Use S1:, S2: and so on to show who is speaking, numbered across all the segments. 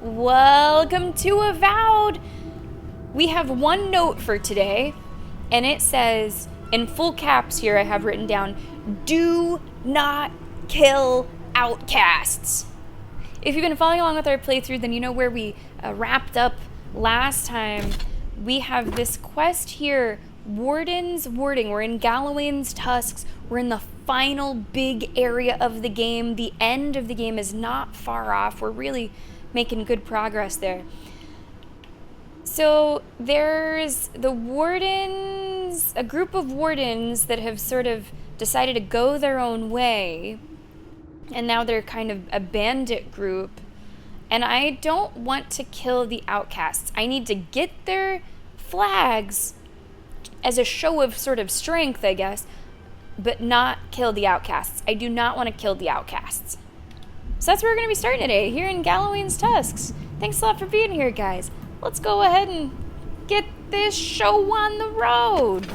S1: Welcome to Avowed! We have one note for today, and it says, in full caps here I have written down, do not kill outcasts. If you've been following along with our playthrough, then you know where we wrapped up last time. We have this quest here, Warden's Warding. We're in Galawain's Tusks. We're in the final big area of the game. The end of the game is not far off. We're really making good progress there. So there's the wardens, a group of wardens that have sort of decided to go their own way. And now they're kind of a bandit group. And I don't want to kill the outcasts. I need to get their flags as a show of sort of strength, I guess, but not kill the outcasts. I do not want to kill the outcasts. So that's where we're going to be starting today, here in Galawain's Tusks. Thanks a lot for being here, guys. Let's go ahead and get this show on the road.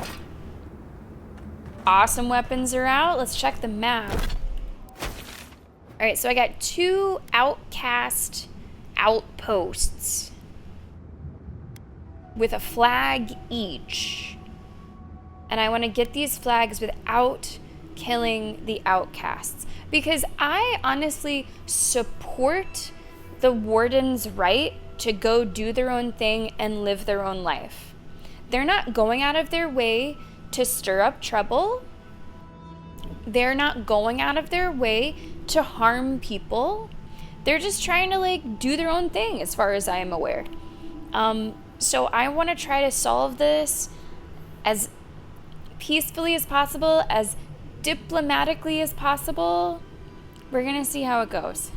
S1: Awesome weapons are out. Let's check the map. All right, so I got 2 outcast outposts with a flag each. And I want to get these flags without killing the outcasts. Because I honestly support the warden's right to go do their own thing and live their own life. They're not going out of their way to stir up trouble. They're not going out of their way to harm people. They're just trying to do their own thing as far as I am aware. So I want to try to solve this as peacefully as possible, as diplomatically as possible. We're going to see how it goes.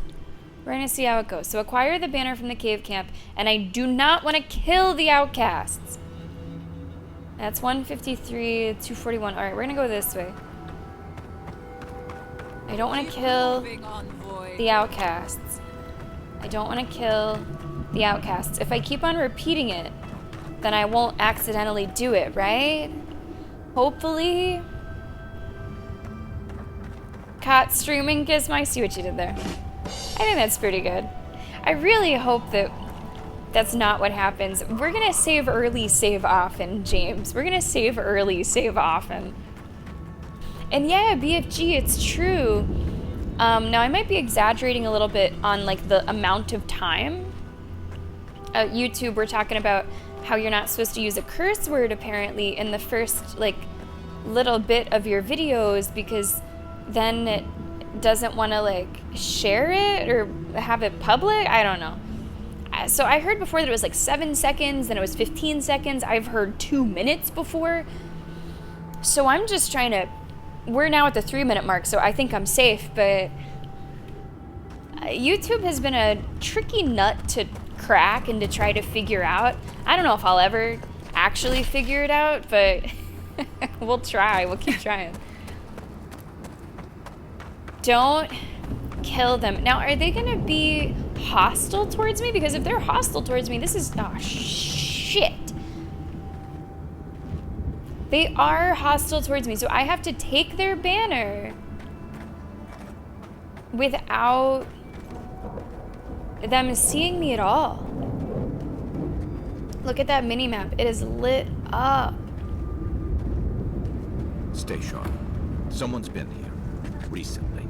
S1: So acquire the banner from the cave camp, and I do not want to kill the outcasts. That's 153, 241. All right, we're going to go this way. I don't want to kill the outcasts. If I keep on repeating it, then I won't accidentally do it, right? Hopefully. Caught streaming Gizmo. I see what you did there. I think that's pretty good. I really hope that that's not what happens. We're gonna save early, save often, James. We're gonna save early, save often. And yeah, BFG, it's true. Now I might be exaggerating a little bit on the amount of time. YouTube, we're talking about how you're not supposed to use a curse word apparently in the first little bit of your videos, because then it doesn't want to share it or have it public. I don't know. So I heard before that it was 7 seconds, then it was 15 seconds. I've heard 2 minutes before. So I'm just trying to, we're now at the 3-minute mark, so I think I'm safe, but YouTube has been a tricky nut to crack and to try to figure out. I don't know if I'll ever actually figure it out, but we'll try. We'll keep trying. Don't kill them. Now, are they gonna be hostile towards me? Because if they're hostile towards me, this is, oh shit. They are hostile towards me, so I have to take their banner without them seeing me at all. Look at that mini-map. It is lit up.
S2: Stay sharp. Someone's been here recently.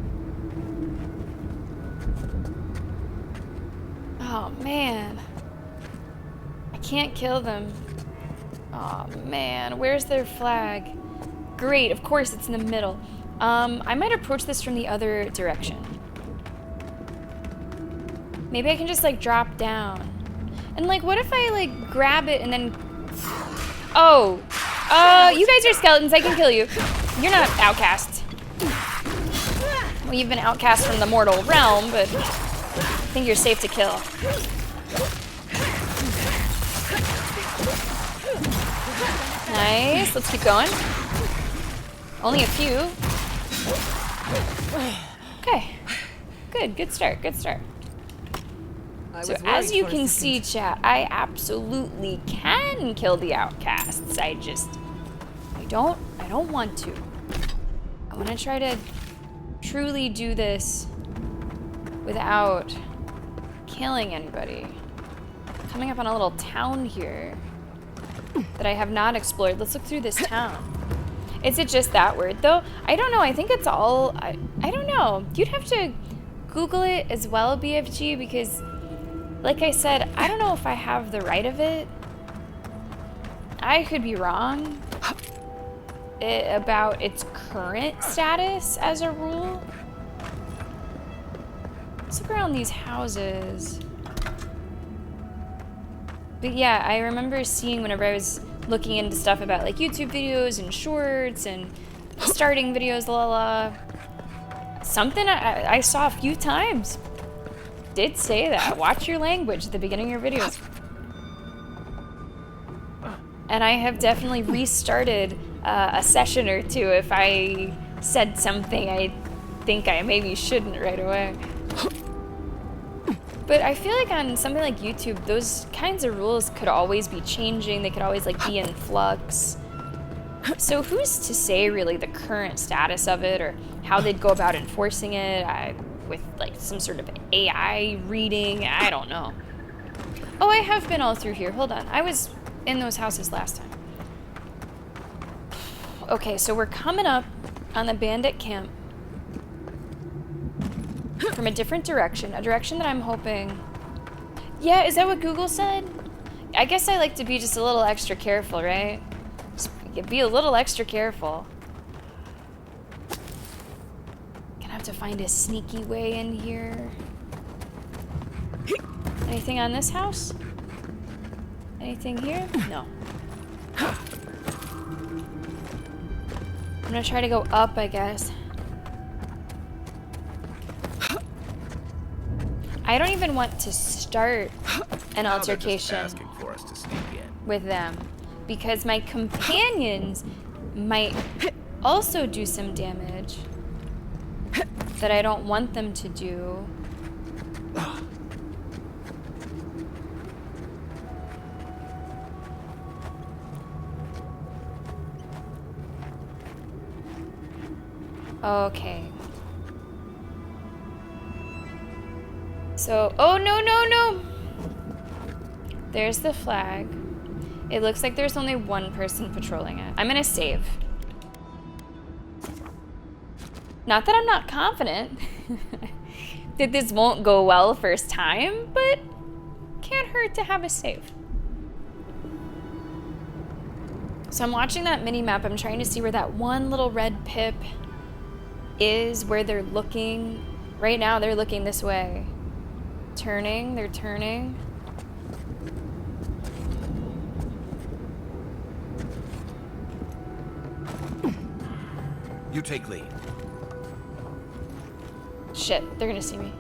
S1: Oh, man. I can't kill them. Oh, man. Where's their flag? Great. Of course, it's in the middle. I might approach this from the other direction. Maybe I can just, drop down. And, what if I, grab it and then... Oh. You guys are skeletons. I can kill you. You're not outcasts. Well, you've been outcast from the mortal realm, but I think you're safe to kill. Nice. Let's keep going. Only a few. Okay. Good start. So as you can see, chat, I absolutely can kill the outcasts. I don't want to. I want to try to truly do this without killing anybody. Coming up on a little town here that I have not explored. Let's look through this town. Is it just that word though? I don't know. I think it's all, I don't know. You'd have to Google it as well, BFG, because like I said, I don't know if I have the right of it. I could be wrong about its current status as a rule. Let's look around these houses. But yeah, I remember seeing whenever I was looking into stuff about like YouTube videos and shorts and starting videos, something I saw a few times did say that. Watch your language at the beginning of your videos. And I have definitely restarted a session or two if I said something I think I maybe shouldn't right away. But I feel like on something like YouTube, those kinds of rules could always be changing. They could always like be in flux. So who's to say really the current status of it or how they'd go about enforcing it with like some sort of AI reading? I don't know. Oh, I have been all through here. Hold on. I was in those houses last time. Okay, so we're coming up on the bandit camp from a different direction, a direction that I'm hoping... Yeah, is that what Google said? I guess I like to be just a little extra careful, right? Just be a little extra careful. Gonna have to find a sneaky way in here. Anything on this house? Anything here? No. I'm gonna try to go up, I guess. I don't even want to start an altercation
S2: asking for us to sneak in.
S1: with them because my companions might also do some damage that I don't want them to do. Okay. So, oh no, no, no! There's the flag. It looks like there's only one person patrolling it. I'm gonna save. Not that I'm not confident that this won't go well first time, but can't hurt to have a save. So I'm watching that mini-map. I'm trying to see where that one little red pip is, where they're looking. Right now, they're looking this way. Turning, they're turning.
S2: You take lead.
S1: Shit, they're gonna see me.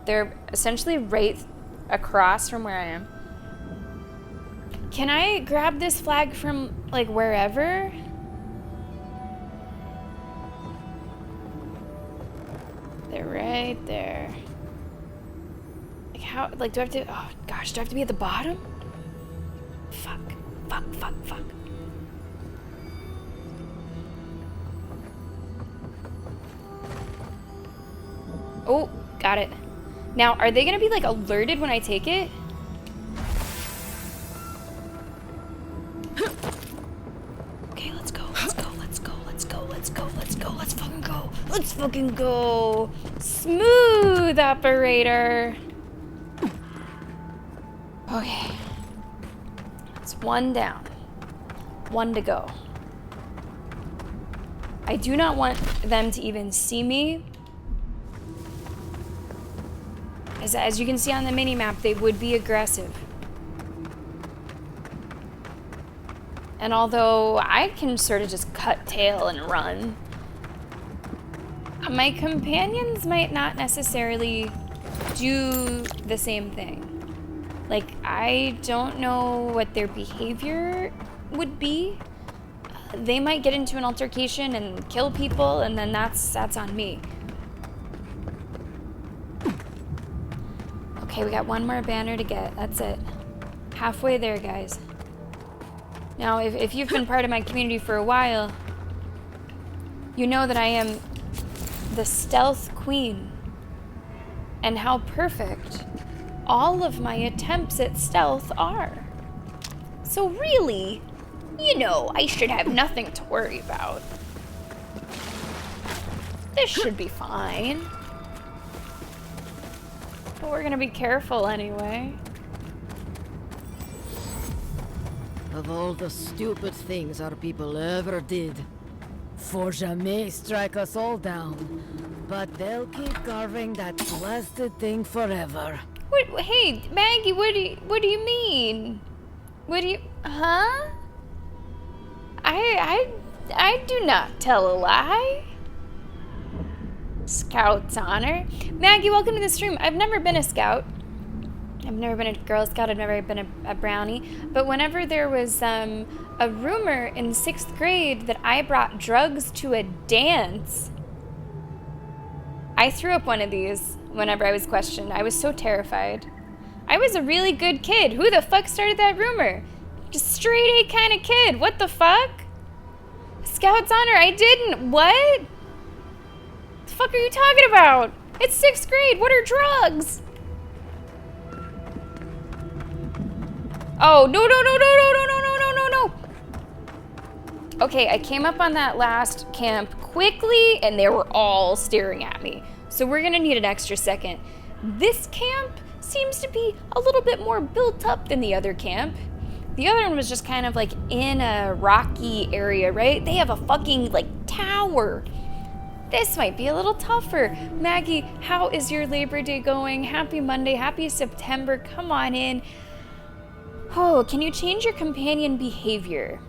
S1: They're essentially right across from where I am. Can I grab this flag from, like, wherever? They're right there. Like, how, like, do I have to, oh gosh, do I have to be at the bottom? Fuck, fuck, fuck, fuck. Oh, got it. Now, are they gonna be, like, alerted when I take it? Okay, let's go, let's go, let's go, let's go, let's go, let's go, let's fucking go. Let's fucking go. Smooth, operator. Okay. It's one down. One to go. I do not want them to even see me. As you can see on the mini-map, they would be aggressive. And although I can sort of just cut tail and run, my companions might not necessarily do the same thing. Like, I don't know what their behavior would be. They might get into an altercation and kill people, and then that's on me. Okay, we got one more banner to get. That's it. Halfway there, guys. Now, if you've been part of my community for a while, you know that I am the stealth queen and how perfect all of my attempts at stealth are. So really, you know, I should have nothing to worry about. This should be fine. But we're gonna be careful anyway.
S3: Of all the stupid things our people ever did, Forja may strike us all down, but they'll keep carving that blasted thing forever.
S1: What? Hey, Maggie, what do you mean? What do you? Huh? I do not tell a lie. Scout's honor. Maggie, welcome to the stream. I've never been a scout. I've never been a Girl Scout. I've never been a brownie. But whenever there was a rumor in 6th grade that I brought drugs to a dance, I threw up one of these whenever I was questioned. I was so terrified. I was a really good kid. Who the fuck started that rumor? Just straight A kind of kid. What the fuck? Scout's honor, I didn't. What? The fuck are you talking about? It's 6th grade. What are drugs? Oh, no. Okay, I came up on that last camp quickly and they were all staring at me. So we're gonna need an extra second. This camp seems to be a little bit more built up than the other camp. The other one was just kind of like in a rocky area, right? They have a fucking like tower. This might be a little tougher. Maggie, how is your Labor Day going? Happy Monday, happy September, come on in. Oh, can you change your companion behavior?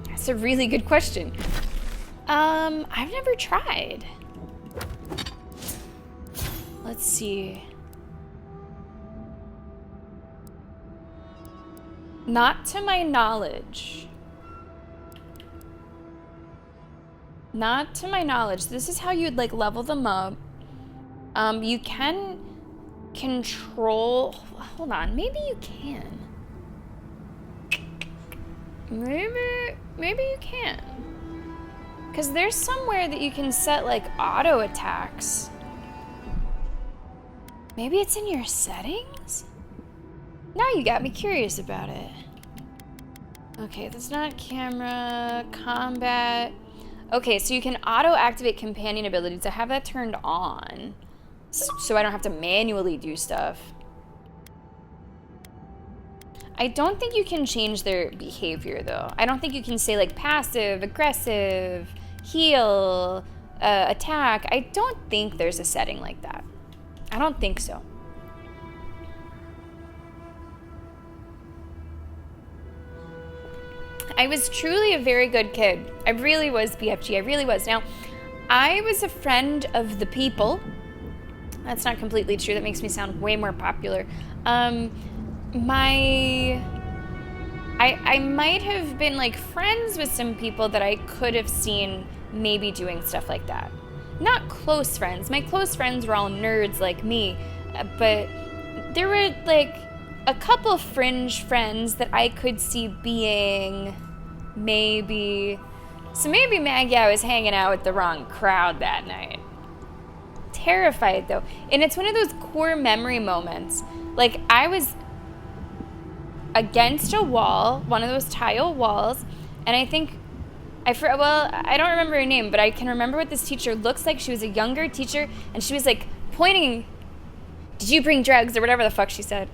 S1: That's a really good question. I've never tried. Let's see. Not to my knowledge. Not to my knowledge. This is how you'd like level them up. You can control. Hold on, maybe you can. Maybe you can. Because there's somewhere that you can set like auto attacks. Maybe it's in your settings? Now you got me curious about it. Okay, that's not camera, combat. Okay, so you can auto-activate companion abilities. I have that turned on, so I don't have to manually do stuff. I don't think you can change their behavior, though. I don't think you can say, like, passive, aggressive, heal, attack. I don't think there's a setting like that. I don't think so. I was truly a very good kid. I really was, BFG. I really was. Now, I was a friend of the people. That's not completely true. That makes me sound way more popular. I might have been like friends with some people that I could have seen maybe doing stuff like that. Not close friends. My close friends were all nerds like me, but there were like a couple fringe friends that I could see being maybe. So maybe Maggie, I was hanging out with the wrong crowd that night. Terrified though. And it's one of those core memory moments. Like I was against a wall, one of those tile walls, and I think I don't remember her name, but I can remember what this teacher looks like. She was a younger teacher, and she was like pointing, "Did you bring drugs?" or whatever the fuck she said.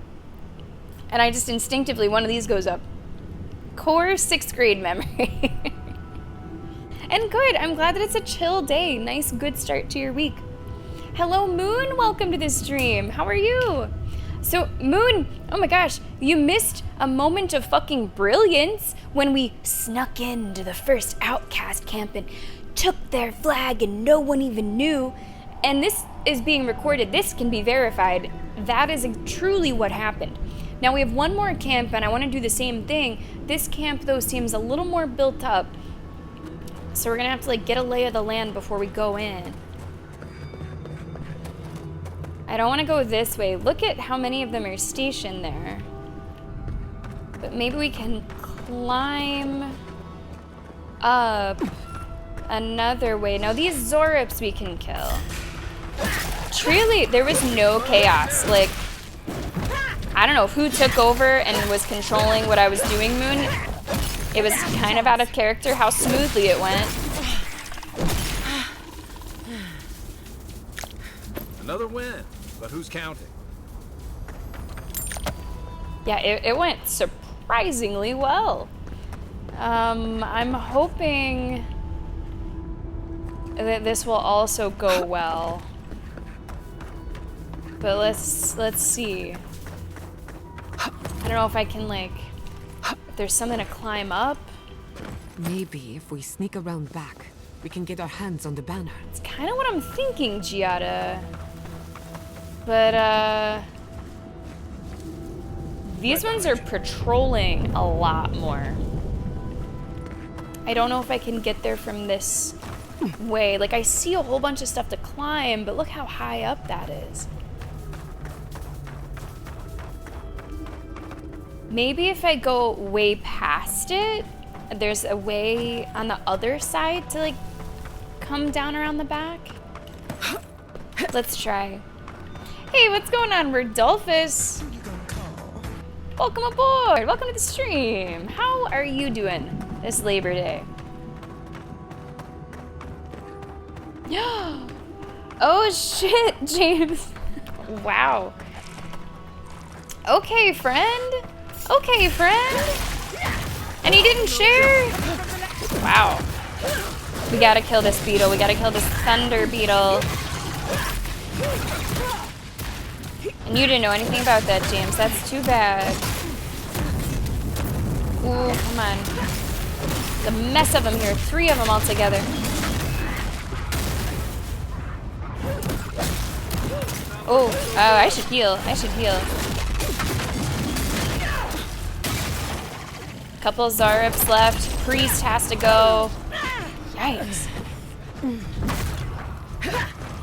S1: And I just instinctively, one of these goes up. Core 6th grade memory. And good, I'm glad that it's a chill day. Nice, good start to your week. Hello, Moon, welcome to this stream. How are you? So, Moon, oh my gosh, you missed a moment of fucking brilliance when we snuck into the first Outcast camp and took their flag and no one even knew. And this is being recorded. This can be verified. That is truly what happened. Now we have one more camp and I want to do the same thing. This camp though seems a little more built up. So we're gonna have to like get a lay of the land before we go in. I don't want to go this way. Look at how many of them are stationed there. But maybe we can climb up another way. Now these Zorips we can kill. Truly, there was no chaos. Like, I don't know who took over and was controlling what I was doing, Moon. It was kind of out of character how smoothly it went.
S2: Another win, but who's counting?
S1: Yeah, it went surprisingly well. I'm hoping that this will also go well. But let's see. I don't know if I can, like, if there's something to climb up.
S4: Maybe if we sneak around back, we can get our hands on the banner.
S1: It's kind of what I'm thinking, Giada. But, these ones are patrolling a lot more. I don't know if I can get there from this way. Like, I see a whole bunch of stuff to climb, but look how high up that is. Maybe if I go way past it, there's a way on the other side to, like, come down around the back. Let's try. Hey, what's going on, Rodolphus? Welcome aboard! Welcome to the stream! How are you doing this Labor Day? Oh shit, James! Wow. Okay, friend! Okay, friend! And he didn't share? Wow. We gotta kill this beetle. We gotta kill this thunder beetle. And you didn't know anything about that, James. That's too bad. Ooh, come on. The mess of them here. 3 of them all together. Oh, I should heal. I should heal. Couple Zarips left. Priest has to go. Yikes.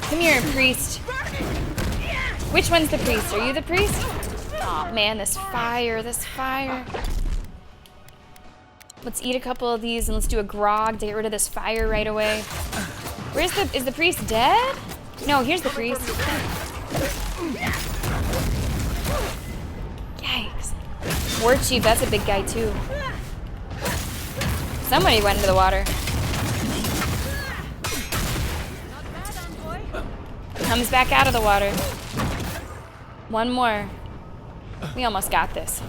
S1: Come here, priest. Which one's the priest? Are you the priest? Oh man, this fire, this fire. Let's eat a couple of these and let's do a grog to get rid of this fire right away. Is the priest dead? No, here's the priest. Yikes. War chief, that's a big guy too. Somebody went into the water. Comes back out of the water. One more. We almost got this.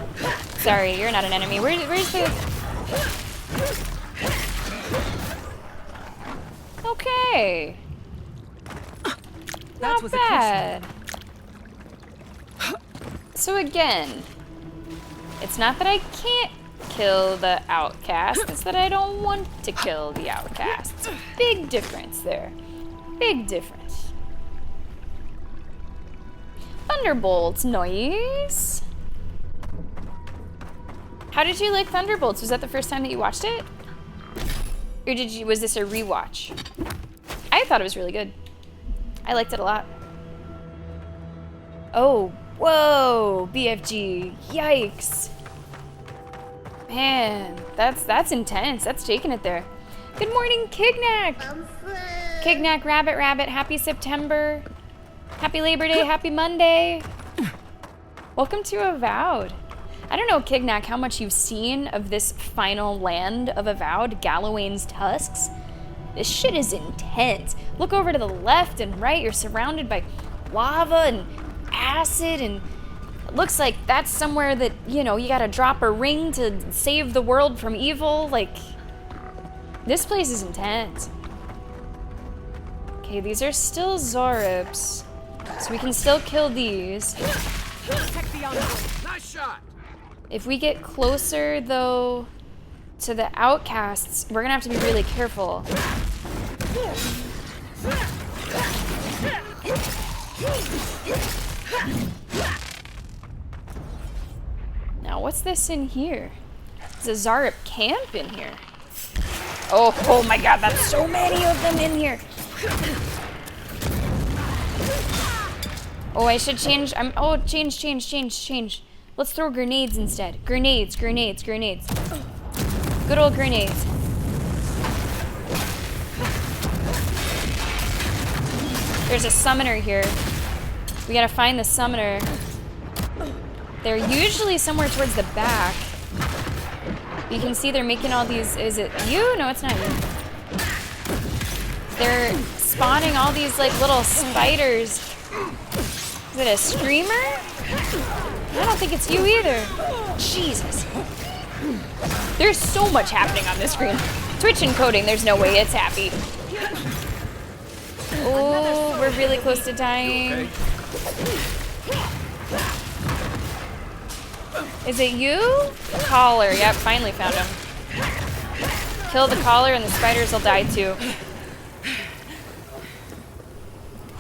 S1: Sorry, you're not an enemy. Where's the... Okay. Not bad. So again, it's not that I can't kill the outcast, it's that I don't want to kill the outcasts. Big difference there. Big difference. Thunderbolts, nice. How did you like Thunderbolts? Was that the first time that you watched it? Or was this a rewatch? I thought it was really good. I liked it a lot. Oh, whoa, BFG, yikes. Man, that's intense. That's taking it there. Good morning, Kignack. Kignack, Rabbit, happy September. Happy Labor Day, happy Monday. Welcome to Avowed. I don't know, Kignack, how much you've seen of this final land of Avowed, Gallowayne's Tusks. This shit is intense. Look over to the left and right, you're surrounded by lava and acid, and it looks like that's somewhere that, you know, you gotta drop a ring to save the world from evil. Like, this place is intense. Okay, these are still Zorips, so we can still kill these.
S2: Nice shot.
S1: If we get closer, though, to the outcasts, we're gonna have to be really careful. Now, what's this in here? There's a Zarip camp in here. Oh my god, that's so many of them in here. Oh, I should change. Change. Let's throw grenades instead. Grenades. Good old grenades. There's a summoner here. We gotta find the summoner. They're usually somewhere towards the back. You can see they're making all these... Is it you? No, it's not you. They're spawning all these, like, little spiders. Is it a screamer? I don't think it's you either. Jesus. There's so much happening on this screen. Twitch encoding, there's no way it's happy. Oh, we're really close to dying. Is it you? Collar. Yep, finally found him. Kill the collar and the spiders will die too.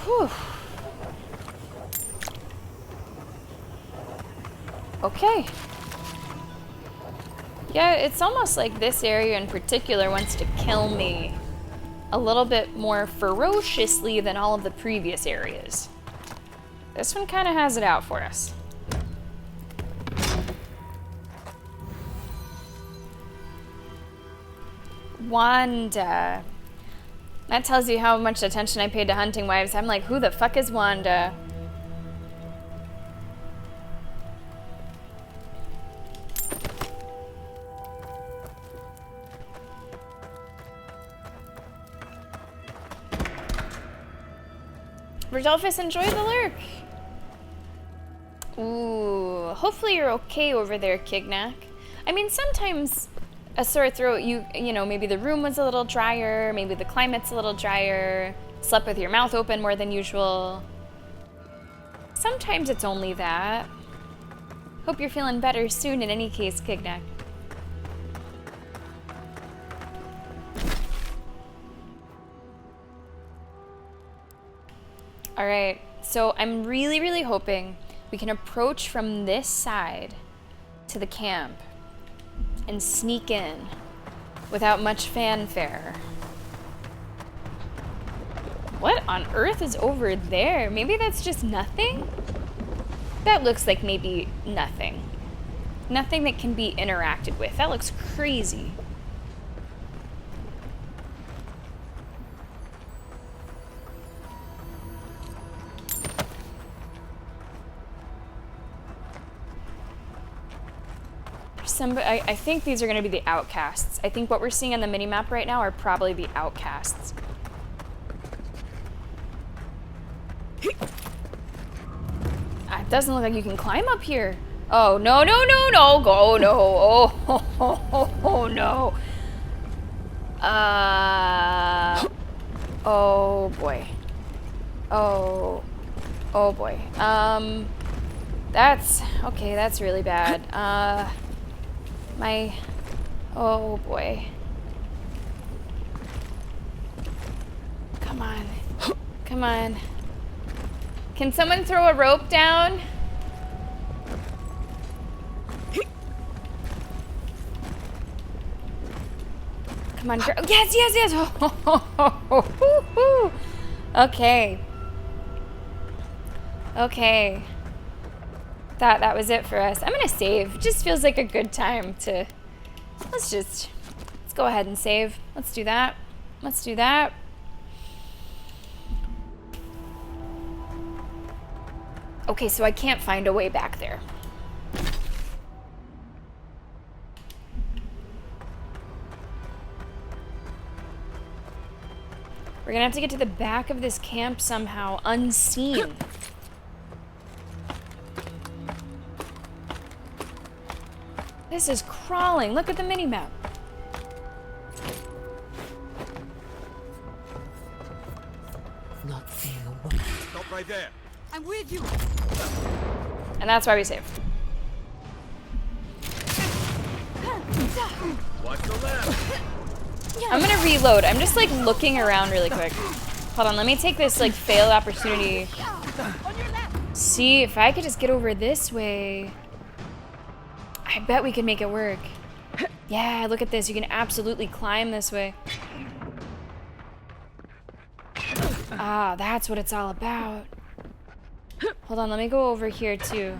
S1: Whew. Okay. Yeah, it's almost like this area in particular wants to kill me a little bit more ferociously than all of the previous areas. This one kind of has it out for us. Wanda. That tells you how much attention I paid to Hunting Wives. I'm like, who the fuck is Wanda? Rodolphus, enjoy the lurk. Ooh, hopefully you're okay over there, Kignac. I mean, sometimes a sore throat, you know, maybe the room was a little drier, maybe the climate's a little drier, slept with your mouth open more than usual. Sometimes it's only that. Hope you're feeling better soon in any case, Kignac. Alright, so I'm really, really hoping we can approach from this side to the camp and sneak in without much fanfare. What on earth is over there? Maybe that's just nothing? That looks like maybe nothing. Nothing that can be interacted with. That looks crazy. I think these are going to be the outcasts. I think what we're seeing on the minimap right now are probably the outcasts. It doesn't look like you can climb up here. Oh, no, no, no, no. Go, no. Oh, no. Oh, boy. Oh boy. That's, okay, that's really bad. Oh boy. Come on. Come on. Can someone throw a rope down? Come on, girl. Yes, yes, yes. Okay. Okay. That was it for us. I'm gonna save. It just feels like a good time to... Let's go ahead and save. Let's do that. Let's do that. Okay, so I can't find a way back there. We're gonna have to get to the back of this camp somehow, unseen. This is crawling. Look at the minimap.
S4: Not saying a word.
S2: Stop right there.
S4: I'm with you.
S1: And that's why we save.
S2: Watch the left.
S1: I'm gonna reload. I'm just like looking around really quick. Hold on, let me take this like failed opportunity. See if I could just get over this way. I bet we can make it work. Yeah, look at this. You can absolutely climb this way. Ah, that's what it's all about. Hold on, let me go over here too.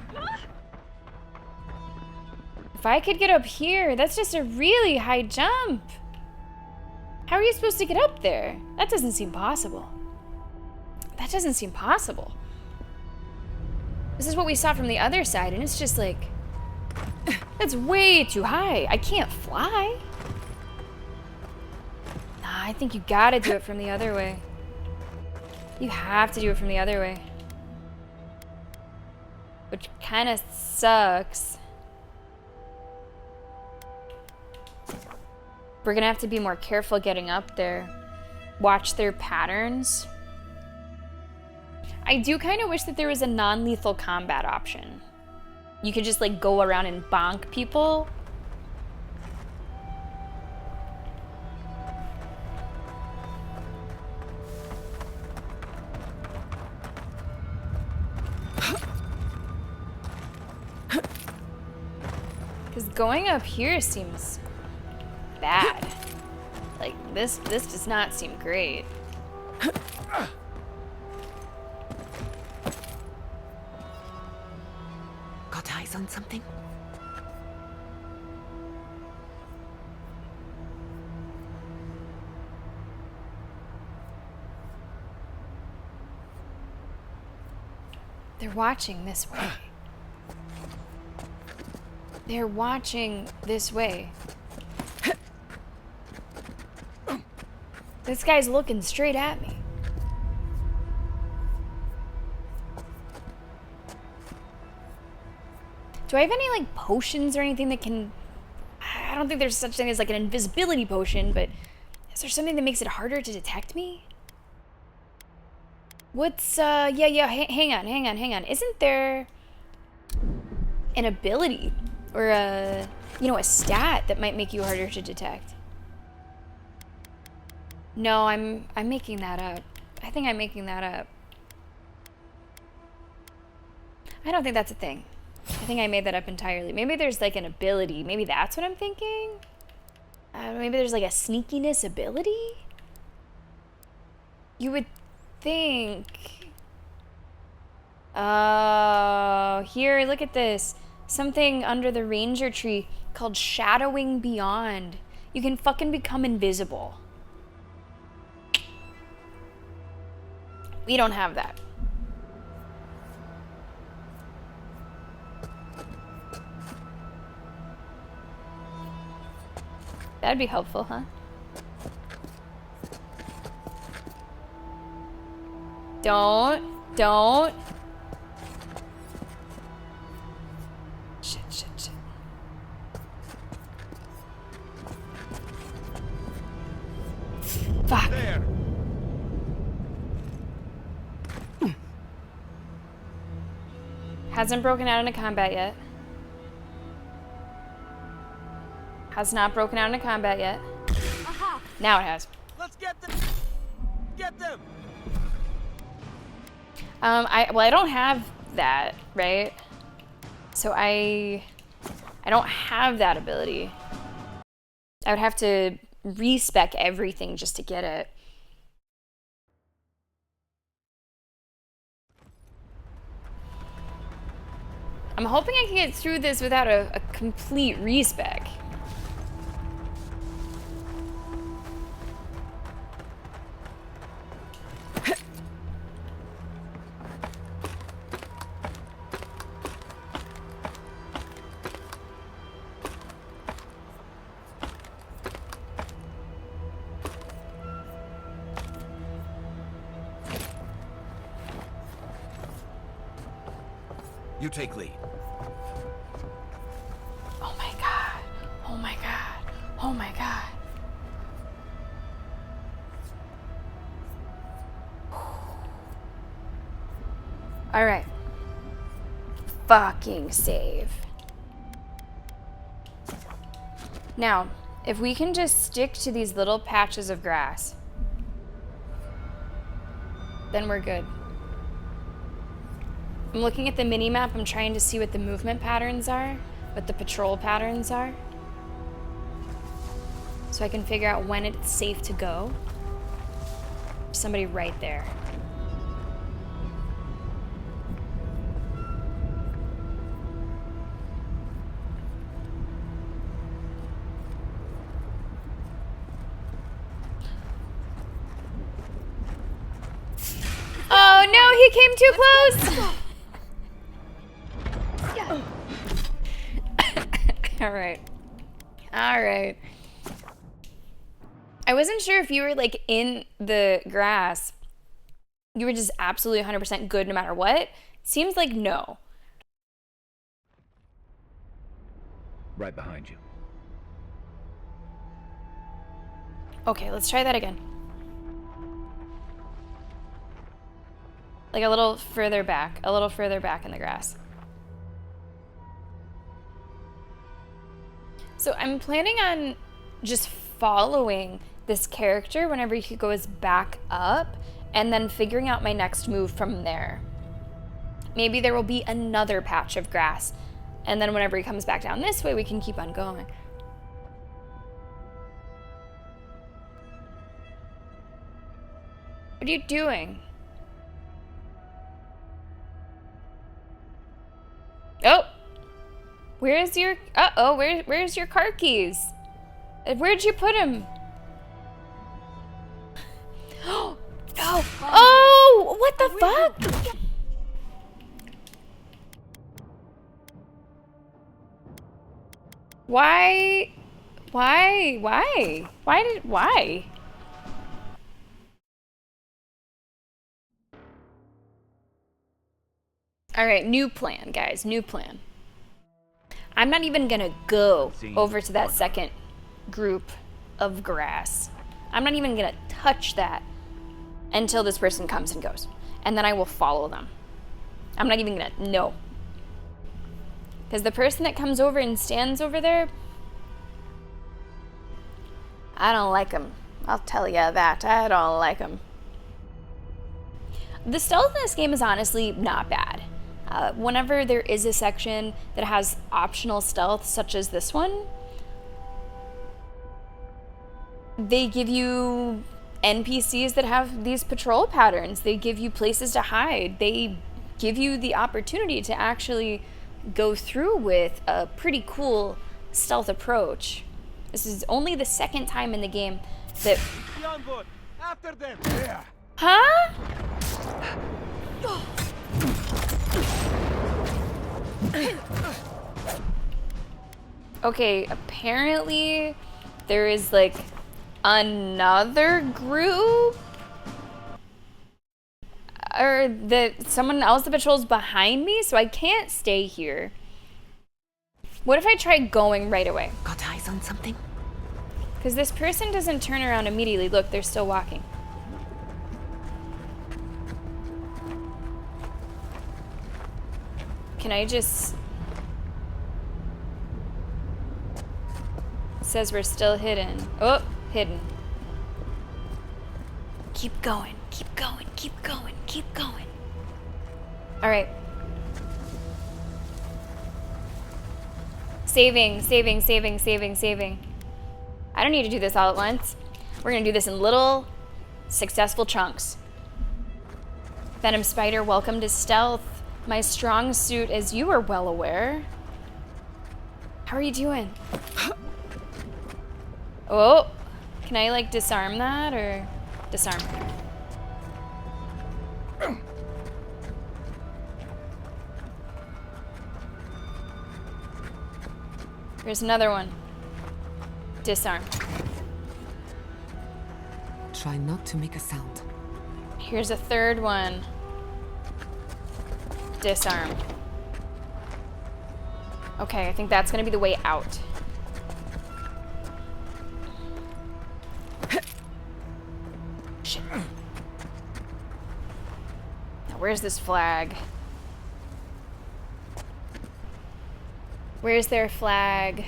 S1: If I could get up here, that's just a really high jump. How are you supposed to get up there? That doesn't seem possible. That That doesn't seem possible. This is what we saw from the other side, and it's just like... That's way too high. I can't fly. Nah, I think you gotta do it from the other way. You have to do it from the other way. Which kind of sucks. We're gonna have to be more careful getting up there. Watch their patterns. I do kind of wish that there was a non-lethal combat option. You could just like go around and bonk people. Because going up here seems bad. Like this does not seem great.
S4: Got eyes on something?
S1: They're watching this way. They're watching this way. This guy's looking straight at me. Do I have any, like, potions or anything that can... I don't think there's such thing as, like, an invisibility potion, but... Is there something that makes it harder to detect me? What's, yeah, hang on. Isn't there... an ability or a, you know, a stat that might make you harder to detect? No, I'm making that up. I think I'm making that up. I don't think that's a thing. I think I made that up entirely. Maybe there's like an ability. Maybe that's what I'm thinking. Maybe there's like a sneakiness ability. You would think. Oh, here, look at this. Something under the ranger tree called Shadowing Beyond. You can fucking become invisible. We don't have that. That'd be helpful, huh? Don't. Shit. Fuck.
S2: There.
S1: Hasn't broken out into combat yet. Has not broken out into combat yet.
S5: Aha!
S1: Now it has.
S5: Let's get them! Get them!
S1: I don't have that, right? So I don't have that ability. I would have to respec everything just to get it. I'm hoping I can get through this without a complete respec.
S2: You take lead.
S1: Oh my god. Oh my god. Oh my god. All right. Fucking save. Now, if we can just stick to these little patches of grass, then we're good. I'm looking at the mini-map. I'm trying to see what the movement patterns are, what the patrol patterns are, so I can figure out when it's safe to go. Somebody right there. Oh Oh, he came too close! Alright. Alright. I wasn't sure if you were like in the grass. You were just absolutely 100% good no matter what. Seems like no.
S2: Right behind you.
S1: Okay, let's try that again. Like a little further back in the grass. So I'm planning on just following this character whenever he goes back up and then figuring out my next move from there. Maybe there will be another patch of grass, and then whenever he comes back down this way, we can keep on going. What are you doing? Oh! Where's your... Uh-oh, where's your car keys? Where'd you put him? Oh! Oh! What the fuck? Why? Why? All right, new plan, guys, new plan. I'm not even gonna go over to that second group of grass. I'm not even gonna touch that until this person comes and goes. And then I will follow them. I'm not even gonna, no. Because the person that comes over and stands over there, I don't like him. I'll tell you that. I don't like him. The stealth in this game is honestly not bad. Whenever there is a section that has optional stealth, such as this one, they give you NPCs that have these patrol patterns. They give you places to hide. They give you the opportunity to actually go through with a pretty cool stealth approach. This is only the second time in the game that...
S5: After them.
S2: Yeah.
S1: Huh? Okay, apparently there is like another group or that someone else that patrols behind me, so I can't stay here. What if I try going right away?
S4: Got eyes on something?
S1: Because this person doesn't turn around immediately. Look, they're still walking. Can I just... It says we're still hidden. Oh, hidden. Keep going, keep going, keep going, keep going. All right. Saving. I don't need to do this all at once. We're gonna do this in little, successful chunks. Venom Spider, welcome to Stealth. My strong suit, as you are well aware. How are you doing? Oh, can I like disarm that or disarm? Here's another one. Disarm.
S4: Try not to make a sound.
S1: Here's a third one. Disarm. Okay, I think that's gonna be the way out. Shit. Now, where's this flag? Where's their flag?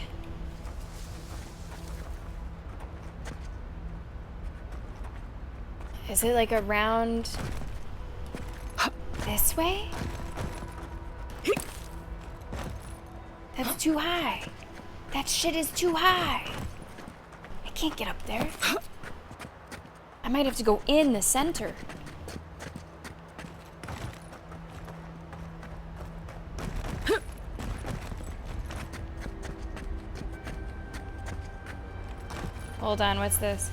S1: Is it like around this way? That's too high. That shit is too high. I can't get up there. I might have to go in the center. Hold on, what's this?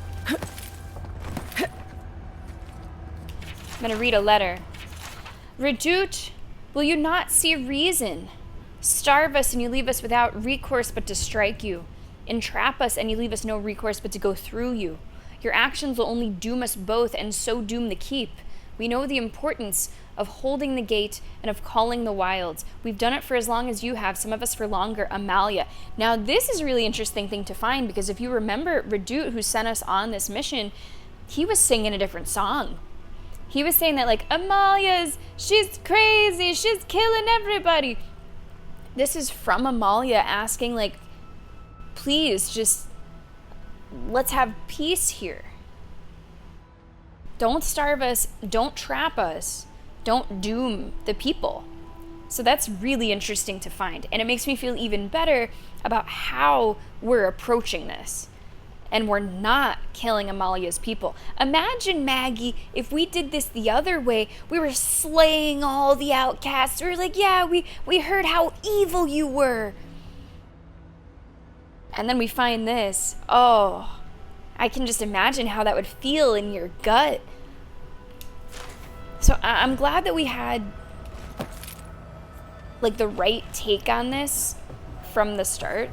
S1: I'm gonna read a letter. Redoute, will you not see reason? Starve us and you leave us without recourse but to strike you. Entrap us and you leave us no recourse but to go through you. Your actions will only doom us both and so doom the keep. We know the importance of holding the gate and of calling the wilds. We've done it for as long as you have, some of us for longer. Amalia. Now this is a really interesting thing to find, because if you remember, Redoute, who sent us on this mission, he was singing a different song. He was saying that, like, she's crazy, she's killing everybody. This is from Amalia asking, like, please, just let's have peace here. Don't starve us, don't trap us, don't doom the people. So that's really interesting to find. And it makes me feel even better about how we're approaching this. And we're not killing Amalia's people. Imagine, Maggie, if we did this the other way. We were slaying all the outcasts. We were like, yeah, we heard how evil you were. And then we find this. Oh, I can just imagine how that would feel in your gut. So I'm glad that we had, like, the right take on this from the start.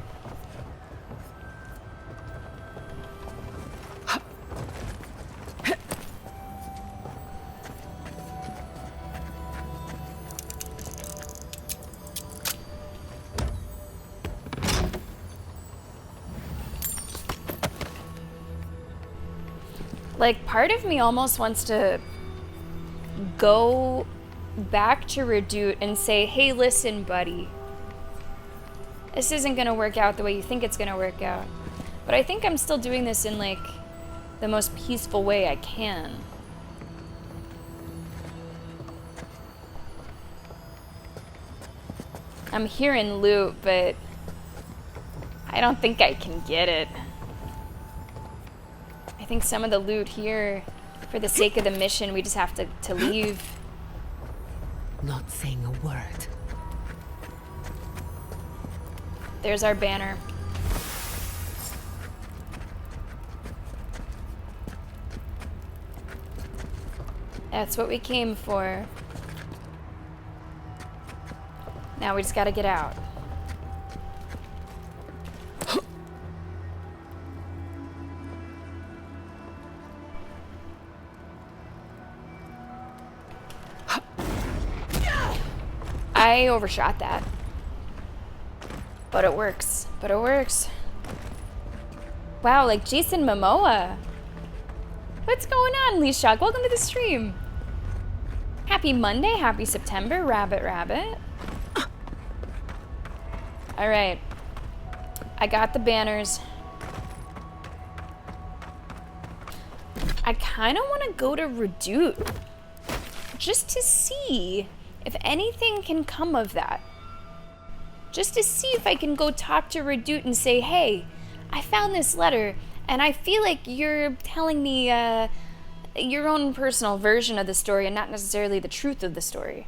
S1: Like, part of me almost wants to go back to Redoute and say, hey, listen, buddy. This isn't going to work out the way you think it's going to work out. But I think I'm still doing this in, like, the most peaceful way I can. I'm hearing loot, but I don't think I can get it. I think some of the loot here, for the sake of the mission, we just have to leave.
S4: Not saying a word.
S1: There's our banner. That's what we came for. Now we just gotta get out. I overshot that. But it works. But it works. Wow, like Jason Momoa. What's going on, Lee Shock? Welcome to the stream. Happy Monday, happy September, Rabbit. Alright. I got the banners. I kind of want to go to Redoute. Just to see if anything can come of that. Just to see if I can go talk to Redoute and say, hey, I found this letter, and I feel like you're telling me your own personal version of the story and not necessarily the truth of the story.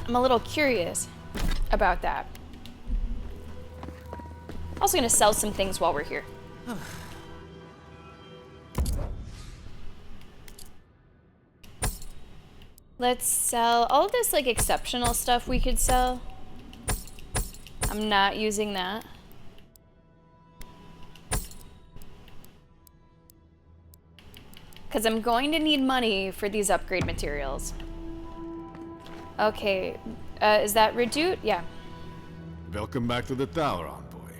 S1: I'm a little curious about that. Also gonna sell some things while we're here. Let's sell all of this, like, exceptional stuff we could sell. I'm not using that. Because I'm going to need money for these upgrade materials. Okay, is that Redoute? Yeah.
S6: Welcome back to the tower, envoy.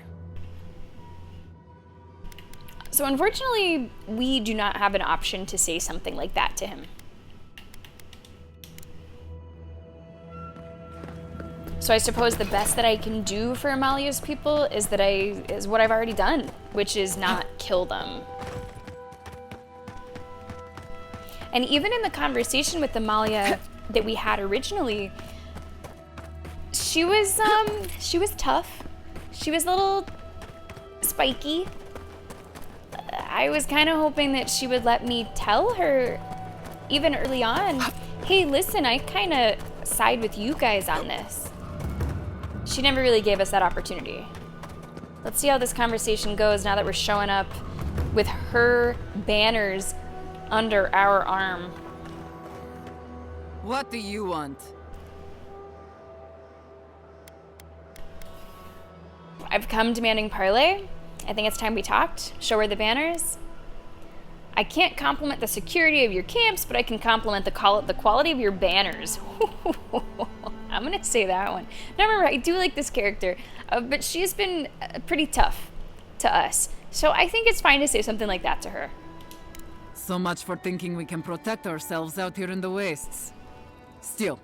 S1: So unfortunately, we do not have an option to say something like that to him. So I suppose the best that I can do for Amalia's people is what I've already done, which is not kill them. And even in the conversation with Amalia that we had originally, she was tough. She was a little spiky. I was kind of hoping that she would let me tell her, even early on, hey, listen, I kind of side with you guys on this. She never really gave us that opportunity. Let's see how this conversation goes now that we're showing up with her banners under our arm.
S7: What do you want?
S1: I've come demanding parley. I think it's time we talked. Show her the banners. I can't compliment the security of your camps, but I can compliment the quality of your banners. I'm gonna say that one. Now remember, I do like this character, but she's been pretty tough to us. So I think it's fine to say something like that to her.
S7: So much for thinking we can protect ourselves out here in the wastes. Still,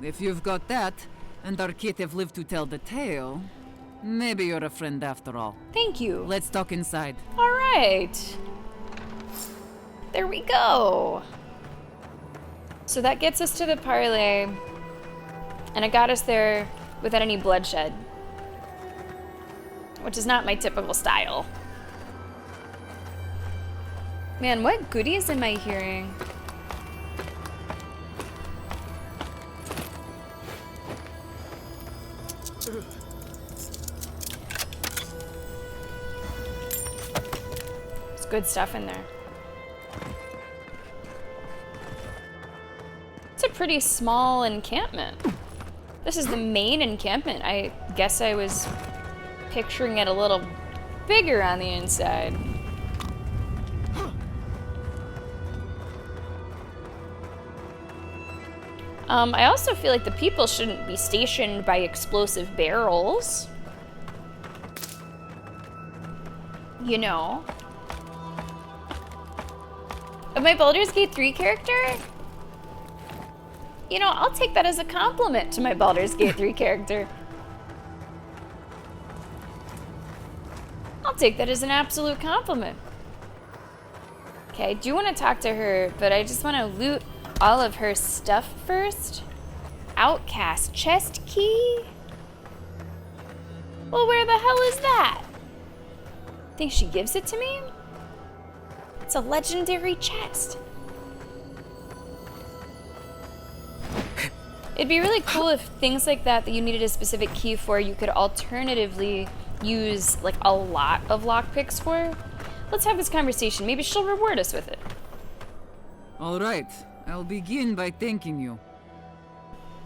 S7: if you've got that, and our kid have lived to tell the tale, maybe you're a friend after all.
S1: Thank you.
S7: Let's talk inside.
S1: All right. There we go. So that gets us to the parley, and it got us there without any bloodshed, which is not my typical style. Man, what goodies am I hearing? There's good stuff in there. It's a pretty small encampment. This is the main encampment. I guess I was picturing it a little bigger on the inside. I also feel like the people shouldn't be stationed by explosive barrels. You know. Of my Baldur's Gate 3 character? You know, I'll take that as a compliment to my Baldur's Gate 3 character. I'll take that as an absolute compliment. Okay, I do want to talk to her, but I just want to loot all of her stuff first. Outcast chest key? Well, where the hell is that? Think she gives it to me? It's a legendary chest. It'd be really cool if things like that you needed a specific key for, you could alternatively use like a lot of lockpicks for. Let's have this conversation. Maybe she'll reward us with it.
S7: All right, I'll begin by thanking you.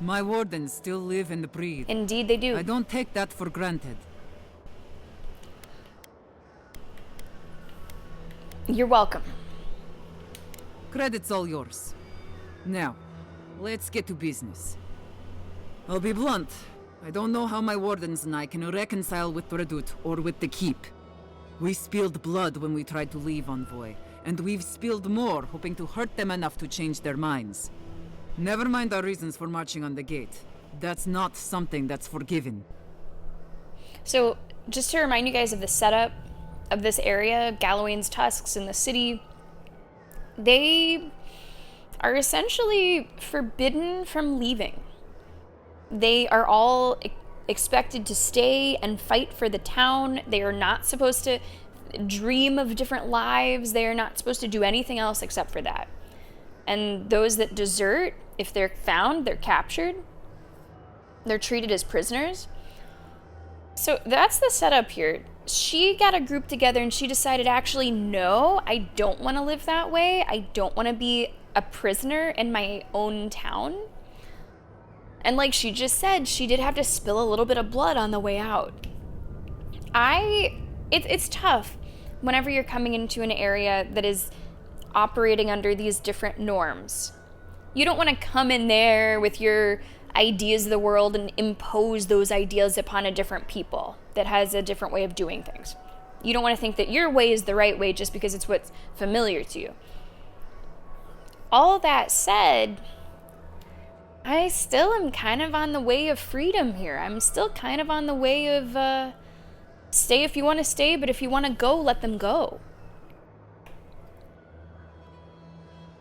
S7: My wardens still live and breathe.
S1: Indeed they do.
S7: I don't take that for granted.
S1: You're welcome.
S7: Credit's all yours. Now, let's get to business. I'll be blunt. I don't know how my wardens and I can reconcile with Redoute or with the Keep. We spilled blood when we tried to leave Envoy, and we've spilled more hoping to hurt them enough to change their minds. Never mind our reasons for marching on the gate. That's not something that's forgiven.
S1: So, just to remind you guys of the setup of this area, Gallowayne's Tusks in the city, they are essentially forbidden from leaving. They are all expected to stay and fight for the town. They are not supposed to dream of different lives. They are not supposed to do anything else except for that. And those that desert, if they're found, they're captured. They're treated as prisoners. So that's the setup here. She got a group together and she decided, actually, no, I don't want to live that way. I don't want to be a prisoner in my own town. And like she just said, she did have to spill a little bit of blood on the way out. It's tough whenever you're coming into an area that is operating under these different norms. You don't want to come in there with your ideas of the world and impose those ideas upon a different people that has a different way of doing things. You don't want to think that your way is the right way just because it's what's familiar to you. All that said, I still am kind of on the way of freedom here. I'm still kind of on the way of stay if you want to stay, but if you want to go, let them go.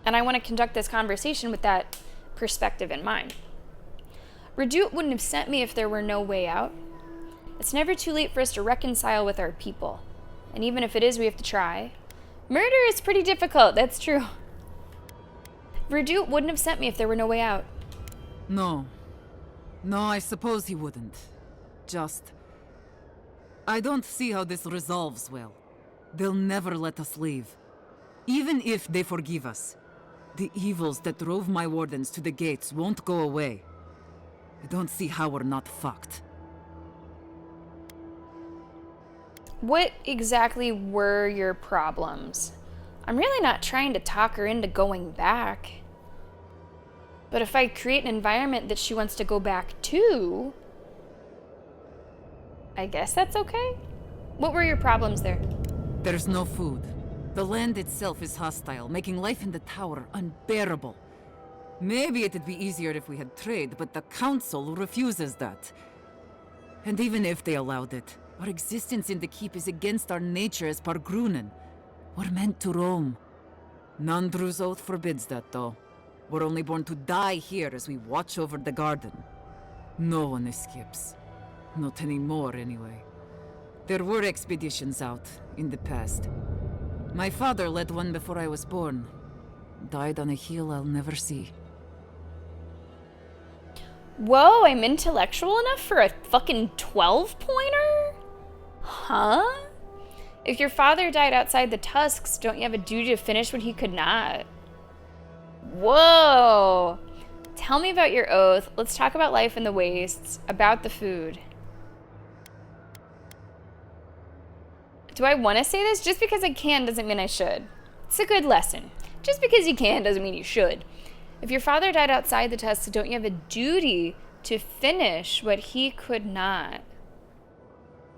S1: And I want to conduct this conversation with that perspective in mind. Redoute wouldn't have sent me if there were no way out. It's never too late for us to reconcile with our people. And even if it is, we have to try. Murder is pretty difficult, that's true. Redoute wouldn't have sent me if there were no way out.
S7: No. No, I suppose he wouldn't. Just... I don't see how this resolves well. They'll never let us leave. Even if they forgive us, the evils that drove my wardens to the gates won't go away. I don't see how we're not fucked.
S1: What exactly were your problems? I'm really not trying to talk her into going back. But if I create an environment that she wants to go back to, I guess that's okay? What were your problems there?
S7: There's no food. The land itself is hostile, making life in the tower unbearable. Maybe it'd be easier if we had trade, but the council refuses that. And even if they allowed it, our existence in the keep is against our nature as Pargrunen. We're meant to roam. Nandru's oath forbids that, though. We're only born to die here as we watch over the garden. No one escapes. Not anymore, anyway. There were expeditions out, in the past. My father led one before I was born. Died on a hill I'll never see.
S1: Whoa, I'm intellectual enough for a fucking 12-pointer? Huh? If your father died outside the tusks, don't you have a duty to finish what he could not? Whoa! Tell me about your oath. Let's talk about life in the wastes, about the food. Do I want to say this? Just because I can doesn't mean I should. It's a good lesson. Just because you can doesn't mean you should. If your father died outside the tusks, don't you have a duty to finish what he could not?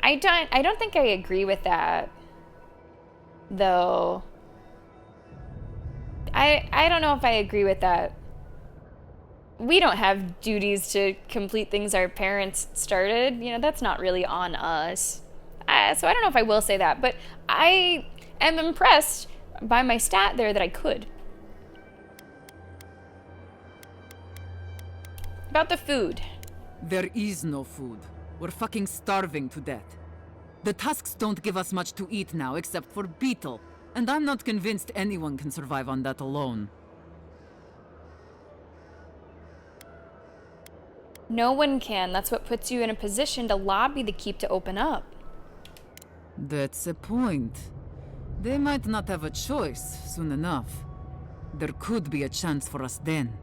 S1: I don't think I agree with that, though. I don't know if I agree with that. We don't have duties to complete things our parents started. You know, that's not really on us. So I don't know if I will say that, but I am impressed by my stat there that I could. About the food.
S7: There is no food. We're fucking starving to death. The tusks don't give us much to eat now except for beetle, and I'm not convinced anyone can survive on that alone.
S1: No one can. That's what puts you in a position to lobby the keep to open up.
S7: That's a point. They might not have a choice soon enough. There could be a chance for us then.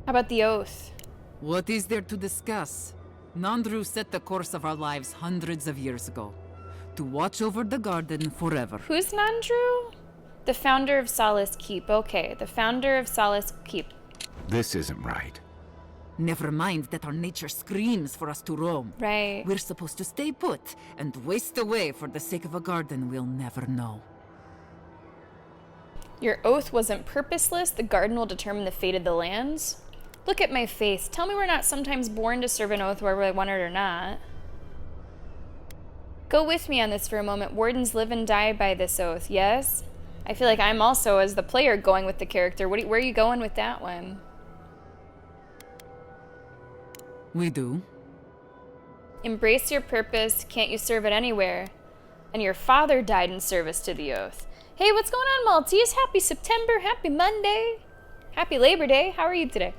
S1: How about the oath?
S7: What is there to discuss? Nandru set the course of our lives hundreds of years ago. To watch over the garden forever.
S1: Who's Nandru? The founder of Solace Keep. Okay, the founder of Solace Keep.
S2: This isn't right.
S7: Never mind that our nature screams for us to roam.
S1: Right.
S7: We're supposed to stay put and waste away for the sake of a garden we'll never know.
S1: Your oath wasn't purposeless. The garden will determine the fate of the lands. Look at my face. Tell me we're not sometimes born to serve an oath whether we want it or not. Go with me on this for a moment. Wardens live and die by this oath, yes? I feel like I'm also, as the player, going with the character. Where are you going with that one?
S7: We do.
S1: Embrace your purpose. Can't you serve it anywhere? And your father died in service to the oath. Hey, what's going on, Maltese? Happy September. Happy Monday. Happy Labor Day. How are you today?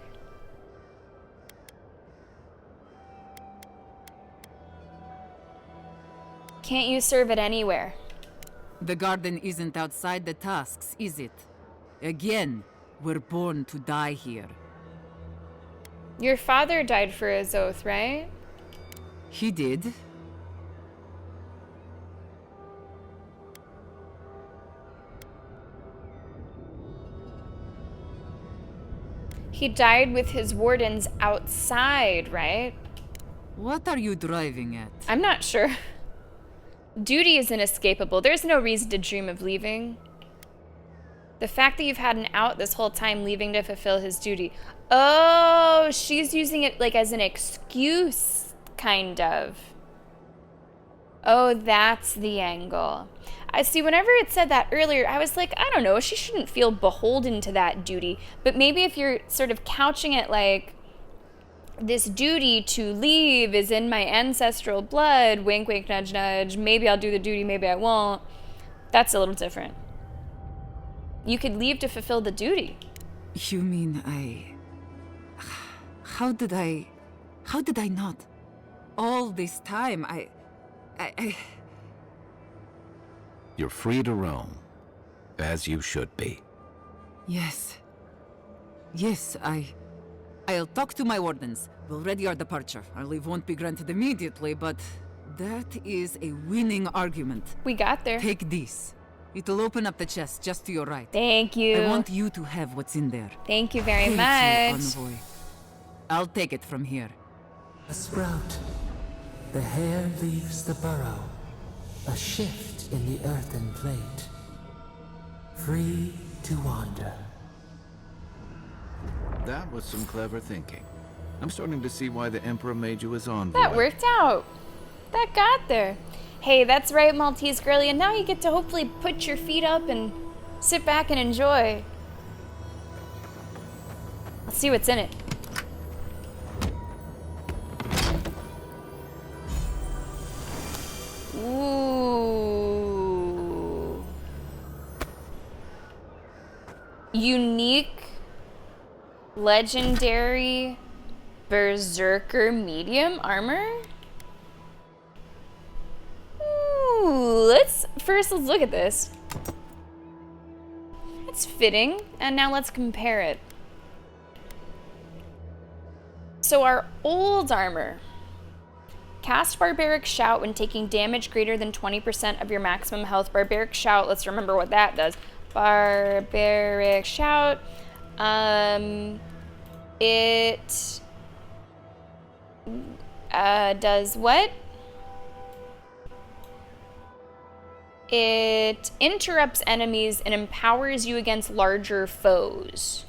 S1: Can't you serve it anywhere?
S7: The garden isn't outside the tusks, is it? Again, we're born to die here.
S1: Your father died for his oath, right?
S7: He did.
S1: He died with his wardens outside, right?
S7: What are you driving at?
S1: I'm not sure. Duty is inescapable. There's no reason to dream of leaving. The fact that you've had an out this whole time leaving to fulfill his duty. Oh, she's using it like as an excuse, kind of. Oh, that's the angle. I see, whenever it said that earlier, I was like, I don't know, she shouldn't feel beholden to that duty. But maybe if you're sort of couching it like, this duty to leave is in my ancestral blood, wink, wink, nudge, nudge, maybe I'll do the duty, maybe I won't. That's a little different. You could leave to fulfill the duty.
S7: You mean How did I not? All this time, I...
S2: You're free to roam, as you should be.
S7: Yes. Yes, I'll talk to my wardens. We'll ready our departure. Our leave won't be granted immediately, but that is a winning argument.
S1: We got there.
S7: Take this. It'll open up the chest just to your right.
S1: Thank you.
S7: I want you to have what's in there.
S1: Thank you very
S7: Thank
S1: much.
S7: you, envoy. I'll take it from here.
S8: A sprout. The hair leaves the burrow. A shift in the earthen plate. Free to wander.
S2: That was some clever thinking. I'm starting to see why the Emperor made you his envoy.
S1: That worked out. That got there. Hey, that's right, Maltese girlie, and now you get to hopefully put your feet up and sit back and enjoy. Let's see what's in it. Ooh. Unique, legendary, berserker medium armor? Ooh, let's look at this. It's fitting, and now let's compare it. So our old armor. Cast Barbaric Shout when taking damage greater than 20% of your maximum health. Barbaric Shout, let's remember what that does. Barbaric Shout. It does what? It interrupts enemies and empowers you against larger foes.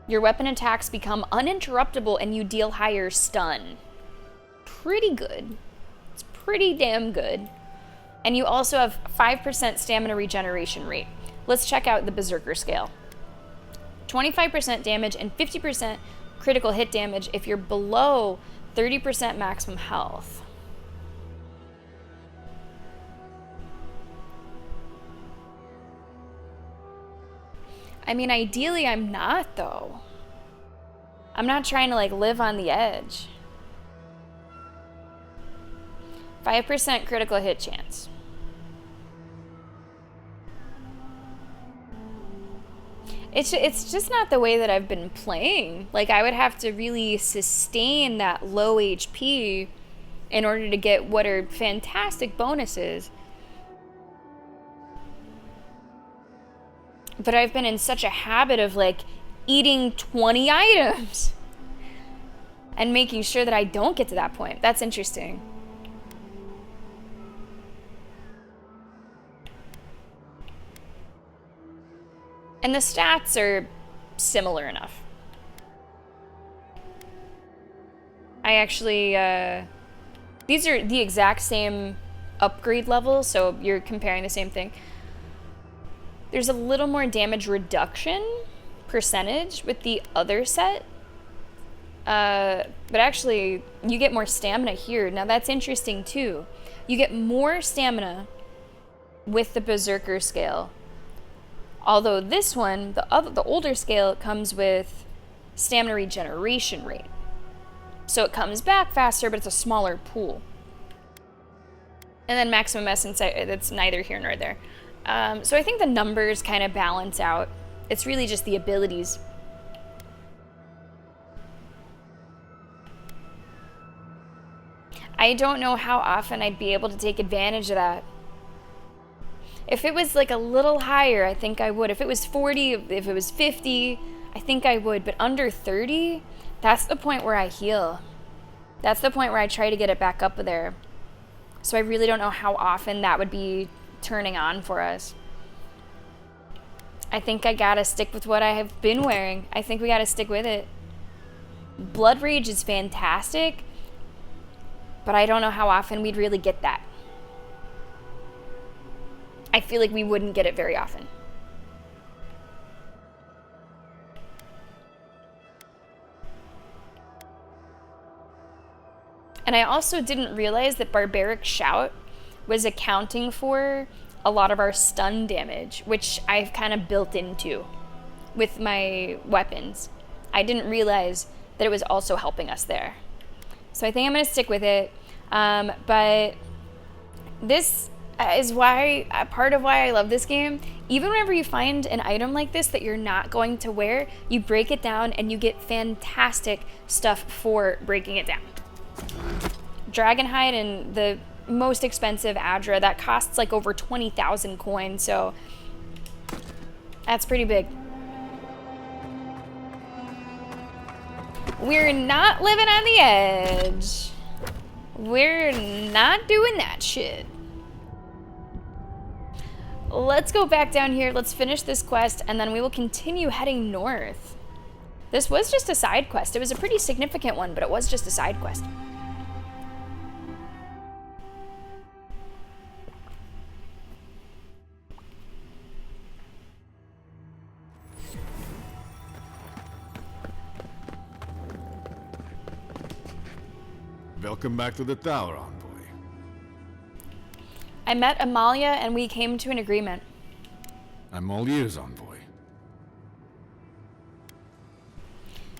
S1: Your weapon attacks become uninterruptible and you deal higher stun. Pretty good. It's pretty damn good. And you also have 5% stamina regeneration rate. Let's check out the Berserker scale. 25% damage and 50% critical hit damage if you're below 30% maximum health. I mean, ideally I'm not, though. I'm not trying to, like, live on the edge. 5% critical hit chance. It's just not the way that I've been playing. Like, I would have to really sustain that low HP in order to get what are fantastic bonuses. But I've been in such a habit of, like, eating 20 items and making sure that I don't get to that point. That's interesting. And the stats are similar enough. I actually, these are the exact same upgrade level, so you're comparing the same thing. There's a little more damage reduction percentage with the other set. But actually, you get more stamina here. Now that's interesting too. You get more stamina with the Berserker scale. Although this one, the older scale, comes with stamina regeneration rate. So it comes back faster, but it's a smaller pool. And then maximum essence, that's neither here nor there. So I think the numbers kind of balance out. It's really just the abilities. I don't know how often I'd be able to take advantage of that. If it was like a little higher, I think I would. If it was 40, if it was 50, I think I would. But under 30, that's the point where I heal. That's the point where I try to get it back up there. So I really don't know how often that would be turning on for us. I think I gotta stick with what I have been wearing. I think we gotta stick with it. Blood Rage is fantastic, but I don't know how often we'd really get that. I feel like we wouldn't get it very often. And I also didn't realize that Barbaric Shout was accounting for a lot of our stun damage, which I've kind of built into with my weapons. I didn't realize that it was also helping us there. So I think I'm going to stick with it. But This is why, part of why I love this game. Even whenever you find an item like this that you're not going to wear, you break it down and you get fantastic stuff for breaking it down. Dragonhide and the most expensive Adra, that costs like over 20,000 coins, so that's pretty big. We're not living on the edge. We're not doing that shit. Let's go back down here, let's finish this quest, and then we will continue heading north. This was just a side quest. It was a pretty significant one, but it was just a side quest.
S6: Welcome back to the tower, envoy.
S1: I met Amalia and we came to an agreement.
S6: I'm all ears, envoy.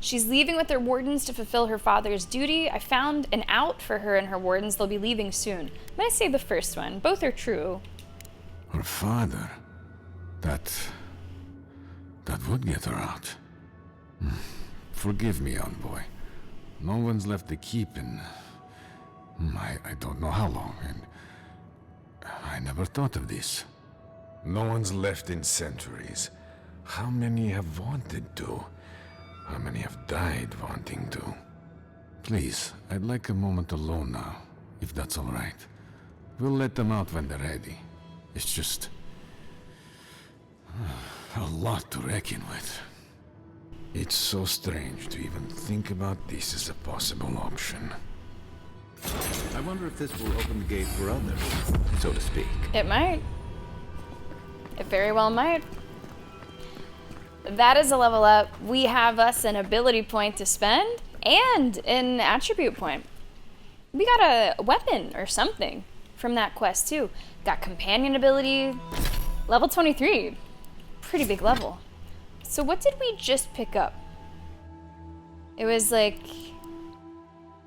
S1: She's leaving with her wardens to fulfill her father's duty. I found an out for her and her wardens. They'll be leaving soon. I'm gonna say the first one. Both are true.
S6: Her father? That would get her out. Forgive me, envoy. No one's left the keep in... I don't know how long, and... I never thought of this. No one's left in centuries. How many have wanted to? How many have died wanting to? Please, I'd like a moment alone now, if that's all right. We'll let them out when they're ready. It's just... a lot to reckon with. It's so strange to even think about this as a possible option.
S2: I wonder if this will open the gate for others, so to speak.
S1: It might. It very well might. That is a level up. We have us an ability point to spend and an attribute point. We got a weapon or something from that quest too. Got companion ability, level 23. Pretty big level. So what did we just pick up? It was like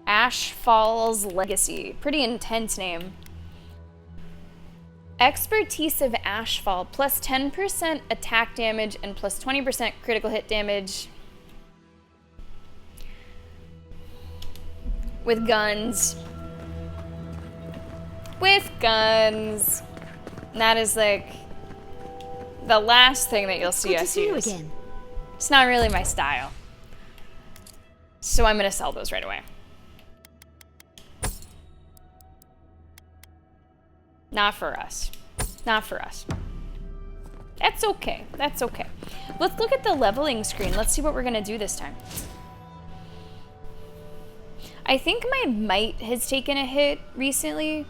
S1: Ashfall's Legacy. Pretty intense name. Expertise of Ashfall, plus 10% attack damage and plus 20% critical hit damage. With guns. With guns. And that is like the last thing that you'll see us use.
S3: Again.
S1: It's not really my style. So I'm gonna sell those right away. Not for us. Not for us. That's okay. That's okay. Let's look at the leveling screen. Let's see what we're gonna do this time. I think my might has taken a hit recently.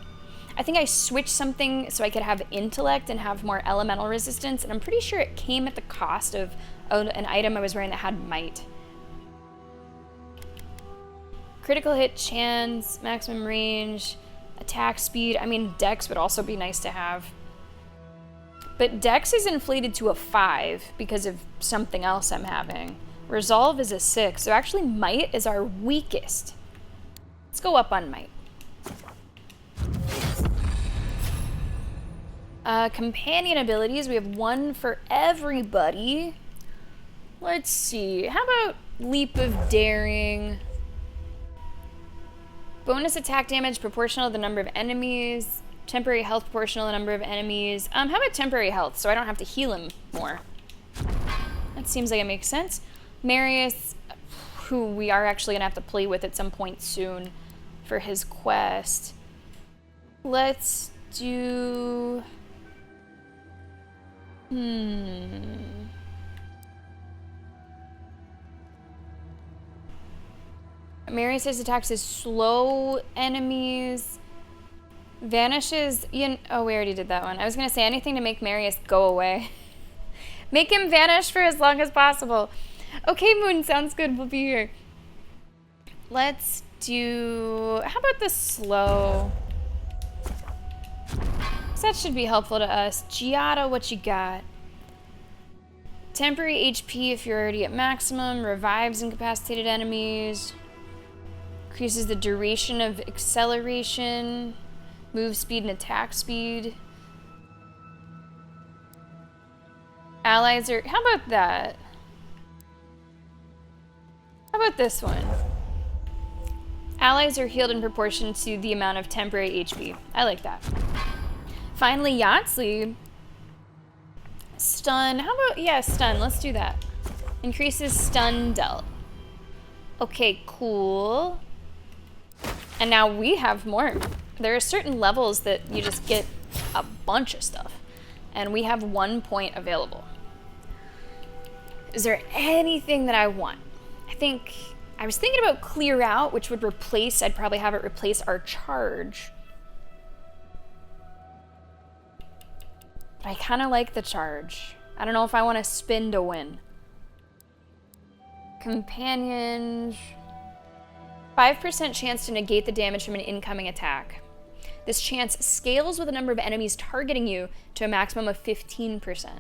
S1: I think I switched something so I could have intellect and have more elemental resistance, and I'm pretty sure it came at the cost of an item I was wearing that had might. Critical hit chance, maximum range, attack speed. I mean, dex would also be nice to have. But dex is inflated to a 5 because of something else I'm having. Resolve is a 6, so actually might is our weakest. Let's go up on might. Companion abilities, we have one for everybody. Let's see, how about Leap of Daring? Bonus attack damage proportional to the number of enemies. Temporary health proportional to the number of enemies. How about temporary health, so I don't have to heal him more? That seems like it makes sense. Marius, who we are actually gonna have to play with at some point soon for his quest. Let's do... Marius' attacks is slow enemies. Vanishes... oh, we already did that one. I was going to say anything to make Marius go away. Make him vanish for as long as possible. Okay, Moon, sounds good. We'll be here. Let's do... how about the slow? That should be helpful to us. Giada, what you got? Temporary HP if you're already at maximum. Revives incapacitated enemies. Increases the duration of acceleration. Move speed and attack speed. Allies are... How about that? How about this one? Allies are healed in proportion to the amount of temporary HP. I like that. Finally, Yahtzee. Stun. How about... Yeah, stun. Let's do that. Increases stun dealt. Okay, cool. And now we have more. There are certain levels that you just get a bunch of stuff. And we have 1 point available. Is there anything that I want? I was thinking about clear out, which would replace, I'd probably have it replace our charge. But I kind of like the charge. I don't know if I want to spin to win. Companion. 5% chance to negate the damage from an incoming attack. This chance scales with the number of enemies targeting you to a maximum of 15%.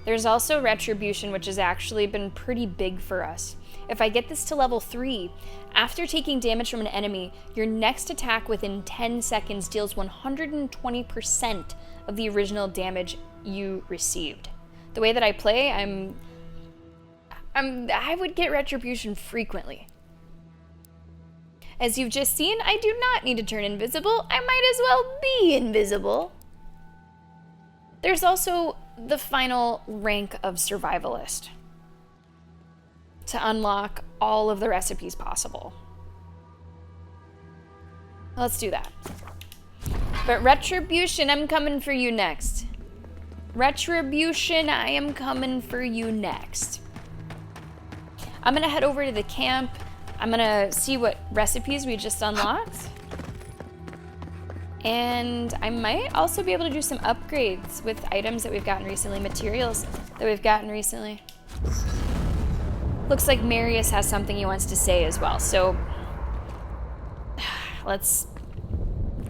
S1: There's also Retribution, which has actually been pretty big for us. If I get this to level 3, after taking damage from an enemy, your next attack within 10 seconds deals 120% of the original damage you received. The way that I play, I would get Retribution frequently. As you've just seen, I do not need to turn invisible. I might as well be invisible. There's also the final rank of Survivalist to unlock all of the recipes possible. Let's do that. But Retribution, I'm coming for you next. Retribution, I am coming for you next. I'm gonna head over to the camp. I'm gonna see what recipes we just unlocked. And I might also be able to do some upgrades with items that we've gotten recently, materials that we've gotten recently. Looks like Marius has something he wants to say as well, so let's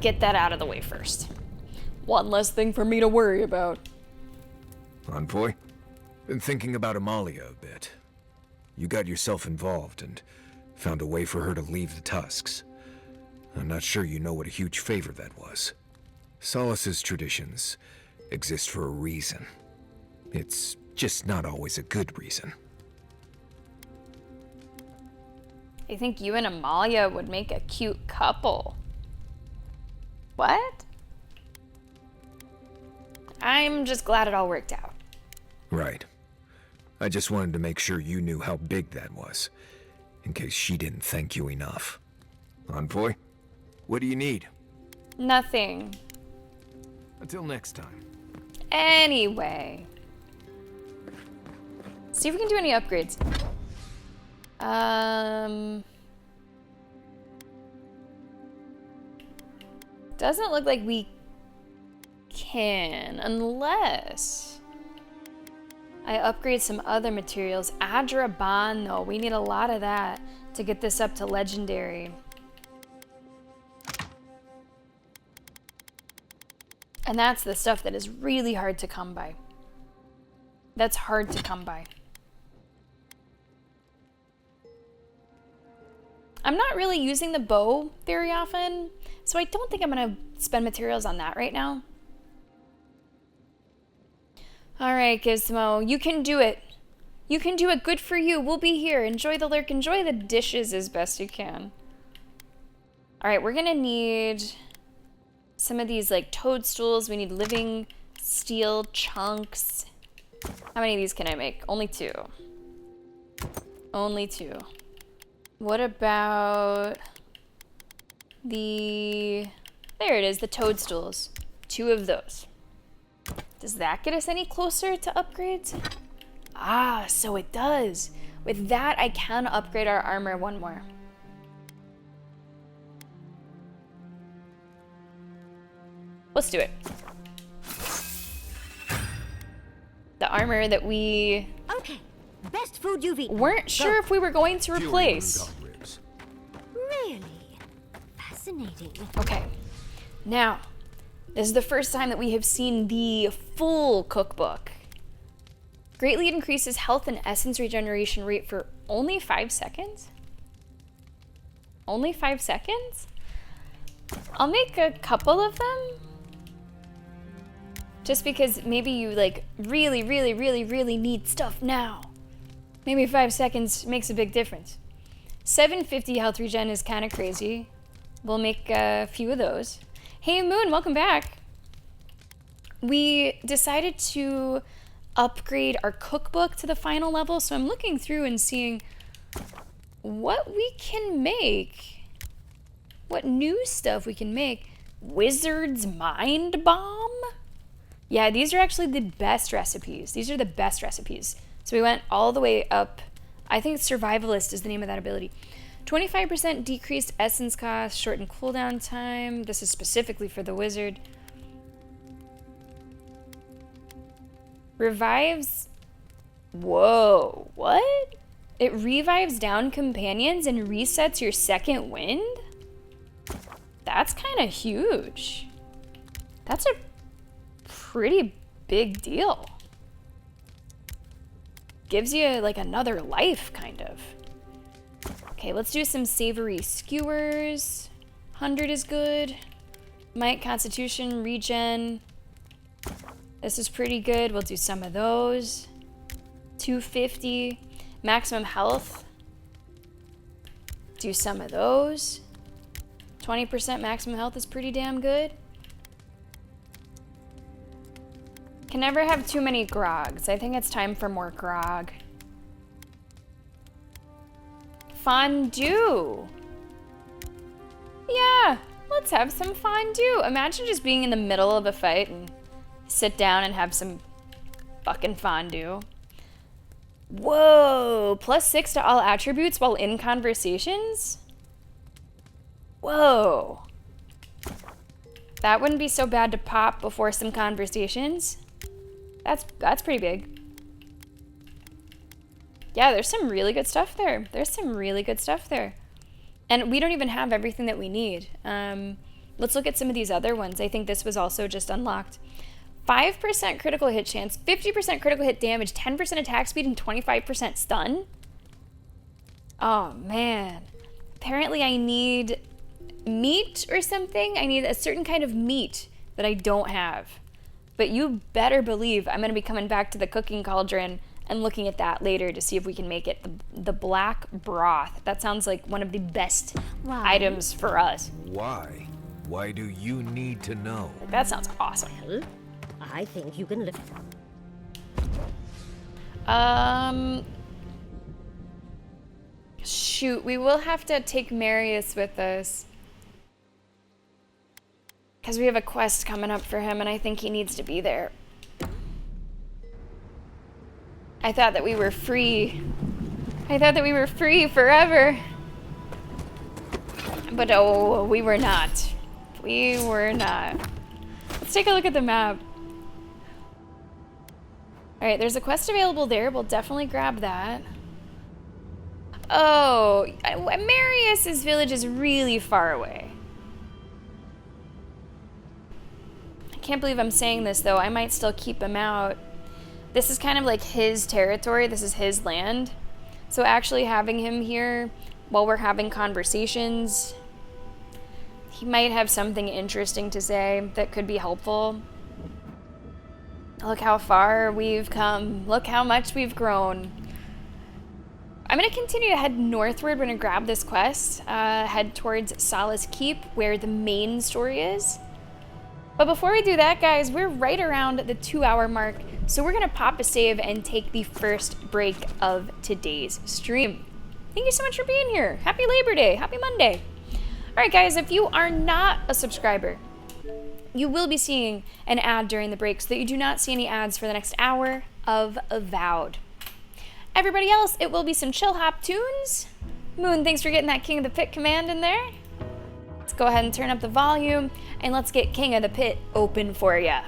S1: get that out of the way first. One less thing for me to worry about.
S2: Envoy? Been thinking about Amalia a bit. You got yourself involved and found a way for her to leave the Tusks. I'm not sure you know what a huge favor that was. Solace's traditions exist for a reason. It's just not always a good reason.
S1: I think you and Amalia would make a cute couple. What? I'm just glad it all worked out.
S2: Right. I just wanted to make sure you knew how big that was, in case she didn't thank you enough. Envoy? What do you need?
S1: Nothing.
S2: Until next time.
S1: Anyway. See if we can do any upgrades. Doesn't look like we can, unless I upgrade some other materials. Adraban, though, we need a lot of that to get this up to legendary. And that's the stuff that is really hard to come by. That's hard to come by. I'm not really using the bow very often, so I don't think I'm gonna spend materials on that right now. All right, Gizmo, you can do it. You can do it. Good for you. We'll be here. Enjoy the lurk. Enjoy the dishes as best you can. All right, we're gonna need some of these like toadstools. We need living steel chunks. How many of these can I make? Only 2. Only 2. What about the... There it is, the toadstools. 2 of those. Does that get us any closer to upgrades? Ah, so it does. With that, I can upgrade our armor 1 more. Let's do it. The armor that we...
S9: Okay, best food you've eaten.
S1: weren't sure if we were going to replace.
S9: Really? Fascinating.
S1: Okay, now, this is the first time that we have seen the full cookbook. Greatly increases health and essence regeneration rate for only 5 seconds? Only 5 seconds? I'll make a couple of them. Just because maybe you like really, really, really, really need stuff now. Maybe 5 seconds makes a big difference. 750 health regen is kind of crazy. We'll make a few of those. Hey Moon, welcome back. We decided to upgrade our cookbook to the final level, so I'm looking through and seeing what we can make. What new stuff we can make. Wizard's Mind Bomb? Yeah, these are actually the best recipes. These are the best recipes. So we went all the way up. I think Survivalist is the name of that ability. 25% decreased essence cost, shortened cooldown time. This is specifically for the wizard. Revives. Whoa, what? It revives down companions and resets your second wind? That's kind of huge. That's a pretty big deal. Gives you like another life, kind of. Okay, let's do some savory skewers. 100 is good. Might, Constitution, Regen. This is pretty good. We'll do some of those. 250. Maximum health. Do some of those. 20% maximum health is pretty damn good. Can never have too many grogs. I think it's time for more grog. Fondue. Yeah, let's have some fondue. Imagine just being in the middle of a fight and sit down and have some fucking fondue. Whoa, +6 to all attributes while in conversations? Whoa. That wouldn't be so bad to pop before some conversations. That's pretty big. Yeah, there's some really good stuff there. There's some really good stuff there. And we don't even have everything that we need. Let's look at some of these other ones. I think this was also just unlocked. 5% critical hit chance, 50% critical hit damage, 10% attack speed, and 25% stun. Oh, man. Apparently I need meat or something. I need a certain kind of meat that I don't have. But you better believe I'm going to be coming back to the cooking cauldron and looking at that later to see if we can make it the black broth. That sounds like one of the best items for us.
S2: Why? Why do you need to know?
S1: That sounds awesome.
S9: Well, I think you can lift.
S1: Shoot, we will have to take Marius with us. Because we have a quest coming up for him and I think he needs to be there. I thought that we were free. I thought that we were free forever. But oh, we were not. We were not. Let's take a look at the map. Alright, there's a quest available there. We'll definitely grab that. Oh, Marius's village is really far away. I can't believe I'm saying this, though. I might still keep him out. This is kind of like his territory. This is his land. So actually having him here while we're having conversations, he might have something interesting to say that could be helpful. Look how far we've come. Look how much we've grown. I'm going to continue to head northward. We're going to grab this quest, head towards Solace Keep, where the main story is. But before we do that, guys, we're right around the 2-hour mark, so we're going to pop a save and take the first break of today's stream. Thank you so much for being here. Happy Labor Day. Happy Monday. All right, guys, if you are not a subscriber, you will be seeing an ad during the break so that you do not see any ads for the next hour of Avowed. Everybody else, it will be some chill hop tunes. Moon, thanks for getting that King of the Pit command in there. Let's go ahead and turn up the volume and let's get King of the Pit open for ya.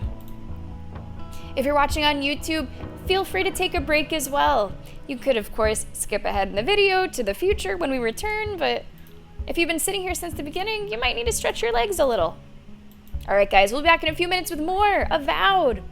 S1: If you're watching on YouTube, feel free to take a break as well. You could, of course, skip ahead in the video to the future when we return, but if you've been sitting here since the beginning, you might need to stretch your legs a little. All right, guys, we'll be back in a few minutes with more Avowed.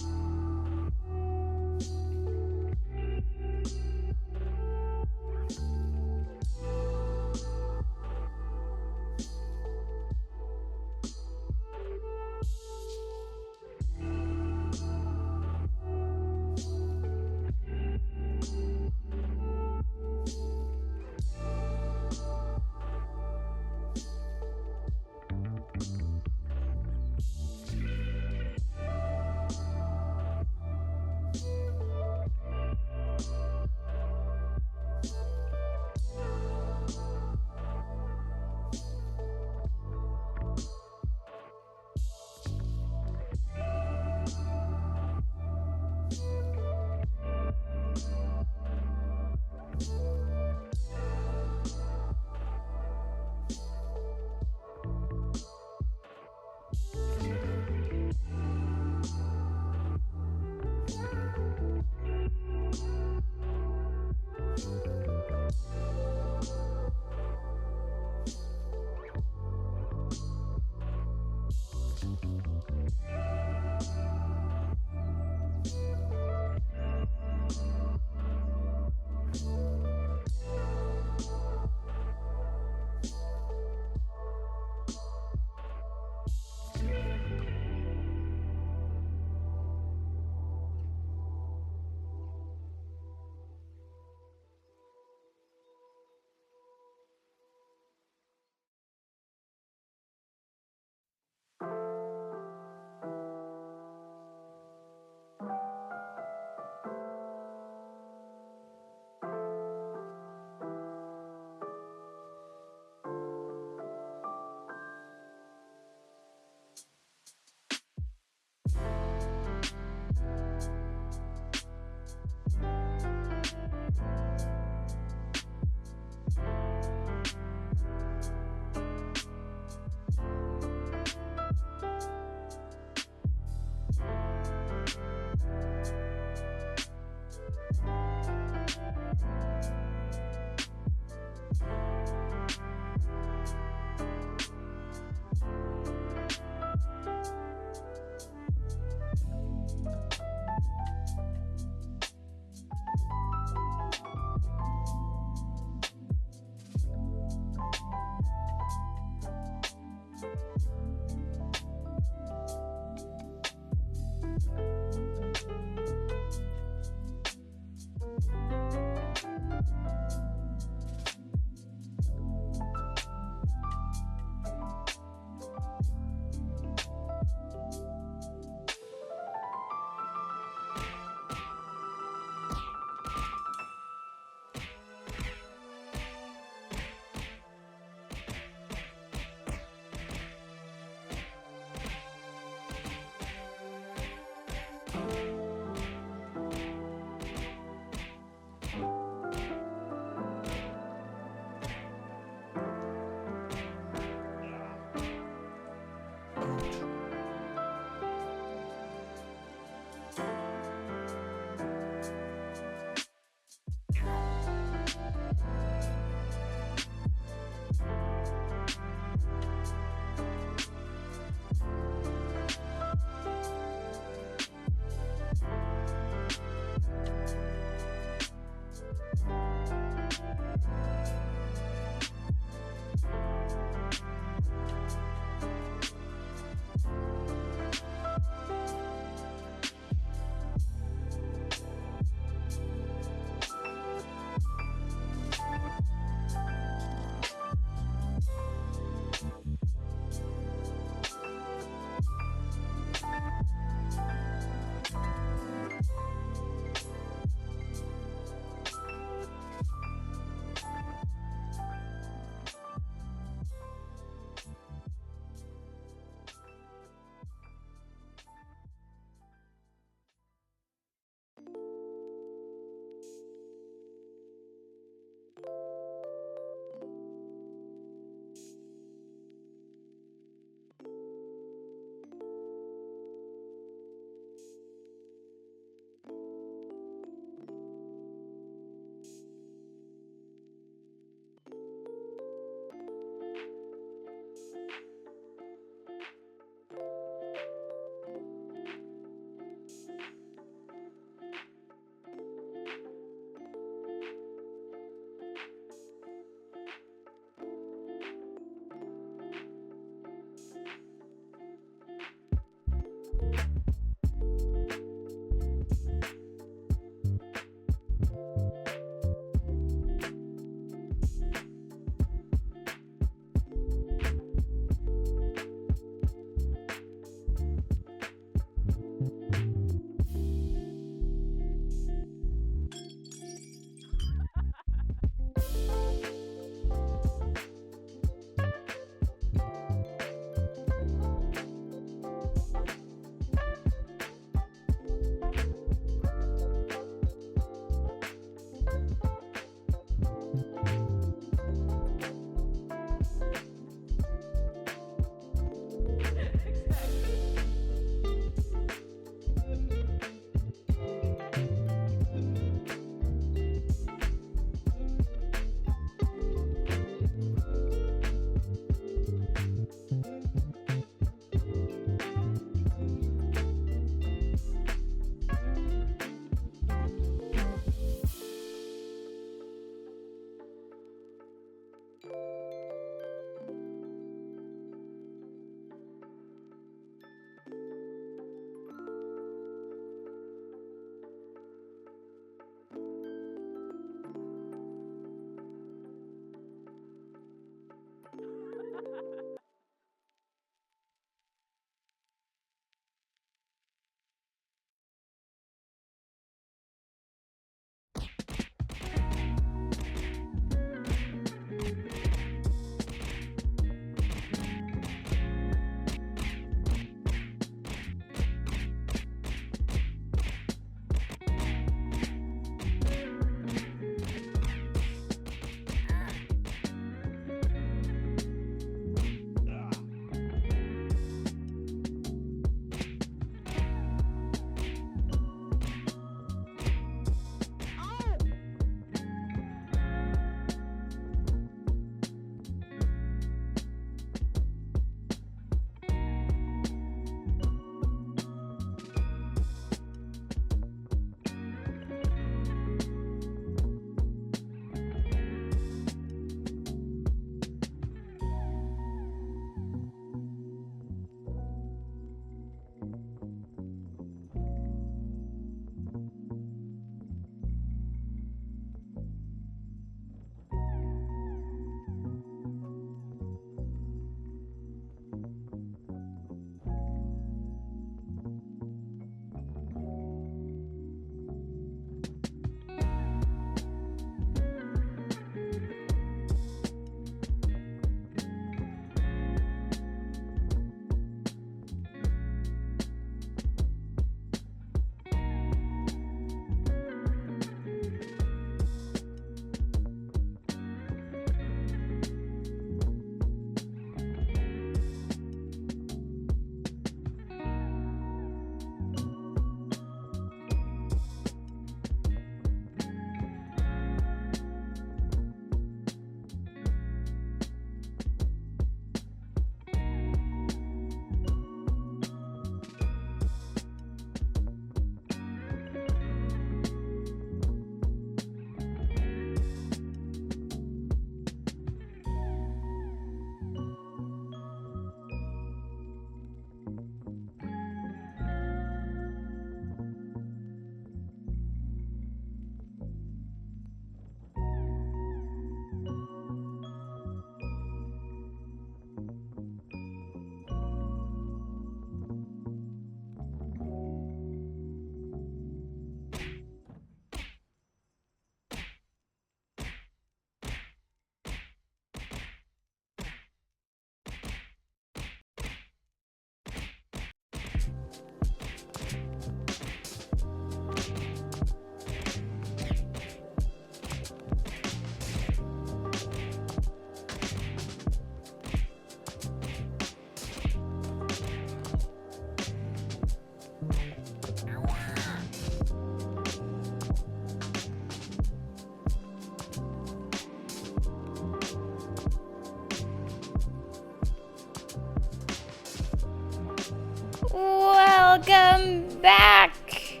S1: Welcome back,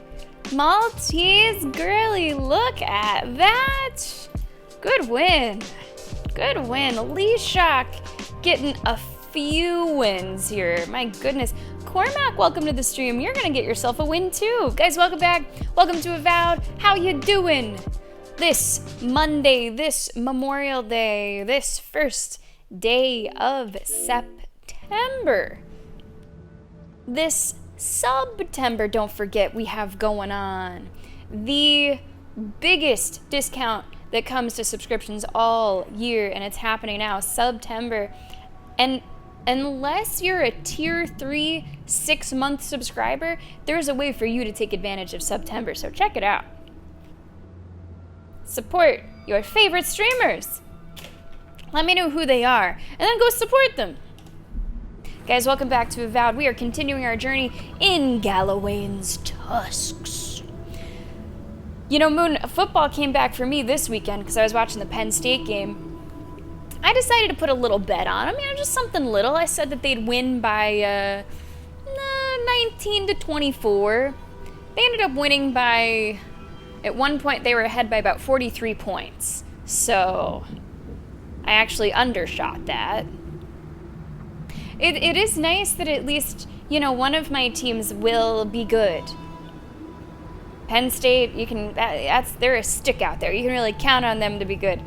S1: Maltese girly. Look at that. Good win. Good win. Lee Shock getting a few wins here. My goodness. Cormac, welcome to the stream. You're gonna get yourself a win too. Guys, welcome back. Welcome to Avowed. How you doing? This Monday, this Memorial Day, this first day of September. This September, don't forget, we have going on the biggest discount that comes to subscriptions all year, and it's happening now, September. And unless you're a tier 3 6-month subscriber, there's a way for you to take advantage of September, so check it out. Support your favorite streamers. Let me know who they are, and then go support them. Guys, welcome back to Avowed. We are continuing our journey in Galawain's tusks. You know, Moon, football came back for me this weekend because I was watching the Penn State game. I decided to put a little bet on them, just something little. I said that they'd win by 19-24. They ended up winning by, at one point they were ahead by about 43 points. So I actually undershot that. It is nice that at least, one of my teams will be good. Penn State, they're a stick out there. You can really count on them to be good.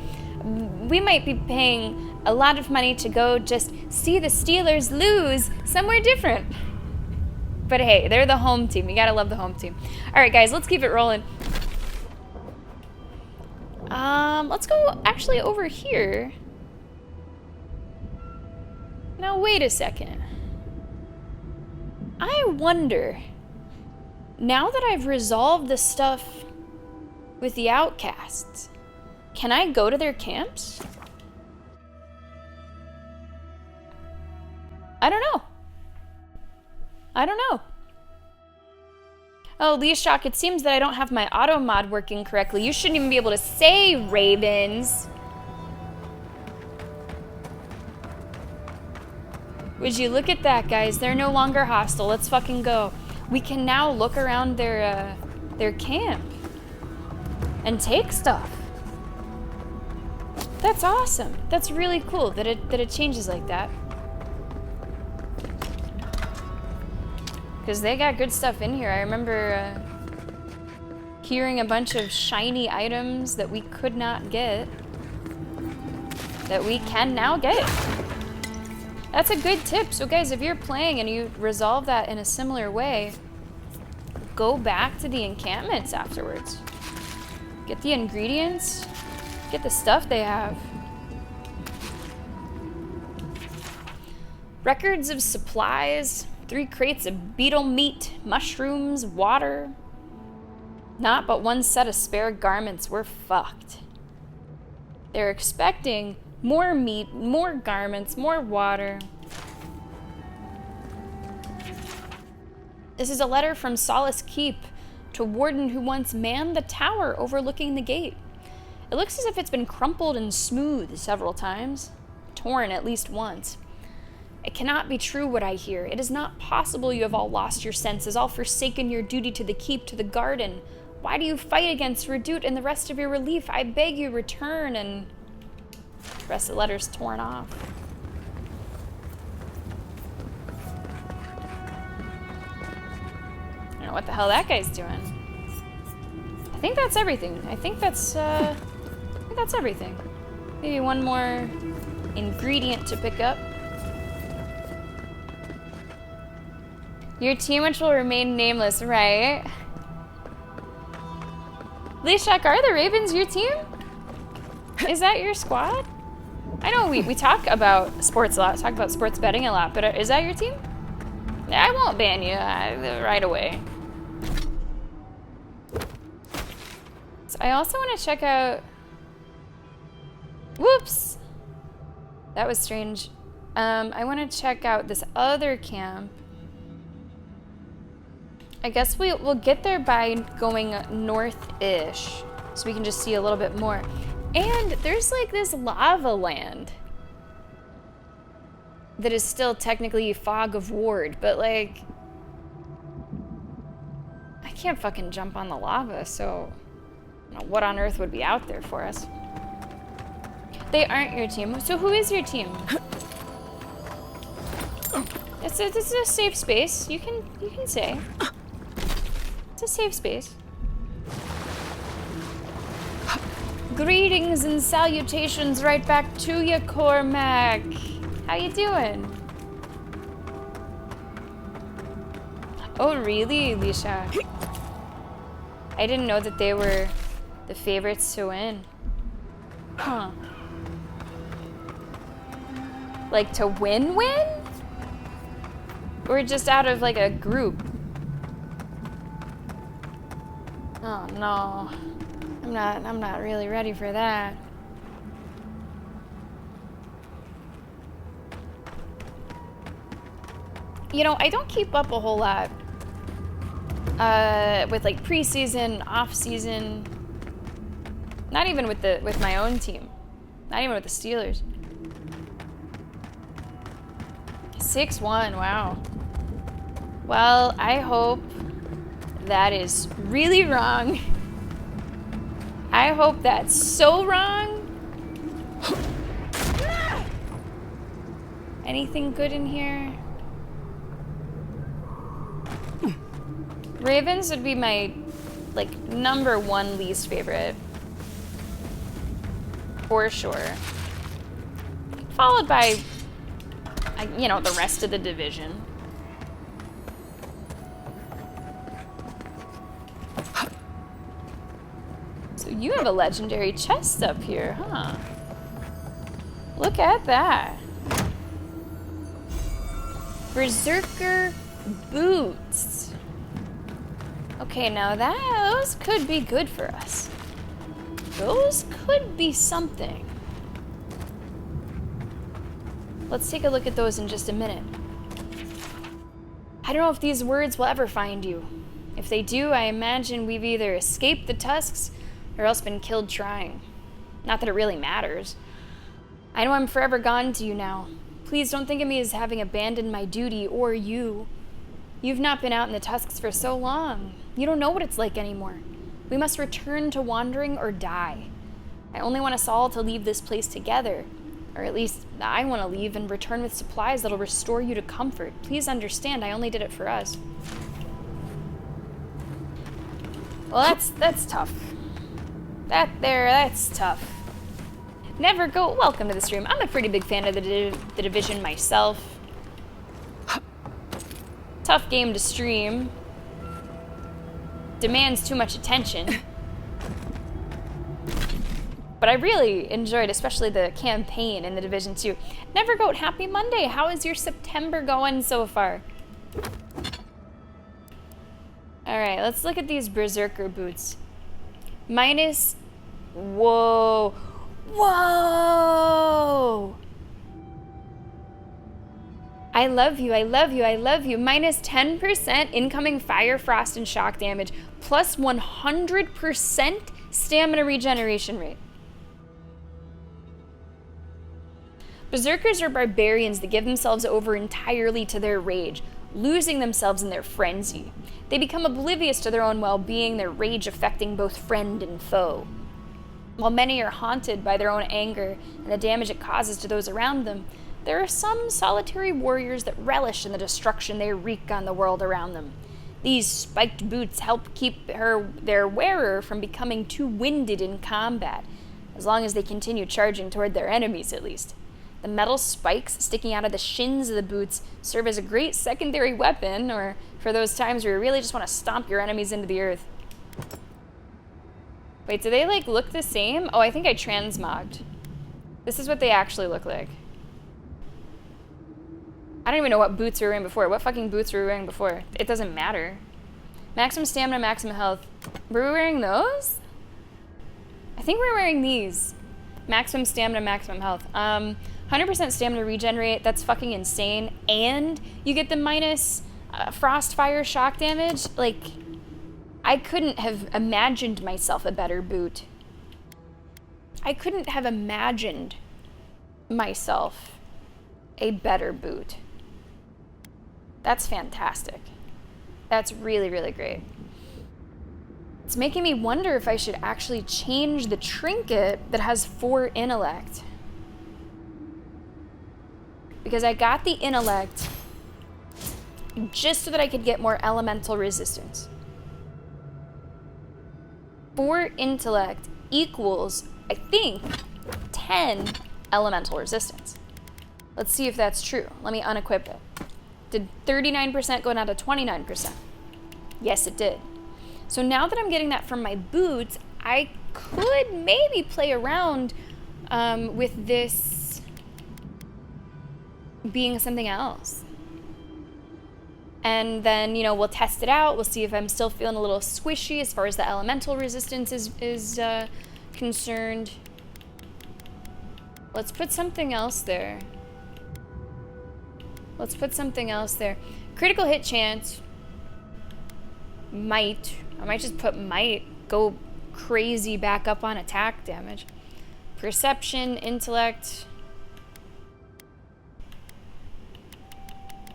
S1: We might be paying a lot of money to go just see the Steelers lose somewhere different. But hey, they're the home team. You gotta love the home team. All right, guys, let's keep it rolling. Let's go actually over here. Now, wait a second. I wonder, now that I've resolved the stuff with the outcasts, can I go to their camps? I don't know. Oh, Lee Shock, it seems that I don't have my auto mod working correctly. You shouldn't even be able to say Ravens. Would you look at that, guys? They're no longer hostile. Let's fucking go. We can now look around their camp and take stuff. That's awesome. That's really cool that it changes like that. Because they got good stuff in here. I remember hearing a bunch of shiny items that we could not get that we can now get. That's a good tip. So guys, if you're playing and you resolve that in a similar way, go back to the encampments afterwards. Get the ingredients, get the stuff they have. Records of supplies, 3 crates of beetle meat, mushrooms, water. Not but 1 set of spare garments. We're fucked. They're expecting more meat, more garments, more water. This is a letter from Solace Keep to Warden who once manned the tower overlooking the gate. It looks as if it's been crumpled and smoothed several times, torn at least once. It cannot be true what I hear. It is not possible you have all lost your senses, all forsaken your duty to the keep, to the garden. Why do you fight against Redoute and the rest of your relief? I beg you return. And the rest of the letter's torn off. I don't know what the hell that guy's doing. I think that's everything. I think that's everything. Maybe one more ingredient to pick up. Your team, which will remain nameless, right? Lishak, are the Ravens your team? Is that your squad? I know we talk about sports a lot, talk about sports betting a lot, but is that your team? I won't ban you right away. So I also want to check out... Whoops! That was strange. I want to check out this other camp. I guess we'll get there by going north-ish, so we can just see a little bit more. And there's like this lava land that is still technically Fog of Ward, but like can't fucking jump on the lava, so I don't know what on earth would be out there for us. They aren't your team. So who is your team? This is a safe space. You can say. It's a safe space. Greetings and salutations right back to you, Cormac. How you doing? Oh, really, Lisha? I didn't know that they were the favorites to win. Huh. Like, to win? Or just out of, like, a group? Oh, no. I'm not really ready for that. You know, I don't keep up a whole lot with like preseason, off-season. Not even with my own team. Not even with the Steelers. 6-1, wow. Well, I hope that is really wrong. I hope that's so wrong. Anything good in here? Ravens would be my, like, #1 least favorite. For sure. Followed by, you know, the rest of the division. So you have a legendary chest up here, huh? Look at that. Berserker boots. Okay, now those could be good for us. Those could be something. Let's take a look at those in just a minute. I don't know if these words will ever find you. If they do, I imagine we've either escaped the tusks or else been killed trying. Not that it really matters. I know I'm forever gone to you now. Please don't think of me as having abandoned my duty or you. You've not been out in the tusks for so long. You don't know what it's like anymore. We must return to wandering or die. I only want us all to leave this place together. Or at least I want to leave and return with supplies that'll restore you to comfort. Please understand, I only did it for us. Well, that's tough. That's tough. Never go. Welcome to the stream. I'm a pretty big fan of the Division myself. Tough game to stream. Demands too much attention. But I really enjoyed, especially the campaign in the Division 2. Nevergoat, happy Monday. How is your September going so far? Alright, let's look at these Berserker boots. Minus... Whoa. Whoa! I love you, I love you, I love you. Minus 10% incoming fire, frost, and shock damage. Plus 100% stamina regeneration rate. Berserkers are barbarians that give themselves over entirely to their rage, losing themselves in their frenzy. They become oblivious to their own well-being, their rage affecting both friend and foe. While many are haunted by their own anger and the damage it causes to those around them, there are some solitary warriors that relish in the destruction they wreak on the world around them. These spiked boots help keep their wearer from becoming too winded in combat, as long as they continue charging toward their enemies at least. The metal spikes sticking out of the shins of the boots serve as a great secondary weapon, or for those times where you really just want to stomp your enemies into the earth. Wait, do they, like, look the same? Oh, I think I transmogged. This is what they actually look like. I don't even know what boots we were wearing before. What fucking boots were we wearing before? It doesn't matter. Maximum stamina, maximum health. Were we wearing those? I think we're wearing these. Maximum stamina, maximum health. 100% stamina regenerate. That's fucking insane. And you get the minus frost, fire, shock damage. Like... I couldn't have imagined myself a better boot. I couldn't have imagined myself a better boot. That's fantastic. That's really, really great. It's making me wonder if I should actually change the trinket that has 4 intellect. Because I got the intellect just so that I could get more elemental resistance. 4 intellect equals, I think, 10 elemental resistance. Let's see if that's true. Let me unequip it. Did 39% go down to 29%? Yes, it did. So now that I'm getting that from my boots, I could maybe play around with this being something else. And then, you know, we'll test it out. We'll see if I'm still feeling a little squishy as far as the elemental resistance is concerned. Let's put something else there. Let's put something else there. Critical hit chance. Might. I might just put might. Go crazy back up on attack damage. Perception, intellect.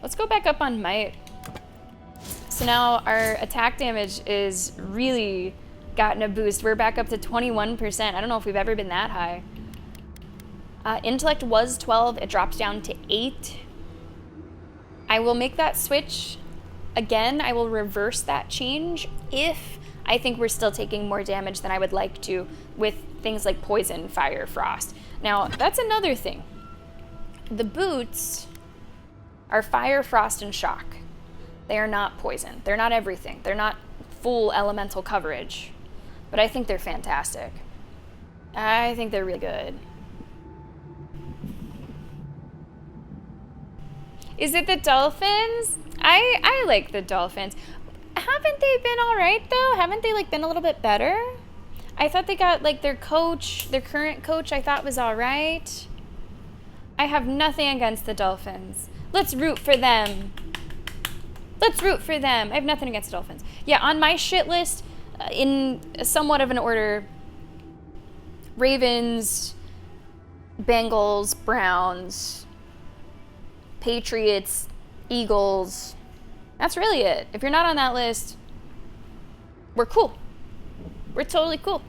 S1: Let's go back up on might. So now our attack damage is really gotten a boost. We're back up to 21%. I don't know if we've ever been that high. Intellect was 12. It drops down to 8. I will make that switch again. I will reverse that change if I think we're still taking more damage than I would like to with things like poison, fire, frost. Now, that's another thing. The boots are fire, frost, and shock. They are not poison. They're not everything. They're not full elemental coverage. But I think they're fantastic. I think they're really good. Is it the dolphins? I like the dolphins. Haven't they been all right though? Haven't they like been a little bit better? I thought they got like their coach, their current coach I thought was all right. I have nothing against the dolphins. Let's root for them. Let's root for them. I have nothing against the dolphins. Yeah, on my shit list, in somewhat of an order, Ravens, Bengals, Browns, Patriots, Eagles. That's really it. If you're not on that list, we're cool. We're totally cool.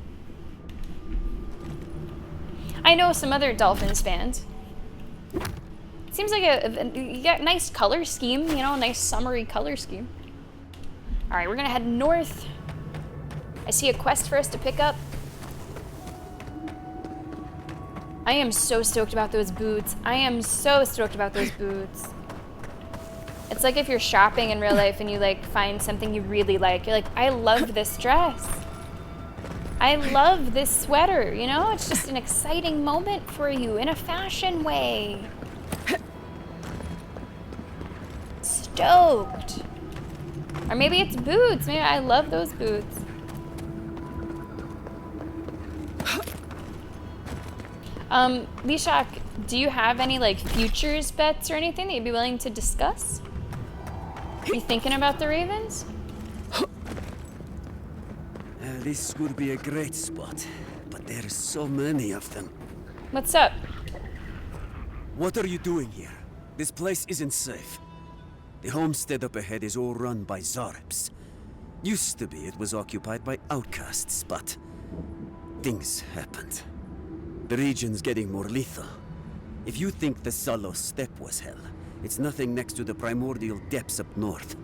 S1: I know some other Dolphins fans. Seems like you got a nice color scheme, you know, a nice summery color scheme. All right, we're gonna head north. I see a quest for us to pick up. I am so stoked about those boots. I am so stoked about those boots. It's like if you're shopping in real life and you like find something you really like. You're like, I love this dress. I love this sweater, you know? It's just an exciting moment for you in a fashion way. Stoked. Or maybe it's boots. Maybe I love those boots. Lishak, do you have any like futures bets or anything that you'd be willing to discuss? Are you thinking about the Ravens?
S10: This would be a great spot, but there's so many of them.
S1: What's up?
S10: What are you doing here? This place isn't safe. The homestead up ahead is all run by Zarps. Used to be it was occupied by outcasts, but things happened. The region's getting more lethal. If you think the Salo Steppe was hell, it's nothing next to the primordial depths up north.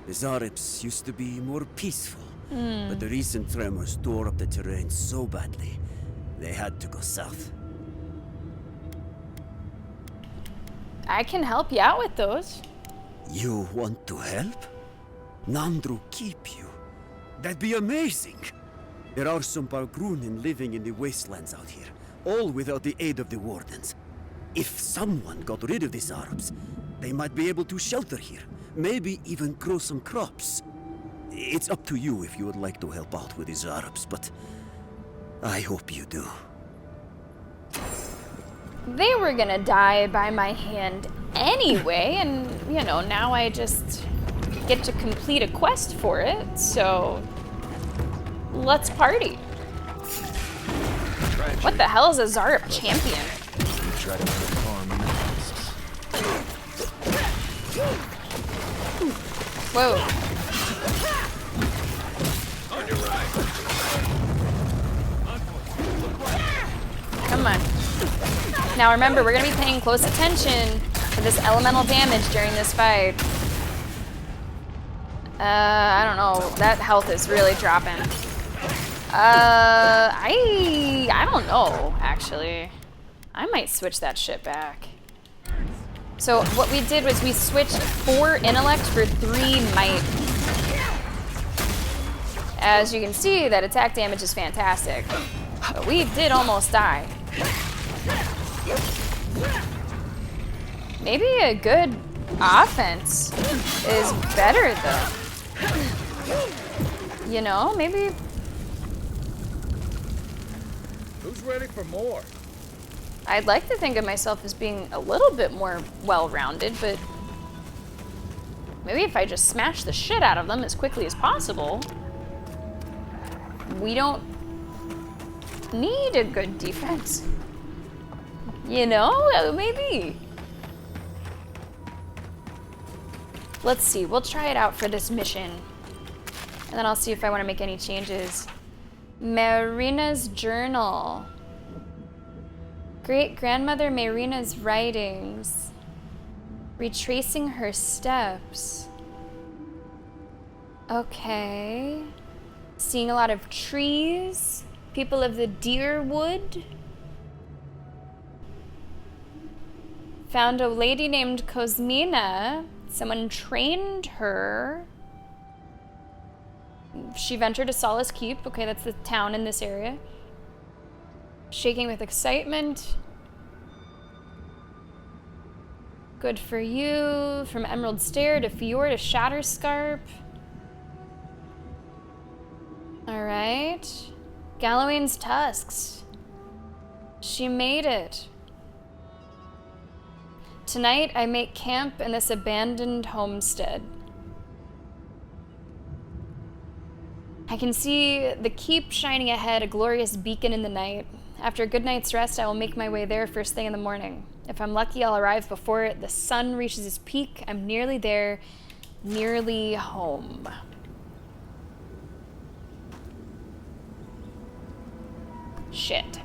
S10: The Zarps used to be more peaceful, but the recent tremors tore up the terrain so badly, they had to go south.
S1: I can help you out with those.
S10: You want to help? Nandru keep you? That'd be amazing! There are some Bargrunin living in the wastelands out here, all without the aid of the wardens. If someone got rid of the Zarps, they might be able to shelter here, maybe even grow some crops. It's up to you if you would like to help out with the Zarps, but I hope you do.
S1: They were gonna die by my hand anyway, and, you know, now I just get to complete a quest for it, so let's party. What the hell is a Zarp champion?
S2: Try to farm
S1: Whoa.
S2: on your right.
S1: Now remember, we're going to be paying close attention to this elemental damage during this fight. I don't know. That health is really dropping. I don't know, actually. I might switch that shit back. So what we did was we switched 4 intellect for 3 might. As you can see, that attack damage is fantastic. But we did almost die. Maybe a good offense is better, though. You know, maybe...
S5: Who's ready for more?
S1: I'd like to think of myself as being a little bit more well-rounded, but maybe if I just smash the shit out of them as quickly as possible, we don't need a good defense. You know, maybe. Let's see, we'll try it out for this mission. And then I'll see if I want to make any changes. Marina's journal. Great-grandmother Marina's writings. Retracing her steps. Okay. Seeing a lot of trees. People of the deer wood. Found a lady named Cosmina. Someone trained her. She ventured to Solace Keep. Okay, that's the town in this area. Shaking with excitement. Good for you. From Emerald Stair to Fjord to Shatterscarp. Alright. Gallowayne's tusks. She made it. Tonight I make camp in this abandoned homestead. I can see the keep shining ahead, a glorious beacon in the night. After a good night's rest, I will make my way there first thing in the morning. If I'm lucky, I'll arrive before the sun reaches its peak. I'm nearly there, nearly home. Shit.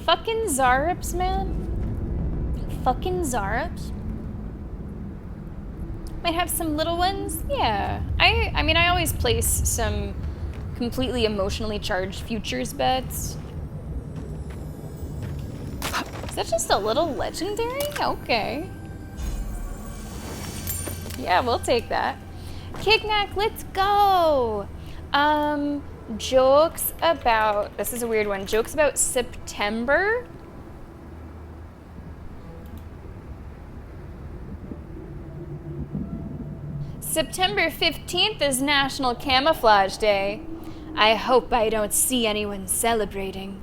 S1: Fucking Zarups, man. Fucking Zarups. Might have some little ones. Yeah. I mean, I always place some completely emotionally charged futures bets. Is that just a little legendary? Okay. Yeah, we'll take that. Kignac, let's go! Jokes about... This is a weird one. Jokes about September? September 15th is National Camouflage Day. I hope I don't see anyone celebrating.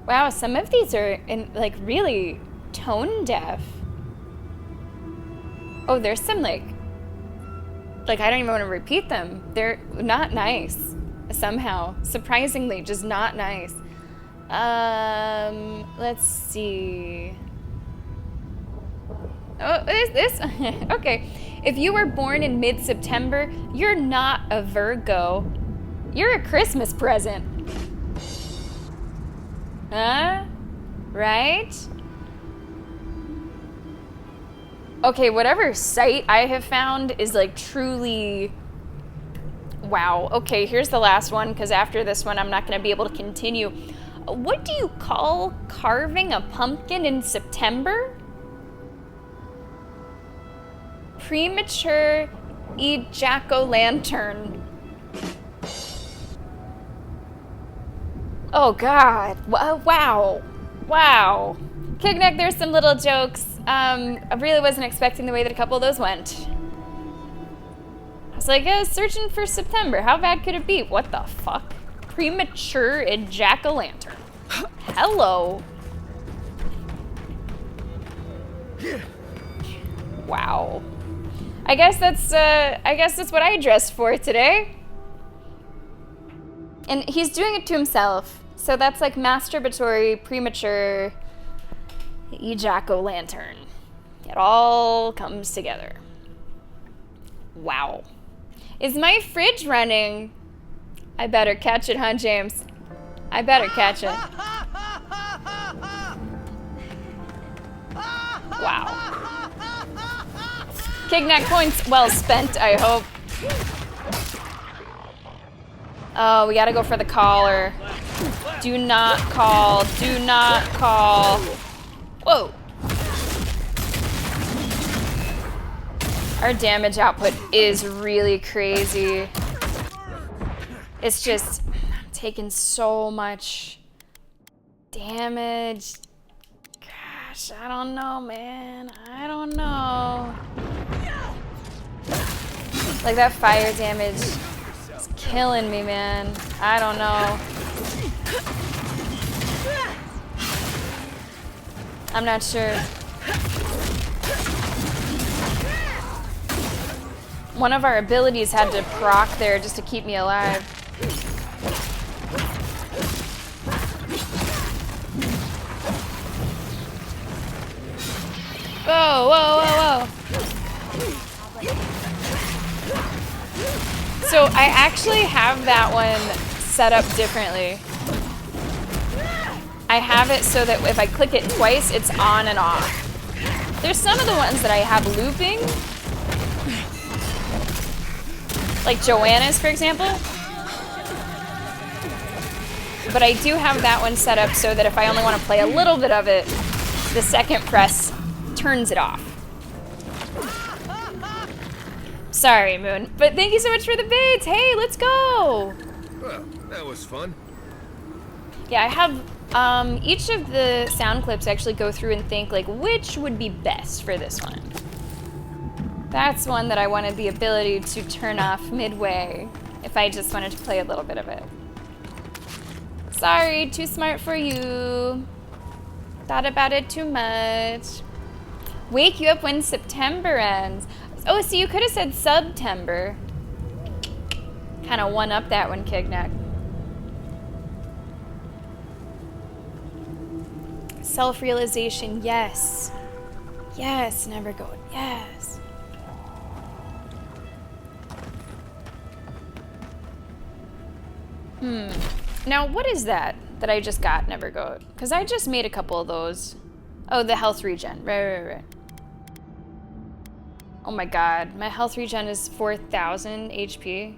S1: Wow, some of these are like really tone deaf. Oh, there's some like I don't even want to repeat them. They're not nice somehow. Surprisingly, just not nice. Let's see. Oh, this okay. If you were born in mid-September, you're not a Virgo. You're a Christmas present. Huh? Right? Okay, whatever site I have found is like truly... Wow. Okay, here's the last one, because after this one I'm not going to be able to continue. What do you call carving a pumpkin in September? Premature jack-o'-lantern. Oh God, wow, wow. Kignac, there's some little jokes. I really wasn't expecting the way that a couple of those went. I was like, searching for September, how bad could it be? What the fuck? Premature jack-o'-lantern. Hello. Wow. I guess that's what I dressed for today. And he's doing it to himself. So that's like masturbatory, premature, jack-o'-lantern. It all comes together. Wow. Is my fridge running? I better catch it, huh, James? I better catch it. Wow. Kignac points well spent, I hope. Oh, we gotta go for the collar. Do not call. Do not call. Whoa. Our damage output is really crazy. It's just taking so much damage. Gosh, I don't know, man. I don't know. Like that fire damage is killing me, man. I don't know. I'm not sure. One of our abilities had to proc there just to keep me alive. Whoa, whoa, whoa, whoa. So I actually have that one set up differently. I have it so that if I click it twice, it's on and off. There's some of the ones that I have looping. Like Joanna's, for example. But I do have that one set up so that if I only want to play a little bit of it, the second press turns it off. Sorry, Moon. But thank you so much for the bits. Hey, let's go.
S2: Well, that was fun.
S1: Yeah, I have each of the sound clips actually go through and think like which would be best for this one. That's one that I wanted the ability to turn off midway if I just wanted to play a little bit of it. Sorry, too smart for you. Thought about it too much. Wake you up when September ends. Oh, so you could have said September. Kind of one up that one, Kignac. Self-realization, yes. Yes, never go. Yes. Now, what is that I just got, Never Goat? Because I just made a couple of those. Oh, the health regen. Right. Oh my god. My health regen is 4,000 HP.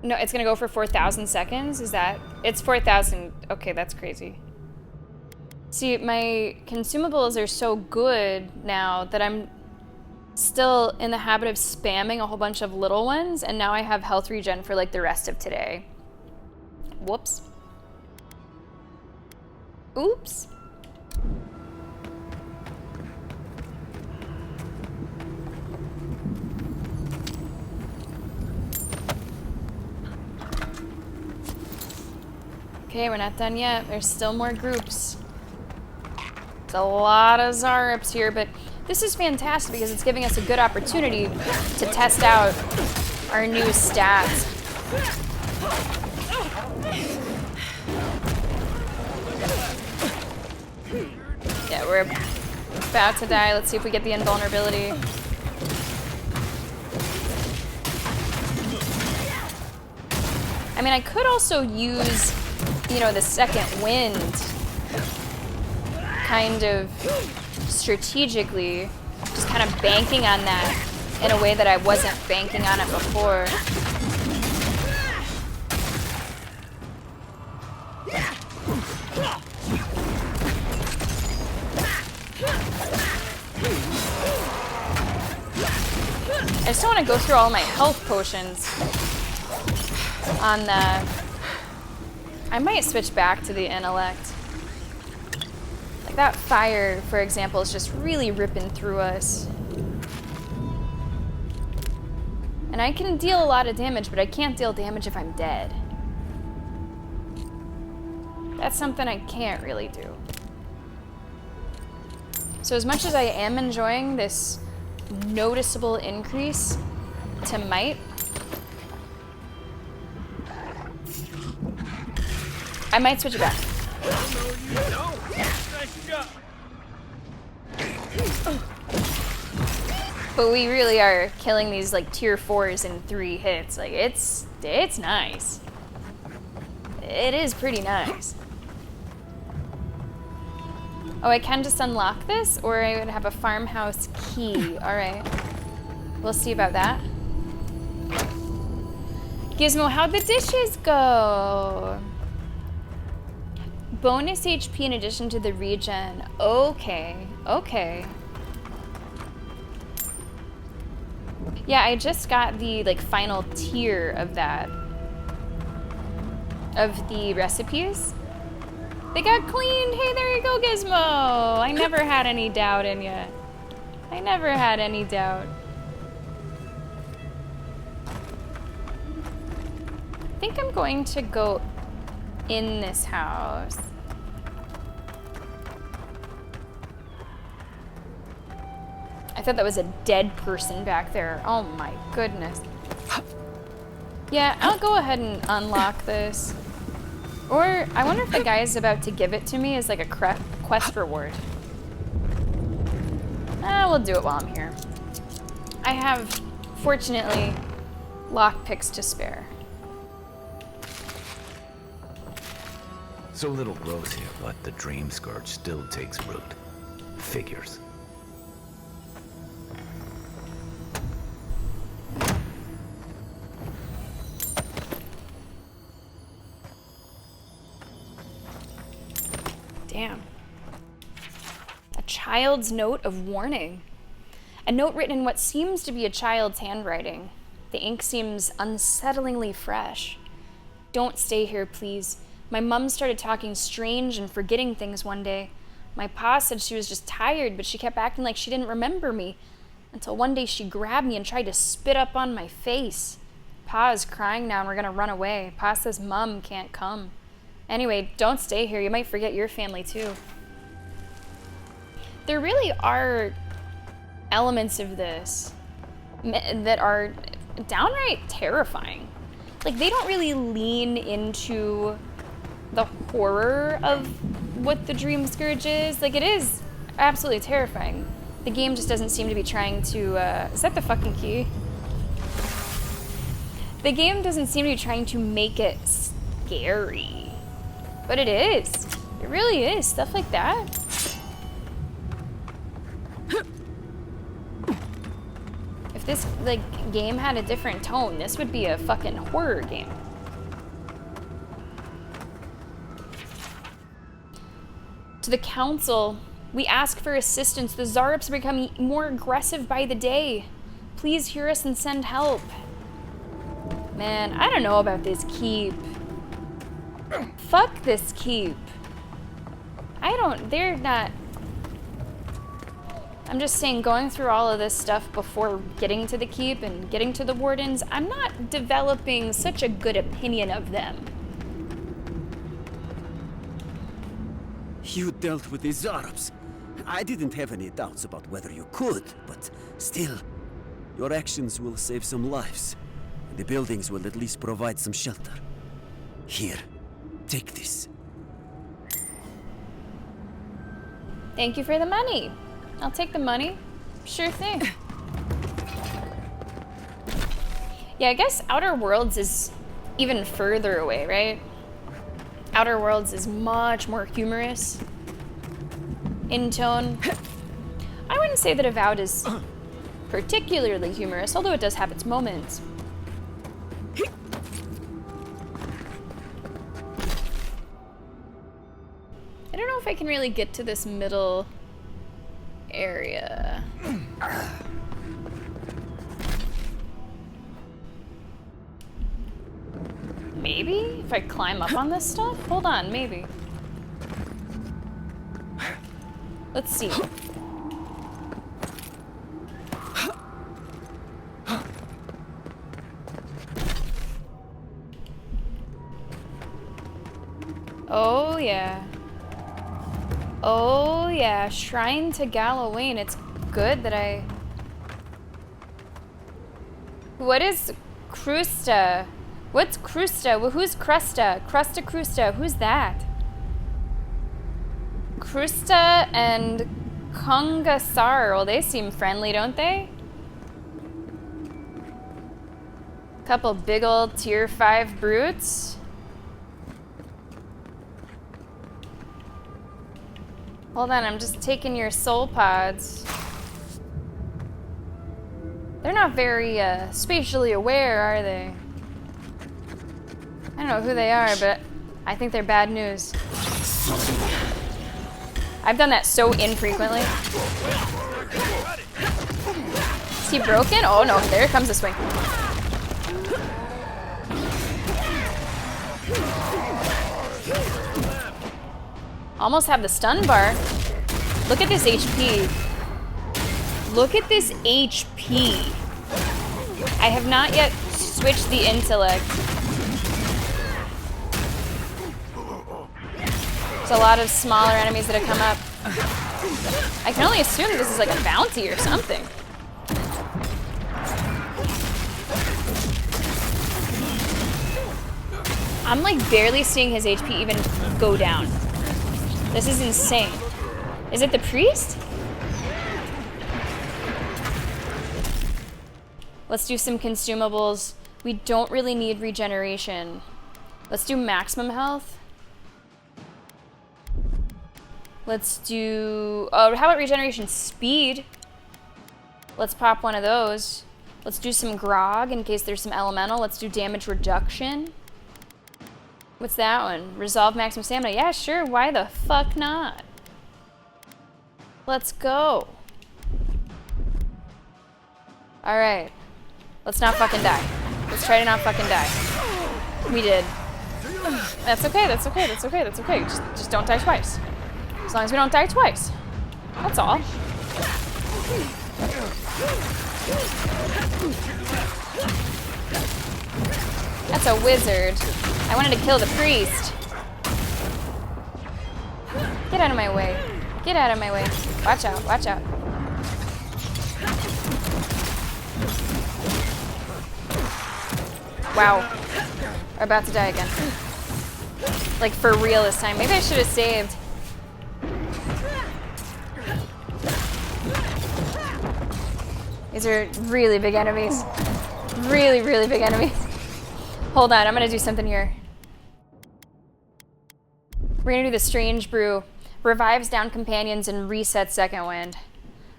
S1: No, it's going to go for 4,000 seconds? Is that? It's 4,000. Okay, that's crazy. See, my consumables are so good now that I'm still in the habit of spamming a whole bunch of little ones, and now I have health regen for like the rest of today. Whoops. Oops. Okay, we're not done yet. There's still more groups. There's a lot of Zaryps here, but this is fantastic because it's giving us a good opportunity to test out our new stats. Yeah, we're about to die. Let's see if we get the invulnerability. I mean, I could also use, you know, the second wind kind of strategically, just kind of banking on that in a way that I wasn't banking on it before. I just don't want to go through all my health potions on that. I might switch back to the intellect. Like that fire, for example, is just really ripping through us. And I can deal a lot of damage, but I can't deal damage if I'm dead. That's something I can't really do. So as much as I am enjoying this noticeable increase to might, I might switch it back. But we really are killing these like tier 4s in 3 hits. Like it's nice. It is pretty nice. Oh, I can just unlock this, or I would have a farmhouse key. All right. We'll see about that. Gizmo, how'd the dishes go? Bonus HP in addition to the regen. Okay, okay. Yeah, I just got the like final tier of that. Of the recipes. They got cleaned. Hey, there you go, Gizmo. I never had any doubt in you. I never had any doubt. I think I'm going to go in this house. I thought that was a dead person back there. Oh my goodness. Yeah, I'll go ahead and unlock this. Or, I wonder if the guy is about to give it to me as like a quest reward. We'll do it while I'm here. I have, fortunately, lockpicks to spare.
S11: So little grows here, but the dream scourge still takes root. Figures.
S1: Damn. A child's note of warning. A note written in what seems to be a child's handwriting. The ink seems unsettlingly fresh. Don't stay here, please. My mom started talking strange and forgetting things one day. My pa said she was just tired, but she kept acting like she didn't remember me. Until one day she grabbed me and tried to spit up on my face. Pa is crying now and we're gonna run away. Pa says Mom can't come. Anyway, don't stay here. You might forget your family too. There really are elements of this that are downright terrifying. Like, they don't really lean into the horror of what the Dream Scourge is. Like, it is absolutely terrifying. The game just doesn't seem to be trying to, is that the fucking key? The game doesn't seem to be trying to make it scary. But it is. It really is. Stuff like that. If this, like, game had a different tone, this would be a fucking horror game. To the council, we ask for assistance. The Zarps are becoming more aggressive by the day. Please hear us and send help. Man, I don't know about this keep. Fuck this keep. They're not... I'm just saying, going through all of this stuff before getting to the keep and getting to the wardens, I'm not developing such a good opinion of them.
S10: You dealt with the Zarps. I didn't have any doubts about whether you could, but still, your actions will save some lives. And the buildings will at least provide some shelter. Here, take this.
S1: Thank you for the money. I'll take the money. Sure thing. Yeah, I guess Outer Worlds is even further away, right? Outer Worlds is much more humorous in tone. I wouldn't say that Avowed is particularly humorous, although it does have its moments. I don't know if I can really get to this middle area. Maybe? If I climb up on this stuff? Hold on, maybe. Let's see. Oh yeah. Oh yeah, Shrine to Gallowayne. It's good that I... What is Krusta? What's Krusta? Well, who's Krusta? Krusta. Who's that? Krusta and Kongasar. Well, they seem friendly, don't they? Couple big old tier 5 brutes. Hold on, I'm just taking your soul pods. They're not very spatially aware, are they? I don't know who they are, but I think they're bad news. I've done that so infrequently. Is he broken? Oh no, there comes the swing. Almost have the stun bar. Look at this HP. Look at this HP. I have not yet switched the intellect. There's a lot of smaller enemies that have come up. I can only assume this is like a bounty or something. I'm like barely seeing his HP even go down. This is insane. Is it the priest? Let's do some consumables. We don't really need regeneration. Let's do maximum health. Let's do, oh, how about regeneration speed? Let's pop one of those. Let's do some grog in case there's some elemental. Let's do damage reduction. What's that one? Resolve maximum stamina. Yeah, sure. Why the fuck not? Let's go. All right. Let's not fucking die. Let's try to not fucking die. We did. That's okay. That's okay. That's okay. That's okay. Just don't die twice. As long as we don't die twice. That's all. That's a wizard. I wanted to kill the priest. Get out of my way. Get out of my way. Watch out. Watch out. Wow. We're about to die again. Like for real this time. Maybe I should have saved. These are really big enemies. Really, really big enemies. Hold on, I'm gonna do something here. We're gonna do the Strange Brew. Revives down companions and resets second wind.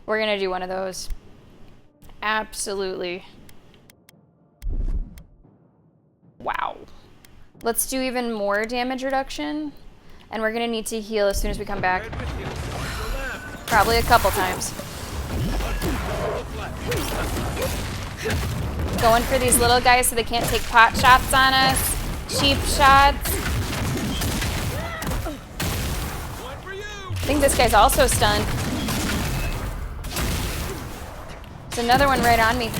S1: We're gonna do one of those. Absolutely. Wow. Let's do even more damage reduction. And we're gonna need to heal as soon as we come back. Probably a couple times. Going for these little guys so they can't take pot shots on us. Cheap shots. I think this guy's also stunned. There's another one right on me.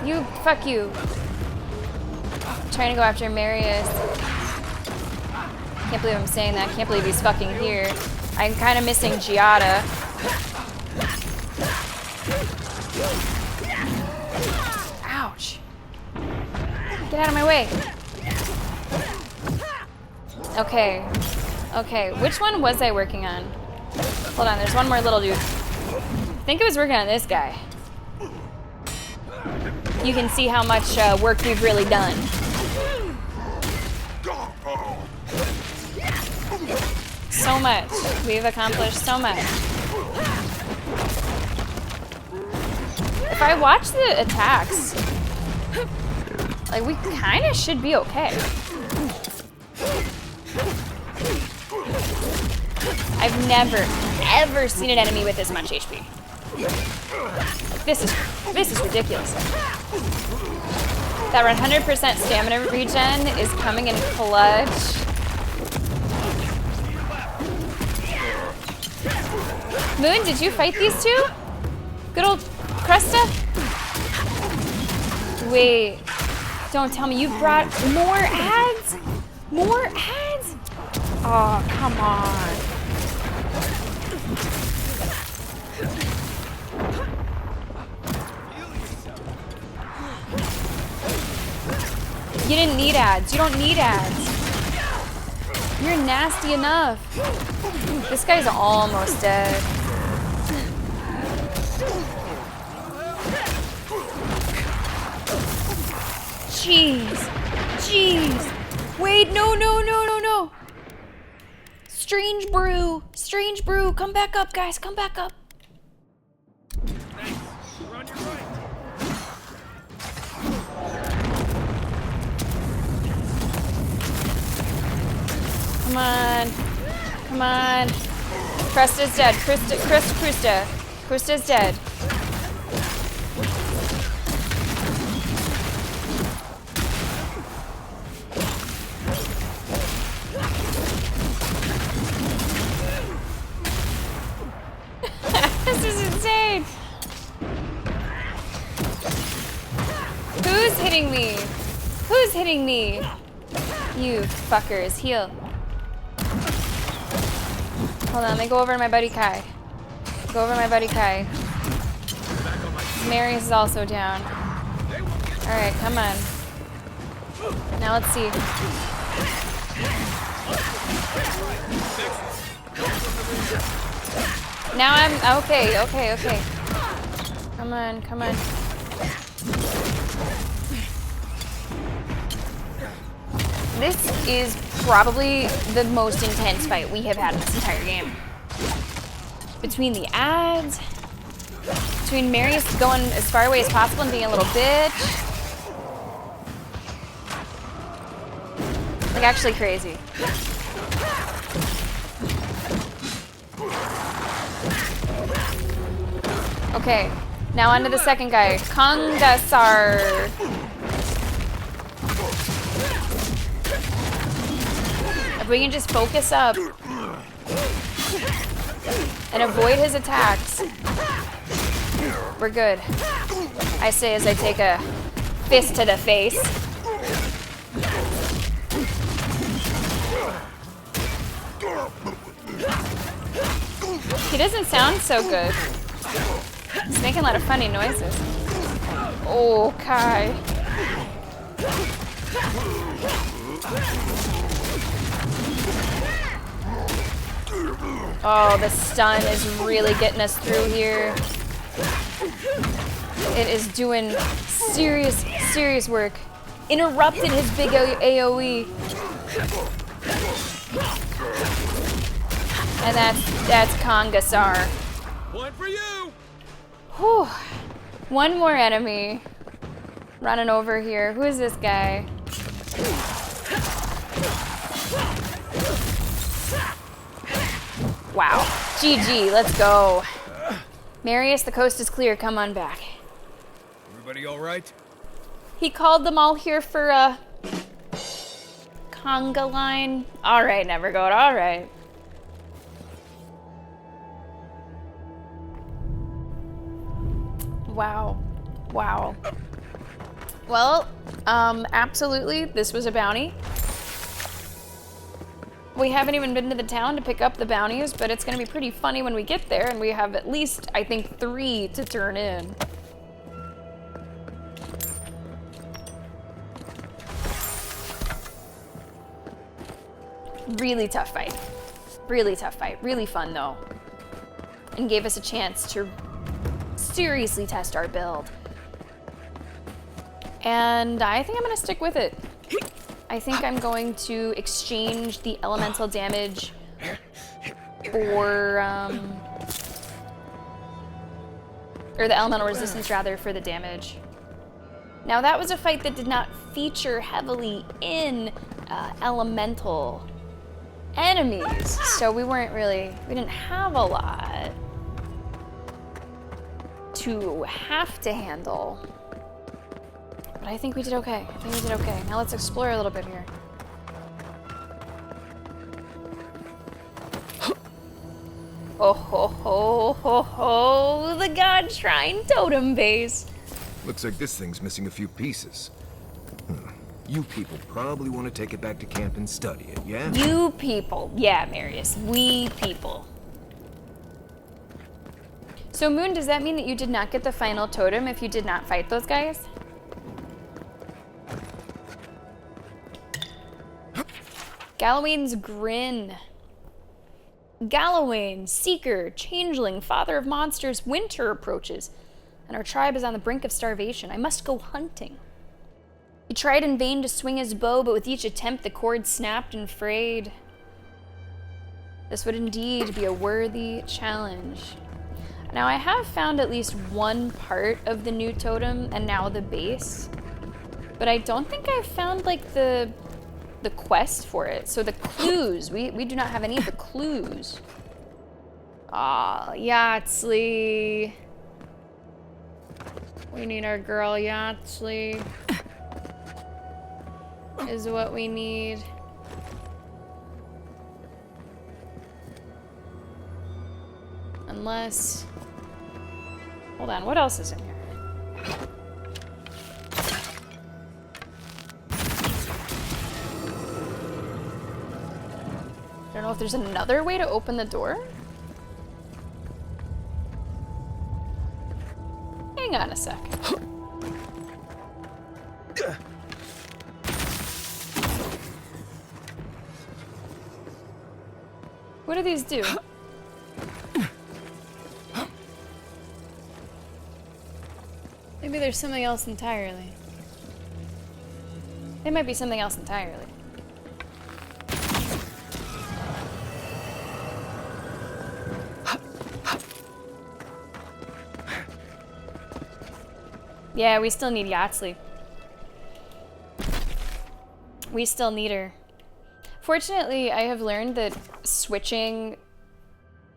S1: You, fuck you. I'm trying to go after Marius. Can't believe I'm saying that. Can't believe he's fucking here. I'm kind of missing Giada. Ouch. Get out of my way. Okay. Okay, which one was I working on? Hold on, there's one more little dude. I think I was working on this guy. You can see how much work we've really done. So much. We've accomplished so much. If I watch the attacks, like, we kind of should be okay. I've never, ever seen an enemy with this much HP. Like, this is ridiculous. That 100% stamina regen is coming in clutch. Moon, did you fight these two? Good old Cresta? Wait, don't tell me you brought more ads? More ads? Oh, come on. You didn't need ads. You don't need ads. You're nasty enough. This guy's almost dead. Jeez. Jeez. Wait, no, no, no, no, no. Strange brew. Strange brew. Come back up, guys. Come back up.
S5: Thanks. We're on your right.
S1: Come on. Come on. Krusta's dead. Krusta's dead. This is insane. Who's hitting me? Who's hitting me? You fuckers. Heal. Hold on, let me go over to my buddy Kai. Go over to my buddy Kai. Marius is also down. Alright, come on. Now let's see. Now I'm okay, okay, okay. Come on, come on. This is probably the most intense fight we have had in this entire game. Between the ads, between Marius going as far away as possible and being a little bitch. Like, actually crazy. Okay, now on to the second guy, Kongasar. If we can just focus up and avoid his attacks, we're good. I say as I take a fist to the face. He doesn't sound so good. He's making a lot of funny noises. Oh, Kai. Oh, the stun is really getting us through here. It is doing serious, serious work. Interrupted his big AoE. And that's Kongasar.
S5: One for you.
S1: Whew. One more enemy. Running over here. Who is this guy? Wow. GG, let's go. Marius, the coast is clear. Come on back.
S5: Everybody all right?
S1: He called them all here for a conga line. All right, Nevergoat, all right. Wow. Wow. Well, absolutely, this was a bounty. We haven't even been to the town to pick up the bounties, but it's gonna be pretty funny when we get there, and we have at least, I think, 3 to turn in. Really tough fight. Really tough fight. Really fun, though. And gave us a chance to seriously test our build. And I think I'm gonna stick with it. I think I'm going to exchange the elemental damage for, or the elemental resistance rather, for the damage. Now that was a fight that did not feature heavily in elemental enemies, so we didn't have a lot to have to handle. But I think we did okay. I think we did okay. Now let's explore a little bit here. Oh ho ho ho ho! The God Shrine Totem Base.
S2: Looks like this thing's missing a few pieces. You people probably want to take it back to camp and study it, yeah?
S1: You people. Yeah, Marius. We people. So Moon, does that mean that you did not get the final totem if you did not fight those guys? Galawain's Grin. Galawain, Seeker, Changeling, Father of Monsters, winter approaches. and our tribe is on the brink of starvation. I must go hunting. He tried in vain to swing his bow, but with each attempt the cord snapped and frayed. This would indeed be a worthy challenge. Now, I have found at least one part of the new totem, and now the base. But I don't think I've found, like, the quest for it. So the clues, we do not have any of the clues. Aw, Yahtzee. We need our girl Yahtzee. Is what we need. Unless... Hold on, what else is in here? I don't know if there's another way to open the door. Hang on a sec. What do these do? Maybe there's something else entirely. It might be something else entirely. Yeah, we still need Yahtzee. We still need her. Fortunately, I have learned that switching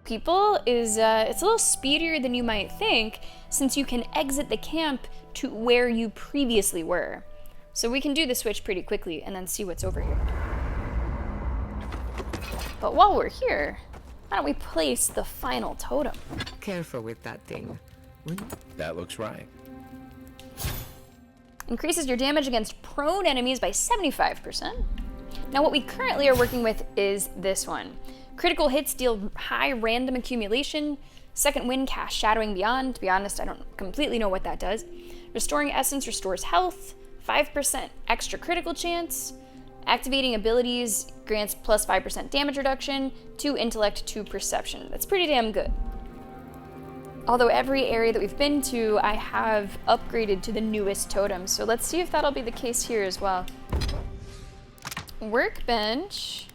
S1: people is, it's a little speedier than you might think, since you can exit the camp to where you previously were. So we can do the switch pretty quickly and then see what's over here. But while we're here, why don't we place the final totem?
S4: Careful with that thing.
S11: That looks right.
S1: Increases your damage against prone enemies by 75%. Now what we currently are working with is this one. Critical hits deal high random accumulation. Second wind casts Shadowing Beyond. To be honest, I don't completely know what that does. Restoring Essence restores health. 5% extra critical chance. Activating abilities grants plus 5% damage reduction. 2 intellect, 2 perception. That's pretty damn good. Although every area that we've been to, I have upgraded to the newest totems. So let's see if that'll be the case here as well. Workbench.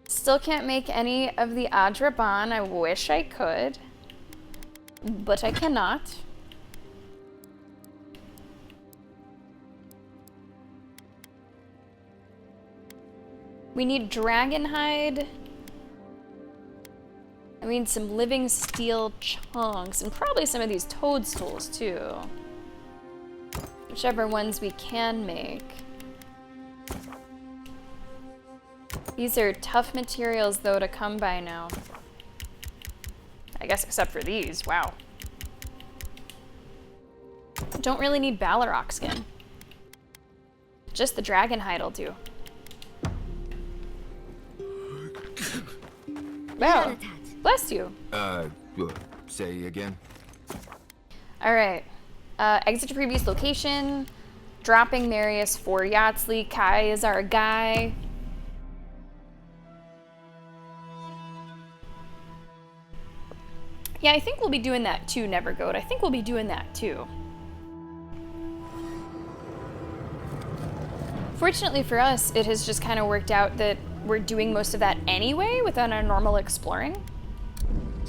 S1: Still can't make any of the Adraban. I wish I could, but I cannot. We need dragon hide. I need some living steel chunks and probably some of these toadstools too. Whichever ones we can make. These are tough materials, though, to come by now. I guess except for these. Wow. Don't really need Balrog skin. Just the dragon hide will do. Wow. Bless you.
S2: Say again?
S1: Alright. Exit to previous location. Dropping Marius for Yahtzee. Kai is our guy. Yeah, I think we'll be doing that too, Nevergoat. I think we'll be doing that too. Fortunately for us, it has just kind of worked out that we're doing most of that anyway without our normal exploring.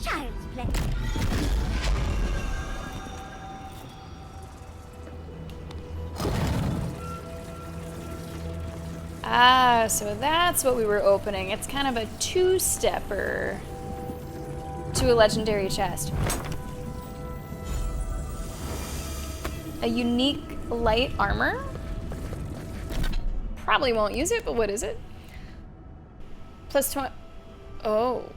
S9: Child's play.
S1: Ah, so that's what we were opening. It's kind of a two-stepper to a legendary chest. A unique light armor. Probably won't use it, but what is it? Plus 20. Oh.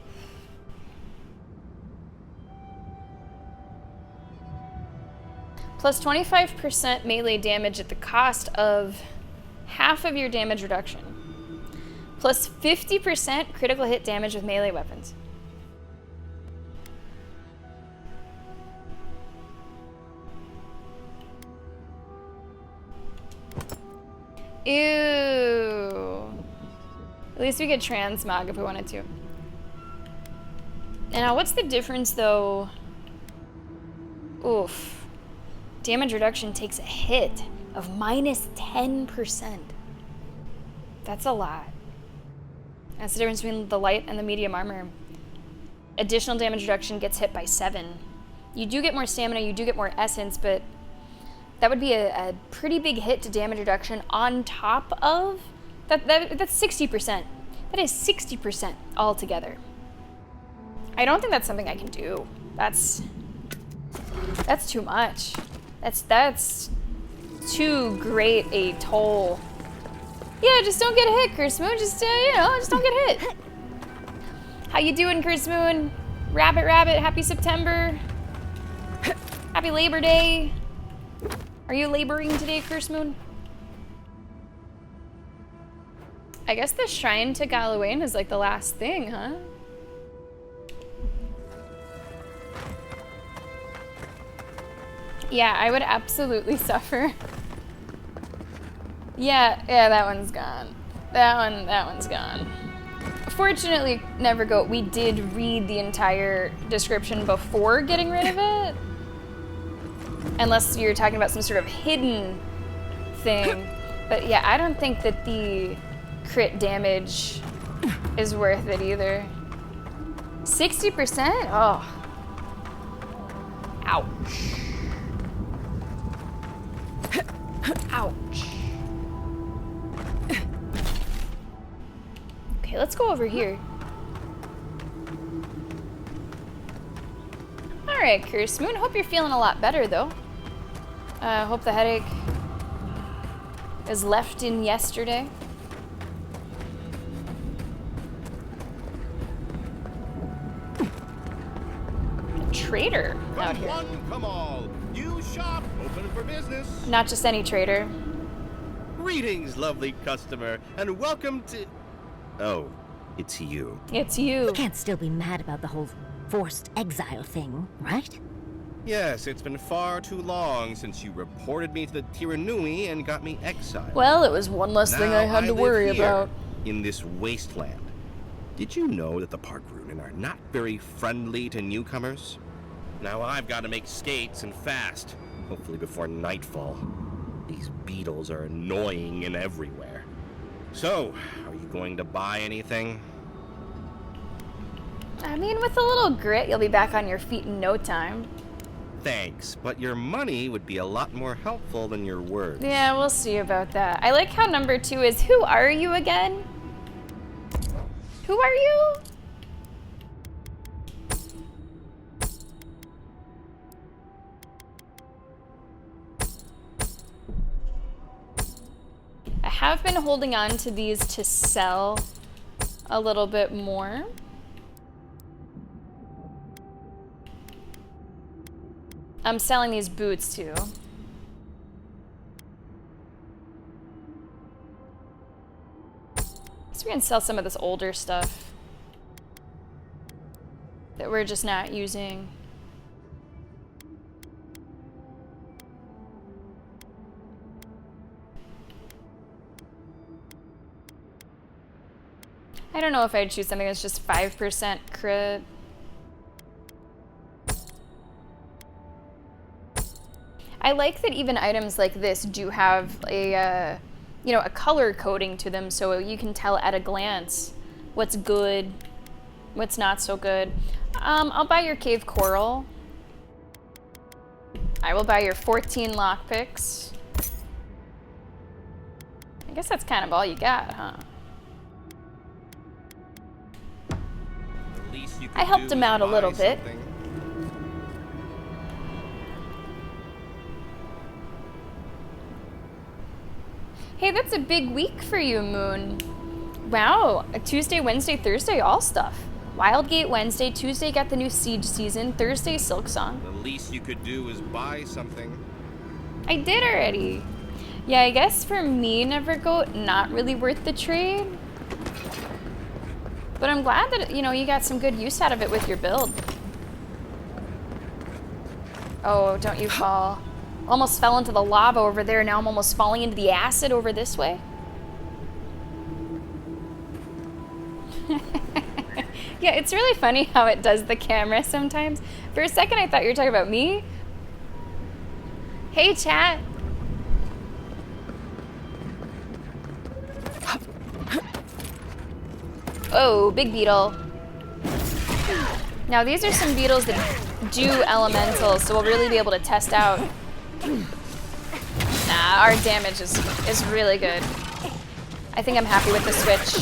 S1: Plus 25% melee damage at the cost of half of your damage reduction. Plus 50% critical hit damage with melee weapons. Ew. At least we could transmog if we wanted to. And now what's the difference though Oof. Damage reduction takes a hit of minus 10%. That's a lot. That's the difference between the light and the medium armor. Additional damage reduction gets hit by 7. You do get more stamina, you do get more essence, but that would be a pretty big hit to damage reduction on top of... That's 60%. That is 60% altogether. I don't think that's something I can do. That's too much. That's too great a toll. Yeah, just don't get hit, Curse Moon. Just just don't get hit. How you doing, Curse Moon? Rabbit, happy September. Happy Labor Day. Are you laboring today, Curse Moon? I guess the shrine to Galawain is like the last thing, huh? Yeah, I would absolutely suffer. Yeah, that one's gone. That one's gone. Fortunately, Nevergoat, we did read the entire description before getting rid of it. Unless you're talking about some sort of hidden thing. But yeah, I don't think that the crit damage is worth it either. 60%? Oh. Ouch. Ouch. Okay, let's go over here. Alright, Curse Moon. Hope you're feeling a lot better, though. Hope the headache is left in yesterday. A trader out here.
S12: Come one, come all. New shop, open for business.
S1: Not just any trader.
S12: Greetings, lovely customer, and welcome to... Oh, it's you.
S1: It's you.
S9: You can't still be mad about the whole forced exile thing, right?
S12: Yes, it's been far too long since you reported me to the Tiranui and got me exiled.
S1: Well, it was one less thing I had to worry about.
S12: In this wasteland. Did you know that the Parkrunen are not very friendly to newcomers? Now I've got to make skates and fast, hopefully before nightfall. These beetles are annoying and everywhere. So, are you going to buy anything?
S1: I mean, with a little grit, you'll be back on your feet in no time.
S12: Thanks, but your money would be a lot more helpful than your words.
S1: Yeah, we'll see about that. I like how number 2 is, who are you again? Who are you? I have been holding on to these to sell a little bit more. I'm selling these boots too. So we can sell some of this older stuff that we're just not using. I don't know if I'd choose something that's just 5% crit. I like that even items like this do have a, a color coding to them, so you can tell at a glance what's good, what's not so good. I'll buy your cave coral. I will buy your 14 lockpicks. I guess that's kind of all you got, huh? I helped him out a little bit. Hey, that's a big week for you, Moon. Wow, a Tuesday, Wednesday, Thursday, all stuff. Wildgate Wednesday, Tuesday got the new Siege season, Thursday Silksong.
S12: The least you could do is buy something.
S1: I did already. Yeah, I guess for me, Nevergoat, not really worth the trade. But I'm glad that, you got some good use out of it with your build. Oh, don't you fall. Almost fell into the lava over there. Now I'm almost falling into the acid over this way. Yeah, it's really funny how it does the camera sometimes. For a second, I thought you were talking about me. Hey, chat. Oh, big beetle. Now these are some beetles that do elementals, so we'll really be able to test out. Nah, our damage is really good. I think I'm happy with the switch.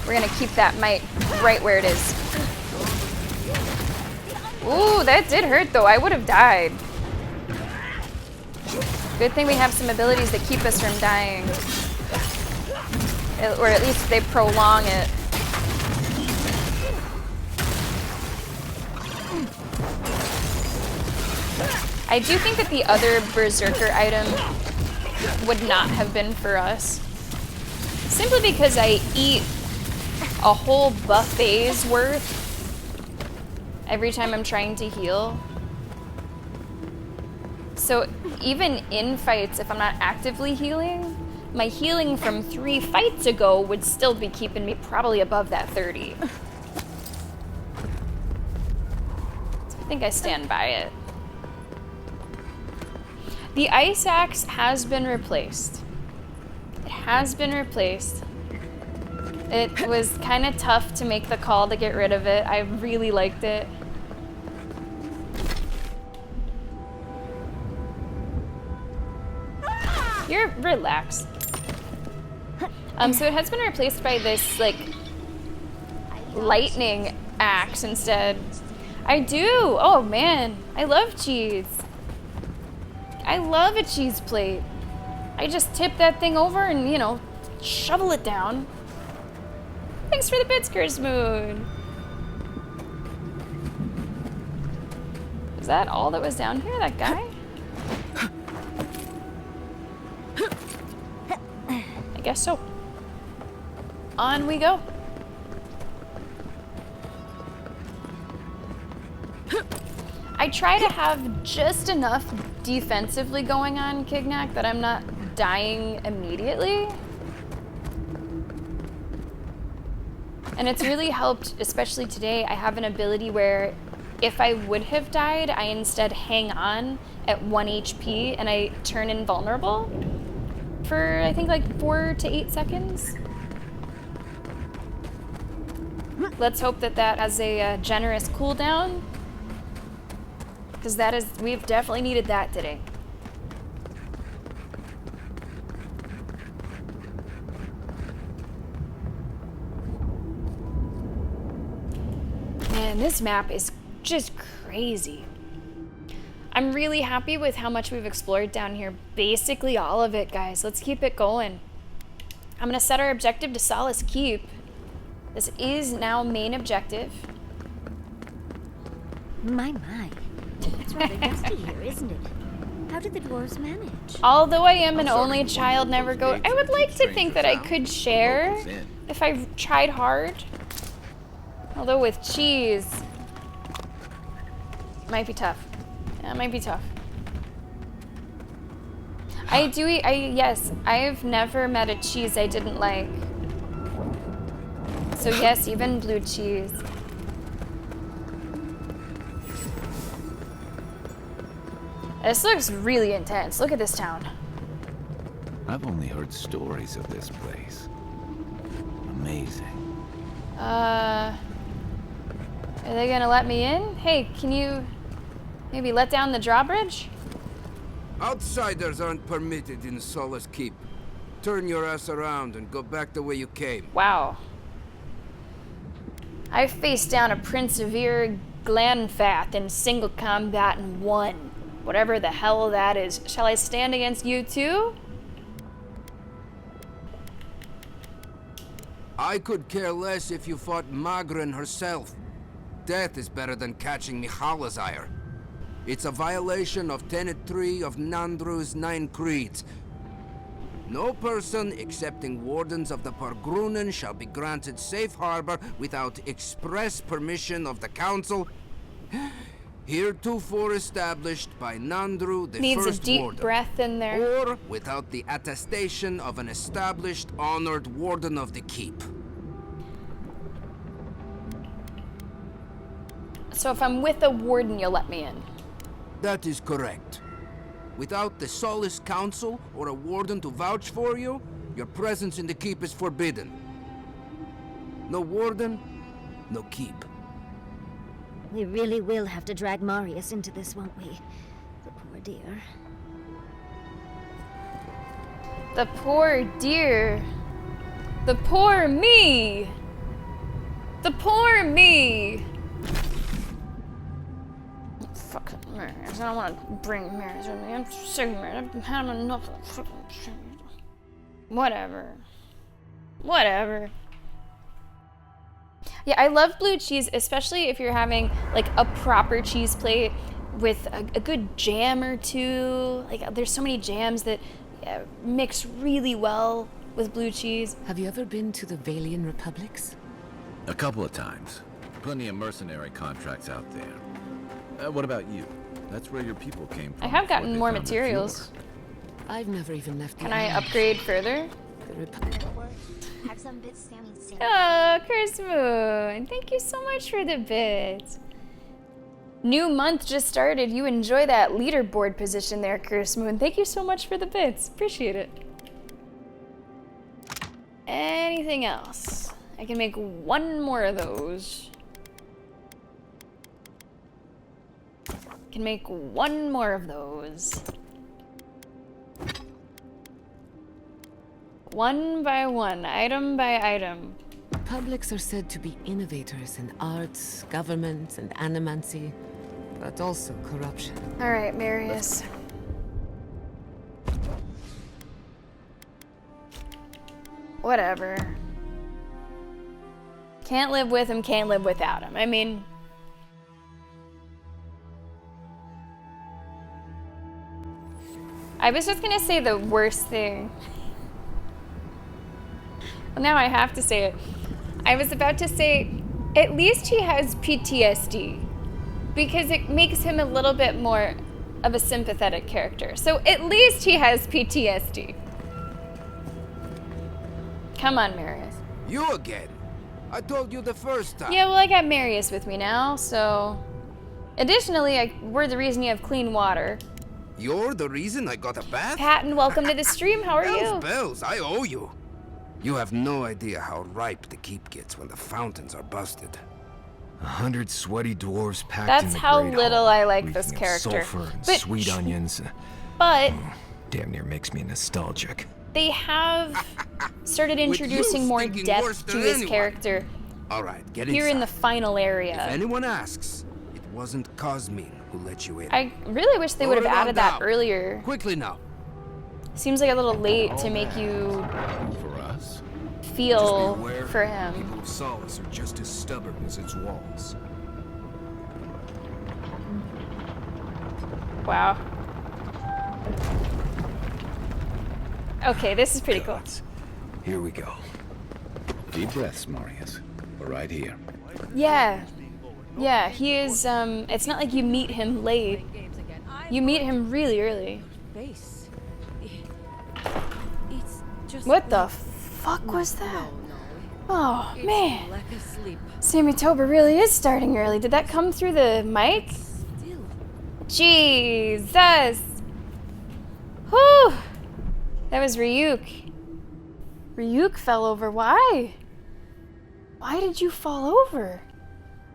S1: We're gonna keep that might right where it is. Ooh, that did hurt though. I would have died. Good thing we have some abilities that keep us from dying. Or at least they prolong it. I do think that the other Berserker item would not have been for us. Simply because I eat a whole buffet's worth every time I'm trying to heal. So even in fights, if I'm not actively healing, my healing from 3 fights ago would still be keeping me probably above that 30. So I think I stand by it. The ice axe has been replaced. It has been replaced. It was kind of tough to make the call to get rid of it. I really liked it. You're relax. So it has been replaced by this like lightning axe instead. I do. Oh man, I love cheese. I love a cheese plate. I just tip that thing over and, you know, shovel it down. Thanks for the bits, Moon. Is that all that was down here, that guy? I guess so. On we go. I try to have just enough defensively going on, Kignak, that I'm not dying immediately. And it's really helped, especially today. I have an ability where if I would have died, I instead hang on at 1 HP and I turn invulnerable for, I think, like 4 to 8 seconds. Let's hope that that has a generous cooldown. Because that is, we've definitely needed that today. Man, this map is just crazy. I'm really happy with how much we've explored down here. Basically all of it, guys. Let's keep it going. I'm gonna set our objective to Solace Keep. This is now main objective.
S9: My. It's rather dusty here, isn't it? How did the dwarves manage?
S1: Although I am an only child, never go. I would like to think that I could share if I tried hard. Although with cheese, might be tough. Yeah, it might be tough. I do eat, yes, I've never met a cheese I didn't like. So yes, even blue cheese. This looks really intense. Look at this town.
S11: I've only heard stories of this place. Amazing.
S1: Are they gonna let me in? Hey, can you maybe let down the drawbridge?
S13: Outsiders aren't permitted in Solace Keep. Turn your ass around and go back the way you came.
S1: Wow. I faced down a Prince of Glanfath in single combat and won. Whatever the hell that is. Shall I stand against you too?
S13: I could care less if you fought Magrin herself. Death is better than catching Mihalazire. It's a violation of Tenet 3 of Nandru's 9 creeds. No person excepting wardens of the Pargrunen shall be granted safe harbor without express permission of the council. Heretofore established by Nandru, the
S1: Needs
S13: first
S1: a deep
S13: warden.
S1: breath in there.
S13: Or without the attestation of an established, honored warden of the keep.
S1: So if I'm with a warden, you'll let me in.
S13: That is correct. Without the Solace Council or a warden to vouch for you, your presence in the keep is forbidden. No warden, no keep.
S9: We really will have to drag Marius into this, won't we? The poor dear.
S1: The poor dear. The poor me. The poor me. Fucking Marius. I don't want to bring Marius with me. I'm sick of Marius. I've had enough of the fucking shit. Whatever. Whatever. Yeah, I love blue cheese, especially if you're having like a proper cheese plate with a good jam or two. Like there's so many jams that mix really well with blue cheese.
S4: Have you ever been to the Valian Republics?
S11: A couple of times. Plenty of mercenary contracts out there. What about you? That's where your people came from.
S1: I have
S11: before
S1: gotten
S11: they
S1: more
S11: found the
S1: materials.
S4: I've never even left.
S1: Can I upgrade further?
S9: Have some bits Sammy soon.
S1: Oh, Curse Moon. Thank you so much for the bits. New month just started. You enjoy that leaderboard position there, Curse Moon. Thank you so much for the bits. Appreciate it. Anything else? I can make one more of those. Can make one more of those. One by one, item by item.
S4: Republics are said to be innovators in arts, government, and animancy, but also corruption.
S1: All right, Marius. Whatever. Can't live with him, can't live without him. I mean... I was just gonna say the worst thing. Well, now I have to say it. I was about to say, at least he has PTSD. Because it makes him a little bit more of a sympathetic character. So at least he has PTSD. Come on, Marius.
S13: You again? I told you the first time.
S1: Yeah, well, I got Marius with me now, so... Additionally, we're the reason you have clean water.
S13: You're the reason I got a bath?
S1: Patton, welcome to the stream. How are you?
S13: Bells, I owe you. You have no idea how ripe the keep gets when the fountains are busted.
S2: 100 sweaty dwarves packed
S1: That's
S2: in the
S1: how
S2: great
S1: little
S2: hall,
S1: I like this
S2: reeking of
S1: character.
S2: Sulfur and
S1: But
S2: sweet onions.
S1: But
S2: Damn near makes me nostalgic.
S1: they have started introducing more depth to his character.
S13: All right, get
S1: here in the
S13: inside.
S1: final area.
S13: If anyone asks, it wasn't Cosmin who let you in.
S1: I really wish they would have
S13: Load it on
S1: added that
S13: down.
S1: earlier.
S13: Quickly now.
S1: Seems like a little late to make you
S11: For us?
S1: feel
S2: Just beware,
S1: for him.
S2: People of Solace are just as stubborn as its walls.
S1: Wow. Okay, this is pretty cool.
S2: Here we go.
S11: Deep breaths, Marius. We're right here.
S1: Yeah. Yeah, he is, it's not like you meet him late. You meet him really early.
S3: Base. It's just
S1: What the fuck was that? Oh, man.
S3: lack of sleep.
S1: Sammy Tober really is starting early. Did that come through the mic? Jesus! Whew! That was Ryuk. Ryuk fell over. Why? Why did you fall over?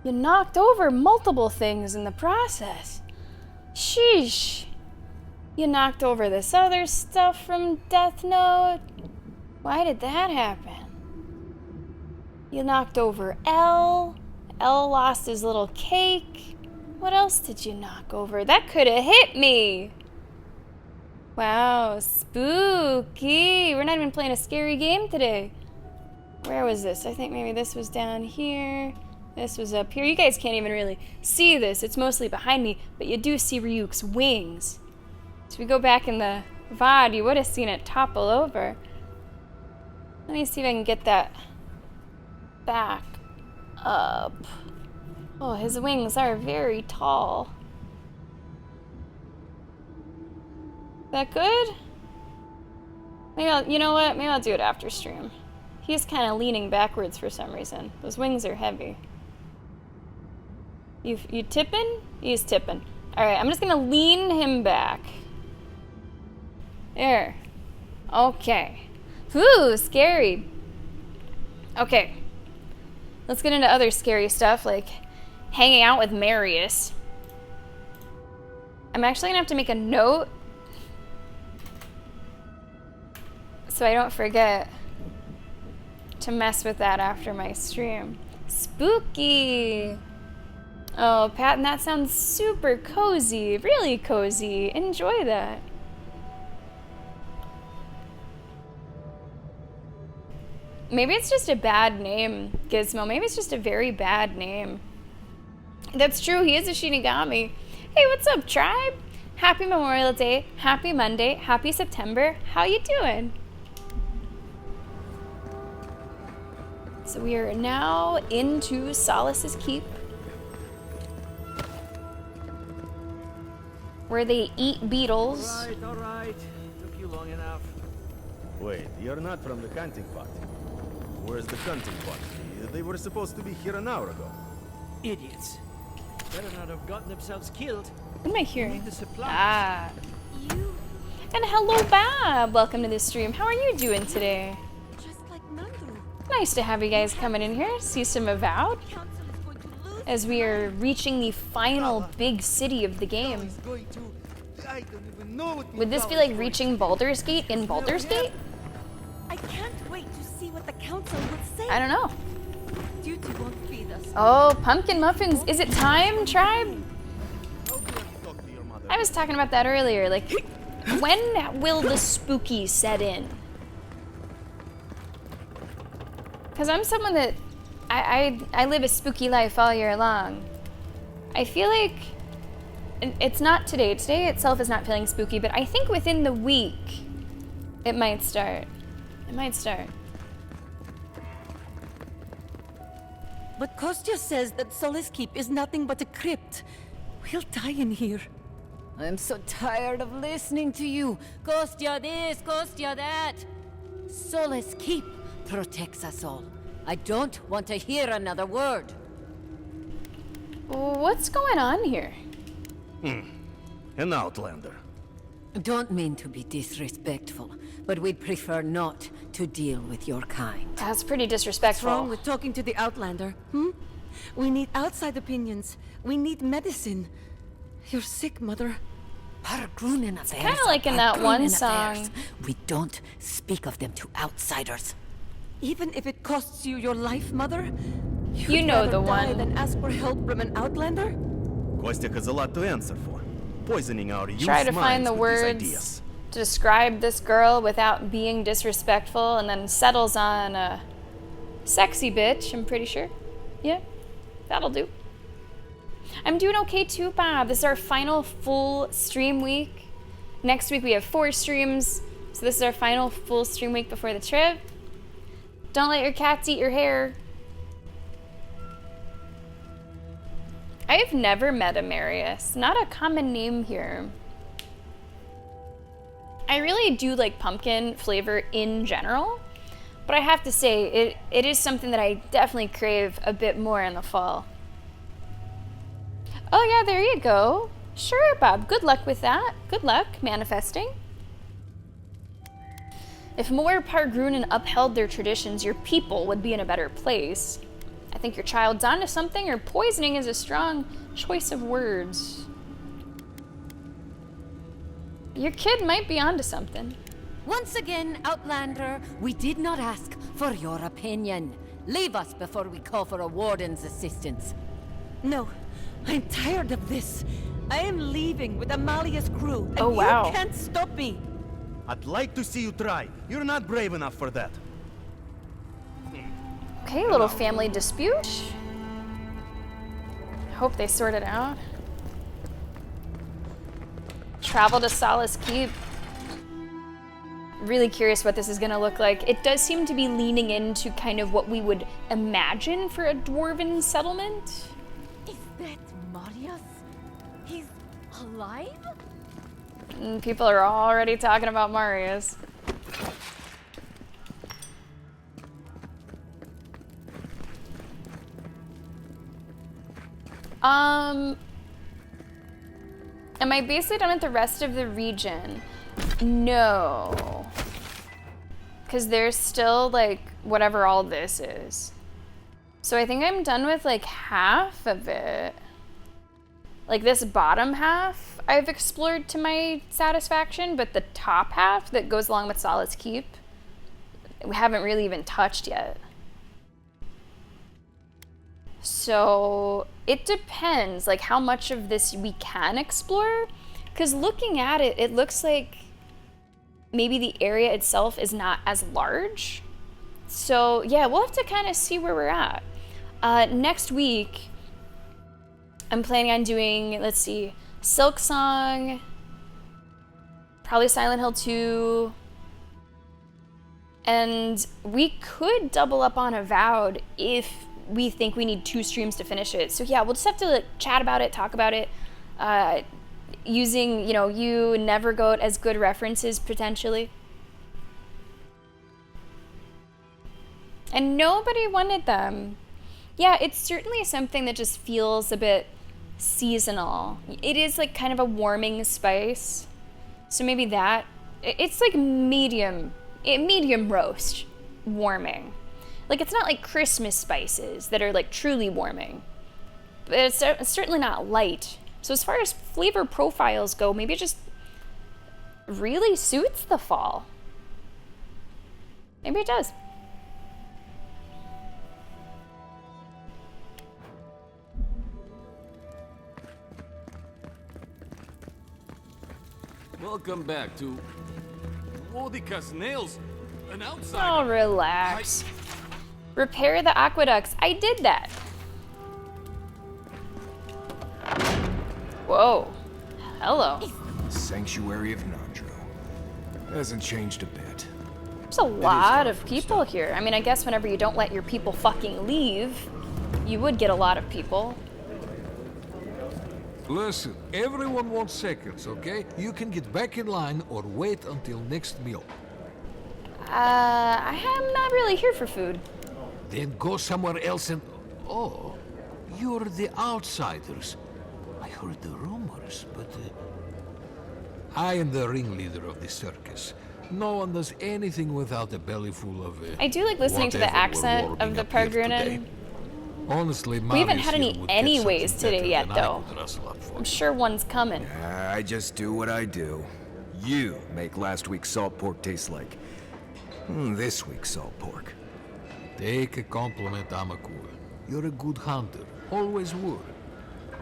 S1: You knocked over multiple things in the process. Sheesh. You knocked over this other stuff from Death Note. Why did that happen? You knocked over L. L lost his little cake. What else did you knock over? That could have hit me. Wow, spooky. We're not even playing a scary game today. Where was this? I think maybe this was down here. This was up here. You guys can't even really see this. It's mostly behind me, but you do see Ryuk's wings. So if we go back in the VOD, you would have seen it topple over. Let me see if I can get that back up. Oh, his wings are very tall. Is that good? Maybe you know what? Maybe I'll do it after stream. He's kind of leaning backwards for some reason. Those wings are heavy. You tipping? He's tipping. Alright, I'm just gonna lean him back. There. Okay. Whew, scary. Okay. Let's get into other scary stuff, like hanging out with Marius. I'm actually gonna have to make a note so I don't forget to mess with that after my stream. Spooky! Oh, Patton, that sounds super cozy. Really cozy. Enjoy that. Maybe it's just a bad name, Gizmo. Maybe it's just a very bad name. That's true, he is a Shinigami. Hey, what's up, tribe? Happy Memorial Day, happy Monday, happy September. How you doing? So we are now into Solace's Keep, where they eat beetles.
S5: All right. Took you long enough.
S14: Wait, you're not from the hunting party. Where's the hunting party? They were supposed to be here an hour ago.
S5: Idiots. Better not have gotten themselves killed.
S1: What am I hearing?
S5: Need the supplies.
S1: Ah. And hello, Bob. Welcome to the stream. How are you doing today? Nice to have you guys coming in here. See some Avowed. As we are reaching the final big city of the game. Would this be like reaching Baldur's Gate in Baldur's Gate?
S15: I can't wait to see what the council would say.
S1: I don't know.
S15: Duty won't feed us.
S1: Oh, pumpkin muffins. Is it time, tribe? I was talking about that earlier. Like, when will the spooky set in? Because I'm someone that I live a spooky life all year long. I feel like it's not today. Today itself is not feeling spooky, but I think within the week it might start. It might start.
S15: But Kostya says that Solace Keep is nothing but a crypt. We'll die in here.
S3: I'm so tired of listening to you. Kostya this, Kostya that. Solace Keep protects us all. I don't want to hear another word.
S1: What's going on here?
S14: An outlander.
S3: Don't mean to be disrespectful, but we'd prefer not to deal with your kind.
S1: That's pretty disrespectful.
S15: What's wrong with talking to the Outlander? We need outside opinions. We need medicine. You're sick, Mother.
S3: Pargrunen affairs.
S1: Kind of like in that one song.
S3: Affairs. We don't speak of them to outsiders.
S15: Even if it costs you your life, Mother?
S1: You know the one.
S15: Than ask for help from an Outlander?
S14: Kostya has a lot to answer for. Poisoning our youth's
S1: Try to find
S14: minds
S1: the
S14: with these
S1: words
S14: ideas.
S1: to describe this girl without being disrespectful, and then settles on a sexy bitch, I'm pretty sure. Yeah, that'll do. I'm doing okay too, Bob. This is our final full stream week. Next week we have 4 streams, so this is our final full stream week before the trip. Don't let your cats eat your hair. I've never met a Marius. Not a common name here. I really do like pumpkin flavor in general, but I have to say, it is something that I definitely crave a bit more in the fall. Oh yeah, there you go. Sure, Bob. Good luck with that. Good luck manifesting. If more Pargrunen upheld their traditions, your people would be in a better place. I think your child's onto something, or poisoning is a strong choice of words. Your kid might be onto something.
S3: Once again, Outlander, we did not ask for your opinion. Leave us before we call for a warden's assistance.
S15: No, I'm tired of this. I am leaving with Amalia's crew, and
S1: Oh, wow.
S15: you can't stop me.
S14: I'd like to see you try. You're not brave enough for that.
S1: Okay, little family dispute. Hope they sort it out. Travel to Solace Keep. Really curious what this is gonna look like. It does seem to be leaning into kind of what we would imagine for a dwarven settlement.
S15: Is that Marius? He's alive?
S1: And people are already talking about Marius. Am I basically done with the rest of the region? No. Because there's still, like, whatever all this is. So I think I'm done with, like, half of it. Like, this bottom half I've explored to my satisfaction, but the top half that goes along with Solace Keep, we haven't really even touched yet. So it depends, like, how much of this we can explore. Because looking at it, it looks like maybe the area itself is not as large. So yeah, we'll have to kind of see where we're at. Next week, I'm planning on doing, let's see, Silk Song, probably Silent Hill 2, and we could double up on Avowed if we think we need 2 streams to finish it. So yeah, we'll just have to, like, chat about it, talk about it, using, you know, you and Nevergoat as good references potentially. And nobody wanted them. Yeah, it's certainly something that just feels a bit seasonal. It is like kind of a warming spice. So maybe that, it's like medium roast warming. Like, it's not like Christmas spices that are like truly warming, but it's certainly not light. So as far as flavor profiles go, maybe it just really suits the fall. Maybe it does.
S16: Welcome back to Wodica's Nails, an outsider.
S1: Oh, relax. Repair the aqueducts. I did that. Whoa. Hello.
S2: Sanctuary of Nandro. Hasn't changed a bit.
S1: There's a lot of people here. I mean, I guess whenever you don't let your people fucking leave, you would get a lot of people.
S17: Listen, everyone wants seconds, okay? You can get back in line or wait until next meal.
S1: I am not really here for food.
S17: Then go somewhere else and... Oh, you're the outsiders. I heard the rumors, but... I am the ringleader of the circus. No one does anything without a belly full of...
S1: I do like listening to the accent of the Pergrunen.
S17: Honestly,
S1: we haven't had any anyways today yet, though. I'm sure one's coming.
S2: I just do what I do. You make last week's salt pork taste like this week's salt pork.
S17: Take a compliment, Amakul. You're a good hunter. Always were.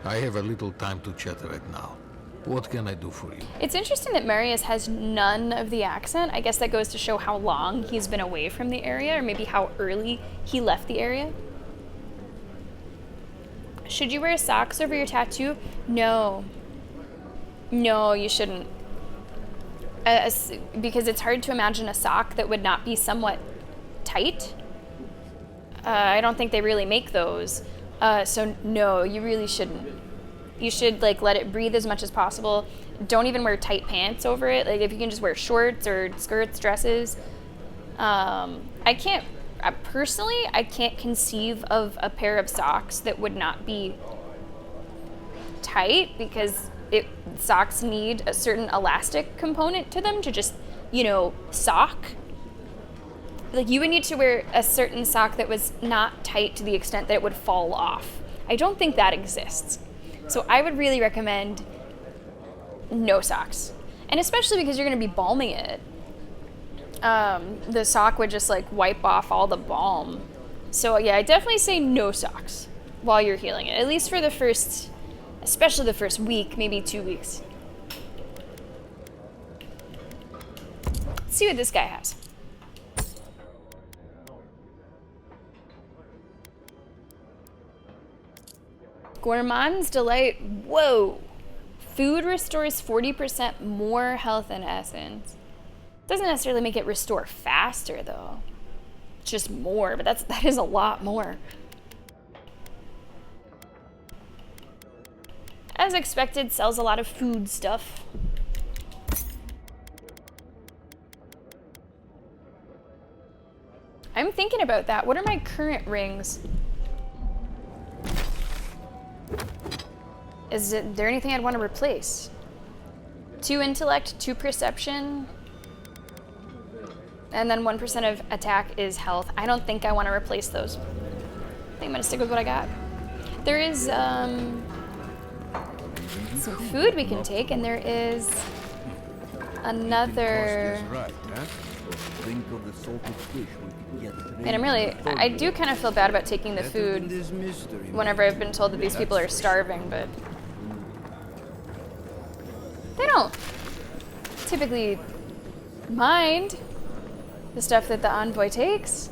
S17: I have a little time to chat right now. What can I do for you?
S1: It's interesting that Marius has none of the accent. I guess that goes to show how long he's been away from the area, or maybe how early he left the area. Should you wear socks over your tattoo? No. No, you shouldn't. Because it's hard to imagine a sock that would not be somewhat tight. I don't think they really make those. So no, you really shouldn't. You should, like, let it breathe as much as possible. Don't even wear tight pants over it. Like, if you can just wear shorts or skirts, dresses. Personally, I can't conceive of a pair of socks that would not be tight, because socks need a certain elastic component to them to just, you know, sock. Like, you would need to wear a certain sock that was not tight to the extent that it would fall off. I don't think that exists. So I would really recommend no socks. And especially because you're going to be balming it. The sock would just, like, wipe off all the balm. So yeah, I definitely say no socks while you're healing it. At least for the first, especially the first week, maybe 2 weeks. Let's see what this guy has. Gourmand's Delight. Whoa. Food restores 40% more health and essence. Doesn't necessarily make it restore faster, though. It's just more, but that is a lot more. As expected, sells a lot of food stuff. I'm thinking about that. What are my current rings? Is there anything I'd want to replace? 2 intellect, 2 perception, and then 1% of attack is health. I don't think I want to replace those. I think I'm gonna stick with what I got. There is some food we can take, and there is another. Man, I do kind of feel bad about taking the food whenever I've been told that these people are starving, but they don't typically mind the stuff that the envoy takes.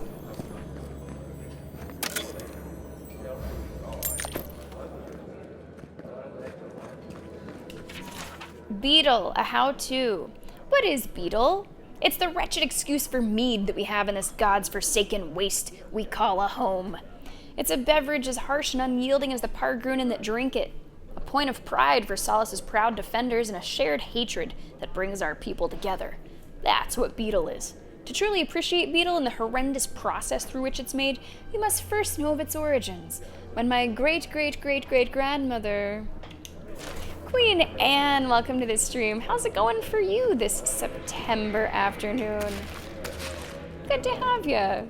S1: Beetle, a how-to. What is beetle? It's the wretched excuse for mead that we have in this God's forsaken waste we call a home. It's a beverage as harsh and unyielding as the Pargrunen that drink it. A point of pride for Solace's proud defenders and a shared hatred that brings our people together. That's what beetle is. To truly appreciate beetle and the horrendous process through which it's made, you must first know of its origins. When my great-great-great-great-grandmother... Queen Anne, welcome to this stream. How's it going for you this September afternoon? Good to have you.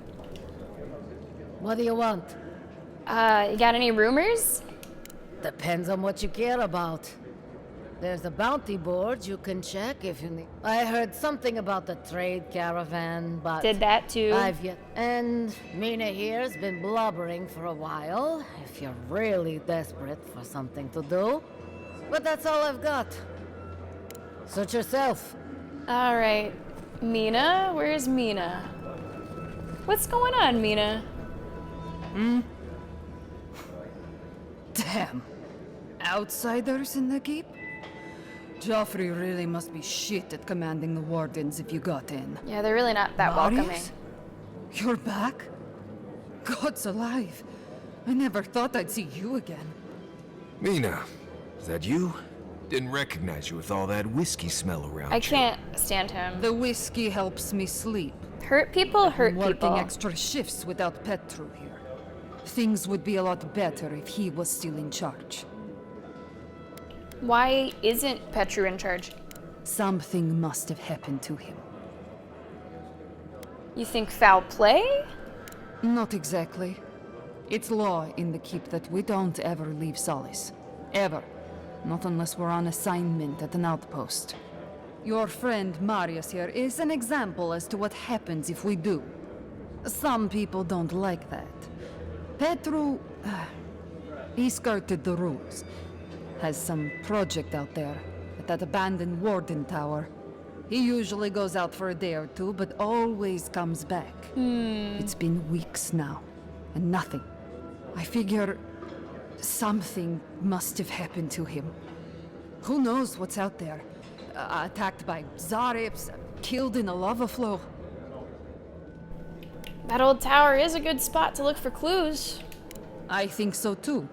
S3: What do you want?
S1: You got any rumors?
S3: Depends on what you care about. There's a bounty board you can check if you need. I heard something about the trade caravan, but...
S1: Did that too?
S3: I've yet... And Mina here's been blubbering for a while, if you're really desperate for something to do. But that's all I've got. Suit yourself.
S1: Alright. Mina? Where's Mina? What's going on, Mina?
S7: Damn. Outsiders in the keep? Joffrey really must be shit at commanding the wardens if you got in.
S1: Yeah, they're really not that
S7: Marius?
S1: welcoming.
S7: You're back? God's alive. I never thought I'd see you again.
S2: Mina, is that you? Didn't recognize you with all that whiskey smell around
S1: I
S2: you.
S1: can't stand him.
S7: The whiskey helps me sleep.
S1: Hurt people hurt
S7: Working
S1: people.
S7: extra shifts without Petru here. Things would be a lot better if he was still in charge.
S1: Why isn't Petru in charge?
S7: Something must have happened to him.
S1: You think foul play?
S7: Not exactly. It's law in the keep that we don't ever leave Solace. Ever. Not unless we're on assignment at an outpost. Your friend Marius here is an example as to what happens if we do. Some people don't like that. Petru... he skirted the rules. Has some project out there, at that abandoned warden tower. He usually goes out for a day or two, but always comes back. It's been weeks now, and nothing. I figure something must have happened to him. Who knows what's out there? Attacked by Zarips, killed in a lava flow.
S1: That old tower is a good spot to look for clues.
S7: I think so too.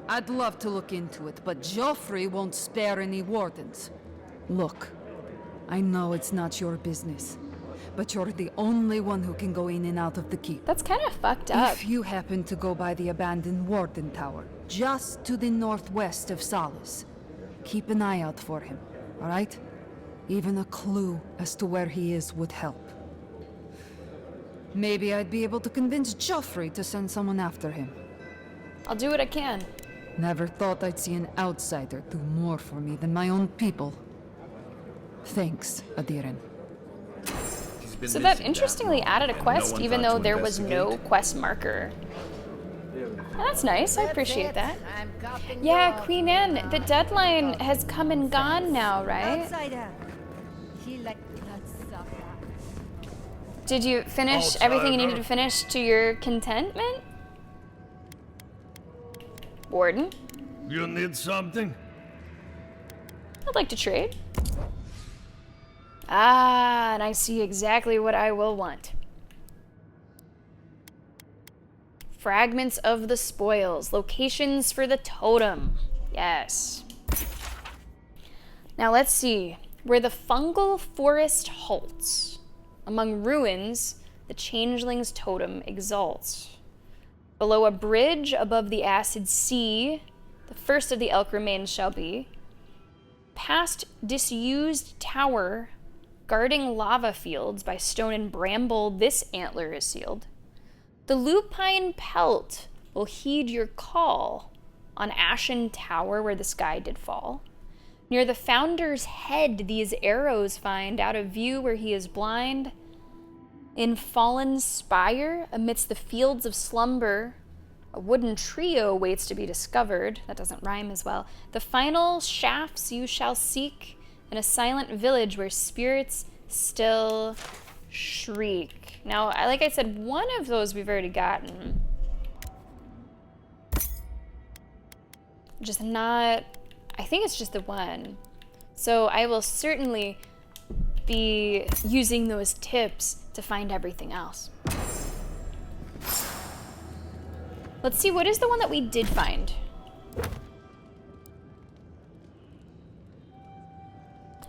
S7: I'd love to look into it, but Joffrey won't spare any wardens. Look, I know it's not your business, but you're the only one who can go in and out of the keep.
S1: That's kind of fucked up.
S7: If you happen to go by the abandoned warden tower, just to the northwest of Solace, keep an eye out for him, all right? Even a clue as to where he is would help. Maybe I'd be able to convince Joffrey to send someone after him.
S1: I'll do what I can.
S7: Never thought I'd see an outsider do more for me than my own people. Thanks, Adiren.
S1: So that interestingly added a quest, even though there was no quest marker. Oh, that's nice. I appreciate that. Yeah, Queen Anne, the deadline has come and gone now, right? Did you finish everything you needed to finish to your contentment? Warden?
S14: You need something?
S1: I'd like to trade. Ah, and I see exactly what I will want. Fragments of the spoils. Locations for the totem. Yes. Now let's see. Where the fungal forest halts. Among ruins, the changeling's totem exalts. Below a bridge above the acid sea, the first of the elk remains shall be. Past disused tower guarding lava fields by stone and bramble, this antler is sealed. The lupine pelt will heed your call on ashen tower where the sky did fall. Near the founder's head these arrows find, out of view where he is blind. In fallen spire, amidst the fields of slumber, a wooden trio waits to be discovered. That doesn't rhyme as well. The final shafts you shall seek in a silent village where spirits still shriek. Now, like I said, one of those we've already gotten. Just not, I think it's just the one. So I will certainly be using those tips to find everything else. Let's see, what is the one that we did find?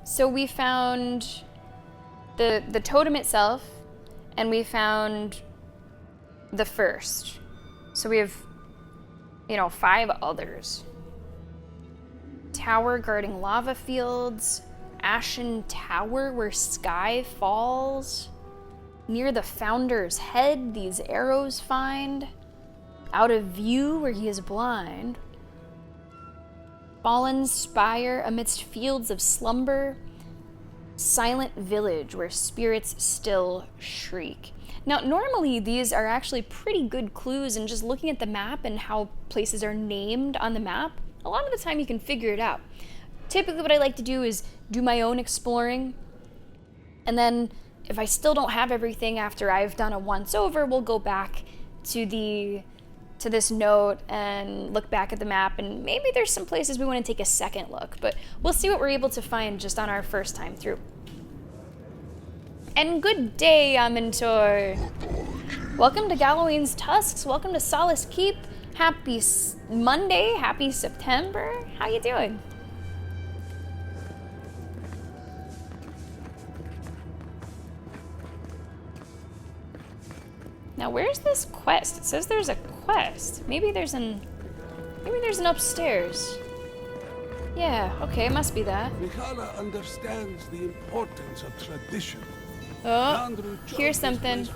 S1: So we found the totem itself, and we found the first. So we have, 5 others. Tower guarding lava fields, ashen tower where sky falls. Near the founder's head, these arrows find. Out of view where he is blind. Fallen spire amidst fields of slumber. Silent village where spirits still shriek. Now, normally these are actually pretty good clues, and just looking at the map and how places are named on the map, a lot of the time you can figure it out. Typically what I like to do is do my own exploring, and then if I still don't have everything after I've done a once over, we'll go back to this note and look back at the map, and maybe there's some places we want to take a second look, but we'll see what we're able to find just on our first time through. And good day, Amintor. Welcome to Galloween's Tusks. Welcome to Solace Keep. Happy Monday. Happy September. How you doing? Now, where's this quest? It says there's a quest. Maybe there's an upstairs. Yeah, okay, it must be that.
S18: Mikhaila understands the importance of tradition.
S1: Oh, here's something.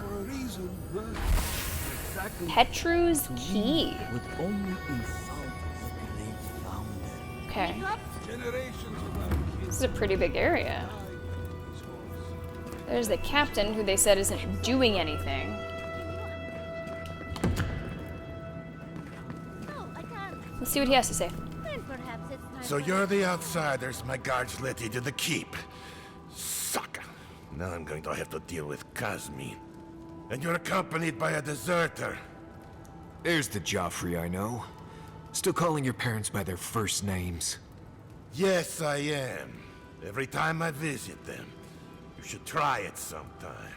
S1: Petru's key.
S18: Would only insult the great founder.
S1: Okay.
S18: Generations
S1: This is a pretty big area. There's the captain, who they said isn't doing anything. Let's see what he has to say.
S19: So you're the outsiders my guards let into the keep. Sucker. Now I'm going to have to deal with Kazmi. And you're accompanied by a deserter.
S2: There's the Joffrey I know. Still calling your parents by their first names.
S19: Yes, I am. Every time I visit them. You should try it sometime.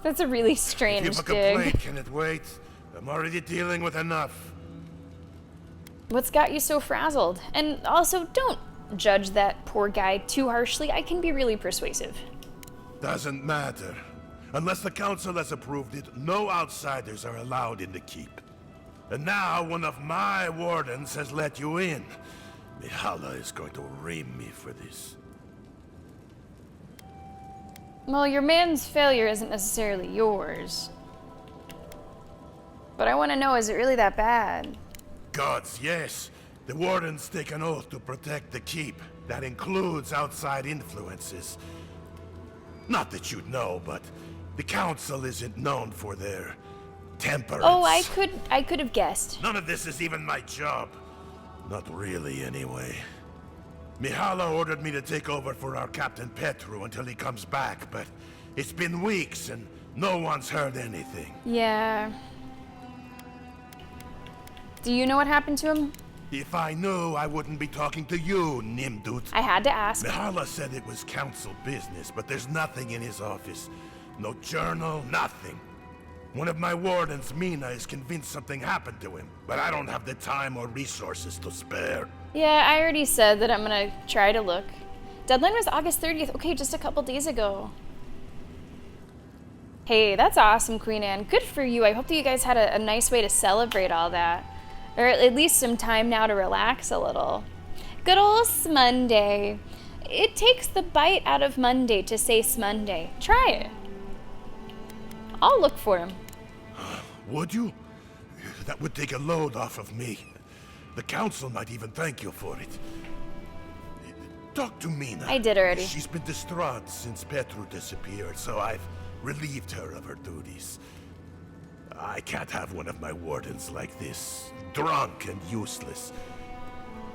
S1: That's a really strange
S19: if you have a
S1: dig.
S19: complaint, can it wait? I'm already dealing with enough.
S1: What's got you so frazzled? And also, don't judge that poor guy too harshly. I can be really persuasive.
S19: Doesn't matter. Unless the council has approved it, no outsiders are allowed in the keep. And now one of my wardens has let you in. Mikhaila is going to ream me for this.
S1: Well, your man's failure isn't necessarily yours. But I want to know, is it really that bad?
S19: Gods, yes. The wardens take an oath to protect the keep. That includes outside influences. Not that you'd know, but the council isn't known for their temperance.
S1: Oh, I could have guessed.
S19: None of this is even my job. Not really, anyway. Mikhaila ordered me to take over for our Captain Petru until he comes back, but it's been weeks and no one's heard anything.
S1: Yeah. Do you know what happened to him?
S19: If I knew, I wouldn't be talking to you, Nimdut.
S1: I had to ask.
S19: Mikhaila said it was council business, but there's nothing in his office. No journal, nothing. One of my wardens, Mina, is convinced something happened to him, but I don't have the time or resources to spare.
S1: Yeah, I already said that I'm gonna try to look. Deadline was August 30th. Okay, just a couple days ago. Hey, that's awesome, Queen Anne. Good for you. I hope that you guys had a nice way to celebrate all that. Or at least some time now to relax a little. Good old Monday. It takes the bite out of Monday to say Smonday. Try it. I'll look for him.
S19: Would you? That would take a load off of me. The council might even thank you for it. Talk to Mina.
S1: I did already.
S19: She's been distraught since Petru disappeared, so I've relieved her of her duties. I can't have one of my wardens like this, drunk and useless.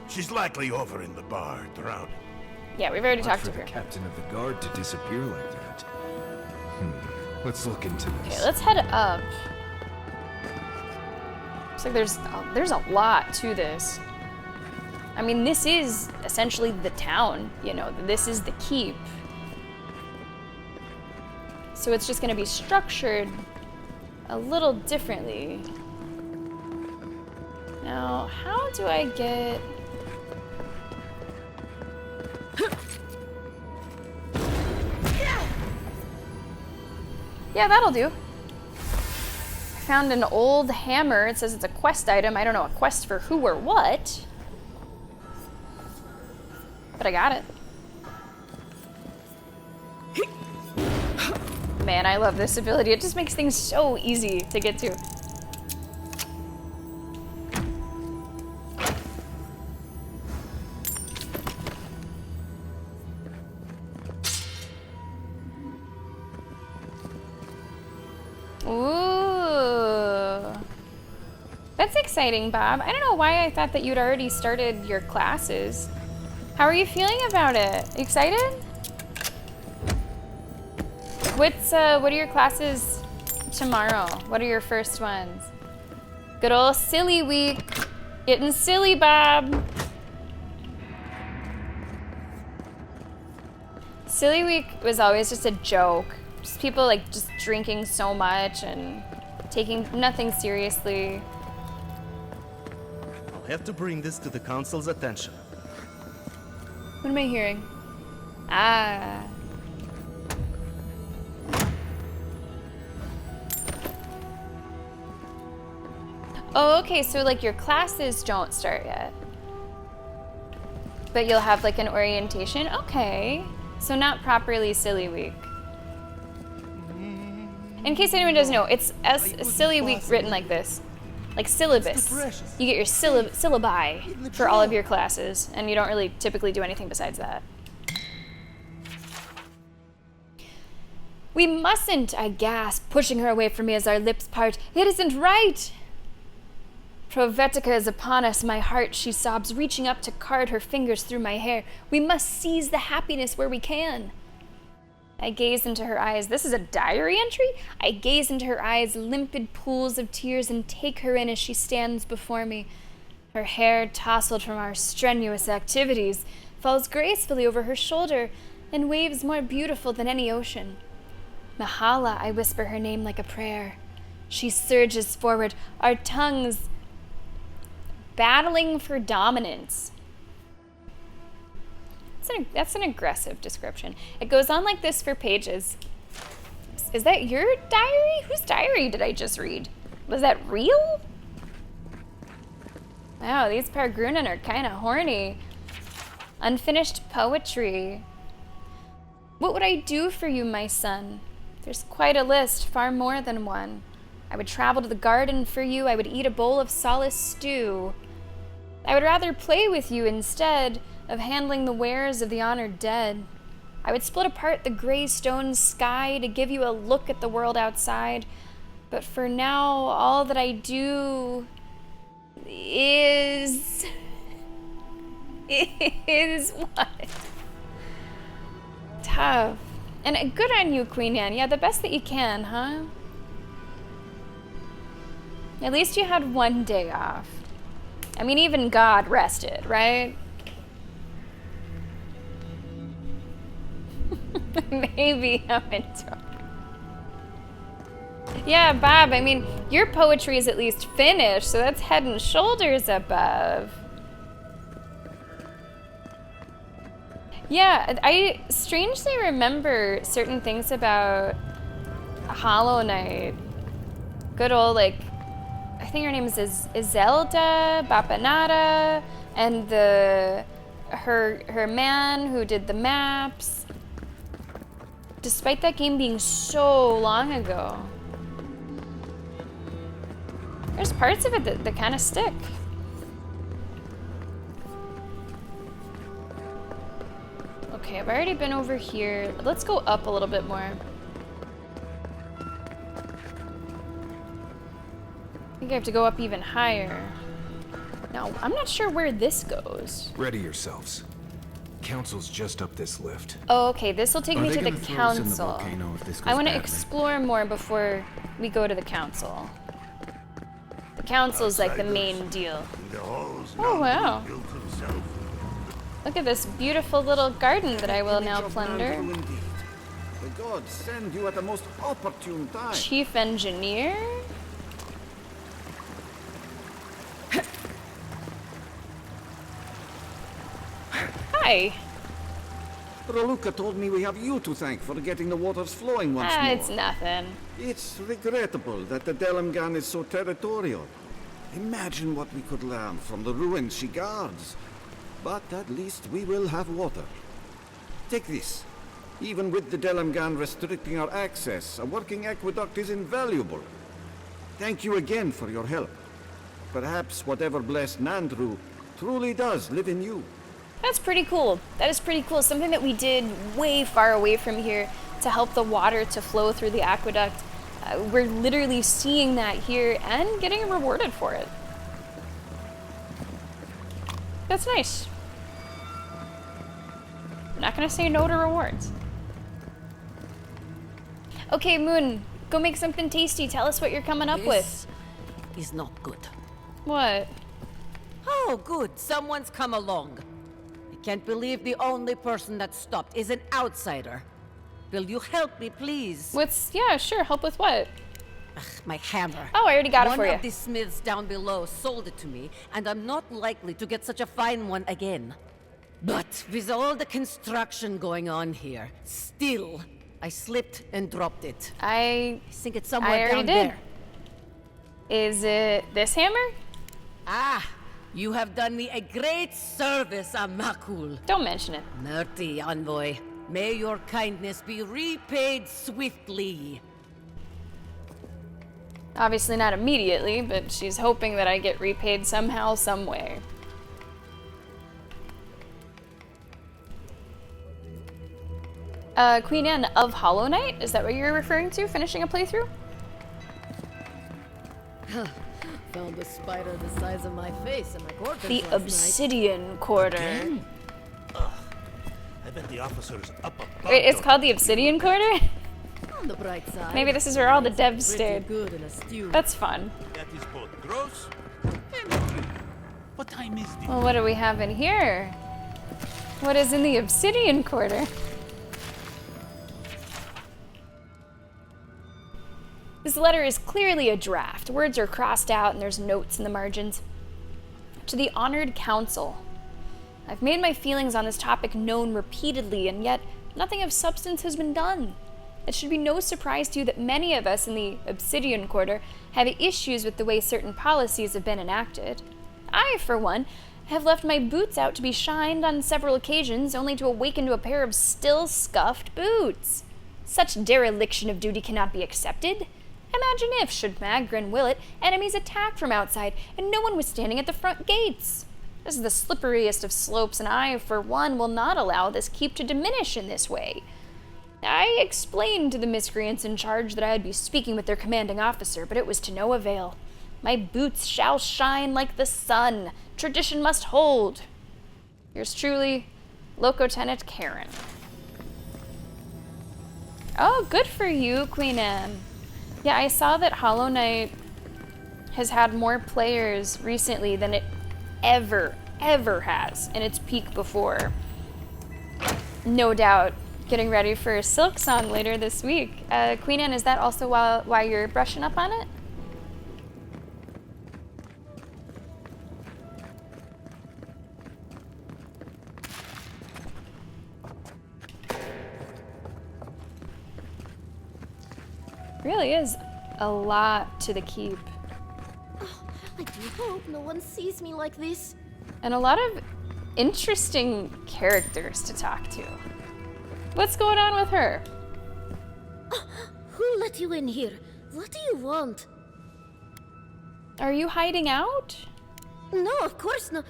S19: She's likely over in the bar, drowning.
S1: Yeah, we've already talked to her.
S2: For the captain of the guard to disappear like that. Let's look into this.
S1: Okay, let's head up. Looks like there's a lot to this. I mean, this is essentially the town, you know, this is the keep. So it's just gonna be structured a little differently. Now, how do I get... Yeah, that'll do. I found an old hammer. It says it's a quest item. I don't know a quest for who or what. But I got it. Man, I love this ability. It just makes things so easy to get to. Ooh. That's exciting, Bob. I don't know why I thought that you'd already started your classes. How are you feeling about it? Excited? What are your classes tomorrow? What are your first ones? Good old silly week. Getting silly, Bob. Silly week was always just a joke. Just people like just drinking so much and taking nothing seriously.
S14: I'll have to bring this to the council's attention.
S1: What am I hearing? Ah. Oh, okay, so like your classes don't start yet. But you'll have like an orientation? Okay. So not properly silly week. In case anyone doesn't know, it's a silly week written like this. Like syllabus. You get your syllabi for all of your classes, and you don't really typically do anything besides that. We mustn't, I gasp, pushing her away from me as our lips part. It isn't right! Provetica is upon us, my heart, she sobs, reaching up to card her fingers through my hair. We must seize the happiness where we can. I gaze into her eyes. This is a diary entry? I gaze into her eyes, limpid pools of tears, and take her in as she stands before me. Her hair, tousled from our strenuous activities, falls gracefully over her shoulder and waves more beautiful than any ocean. Mahala, I whisper her name like a prayer. She surges forward, our tongues battling for dominance. That's an aggressive description. It goes on like this for pages. Is that your diary? Whose diary did I just read? Was that real? Wow, these Pargrunen are kind of horny. Unfinished poetry. What would I do for you, my son? There's quite a list, far more than one. I would travel to the garden for you. I would eat a bowl of solace stew. I would rather play with you instead of handling the wares of the honored dead. I would split apart the gray stone sky to give you a look at the world outside. But for now, all that I do is what? Tough. And good on you, Queen Anne. Yeah, the best that you can, huh? At least you had one day off. I mean, even God rested, right? Maybe I'm in trouble. Yeah, Bob, I mean, your poetry is at least finished, so that's head and shoulders above. Yeah, I strangely remember certain things about Hollow Knight. Good old, like, I think her name is Izelda, Bapanada, and the her man who did the maps. Despite that game being so long ago. There's parts of it that kind of stick. Okay, I've already been over here. Let's go up a little bit more. I think I have to go up even higher. Now, I'm not sure where this goes.
S2: Ready yourselves. Council's just up this lift.
S1: Oh, okay, this will take me to the
S2: gonna throw us in the
S1: council.
S2: volcano if this goes
S1: I want to
S2: badly?
S1: explore more before we go to the council. The council's like the main deal. Oh, wow. Look at this beautiful little garden that I will now plunder.
S20: The gods send you at the most opportune time.
S1: Chief engineer? Hi.
S20: Raluca told me we have you to thank for getting the waters flowing once more.
S1: It's nothing.
S20: It's regrettable that the Delamgan is so territorial. Imagine what we could learn from the ruins she guards. But at least we will have water. Take this. Even with the Delamgan restricting our access, a working aqueduct is invaluable. Thank you again for your help. Perhaps whatever blessed Nandru truly does live in you.
S1: That's pretty cool. That is pretty cool. Something that we did way far away from here to help the water to flow through the aqueduct. We're literally seeing that here and getting rewarded for it. That's nice. I'm not gonna say no to rewards. Okay, Moon, go make something tasty. Tell us what you're coming up with.
S15: Is not good.
S1: What?
S15: Oh, good. Someone's come along. I can't believe the only person that stopped is an outsider. Will you help me, please?
S1: Yeah, sure. Help with what?
S15: Ugh, my hammer.
S1: Oh, I already got it for you.
S15: One of the smiths down below sold it to me, and I'm not likely to get such a fine one again. But with all the construction going on here, still, I slipped and dropped it.
S1: I
S15: think it's somewhere
S1: already
S15: down
S1: did.
S15: there.
S1: Is it this hammer?
S15: Ah, you have done me a great service, Amakul.
S1: Don't mention it.
S15: Merty envoy, may your kindness be repaid swiftly.
S1: Obviously not immediately, but she's hoping that I get repaid somehow, some way. Queen Anne of Hollow Knight? Is that what you're referring to? Finishing a playthrough?
S3: Found a spider the size of my face in my quarters
S1: The
S3: last
S1: Obsidian Quarter.
S19: Again? I bet the officer's up above.
S1: Wait, it's called the Obsidian Quarter?
S3: On the bright side,
S1: Maybe this is where all the devs
S3: pretty
S1: stayed.
S3: good in a stew.
S1: That's fun.
S19: That is both gross and cute. What time is it?
S1: Well, what do we have in here? What is in the Obsidian Quarter? This letter is clearly a draft. Words are crossed out and there's notes in the margins. To the honored council. I've made my feelings on this topic known repeatedly, and yet nothing of substance has been done. It should be no surprise to you that many of us in the Obsidian Quarter have issues with the way certain policies have been enacted. I, for one, have left my boots out to be shined on several occasions, only to awaken to a pair of still scuffed boots. Such dereliction of duty cannot be accepted. Imagine if, should Magrin will it, enemies attacked from outside and no one was standing at the front gates. This is the slipperiest of slopes, and I, for one, will not allow this keep to diminish in this way. I explained to the miscreants in charge that I would be speaking with their commanding officer, but it was to no avail. My boots shall shine like the sun. Tradition must hold. Yours truly, Locotenent Karen. Oh, good for you, Queen Anne. Yeah, I saw that Hollow Knight has had more players recently than it ever has in its peak before. No doubt getting ready for Silk Song later this week. Queen Anne, is that also why you're brushing up on it? Really is a lot to the keep.
S9: I do hope no one sees me like this.
S1: And a lot of interesting characters to talk to. What's going on with her?
S9: Who let you in here? What do you want?
S1: Are you hiding out?
S9: No, of course not.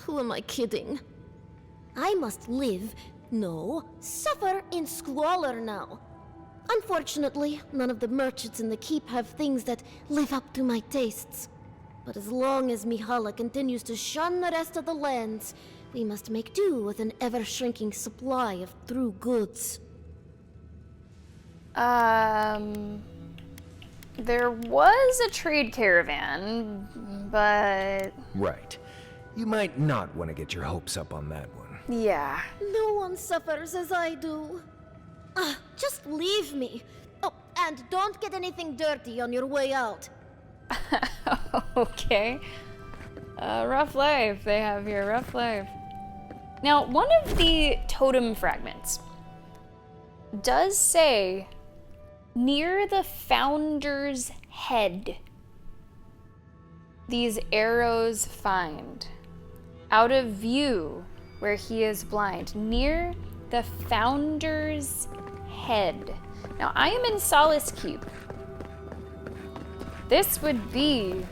S9: Who am I kidding? I must live, no, suffer in squalor now. Unfortunately, none of the merchants in the keep have things that live up to my tastes. But as long as Mihala continues to shun the rest of the lands, we must make do with an ever-shrinking supply of true goods.
S1: There was a trade caravan, but...
S2: Right. You might not want to get your hopes up on that one.
S1: Yeah.
S9: No one suffers as I do. Just leave me. Oh, and don't get anything dirty on your way out.
S1: Okay. Rough life they have here, rough life. Now, one of the totem fragments does say, near the founder's head, these arrows find. Out of view, where he is blind. Near the founder's head. Now, I am in Solace Keep. This would be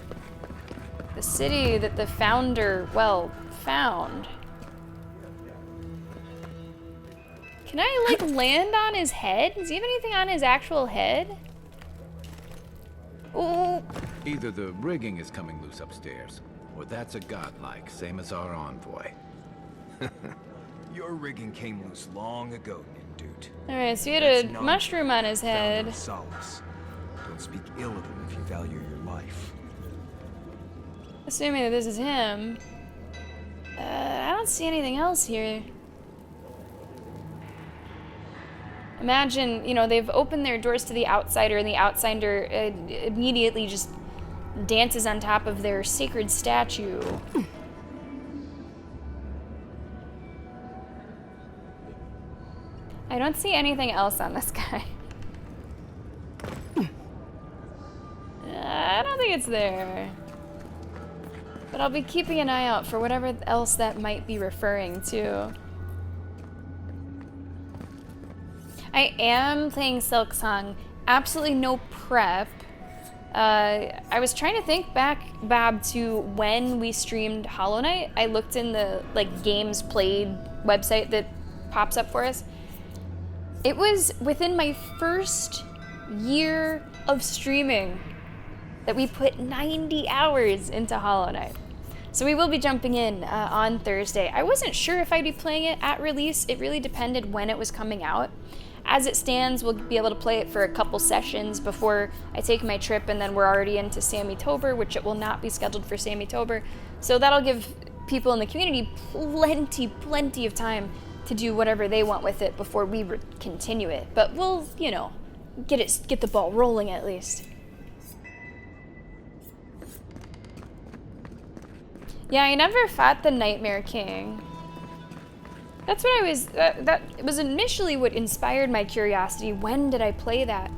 S1: the city that the founder, well, found. Can I, like, land on his head? Does he have anything on his actual head? Ooh.
S11: Either the rigging is coming loose upstairs, or that's a godlike, same as our envoy.
S2: Your rigging came loose long ago, Nindude.
S1: Alright, so he had a mushroom on his head.
S2: Solace. Don't speak ill of him if you value your life.
S1: Assuming that this is him. I don't see anything else here. Imagine, you know, they've opened their doors to the outsider, and the outsider immediately just dances on top of their sacred statue. I don't see anything else on this guy. I don't think it's there. But I'll be keeping an eye out for whatever else that might be referring to. I am playing Silk Song. Absolutely no prep. I was trying to think back, Bob, to when we streamed Hollow Knight. I looked in the games played website that pops up for us. It was within my first year of streaming that we put 90 hours into Hollow Knight. So we will be jumping in on Thursday. I wasn't sure if I'd be playing it at release. It really depended when it was coming out. As it stands, we'll be able to play it for a couple sessions before I take my trip, and then we're already into Sammy-tober, which it will not be scheduled for Sammy-tober. So that'll give people in the community plenty of time to do whatever they want with it before we continue it. But we'll, you know, get the ball rolling at least. Yeah, I never fought the Nightmare King. That's what I was, that was initially what inspired my curiosity. When did I play that?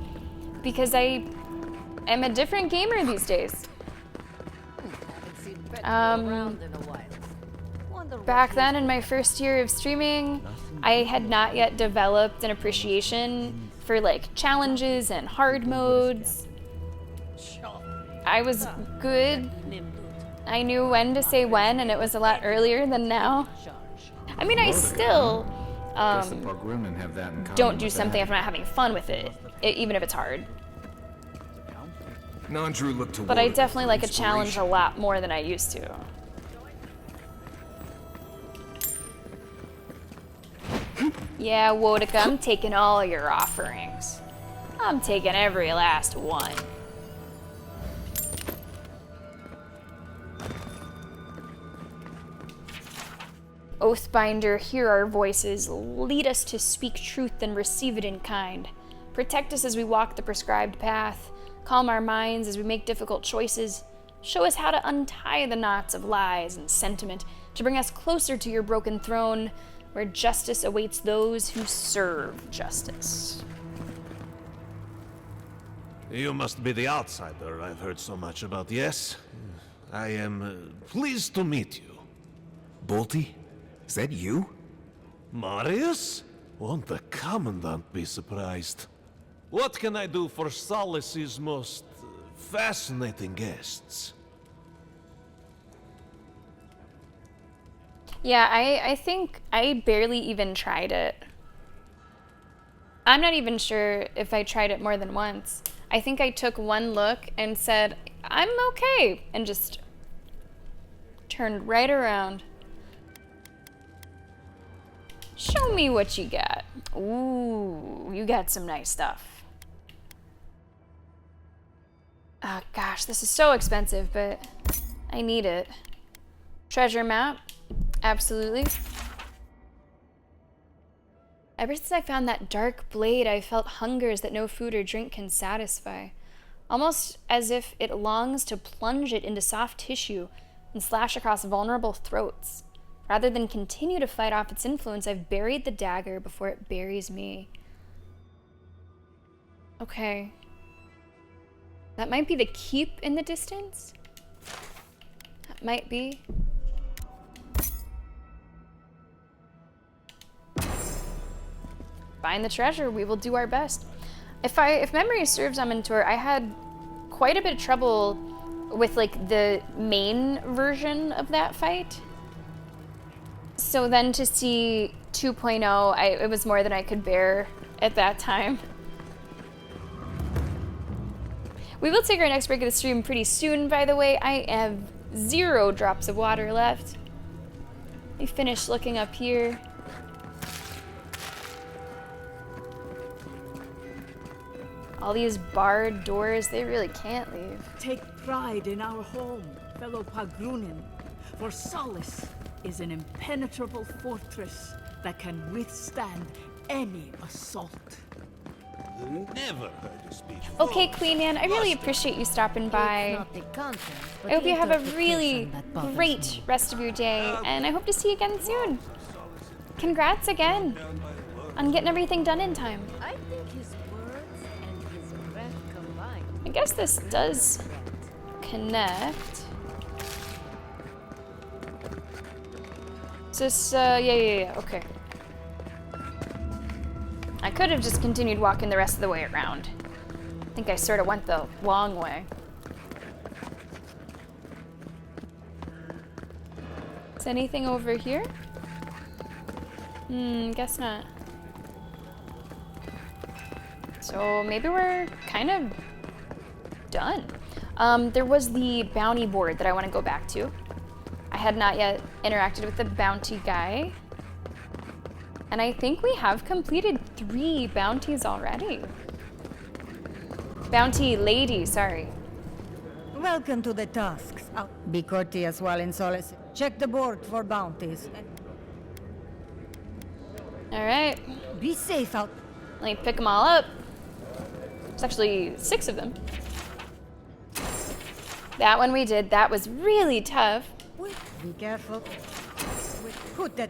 S1: Because I am a different gamer these days. Back then in my first year of streaming, I had not yet developed an appreciation for like challenges and hard modes. I was good. I knew when to say when, and it was a lot earlier than now. I mean, I still don't do something if I'm not having fun with it, even if it's hard.
S2: Nandru looked to
S1: But I definitely like a challenge a lot more than I used to. Yeah, Wodika, I'm taking all your offerings. I'm taking every last one. Oathbinder, hear our voices, lead us to speak truth and receive it in kind. Protect us as we walk the prescribed path, calm our minds as we make difficult choices. Show us how to untie the knots of lies and sentiment to bring us closer to your broken throne, where justice awaits those who serve justice.
S19: You must be the outsider I've heard so much about, yes? I am pleased to meet you.
S2: Bolty? Is that you?
S21: Marius? Won't the Commandant be surprised? What can I do for Solace's most fascinating guests?
S1: Yeah, I think I barely even tried it. I'm not even sure if I tried it more than once. I think I took one look and said, I'm okay, and just turned right around. Show me what you got. Ooh, you got some nice stuff. Oh gosh, this is so expensive, but I need it. Treasure map, absolutely. Ever since I found that dark blade, I felt hungers that no food or drink can satisfy. Almost as if it longs to plunge it into soft tissue and slash across vulnerable throats. Rather than continue to fight off its influence, I've buried the dagger before it buries me. Okay. That might be the keep in the distance? That might be. Find the treasure, we will do our best. If memory serves, Amantur, I had quite a bit of trouble with like the main version of that fight. So then to see 2.0, it was more than I could bear at that time. We will take our next break of the stream pretty soon, by the way. I have 0 drops of water left. Let me finish looking up here. All these barred doors, they really can't leave.
S22: Take pride in our home, fellow Pagrunin, for Solace is an impenetrable fortress that can withstand any assault.
S21: Never heard you speak.
S1: Okay, Queen Anne, I really appreciate you stopping by. I hope you have a really great rest of your day, and I hope to see you again soon. Congrats again on getting everything done in time.
S3: I think his words and his breath combined.
S1: I guess this does connect. Is this, yeah, okay. I could have just continued walking the rest of the way around. I think I sort of went the long way. Is anything over here? Guess not. So maybe we're kind of done. There was the bounty board that I want to go back to. I had not yet interacted with the bounty guy. And I think we have completed 3 bounties already. Bounty lady, sorry.
S23: Welcome to the tasks. Be courteous while in Solace. Check the board for bounties.
S1: All right.
S23: Be safe out.
S1: Let me pick them all up. There's actually 6 of them. That one we did. That was really tough.
S23: Be careful. Put that.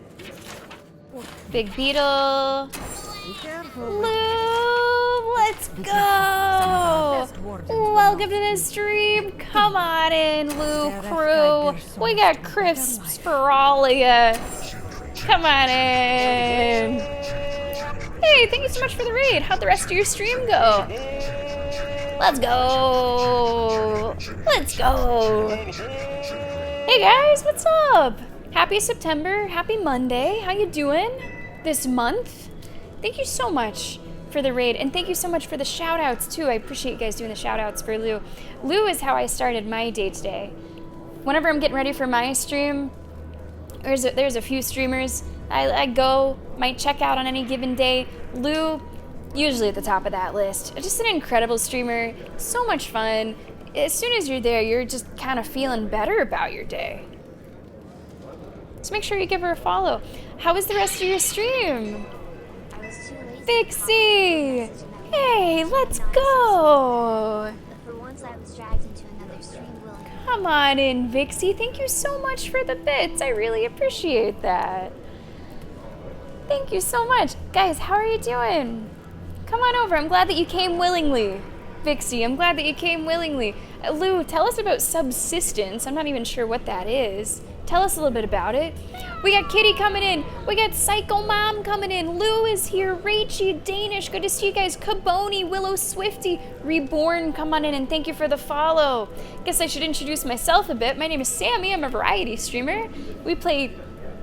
S1: Big beetle.
S23: Be careful.
S1: Lou, let's go. Welcome to the stream. Come on in, Lou crew. We got crisps for all of you. Come on in. Hey, thank you so much for the raid. How'd the rest of your stream go? Let's go. Let's go. Hey guys, what's up? Happy September, happy Monday. How you doing this month? Thank you so much for the raid, and thank you so much for the shout outs too. I appreciate you guys doing the shout outs for Lou. Lou is how I started my day today. Whenever I'm getting ready for my stream, there's a few streamers I go, might check out on any given day. Lou, usually at the top of that list. Just an incredible streamer, so much fun. As soon as you're there, you're just kind of feeling better about your day. So make sure you give her a follow. How was the rest of your stream? Vixie! Hey, let's go!
S24: For once I was dragged into another stream will.
S1: Come on in, Vixie. Thank you so much for the bits. I really appreciate that. Thank you so much. Guys, how are you doing? Come on over. I'm glad that you came willingly. Vixie, I'm glad that you came willingly. Lou, tell us about subsistence. I'm not even sure what that is. Tell us a little bit about it. We got Kitty coming in. We got Psycho Mom coming in. Lou is here. Rachy, Danish. Good to see you guys. Caboni, Willow Swifty, Reborn, come on in and thank you for the follow. Guess I should introduce myself a bit. My name is Sammy. I'm a variety streamer. We play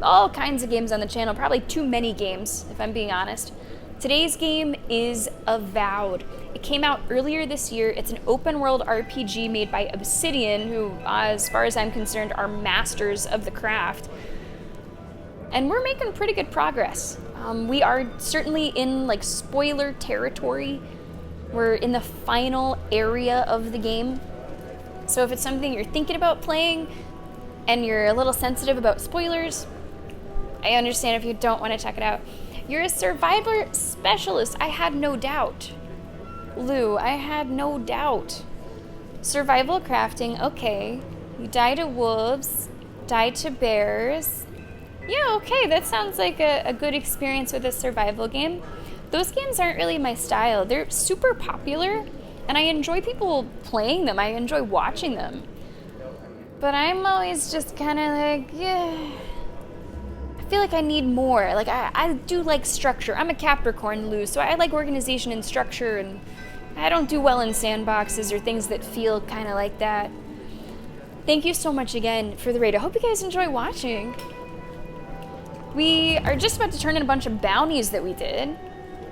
S1: all kinds of games on the channel. Probably too many games, if I'm being honest. Today's game is Avowed. It came out earlier this year. It's an open world RPG made by Obsidian, who, as far as I'm concerned, are masters of the craft. And we're making pretty good progress. We are certainly in like spoiler territory. We're in the final area of the game. So if it's something you're thinking about playing and you're a little sensitive about spoilers, I understand if you don't want to check it out. You're a survivor specialist. I had no doubt. Lou, I had no doubt. Survival crafting, okay. You die to wolves, die to bears. Yeah, okay, that sounds like a good experience with a survival game. Those games aren't really my style. They're super popular, and I enjoy people playing them. I enjoy watching them. But I'm always just kind of like, yeah. I feel like I need more. Like, I do like structure. I'm a Capricorn, Lou, so I like organization and structure, and I don't do well in sandboxes or things that feel kind of like that. Thank you so much again for the raid. I hope you guys enjoy watching. We are just about to turn in a bunch of bounties that we did,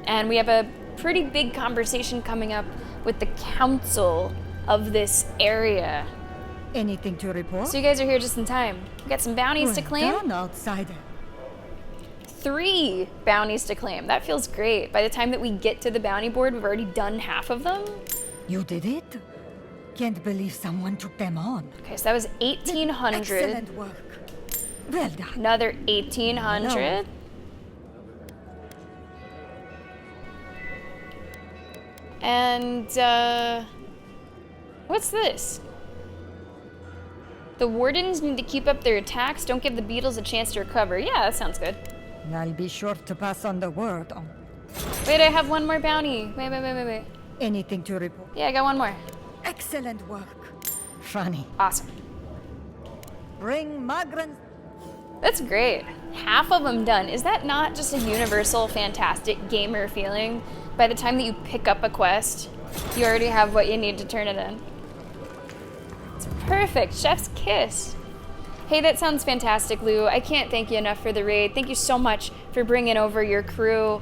S1: and we have a pretty big conversation coming up with the council of this area.
S23: Anything to report?
S1: So you guys are here just in time. We got some bounties to claim.
S23: Done, outsider.
S1: 3 bounties to claim. That feels great. By the time that we get to the bounty board, we've already done half of them.
S23: You did it? Can't believe someone took them on.
S1: Okay, so that was 1,800.
S23: Excellent work. Well done.
S1: Another 1,800.
S23: No.
S1: And, what's this? The wardens need to keep up their attacks. Don't give the beetles a chance to recover. Yeah, that sounds good.
S23: I'll be sure to pass on the word.
S1: Wait, I have one more bounty. Wait.
S23: Anything to report?
S1: Yeah, I got one more.
S23: Excellent work. Funny.
S1: Awesome.
S23: Bring migrants.
S1: That's great. Half of them done. Is that not just a universal, fantastic gamer feeling? By the time that you pick up a quest, you already have what you need to turn it in. It's perfect. Chef's kiss. Hey, that sounds fantastic, Lou. I can't thank you enough for the raid. Thank you so much for bringing over your crew.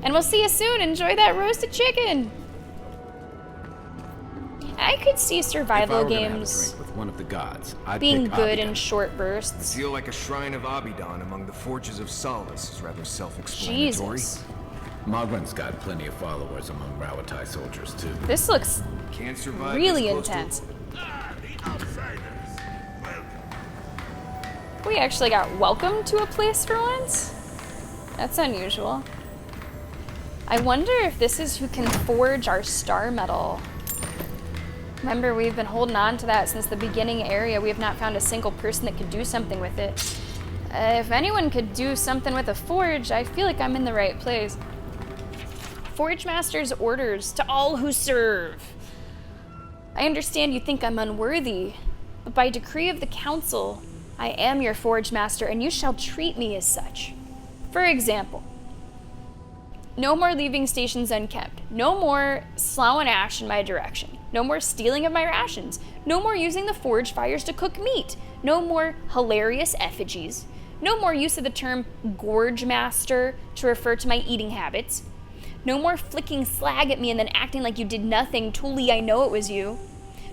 S1: And we'll see you soon. Enjoy that roasted chicken. I could see survival games
S11: with one of the gods, I'd
S1: being
S11: pick
S1: good
S11: Abigail.
S1: in short bursts.
S2: I feel like a shrine of Abidan among the forges of Solace is rather self-explanatory.
S1: Jesus.
S11: Magran's got plenty of followers among Rawatai soldiers, too.
S1: This looks
S2: Can't survive
S1: really
S2: this close to-
S1: intense. We actually got welcomed to a place for once? That's unusual. I wonder if this is who can forge our star metal. Remember, we've been holding on to that since the beginning area. We have not found a single person that could do something with it. If anyone could do something with a forge, I feel like I'm in the right place. Forge Master's orders to all who serve. I understand you think I'm unworthy, but by decree of the council, I am your Forge Master, and you shall treat me as such. For example, no more leaving stations unkept. No more slowing ash in my direction. No more stealing of my rations. No more using the forge fires to cook meat. No more hilarious effigies. No more use of the term Gorge Master to refer to my eating habits. No more flicking slag at me and then acting like you did nothing. Tully, I know it was you.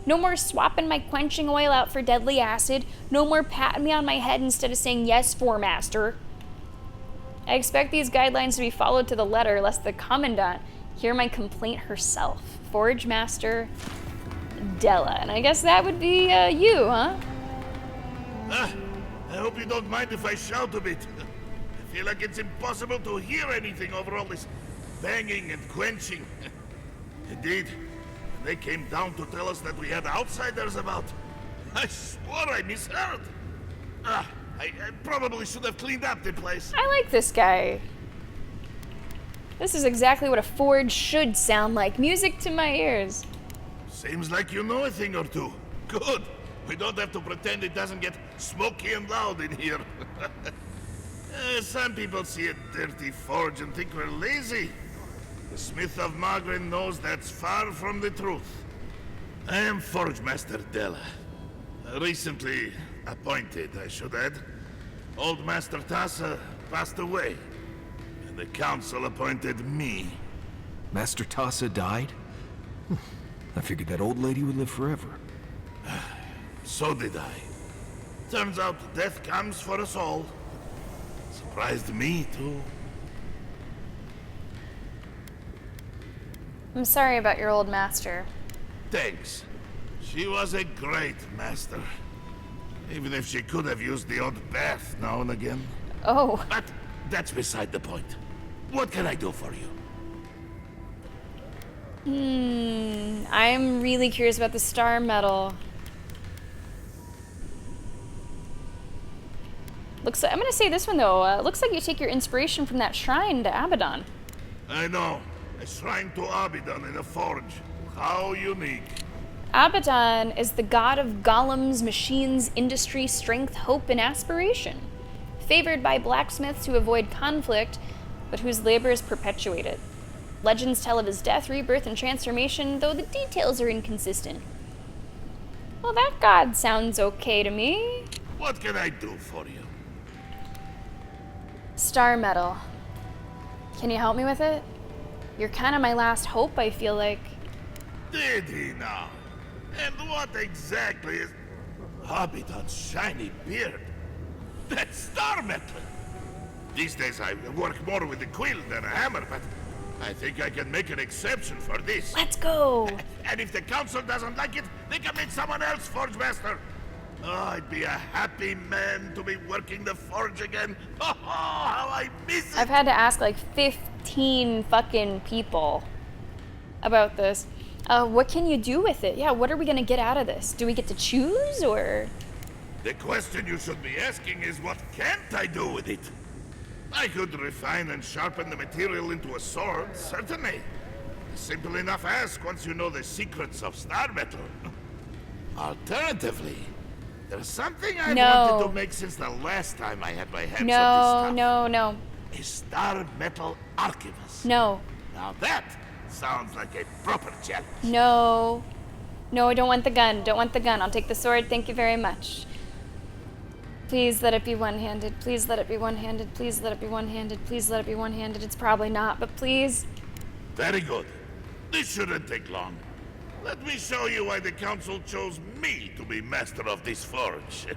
S1: No more swapping my quenching oil out for deadly acid. No more patting me on my head instead of saying yes, Master. I expect these guidelines to be followed to the letter, lest the Commandant hear my complaint herself. Forge Master Della. And I guess that would be you, huh?
S6: I hope you don't mind if I shout a bit. I feel like it's impossible to hear anything over all this banging and quenching. Indeed, when they came down to tell us that we had outsiders about, I swore I misheard. I probably should have cleaned up the place.
S1: I like this guy. This is exactly what a forge should sound like. Music to my ears.
S6: Seems like you know a thing or two. Good. We don't have to pretend it doesn't get smoky and loud in here. Some people see a dirty forge and think we're lazy. The Smith of Magrin knows that's far from the truth. I am Forge Master Della. Recently appointed, I should add. Old Master Tassa passed away, and the council appointed me.
S2: Master Tassa died? I figured that old lady would live forever.
S6: So did I. Turns out death comes for us all. Surprised me, too.
S1: I'm sorry about your old master.
S6: Thanks. She was a great master. Even if she could have used the odd bath now and again.
S1: Oh.
S6: But that's beside the point. What can I do for you?
S1: I'm really curious about the star medal. Looks like, I'm gonna say this one though. Looks like you take your inspiration from that shrine to Abaddon.
S6: I know. A shrine to Abaddon in a forge. How unique.
S1: Abaddon is the god of golems, machines, industry, strength, hope, and aspiration. Favored by blacksmiths who avoid conflict, but whose labor is perpetuated. Legends tell of his death, rebirth, and transformation, though the details are inconsistent. Well, that god sounds okay to me.
S6: What can I do for you?
S1: Star medal. Can you help me with it? You're kind of my last hope, I feel like.
S6: Did he now? And what exactly is Abaddon's shiny beard? That's star metal. These days I work more with a quill than a hammer, but I think I can make an exception for this.
S1: Let's go.
S6: And if the council doesn't like it, they can make someone else Forge Master. Oh, I'd be a happy man to be working the forge again. Oh, how I miss it.
S1: I've had to ask like 15 fucking people about this. What can you do with it? Yeah, what are we gonna get out of this? Do we get to choose, or?
S6: The question you should be asking is, what can't I do with it? I could refine and sharpen the material into a sword, certainly. A simple enough ask once you know the secrets of star metal. Alternatively, there's something I wanted to make since the last time I had my hands on this stuff.
S1: No.
S6: A star metal archivist.
S1: No.
S6: Now that sounds like a proper challenge.
S1: No. No, I don't want the gun. Don't want the gun. I'll take the sword. Thank you very much. Please let it be one-handed. Please let it be one-handed. Please let it be one-handed. Please let it be one-handed. It's probably not, but please.
S6: Very good. This shouldn't take long. Let me show you why the council chose me to be master of this forge.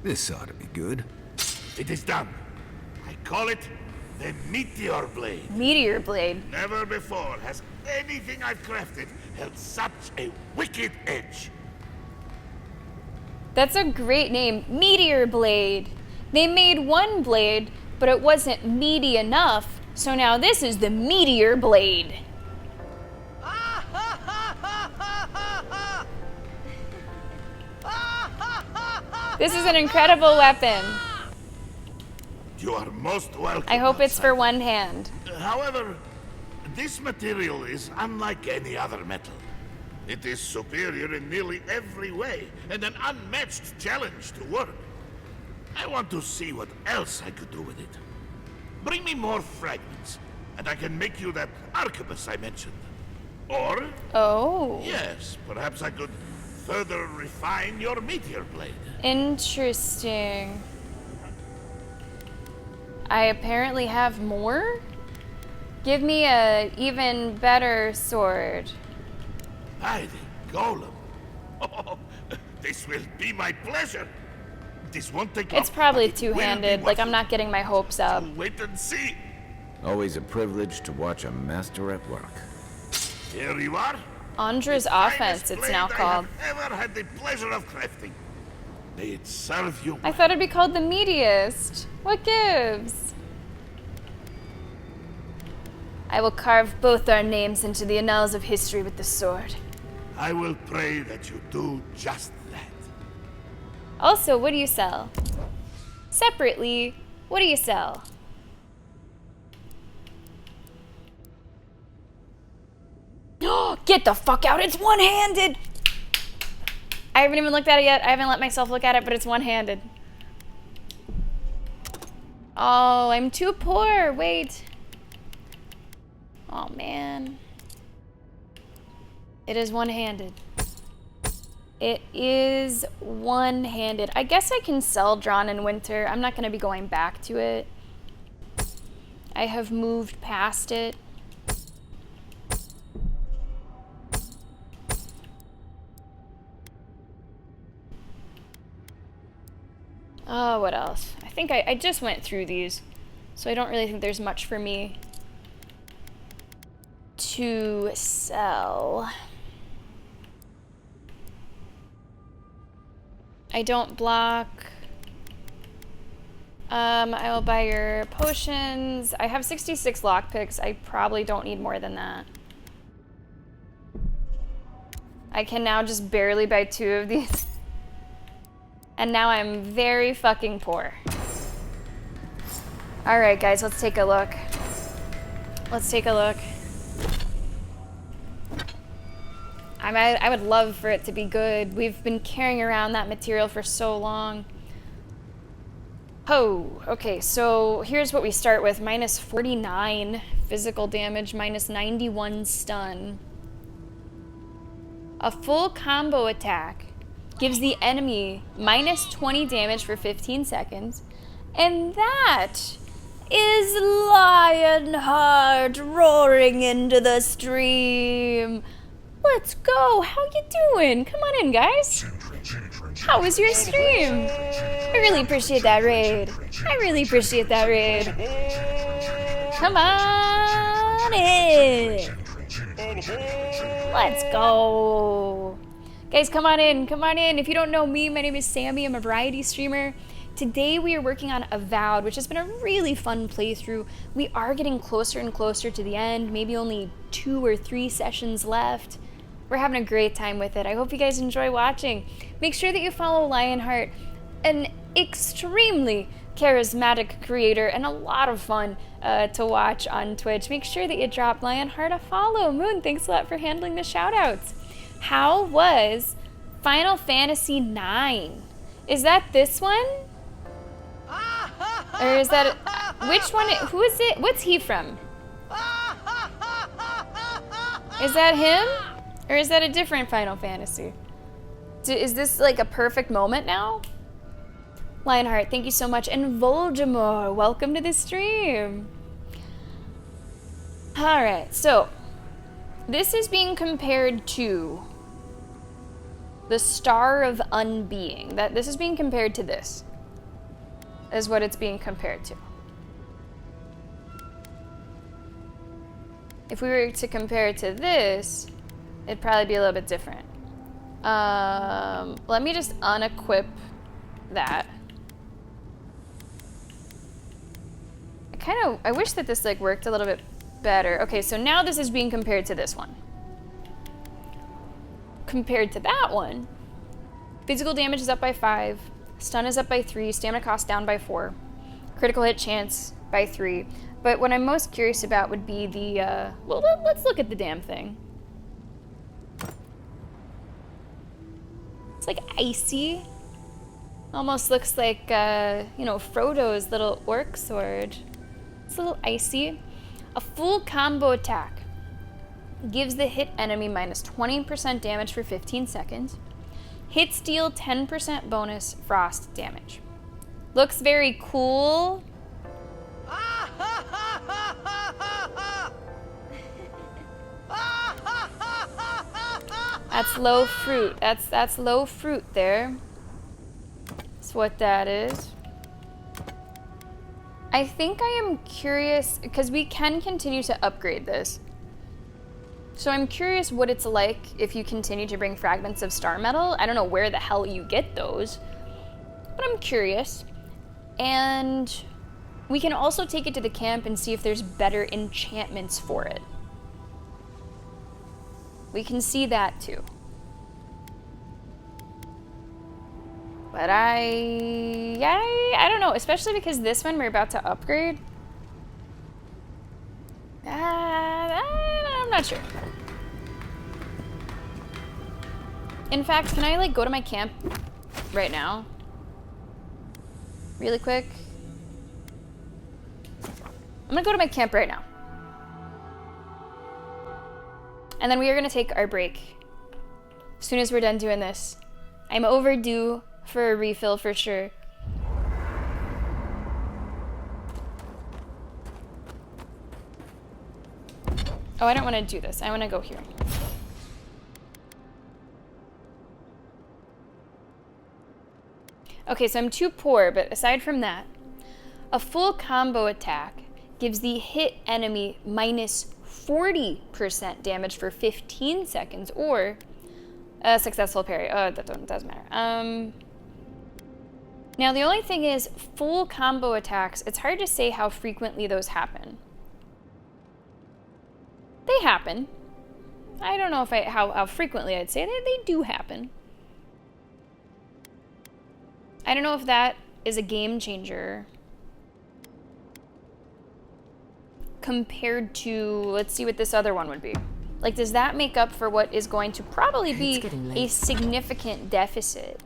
S2: This ought to be good.
S6: It is done. I call it the Meteor Blade.
S1: Meteor Blade?
S6: Never before has anything I've crafted held such a wicked edge.
S1: That's a great name. Meteor Blade. They made one blade, but it wasn't meaty enough, so now this is the Meteor Blade. This is an incredible weapon.
S6: You are most welcome.
S1: I hope it's for one hand.
S6: However, this material is unlike any other metal. It is superior in nearly every way, and an unmatched challenge to work. I want to see what else I could do with it. Bring me more fragments, and I can make you that arquebus I mentioned. Or...
S1: Oh.
S6: Yes, perhaps I could further refine your meteor blade.
S1: Interesting. I apparently have more? Give me a even better sword.
S6: By the golem. Oh, this will be my pleasure. This won't take
S1: It's
S6: long,
S1: probably
S6: but it will be
S1: two-handed. Like, I'm not getting my hopes up.
S6: Wait and see.
S11: Always a privilege to watch a master at work.
S6: Here you are.
S1: Andra's offense, it's now called.
S6: I have ever had the pleasure of crafting. May it serve you.
S1: I thought it'd be called the meatiest. What gives? I will carve both our names into the annals of history with the sword.
S6: I will pray that you do just that.
S1: Also, what do you sell? Separately, what do you sell? Get the fuck out, it's one-handed! I haven't even looked at it yet. I haven't let myself look at it, but it's one-handed. Oh, I'm too poor. Wait. Oh, man. It is one-handed. It is one-handed. I guess I can sell Drawn in Winter. I'm not going to be going back to it. I have moved past it. Oh, what else? I think I just went through these, so I don't really think there's much for me to sell. I don't block. I will buy your potions. I have 66 lockpicks. I probably don't need more than that. I can now just barely buy 2 of these. And now I'm very fucking poor. Alright guys, let's take a look. Let's take a look. I would love for it to be good. We've been carrying around that material for so long. Oh, okay, so here's what we start with. Minus 49 physical damage, minus 91 stun. A full combo attack gives the enemy minus 20 damage for 15 seconds. And that is Lionheart roaring into the stream. Let's go. How you doing? Come on in, guys. How was your stream? I really appreciate that raid. I really appreciate that raid. Come on in. Let's go. Guys, come on in. Come on in. If you don't know me, my name is Sammy. I'm a variety streamer. Today we are working on Avowed, which has been a really fun playthrough. We are getting closer and closer to the end. Maybe only 2 or 3 sessions left. We're having a great time with it. I hope you guys enjoy watching. Make sure that you follow Lionheart, an extremely charismatic creator and a lot of fun to watch on Twitch. Make sure that you drop Lionheart a follow. Moon, thanks a lot for handling the shoutouts. How was Final Fantasy IX? Is that this one? Or is that which one? Who is it? What's he from? Is that him? Or is that a different Final Fantasy? Is this like a perfect moment now? Lionheart, thank you so much. And Voldemort, welcome to the stream. Alright, so this is being compared to the Star of Unbeing. This is being compared to this. Is what it's being compared to. If we were to compare it to this, it'd probably be a little bit different. Let me just unequip that. I wish that this like worked a little bit better. Okay, so now this is being compared to this one. Compared to that one, physical damage is up by 5, stun is up by 3, stamina cost down by 4, critical hit chance by 3. But what I'm most curious about would be the, well, let's look at the damn thing. It's like icy. Almost looks like, you know, Frodo's little orc sword. It's a little icy. A full combo attack gives the hit enemy minus 20% damage for 15 seconds. Hits deal 10% bonus frost damage. Looks very cool. That's low fruit. That's low fruit there. That's what that is. I think I am curious, because we can continue to upgrade this. So I'm curious what it's like if you continue to bring fragments of star metal. I don't know where the hell you get those, but I'm curious. And we can also take it to the camp and see if there's better enchantments for it. We can see that too. But I don't know, especially because this one we're about to upgrade. I'm not sure. In fact, can I like go to my camp right now? Really quick? I'm gonna go to my camp right now. And then we are gonna take our break as soon as we're done doing this. I'm overdue for a refill for sure. Oh, I don't want to do this. I want to go here. Okay, so I'm too poor, but aside from that, a full combo attack gives the hit enemy minus 40% damage for 15 seconds, or a successful parry. Oh, that doesn't matter. Now, the only thing is, full combo attacks, it's hard to say how frequently those happen. They happen. I don't know if how frequently I'd say that. They do happen. I don't know if that is a game changer compared to, let's see what this other one would be. Like, does that make up for what is going to probably be a significant deficit?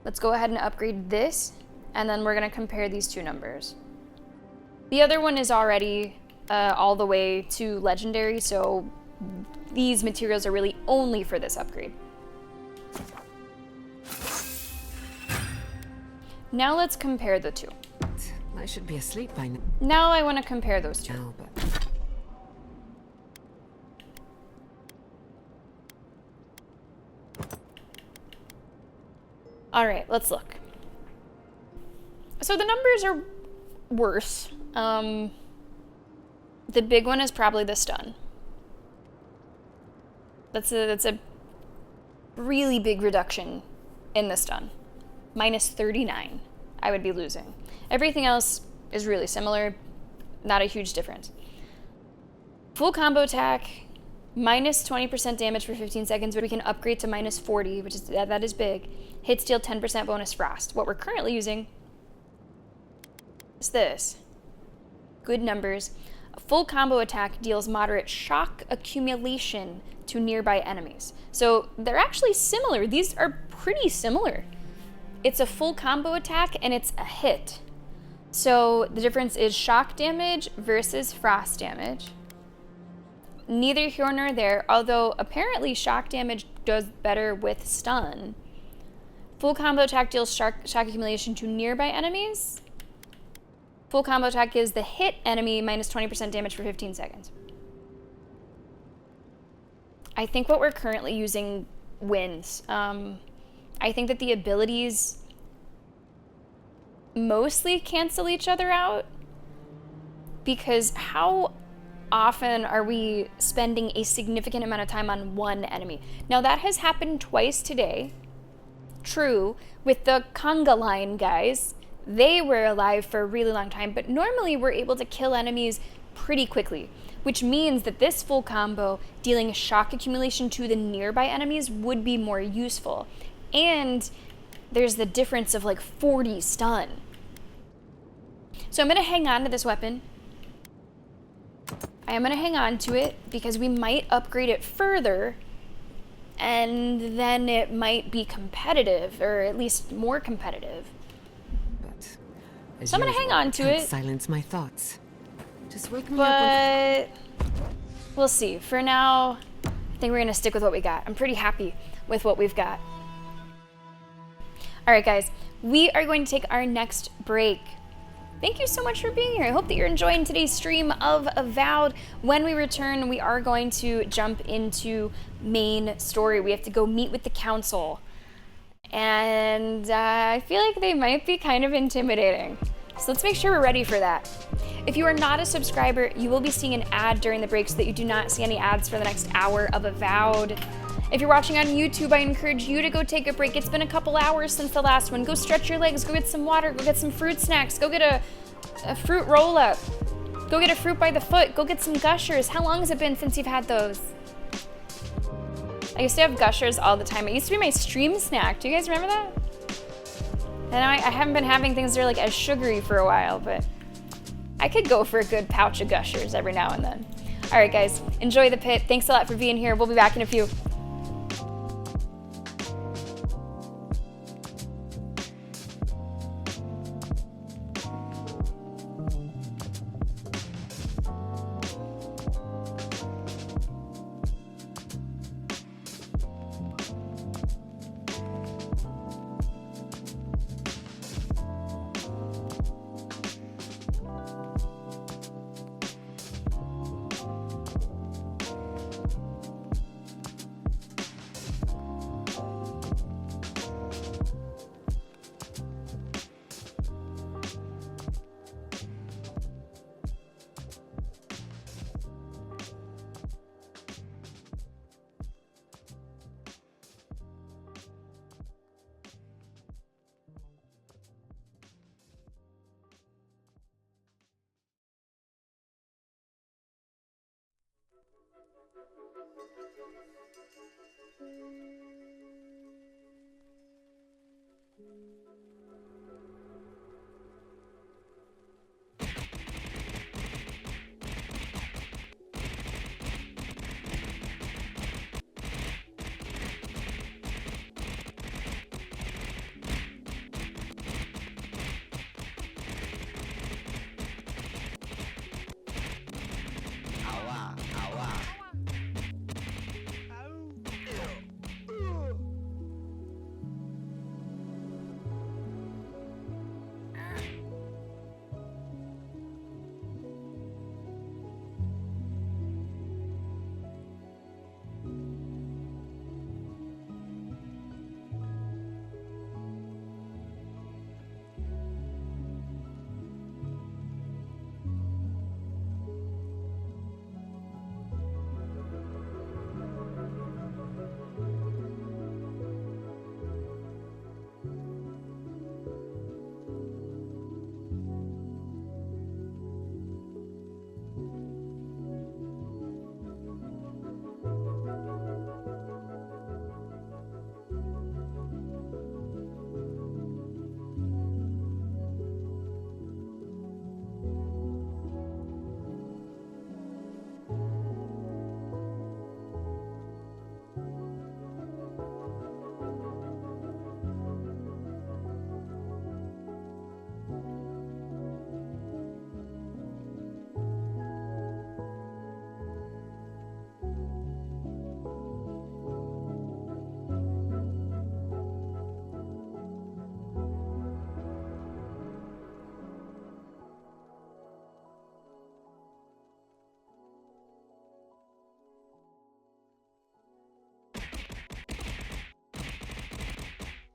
S1: Let's go ahead and upgrade this, and then we're going to compare these two numbers. The other one is already all the way to legendary, so these materials are really only for this upgrade. Now let's compare the two.
S15: I should be asleep by now.
S1: Now I want to compare those two.
S15: No, but...
S1: All right, let's look. So the numbers are worse. The big one is probably the stun. That's a really big reduction in the stun. Minus 39, I would be losing. Everything else is really similar, not a huge difference. Full combo attack, minus 20% damage for 15 seconds, but we can upgrade to minus 40, which is that is big. Hit steal 10% bonus frost. What we're currently using is this. Good numbers. A full combo attack deals moderate shock accumulation to nearby enemies. So they're actually similar. These are pretty similar. It's a full combo attack and it's a hit. So the difference is shock damage versus frost damage. Neither here nor there, although apparently shock damage does better with stun. Full combo attack deals shock accumulation to nearby enemies. Full combo attack gives the hit enemy minus 20% damage for 15 seconds. I think what we're currently using wins. I think that the abilities mostly cancel each other out, because how often are we spending a significant amount of time on one enemy? Now that has happened twice today. True, with the conga line guys, they were alive for a really long time, but normally we're able to kill enemies pretty quickly, which means that this full combo dealing shock accumulation to the nearby enemies would be more useful. And there's the difference of like 40 stun. So I'm going to hang on to this weapon. I am going to hang on to it because we might upgrade it further and then it might be competitive, or at least more competitive.
S15: As
S1: So I'm going to hang on to it.
S15: Silence my thoughts. Just wake me up.
S1: But we'll see. For now, I think we're going to stick with what we got. I'm pretty happy with what we've got. All right, guys, we are going to take our next break. Thank you so much for being here. I hope that you're enjoying today's stream of Avowed. When we return, we are going to jump into main story. We have to go meet with the council. And I feel like they might be kind of intimidating. So let's make sure we're ready for that. If you are not a subscriber, you will be seeing an ad during the break so that you do not see any ads for the next hour of Avowed. If you're watching on YouTube, I encourage you to go take a break. It's been a couple hours since the last one. Go stretch your legs, go get some water, go get some fruit snacks, go get a fruit roll-up, go get a fruit by the foot, go get some Gushers. How long has it been since you've had those? I used to have Gushers all the time. It used to be my stream snack. Do you guys remember that? And I haven't been having things that are like as sugary for a while, but I could go for a good pouch of Gushers every now and then. All right, guys, enjoy the pit. Thanks a lot for being here. We'll be back in a few.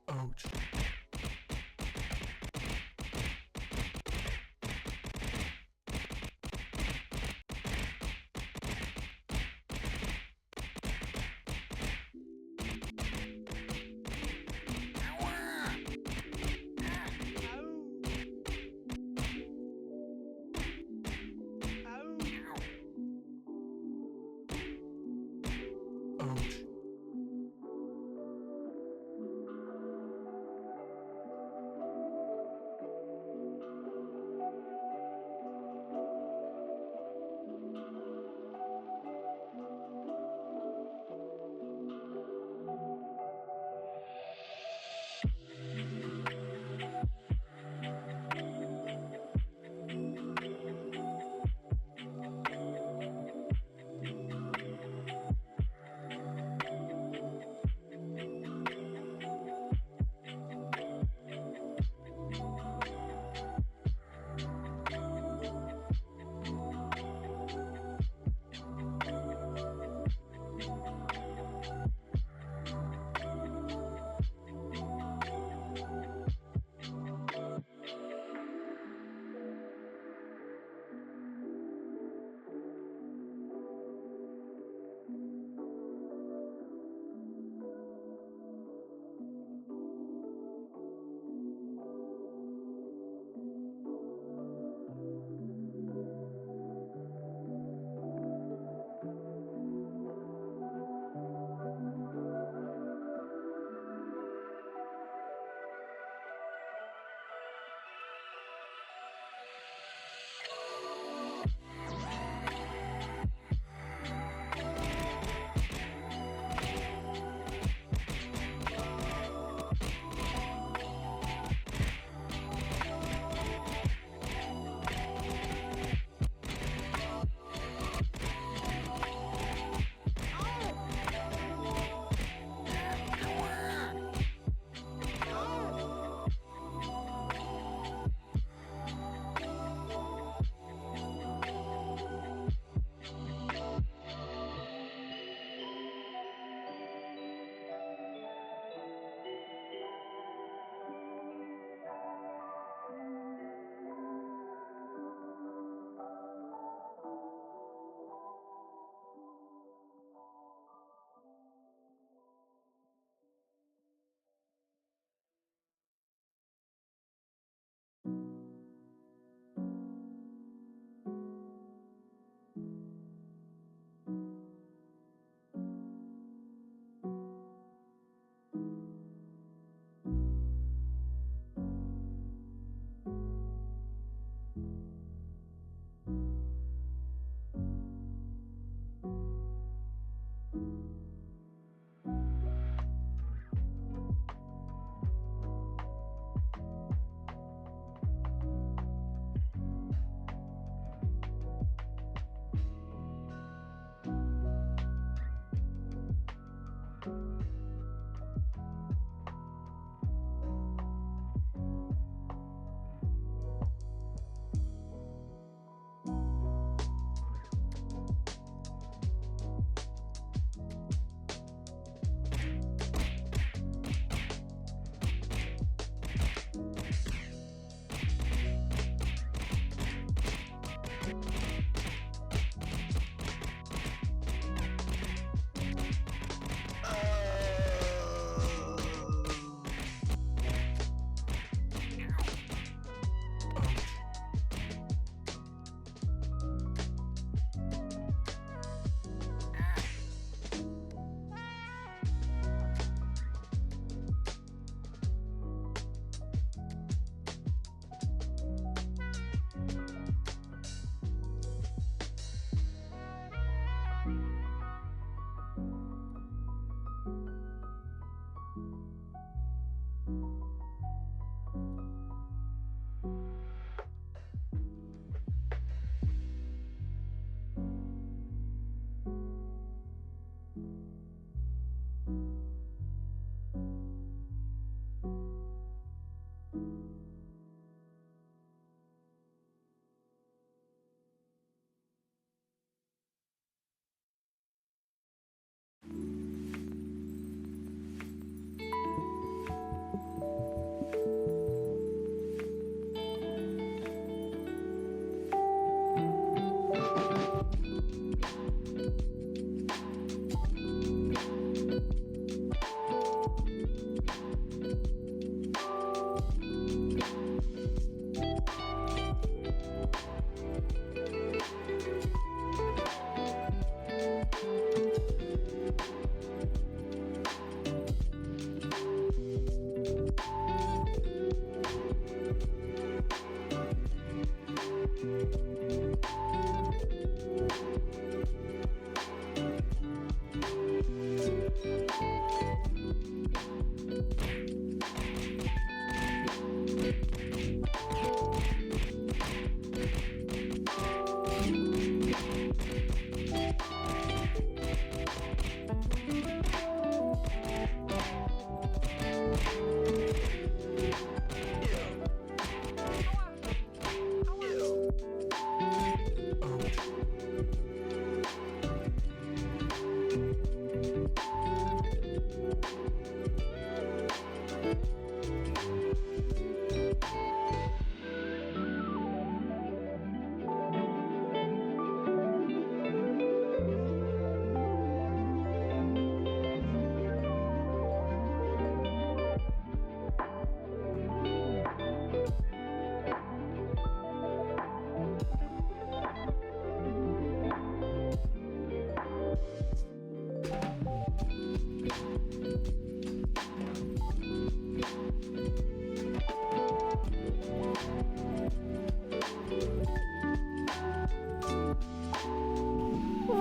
S4: Ouch. Ouch.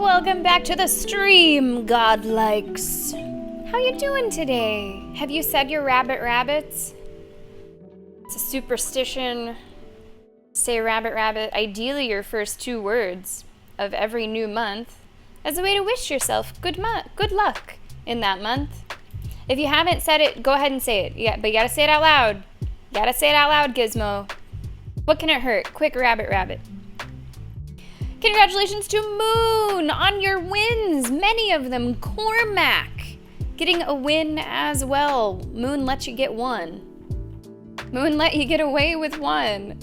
S1: Welcome back to the stream, godlikes. How you doing today? Have you said your rabbits? It's a superstition. Say rabbit. Ideally your first 2 words of every new month as a way to wish yourself good luck in that month. If you haven't said it, go ahead and say it. Yeah, but you gotta say it out loud. Gotta say it out loud, Gizmo. What can it hurt? Quick, rabbit. Congratulations to Moon on your wins. Many of them. Cormac getting a win as well. Moon let you get 1. Moon let you get away with 1.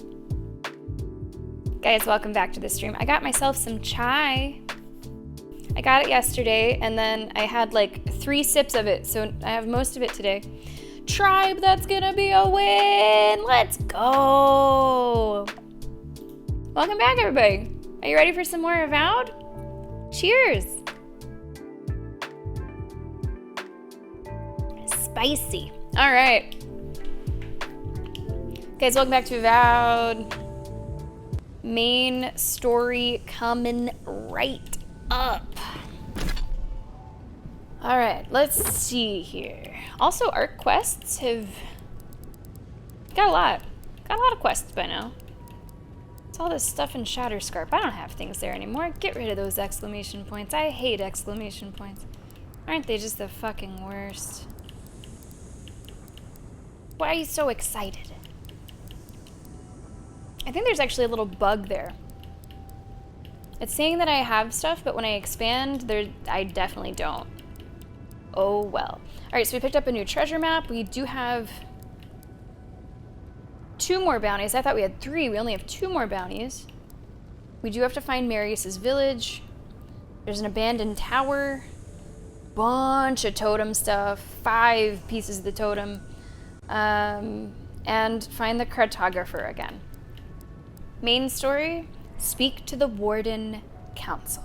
S1: Guys, welcome back to the stream. I got myself some chai. I got it yesterday, and then I had like 3 sips of it, so I have most of it today. Tribe, that's gonna be a win! Let's go! Welcome back, everybody. Are you ready for some more Avowed? Cheers! Spicy. All right. Guys, welcome back to Avowed. Main story coming right up. All right, let's see here. Also, ARC quests have got a lot of quests by now. It's all this stuff in Shatterscarp. I don't have things there anymore. Get rid of those exclamation points. I hate exclamation points. Aren't they just the fucking worst? Why are you so excited? I think there's actually a little bug there. It's saying that I have stuff, but when I expand, I definitely don't. Oh well. Alright, so we picked up a new treasure map. We do have 2 more bounties. I thought we had 3. We only have 2 more bounties. We do have to find Marius's village. There's an abandoned tower. Bunch of totem stuff. 5 pieces of the totem. And find the cartographer again. Main story, speak to the Warden Council.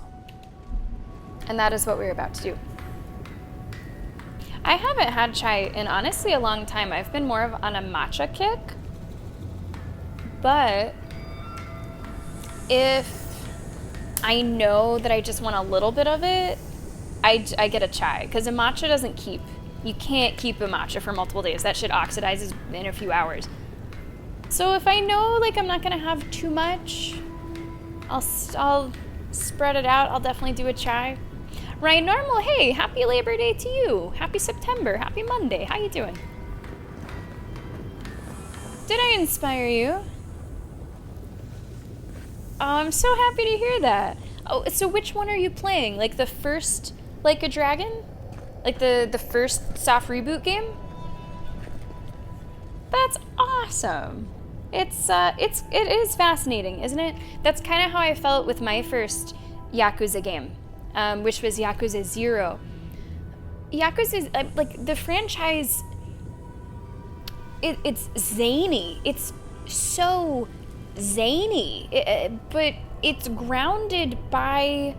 S1: And that is what we're about to do. I haven't had chai in honestly a long time. I've been more of on a matcha kick. But if I know that I just want a little bit of it, I get a chai. Because a matcha doesn't keep. You can't keep a matcha for multiple days. That shit oxidizes in a few hours. So if I know like I'm not gonna have too much, I'll spread it out. I'll definitely do a chai. Ryan Normal, hey, happy Labor Day to you. Happy September, happy Monday. How you doing? Did I inspire you? Oh, I'm so happy to hear that. Oh, so which one are you playing? Like the first Like a Dragon? Like the first soft reboot game? That's awesome. It is fascinating, isn't it? That's kind of how I felt with my first Yakuza game, which was Yakuza 0. Yakuza, like, the franchise, it's zany. It's so zany, but it's grounded by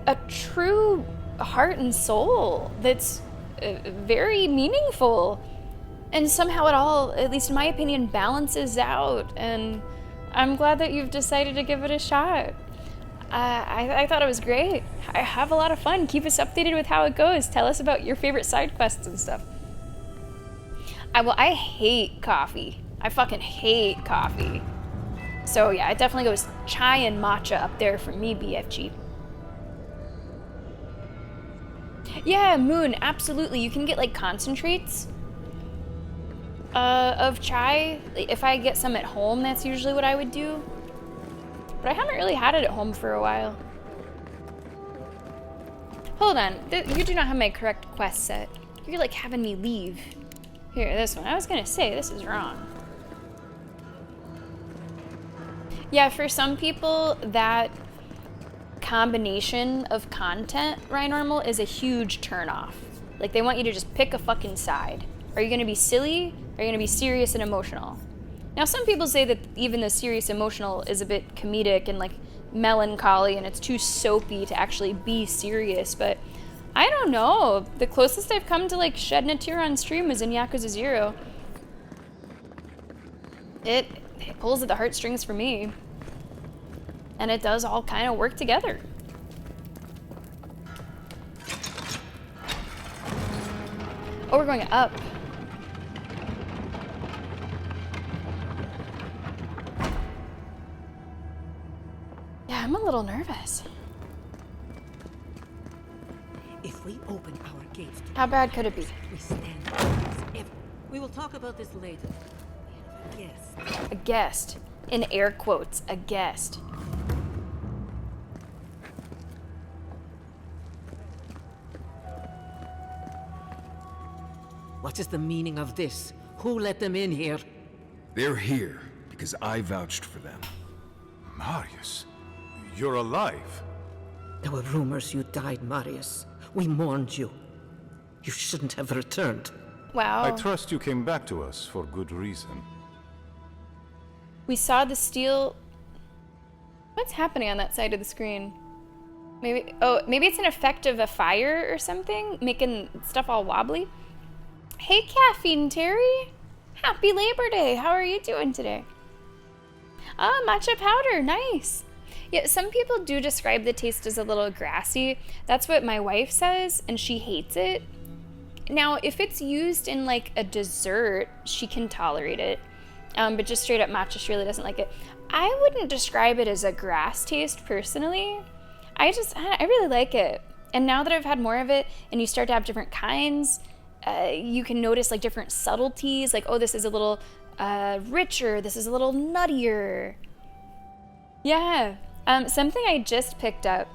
S1: a true heart and soul that's very meaningful. And somehow it all, at least in my opinion, balances out. And I'm glad that you've decided to give it a shot. I thought it was great. I have a lot of fun. Keep us updated with how it goes. Tell us about your favorite side quests and stuff. I hate coffee. I fucking hate coffee. So yeah, it definitely goes chai and matcha up there for me, BFG. Yeah, Moon, absolutely. You can get like concentrates of chai. If I get some at home, that's usually what I would do. But I haven't really had it at home for a while. Hold on, you do not have my correct quest set. You're like having me leave. Here, this one. I was gonna say, this is wrong. Yeah, for some people, that combination of content, Ryan Normal, is a huge turnoff. Like, they want you to just pick a fucking side. Are you gonna be silly? Are you gonna be serious and emotional? Now, some people say that even the serious emotional is a bit comedic and like melancholy and it's too soapy to actually be serious, but I don't know. The closest I've come to like shedding a tear on stream was in Yakuza 0. It pulls at the heartstrings for me. And it does all kind of work together. Oh, we're going up. Yeah, I'm a little nervous.
S15: If we open our gates,
S1: How bad could it be?
S15: we stand against every. We will talk about this later. We have a guest.
S1: A guest. In air quotes, a guest.
S15: What is the meaning of this? Who let them in here?
S2: They're here because I vouched for them.
S4: Marius, you're alive.
S15: There were rumors you died, Marius. We mourned you. You shouldn't have returned.
S1: Wow.
S4: I trust you came back to us for good reason.
S1: We saw the steel. What's happening on that side of the screen? Maybe, oh, maybe it's an effect of a fire or something, making stuff all wobbly. Hey, Caffeine Terry. Happy Labor Day. How are you doing today? Ah, matcha powder. Nice. Yeah, some people do describe the taste as a little grassy. That's what my wife says, and she hates it. Now, if it's used in like a dessert, she can tolerate it. But just straight up matcha, she really doesn't like it. I wouldn't describe it as a grass taste personally. I really like it. And now that I've had more of it, and you start to have different kinds, you can notice like different subtleties. Like, oh, this is a little richer. This is a little nuttier. Yeah. Something I just picked up.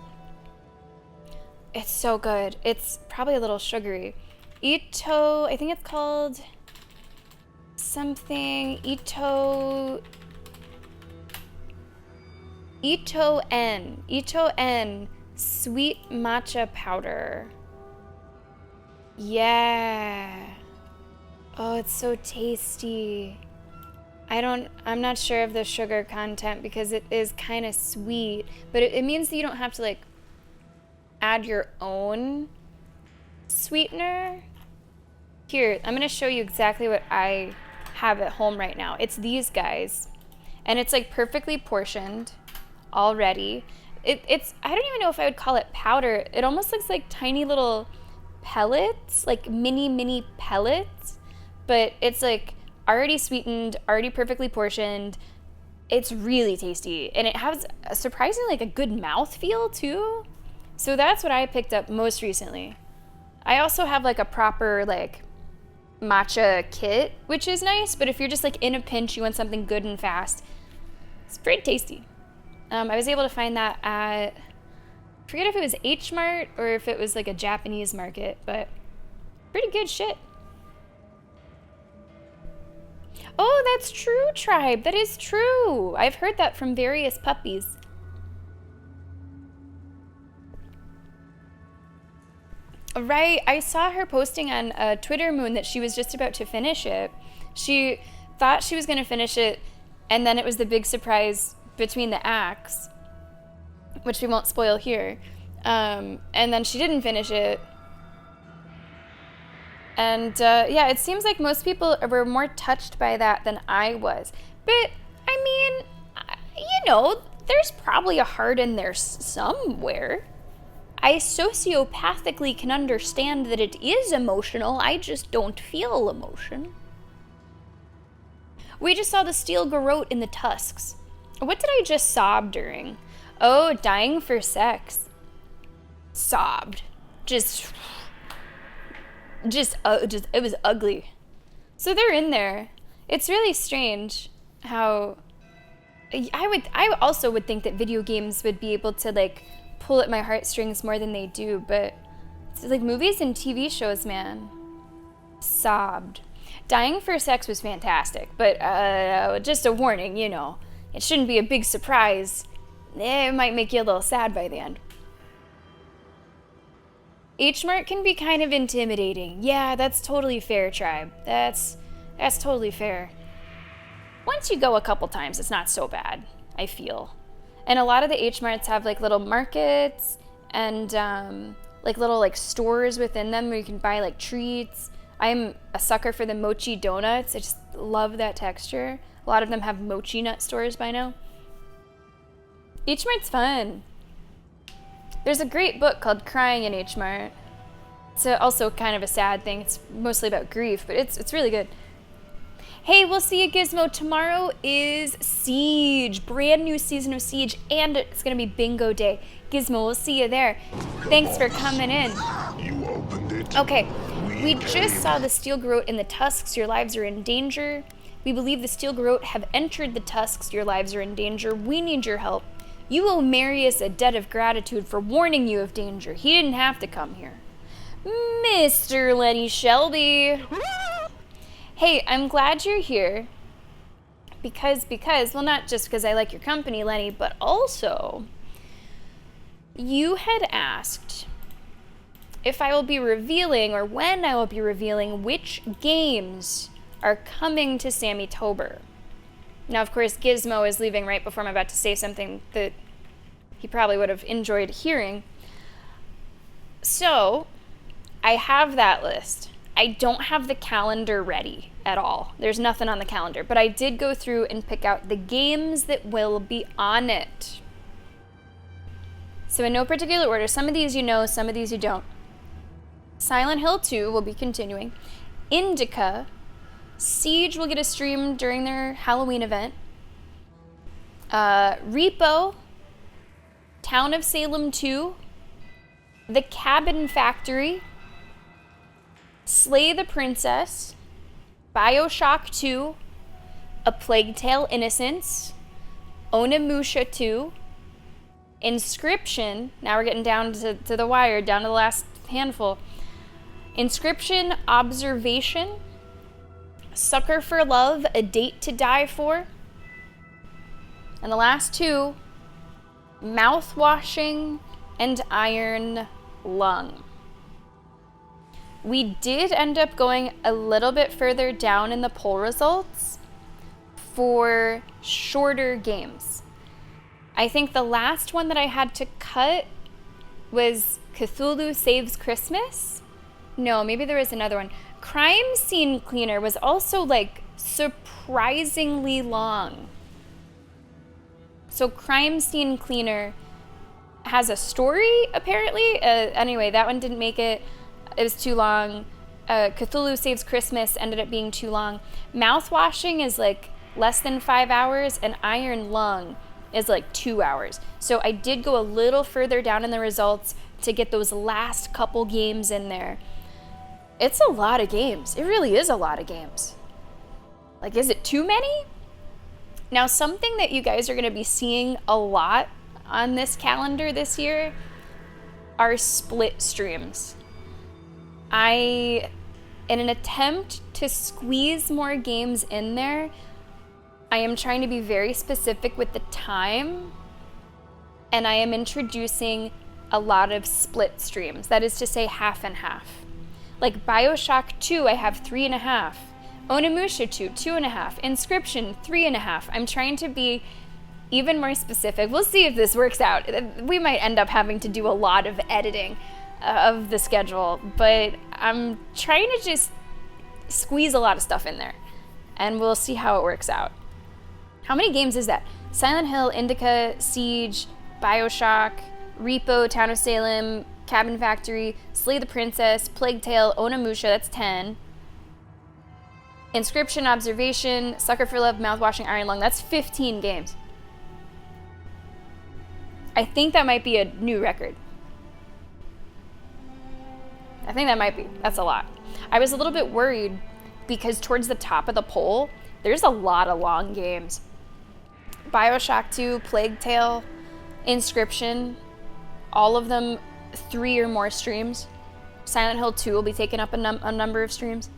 S1: It's so good. It's probably a little sugary. Ito, I think it's called something. Ito N sweet matcha powder. Yeah. Oh, it's so tasty. I'm not sure of the sugar content because it is kind of sweet, but it means that you don't have to like add your own sweetener. Here, I'm gonna show you exactly what I have at home right now. It's these guys, and it's like perfectly portioned already. It's I don't even know if I would call it powder. It almost looks like tiny little pellets, like mini pellets, but it's like already sweetened, already perfectly portioned. It's really tasty, and it has a surprisingly like a good mouthfeel too. So that's what I picked up most recently. I also have like a proper like matcha kit, which is nice, but if you're just like in a pinch, you want something good and fast, it's pretty tasty. I was able to find that at, I forget if it was H Mart or if it was like a Japanese market, but pretty good shit. Oh, that's true, Tribe. That is true. I've heard that from various puppies. Right, I saw her posting on Twitter Moon that she was just about to finish it. She thought she was going to finish it, and then it was the big surprise between the acts, which we won't spoil here. And then she didn't finish it. And yeah, it seems like most people were more touched by that than I was. But, I mean, you know, there's probably a heart in there somewhere. I sociopathically can understand that it is emotional, I just don't feel emotion. We just saw the steel garrote in the tusks. What did I just sob during? Oh, dying for sex. Sobbed. It was ugly. So they're in there. It's really strange how I also would think that video games would be able to like pull at my heartstrings more than they do, but it's like movies and TV shows, man. Sobbed. Dying for sex was fantastic, but just a warning, you know, it shouldn't be a big surprise. It might make you a little sad by the end. H-Mart can be kind of intimidating. Yeah, that's totally fair, Tribe. That's totally fair. Once you go a couple times, it's not so bad, I feel. And a lot of the H-Marts have like little markets and like little like stores within them where you can buy like treats. I'm a sucker for the mochi donuts. I just love that texture. A lot of them have mochi nut stores by now. H-Mart's fun. There's a great book called Crying in H-Mart. It's also kind of a sad thing. It's mostly about grief, but it's really good. Hey, we'll see you, Gizmo. Tomorrow is Siege, brand new season of Siege, and it's gonna be Bingo Day. Gizmo, we'll see you there. Thanks for coming in.
S6: You opened it.
S1: Okay, we just saw the Steel Garrote in the Tusks. Your lives are in danger. We believe the Steel Garrote have entered the Tusks. Your lives are in danger. We need your help. You owe Marius a debt of gratitude for warning you of danger. He didn't have to come here. Mr. Lenny Shelby. Hey, I'm glad you're here. Because, well, not just because I like your company, Lenny, but also you had asked if I will be revealing, or when I will be revealing, which games are coming to Sammy Tober. Now, of course, Gizmo is leaving right before I'm about to say something that he probably would have enjoyed hearing. So, I have that list. I don't have the calendar ready at all. There's nothing on the calendar, but I did go through and pick out the games that will be on it. So in no particular order, some of these you know, some of these you don't. Silent Hill 2 will be continuing. Indica. Siege will get a stream during their Halloween event. Repo. Town of Salem 2. The Cabin Factory. Slay the Princess, Bioshock 2, A Plague Tale Innocence, Onimusha 2, Inscription, now we're getting down to the wire, down to the last handful, Inscription, Observation, Sucker for Love, A Date to Die For, and the last two, Mouthwashing and Iron Lung. We did end up going a little bit further down in the poll results for shorter games. I think the last one that I had to cut was Cthulhu Saves Christmas. No, maybe there was another one. Crime Scene Cleaner was also like surprisingly long. So Crime Scene Cleaner has a story apparently. Anyway, that one didn't make it. It was too long. Cthulhu Saves Christmas ended up being too long. Mouthwashing is like less than 5 hours, and Iron Lung is like 2 hours. So I did go a little further down in the results to get those last couple games in there. It's a lot of games. It really is a lot of games. Like, is it too many? Now, something that you guys are going to be seeing a lot on this calendar this year are split streams. In an attempt to squeeze more games in there, I am trying to be very specific with the time, and I am introducing a lot of split streams. That is to say, half and half. Like Bioshock 2, I have 3.5. Onimusha 2, 2.5. Inscription, 3.5. I'm trying to be even more specific. We'll see if this works out. We might end up having to do a lot of editing of the schedule, but I'm trying to just squeeze a lot of stuff in there, and we'll see how it works out. How many games is that? Silent Hill, Indica, Siege, Bioshock, Repo, Town of Salem, Cabin Factory, Slay the Princess, Plague Tale, Onimusha, that's 10. Inscription, Observation, Sucker for Love, Mouthwashing, Iron Lung, that's 15 games. I think that might be a new record. I think that might be. That's a lot. I was a little bit worried because towards the top of the poll, there's a lot of long games. Bioshock 2, Plague Tale, Inscription, all of them 3 or more streams. Silent Hill 2 will be taking up a number of streams.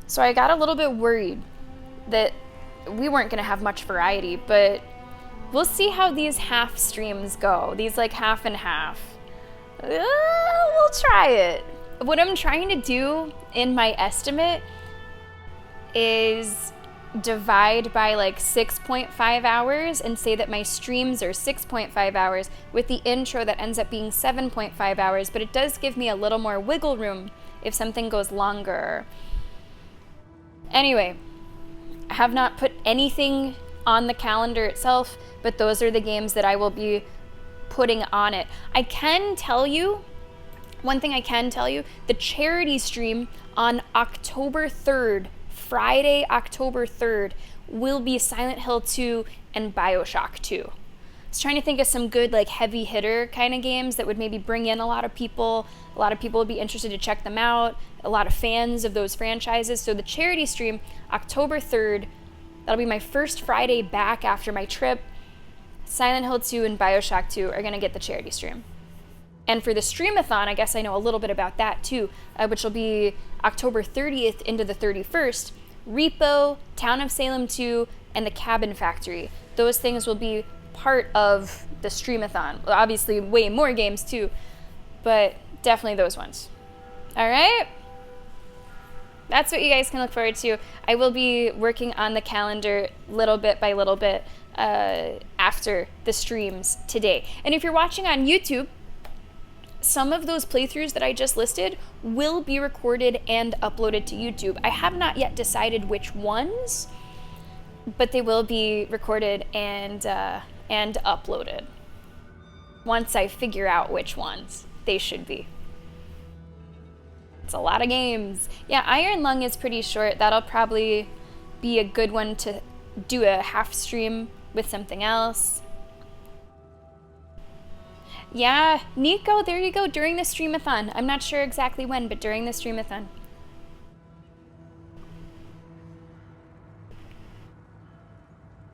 S1: So I got a little bit worried that we weren't going to have much variety, but we'll see how these half streams go. These like half and half. We'll try it. What I'm trying to do in my estimate is divide by like 6.5 hours and say that my streams are 6.5 hours with the intro that ends up being 7.5 hours, but it does give me a little more wiggle room if something goes longer. Anyway, I have not put anything on the calendar itself, but those are the games that I will be putting on it. I can tell you One thing I can tell you, the charity stream on October 3rd, Friday, October 3rd, will be Silent Hill 2 and BioShock 2. I was trying to think of some good like heavy hitter kind of games that would maybe bring in a lot of people. A lot of people would be interested to check them out. A lot of fans of those franchises. So the charity stream, October 3rd, that'll be my first Friday back after my trip. Silent Hill 2 and BioShock 2 are going to get the charity stream. And for the Streamathon, I guess I know a little bit about that too, which will be October 30th into the 31st. Repo, Town of Salem 2, and the Cabin Factory. Those things will be part of the Streamathon. Well, obviously, way more games too, but definitely those ones. All right? That's what you guys can look forward to. I will be working on the calendar little bit by little bit after the streams today. And if you're watching on YouTube, some of those playthroughs that I just listed will be recorded and uploaded to YouTube. I have not yet decided which ones, but they will be recorded and uploaded. Once I figure out which ones they should be. It's a lot of games. Yeah, Iron Lung is pretty short. That'll probably be a good one to do a half stream with something else. Yeah, Nico, there you go, during the Streamathon. I'm not sure exactly when, but during the Streamathon.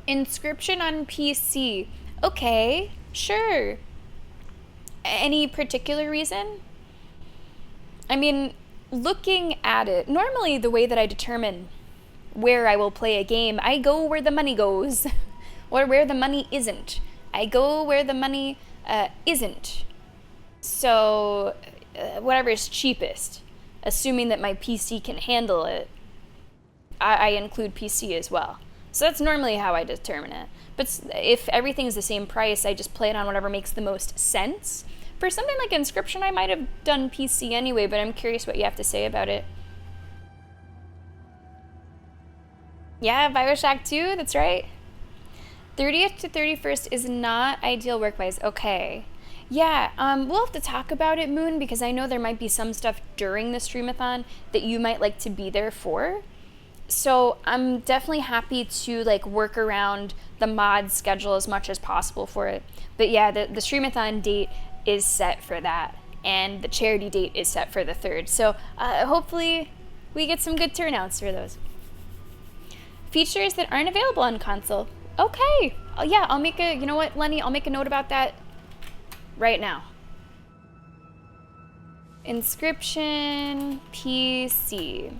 S1: Inscription on PC. Okay, sure. Any particular reason? I mean, looking at it, normally the way that I determine where I will play a game, I go where the money goes, or where the money isn't. I go where the money isn't. So, whatever is cheapest, assuming that my PC can handle it, I include PC as well. So that's normally how I determine it. But if everything's the same price, I just play it on whatever makes the most sense. For something like Inscription, I might have done PC anyway, but I'm curious what you have to say about it. Yeah, BioShock 2, that's right. 30th to 31st is not ideal work-wise. Okay. Yeah, we'll have to talk about it, Moon, because I know there might be some stuff during the Streamathon that you might like to be there for. So I'm definitely happy to like work around the mod schedule as much as possible for it. But yeah, the Streamathon date is set for that, and the charity date is set for the 3rd. So hopefully we get some good turnouts for those. Features that aren't available on console. Okay. Yeah, I'll make a, you know what, Lenny, I'll make a note about that right now. Inscription, PC.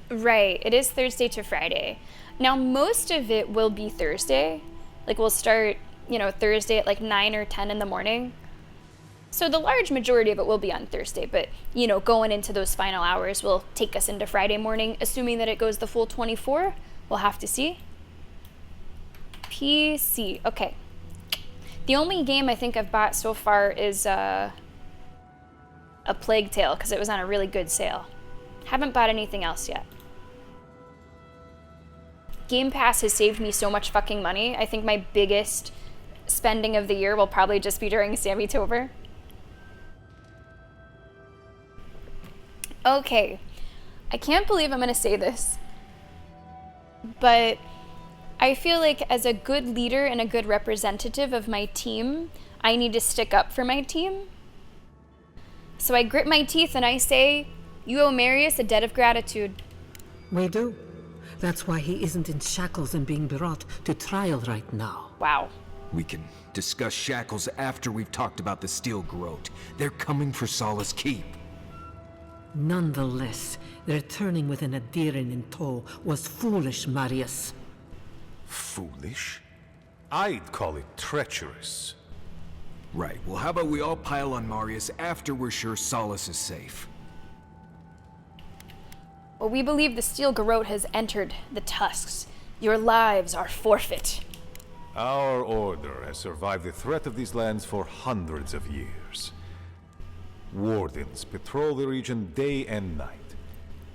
S1: Right, it is Thursday to Friday. Now, most of it will be Thursday. Like, we'll start, you know, Thursday at like 9 or 10 in the morning. So the large majority of it will be on Thursday, but, you know, going into those final hours will take us into Friday morning, assuming that it goes the full 24. We'll have to see. PC, okay. The only game I think I've bought so far is a Plague Tale, because it was on a really good sale. Haven't bought anything else yet. Game Pass has saved me so much fucking money. I think my biggest spending of the year will probably just be during Sammy-tober. Okay, I can't believe I'm gonna say this, but I feel like as a good leader and a good representative of my team, I need to stick up for my team. So I grit my teeth and I say, you owe Marius a debt of gratitude.
S8: We do. That's why he isn't in shackles and being brought to trial right now.
S1: Wow.
S2: We can discuss shackles after we've talked about the Steel Garrote. They're coming for Solace Keep.
S8: Nonetheless, returning with an Adiran in tow was foolish, Marius.
S4: Foolish? I'd call it treacherous.
S2: Right, well how about we all pile on Marius after we're sure Solace is safe?
S1: Well, we believe the Steel Garrote has entered the Tusks. Your lives are forfeit.
S4: Our order has survived the threat of these lands for hundreds of years. Wardens patrol the region day and night.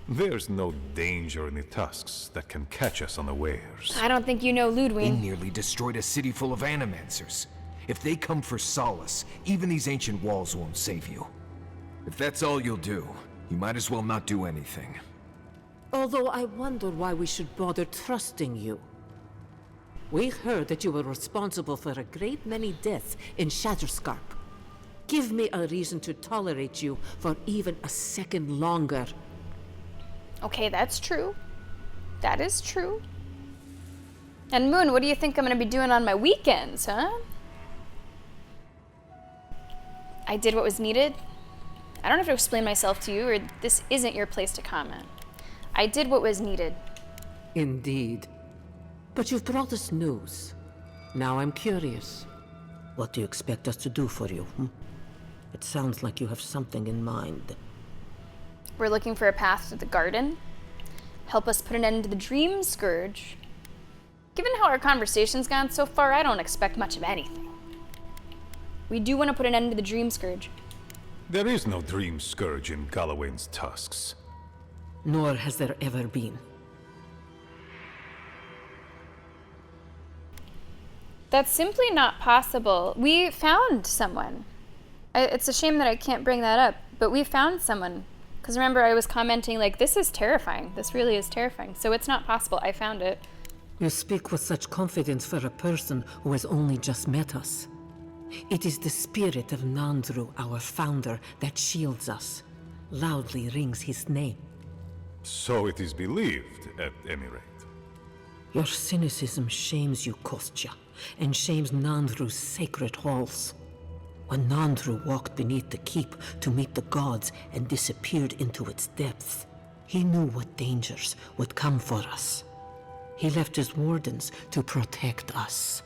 S4: There's no danger in the Tusks that can catch us unawares.
S1: I don't think you know Ludwig.
S2: They nearly destroyed a city full of animancers. If they come for solace, even these ancient walls won't save you. If that's all you'll do, you might as well not do anything.
S8: Although I wonder why we should bother trusting you. We heard that you were responsible for a great many deaths in Shatterscarp. Give me a reason to tolerate you for even a second longer.
S1: Okay, that's true. That is true. And Moon, what do you think I'm gonna be doing on my weekends, huh? I did what was needed. I don't have to explain myself to you, or this isn't your place to comment. I did what was needed.
S8: Indeed. But you've brought us news. Now I'm curious. What do you expect us to do for you? It sounds like you have something in mind.
S1: We're looking for a path to the garden. Help us put an end to the dream scourge. Given how our conversation's gone so far, I don't expect much of anything. We do want to put an end to the dream scourge.
S4: There is no dream scourge in Galawain's tusks.
S8: Nor has there ever been.
S1: That's simply not possible. We found someone. It's a shame that I can't bring that up, but we found someone. Because remember, I was commenting like, this is terrifying. This really is terrifying. So it's not possible. I found it.
S8: You speak with such confidence for a person who has only just met us. It is the spirit of Nandru, our founder, that shields us. Loudly rings his name.
S4: So it is believed, at any rate.
S8: Your cynicism shames you, Kostya, and shames Nandru's sacred halls. When Nandru walked beneath the keep to meet the gods and disappeared into its depths, he knew what dangers would come for us. He left his wardens to protect us.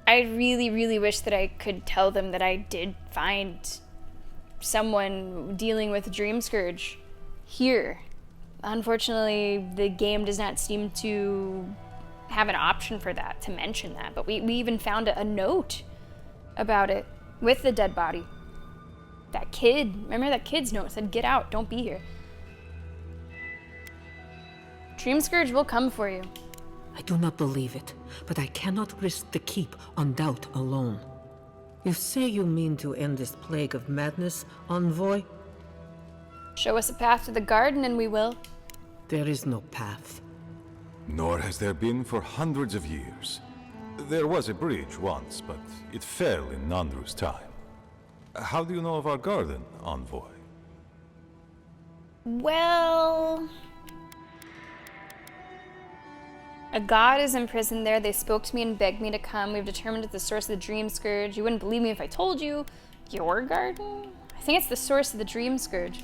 S1: I really, really wish that I could tell them that I did find someone dealing with Dream Scourge here. Unfortunately, the game does not seem to have an option for that, to mention that. But we even found a note about it with the dead body. That kid, remember that kid's note said, "Get out, don't be here." Dream Scourge will come for you.
S8: I do not believe it, but I cannot risk the keep on doubt alone. You say you mean to end this plague of madness, Envoy?
S1: Show us a path to the garden and we will.
S8: There is no path.
S4: Nor has there been for hundreds of years. There was a bridge once, but it fell in Nandru's time. How do you know of our garden, Envoy?
S1: Well, a god is imprisoned there. They spoke to me and begged me to come. We've determined it's the source of the Dream Scourge. You wouldn't believe me if I told you. Your garden? I think it's the source of the Dream Scourge.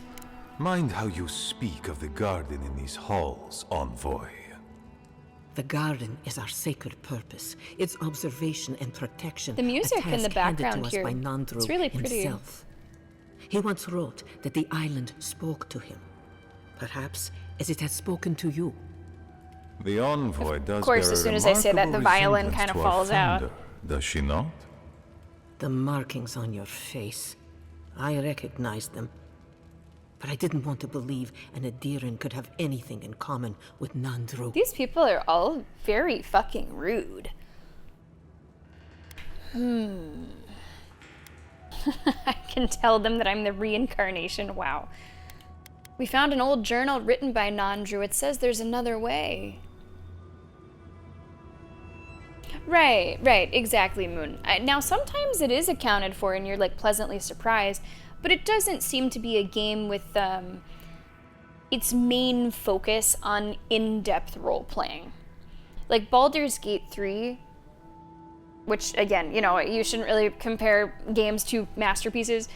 S4: Mind how you speak of the garden in these halls, Envoy.
S8: The garden is our sacred purpose. Its observation and protection.
S1: The music in the background
S8: to us
S1: here.
S8: By Nandru
S1: It's really pretty.
S8: himself. He once wrote that the island spoke to him. Perhaps as it has spoken to you.
S4: The Envoy does
S1: Of course,
S4: bear
S1: as soon
S4: a
S1: as I say that, the
S4: remarkable
S1: violin
S4: resemblance
S1: kind of
S4: to our
S1: falls out.
S4: founder, does she not?
S8: The markings on your face. I recognized them. But I didn't want to believe an Adiran could have anything in common with Nandru.
S1: These people are all very fucking rude. I can tell them that I'm the reincarnation. Wow. We found an old journal written by Nandru. It says there's another way. Right, exactly, Moon. Now, sometimes it is accounted for and you're like pleasantly surprised, but it doesn't seem to be a game with its main focus on in-depth role-playing. Like Baldur's Gate 3, which, again, you know, you shouldn't really compare games to masterpieces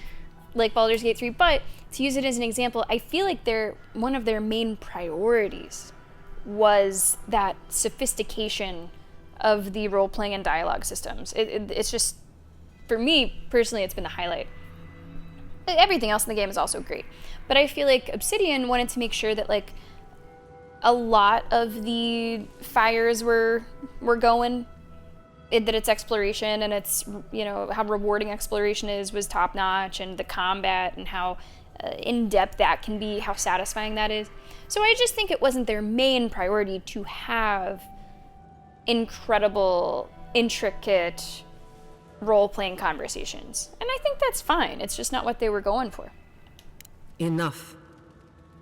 S1: like Baldur's Gate 3, but to use it as an example, I feel like one of their main priorities was that sophistication of the role-playing and dialogue systems. It's just, for me, personally, it's been the highlight. Everything else in the game is also great. But I feel like Obsidian wanted to make sure that, like, a lot of the fires were going, that its exploration and its, you know, how rewarding exploration was top-notch, and the combat and how in-depth that can be, how satisfying that is. So I just think it wasn't their main priority to have incredible, intricate role-playing conversations. And I think that's fine. It's just not what they were going for.
S8: Enough.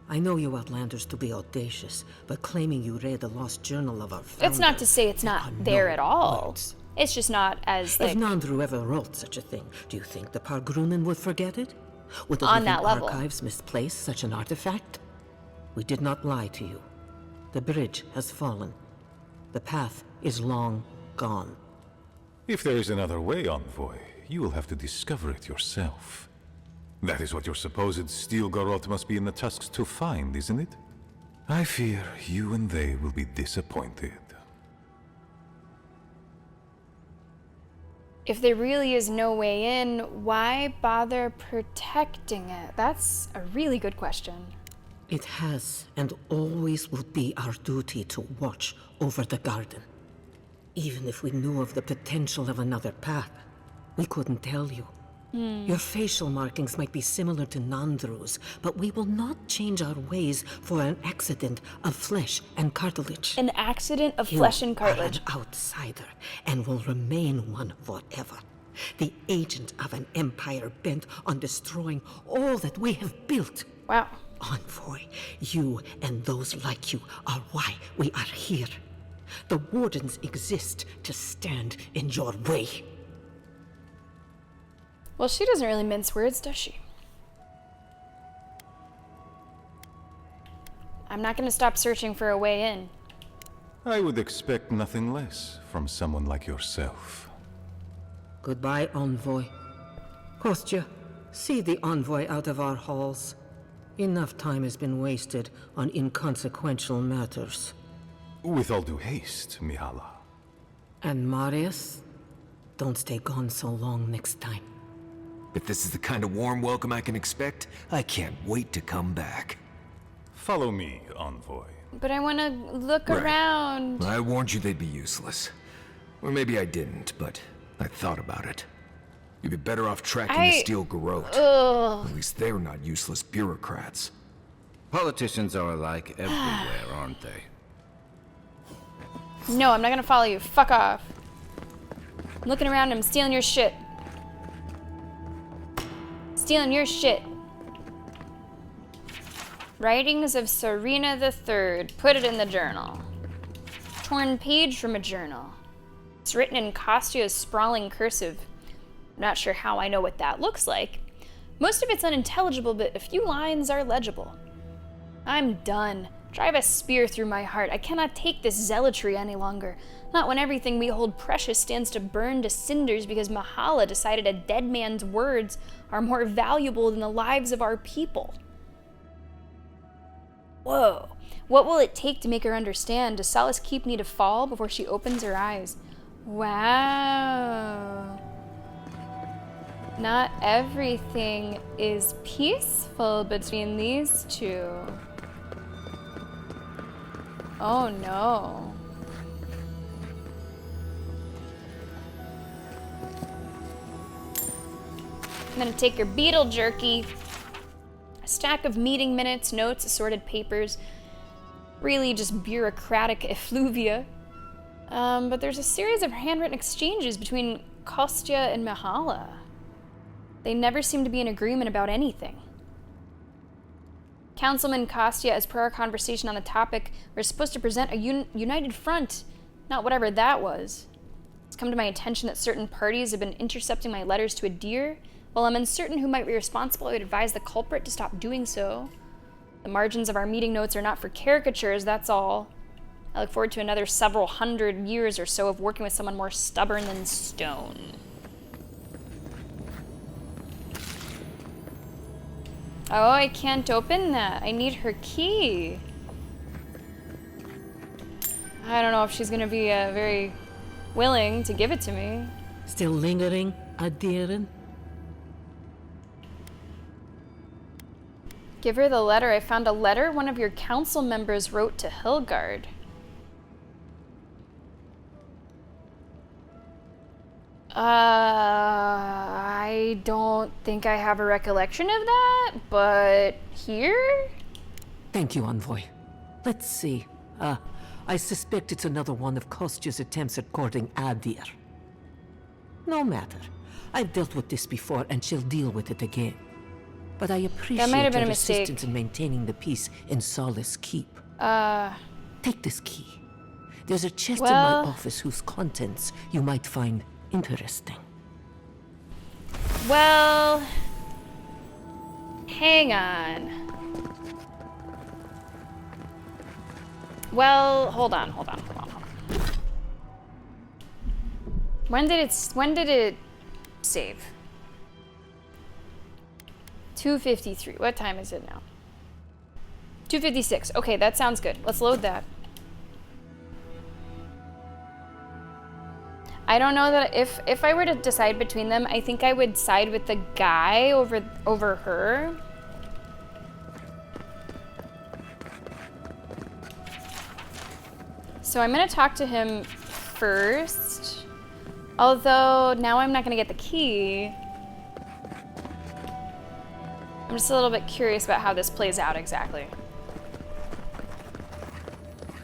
S8: I know you Outlanders to be audacious, but claiming you read the lost journal of our founder...
S1: It's not to say it's not there at all.
S8: Words.
S1: It's just not as, like...
S8: If Nandru ever wrote such a thing, do you think the Pargrunen would forget it? Would the
S1: On
S8: living
S1: that level.
S8: archives misplace such an artifact? We did not lie to you. The bridge has fallen. The path is long gone.
S4: If there is another way, Envoy, you will have to discover it yourself. That is what your supposed steel garrote must be in the tusks to find, isn't it? I fear you and they will be disappointed.
S1: If there really is no way in, why bother protecting it? That's a really good question.
S8: It has and always will be our duty to watch over the garden. Even if we knew of the potential of another path, we couldn't tell you. Your facial markings might be similar to Nandru's, but we will not change our ways for an accident of flesh and cartilage.
S1: An accident of flesh and cartilage.
S8: You are an outsider, and will remain one forever. The agent of an empire bent on destroying all that we have built.
S1: Wow.
S8: Envoy, you and those like you are why we are here. The Wardens exist to stand in your way.
S1: Well, she doesn't really mince words, does she? I'm not going to stop searching for a way in.
S4: I would expect nothing less from someone like yourself.
S8: Goodbye, Envoy. Kostya, see the Envoy out of our halls. Enough time has been wasted on inconsequential matters.
S4: With all due haste, Mihala.
S8: And Marius, don't stay gone so long next time.
S2: If this is the kind of warm welcome I can expect, I can't wait to come back.
S4: Follow me, Envoy.
S1: But I want to look around.
S2: I warned you they'd be useless. Or maybe I didn't, but I thought about it. You'd be better off tracking the steel garrote. At least they're not useless bureaucrats.
S11: Politicians are alike everywhere, aren't they?
S1: No, I'm not gonna follow you. Fuck off. I'm looking around, I'm stealing your shit. Stealing your shit. Writings of Serena III. Put it in the journal. Torn page from a journal. It's written in Kostya's sprawling cursive. I'm not sure how I know what that looks like. Most of it's unintelligible, but a few lines are legible. I'm done. Drive a spear through my heart. I cannot take this zealotry any longer. Not when everything we hold precious stands to burn to cinders because Mahala decided a dead man's words are more valuable than the lives of our people. Whoa. What will it take to make her understand? Does Solace Keep need to fall before she opens her eyes? Wow. Not everything is peaceful between these two. Oh no. I'm gonna take your beetle jerky. A stack of meeting minutes, notes, assorted papers. Really just bureaucratic effluvia. But there's a series of handwritten exchanges between Kostya and Mahala. They never seem to be in agreement about anything. Councilman Kostya, as per our conversation on the topic, we're supposed to present a united front, not whatever that was. It's come to my attention that certain parties have been intercepting my letters to Adir. While I'm uncertain who might be responsible, I would advise the culprit to stop doing so. The margins of our meeting notes are not for caricatures, that's all. I look forward to another several hundred years or so of working with someone more stubborn than stone. Oh, I can't open that. I need her key. I don't know if she's gonna be very willing to give it to me.
S8: Still lingering, Adiren?
S1: Give her the letter. I found a letter one of your council members wrote to Hilgard. I don't think I have a recollection of that, but here?
S8: Thank you, Envoy. Let's see. I suspect it's another one of Kostya's attempts at courting Adir. No matter. I've dealt with this before, and she'll deal with it again. But I appreciate
S1: have been
S8: your
S1: a mistake.
S8: assistance in maintaining the peace in Solace Keep. Take this key. There's a chest in my office whose contents you might find interesting.
S1: Well, hang on. Well, hold on. When did it save? 2:53. What time is it now? 2:56. Okay, that sounds good. Let's load that. I don't know that if I were to decide between them, I think I would side with the guy over her. So I'm gonna talk to him first. Although now I'm not gonna get the key. I'm just a little bit curious about how this plays out exactly.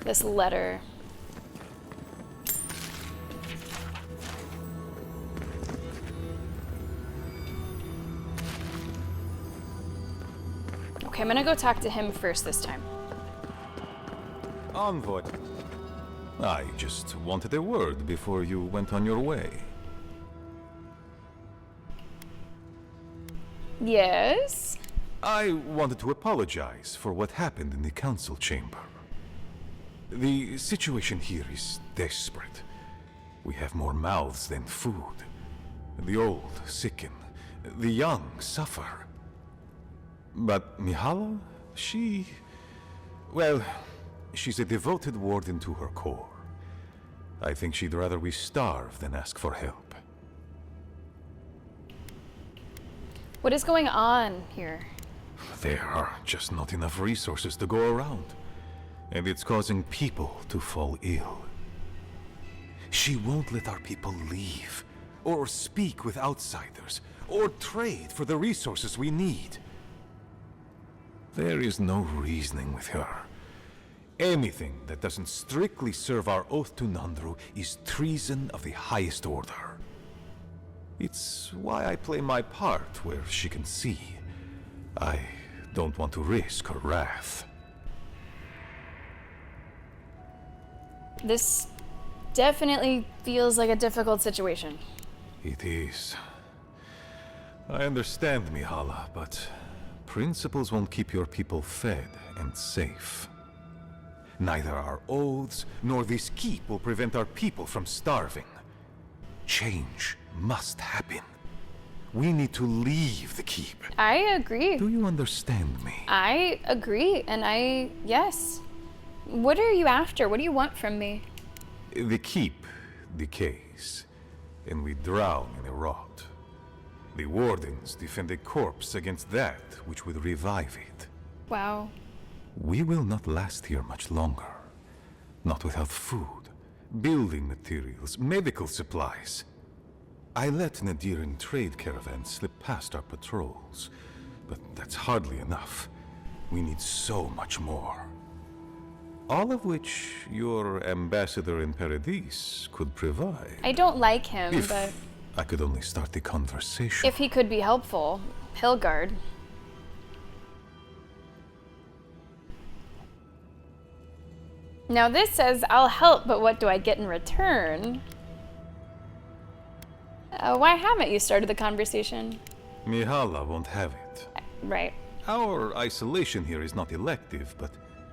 S1: This letter. Okay, I'm gonna go talk to him first this time.
S4: Envoy. I just wanted a word before you went on your way.
S1: Yes?
S4: I wanted to apologize for what happened in the council chamber. The situation here is desperate. We have more mouths than food. The old sicken, the young suffer. But Mihala, well, she's a devoted warden to her core. I think she'd rather we starve than ask for help.
S1: What is going on here?
S4: There are just not enough resources to go around. And it's causing people to fall ill. She won't let our people leave, or speak with outsiders, or trade for the resources we need. There is no reasoning with her. Anything that doesn't strictly serve our oath to Nandru is treason of the highest order. It's why I play my part where she can see. I don't want to risk her wrath.
S1: This definitely feels like a difficult situation.
S4: It is. I understand, Mihala, but principles won't keep your people fed and safe. Neither our oaths nor this keep will prevent our people from starving. Change must happen. We need to leave the keep.
S1: I agree.
S4: Do you understand me?
S1: I agree, and yes. What are you after? What do you want from me?
S4: The keep decays, and we drown in a rot. The wardens defend a corpse against that which would revive it.
S1: Wow.
S4: We will not last here much longer. Not without food, building materials, medical supplies. I let Nadiran trade caravans slip past our patrols, but that's hardly enough. We need so much more. All of which your ambassador in Paradis could provide.
S1: I don't like him, but
S4: I could only start the conversation.
S1: if he could be helpful, Hilgard. Now this says, I'll help, but what do I get in return? Why haven't you started the conversation?
S4: Mihala won't have it.
S1: Right.
S4: Our isolation here is not elective, but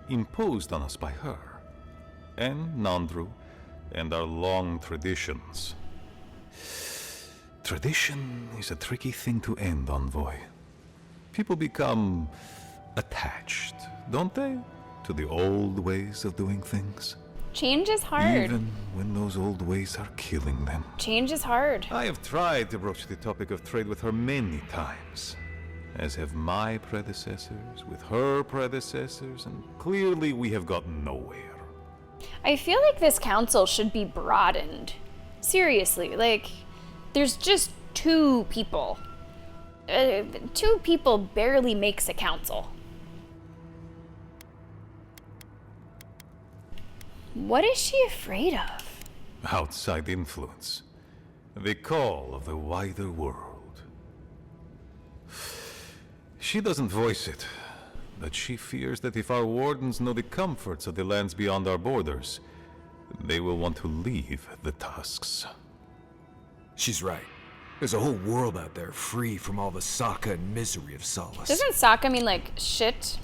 S4: imposed on us by her. And Nandru, and our long traditions. Tradition is a tricky thing to end, Envoy. People become attached, don't they? To the old ways of doing things.
S1: Change is hard.
S4: Even when those old ways are killing them.
S1: Change is hard.
S4: I have tried to broach the topic of trade with her many times, as have my predecessors with her predecessors, and clearly we have gotten nowhere.
S1: I feel like this council should be broadened. Seriously, like, there's just 2 people. 2 people barely makes a council. What is she afraid of?
S4: Outside influence. The call of the wider world. She doesn't voice it, but she fears that if our wardens know the comforts of the lands beyond our borders, they will want to leave the Tusks.
S2: She's right. There's a whole world out there free from all the Sokka and misery of Solace.
S1: Doesn't Sokka mean like shit?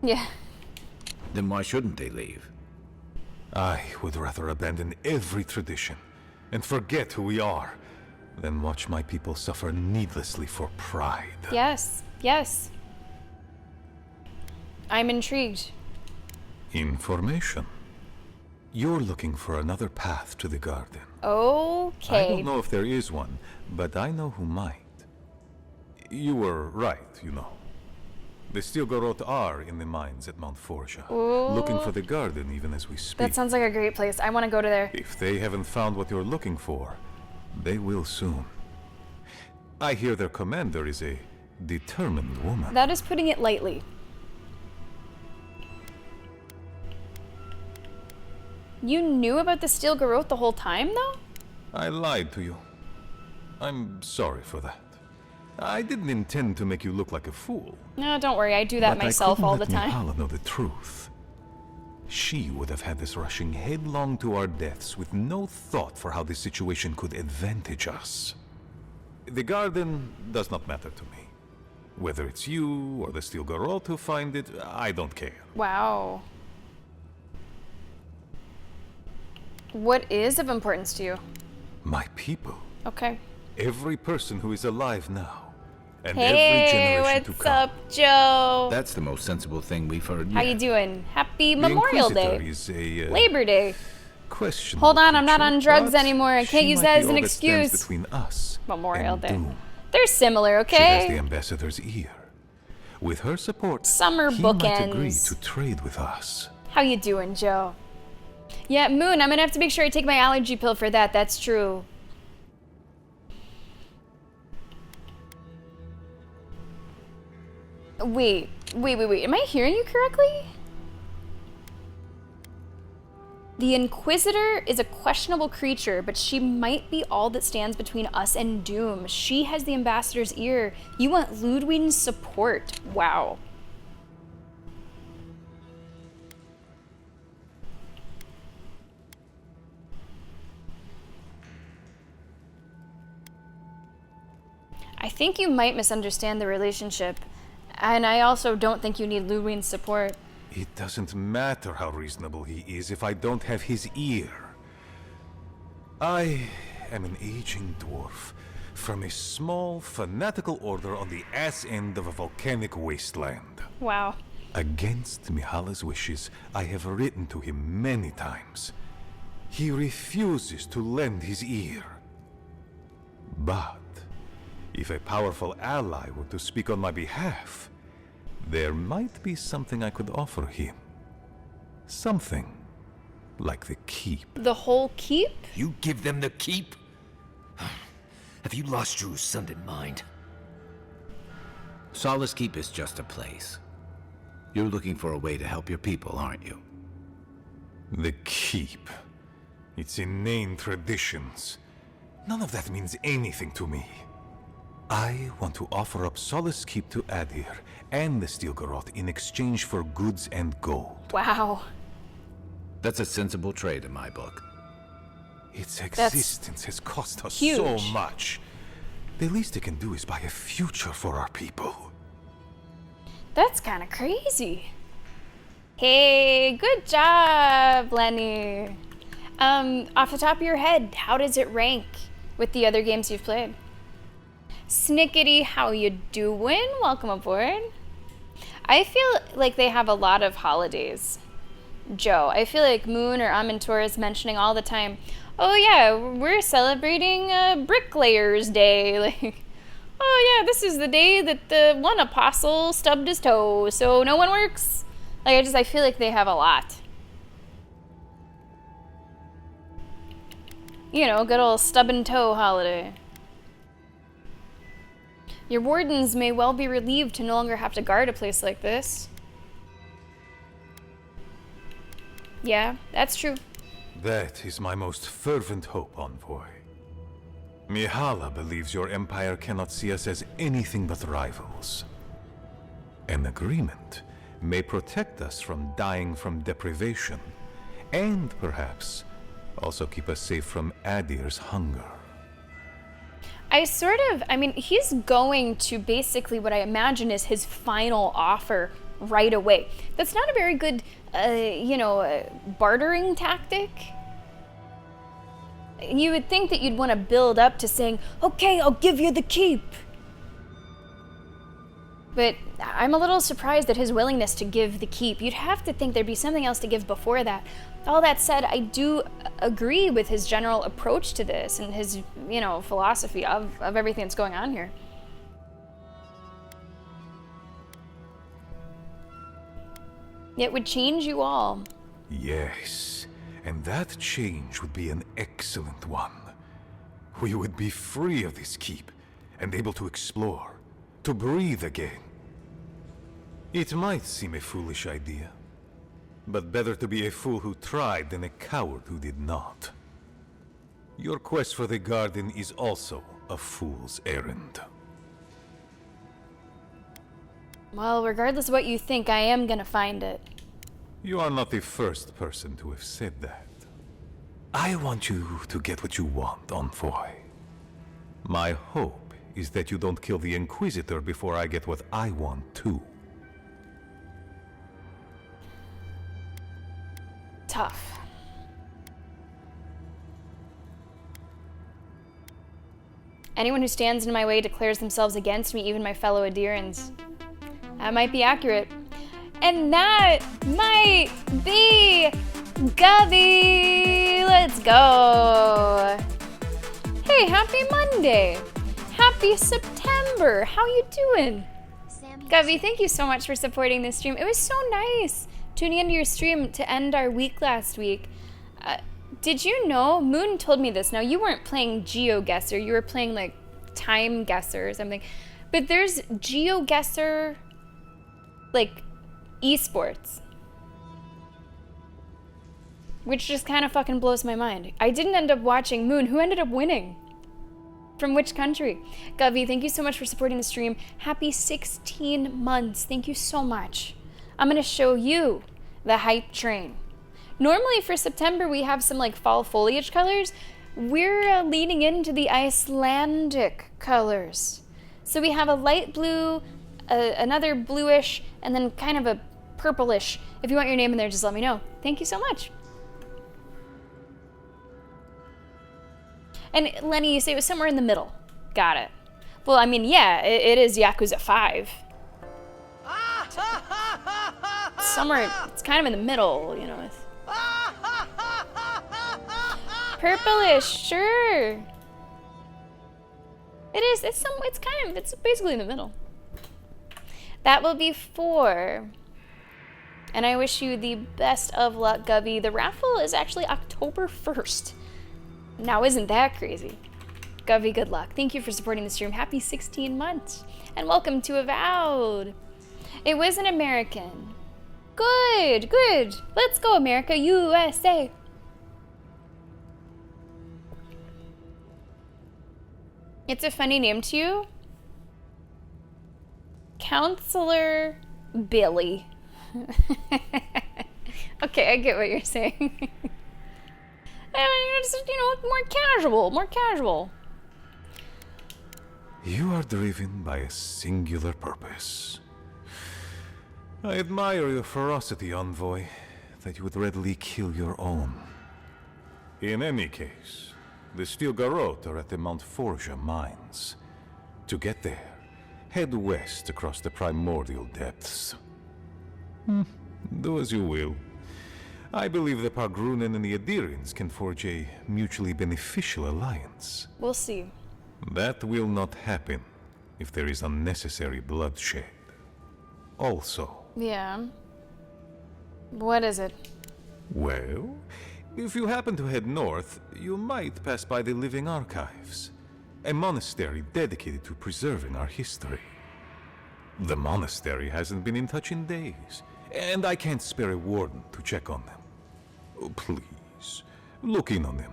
S1: Yeah.
S11: Then why shouldn't they leave?
S4: I would rather abandon every tradition and forget who we are than watch my people suffer needlessly for pride.
S1: Yes, yes. I'm intrigued.
S4: Information. You're looking for another path to the garden.
S1: Okay.
S4: I don't know if there is one, but I know who might. You were right, you know. The Stilgarot are in the mines at Mount Forja, looking for the garden even as we speak.
S1: That sounds like a great place. I want to go to there.
S4: If they haven't found what you're looking for, they will soon. I hear their commander is a determined woman.
S1: That is putting it lightly. You knew about the Stilgarot the whole time, though?
S4: I lied to you. I'm sorry for that. I didn't intend to make you look like a fool.
S1: No, don't worry. I do that myself all the time.
S4: But I couldn't let Mihala know the truth. She would have had us rushing headlong to our deaths with no thought for how this situation could advantage us. The garden does not matter to me. Whether it's you or the Stilgarot who find it, I don't care.
S1: Wow. What is of importance to you?
S4: My people.
S1: Okay.
S4: Every person who is alive now. And
S1: hey,
S4: every generation to
S1: what's
S4: come.
S1: up, Joe?
S11: That's the most sensible thing we've heard yet.
S1: How you doing? Happy
S4: The
S1: Memorial
S4: Inquisitor
S1: Day.
S4: is a,
S1: Labor Day.
S4: Questionable
S1: Hold on, I'm not
S4: creature,
S1: on drugs
S4: but
S1: anymore. I can't
S4: she
S1: use
S4: might
S1: that
S4: be
S1: as an
S4: all that stands
S1: excuse.
S4: Between us
S1: Memorial
S4: and
S1: Day.
S4: Doom.
S1: They're similar,
S4: She has the
S1: okay?
S4: ambassador's ear. With her support,
S1: Summer
S4: he might agree
S1: bookends.
S4: to trade with us.
S1: How you doing, Joe? Yeah, Moon, I'm gonna have to make sure I take my allergy pill for that. That's true. Wait. Am I hearing you correctly? The Inquisitor is a questionable creature, but she might be all that stands between us and Doom. She has the Ambassador's ear. You want Ludwig's support. Wow. I think you might misunderstand the relationship. And I also don't think you need Ludwig's support.
S4: It doesn't matter how reasonable he is if I don't have his ear. I am an aging dwarf from a small, fanatical order on the ass end of a volcanic wasteland.
S1: Wow.
S4: Against Mihala's wishes, I have written to him many times. He refuses to lend his ear. But if a powerful ally were to speak on my behalf, there might be something I could offer him. Something like the keep.
S1: The whole keep?
S2: You give them the keep? Have you lost your Sunday mind?
S11: Solace Keep is just a place. You're looking for a way to help your people, aren't you?
S4: The keep. Its inane traditions. None of that means anything to me. I want to offer up Solace Keep to Adir and the Stilgarot in exchange for goods and gold.
S1: Wow.
S11: That's a sensible trade in my book.
S4: Its existence has cost us
S1: huge.
S4: so much. The least it can do is buy a future for our people.
S1: That's kind of crazy. Hey, good job, Lenny. Off the top of your head, how does it rank with the other games you've played? Snickety, how you doing? Welcome aboard. I feel like they have a lot of holidays. Joe, I feel like Moon or Amantor is mentioning all the time, oh yeah, we're celebrating Bricklayer's Day. Like, oh yeah, this is the day that the one apostle stubbed his toe, so no one works. Like, I feel like they have a lot. You know, good old stub and toe holiday. Your wardens may well be relieved to no longer have to guard a place like this. Yeah, that's true.
S4: That is my most fervent hope, Envoy. Mihala believes your empire cannot see us as anything but rivals. An agreement may protect us from dying from deprivation, and perhaps also keep us safe from Adir's hunger.
S1: I mean, he's going to basically what I imagine is his final offer right away. That's not a very good, bartering tactic. You would think that you'd want to build up to saying, okay, I'll give you the keep. But I'm a little surprised at his willingness to give the keep. You'd have to think there'd be something else to give before that. All that said, I do agree with his general approach to this and his, philosophy of everything that's going on here. It would change you all.
S4: Yes, and that change would be an excellent one. We would be free of this keep and able to explore, to breathe again. It might seem a foolish idea, but better to be a fool who tried than a coward who did not. Your quest for the garden is also a fool's errand.
S1: Well, regardless of what you think, I am gonna find it.
S4: You are not the first person to have said that. I want you to get what you want, Envoy. My hope is that you don't kill the Inquisitor before I get what I want too.
S1: Tough. Anyone who stands in my way declares themselves against me, even my fellow Adirans. That might be accurate. And that might be Govey! Let's go! Hey, happy Monday! Happy September! How you doing? Govey, thank you so much for supporting this stream. It was so nice tuning into your stream to end our week last week. Did you know, Moon told me this, now you weren't playing GeoGuessr, you were playing like Time Guesser or something, but there's GeoGuessr, like, esports. Which just kind of fucking blows my mind. I didn't end up watching Moon. Who ended up winning? From which country? Govey, thank you so much for supporting the stream. Happy 16 months. Thank you so much. I'm going to show you the hype train. Normally for September we have some like fall foliage colors. We're leaning into the Icelandic colors. So we have a light blue, another bluish, and then kind of a purplish. If you want your name in there, just let me know. Thank you so much. And Lenny, you say it was somewhere in the middle. Got it. Well, I mean, yeah, it is Yakuza 5. Somewhere, it's kind of in the middle, you know. Purplish, sure. It is, it's basically in the middle. That will be 4. And I wish you the best of luck, Govey. The raffle is actually October 1st. Now, isn't that crazy? Govey, good luck. Thank you for supporting the stream. Happy 16 months. And welcome to Avowed. It was an American. Good, good. Let's go, America, USA. It's a funny name to you? Counselor Billy. Okay, I get what you're saying. Just, more casual.
S4: You are driven by a singular purpose. I admire your ferocity, Envoy, that you would readily kill your own. In any case, the Steel Garrote are at the Mount Forja mines. To get there, head west across the primordial depths. Do as you will. I believe the Pargrunen and the Adirians can forge a mutually beneficial alliance.
S1: We'll see.
S4: That will not happen if there is unnecessary bloodshed. Also...
S1: Yeah. What is it?
S4: Well, if you happen to head north, you might pass by the Living Archives, a monastery dedicated to preserving our history. The monastery hasn't been in touch in days, and I can't spare a warden to check on them. Oh, please, look in on him,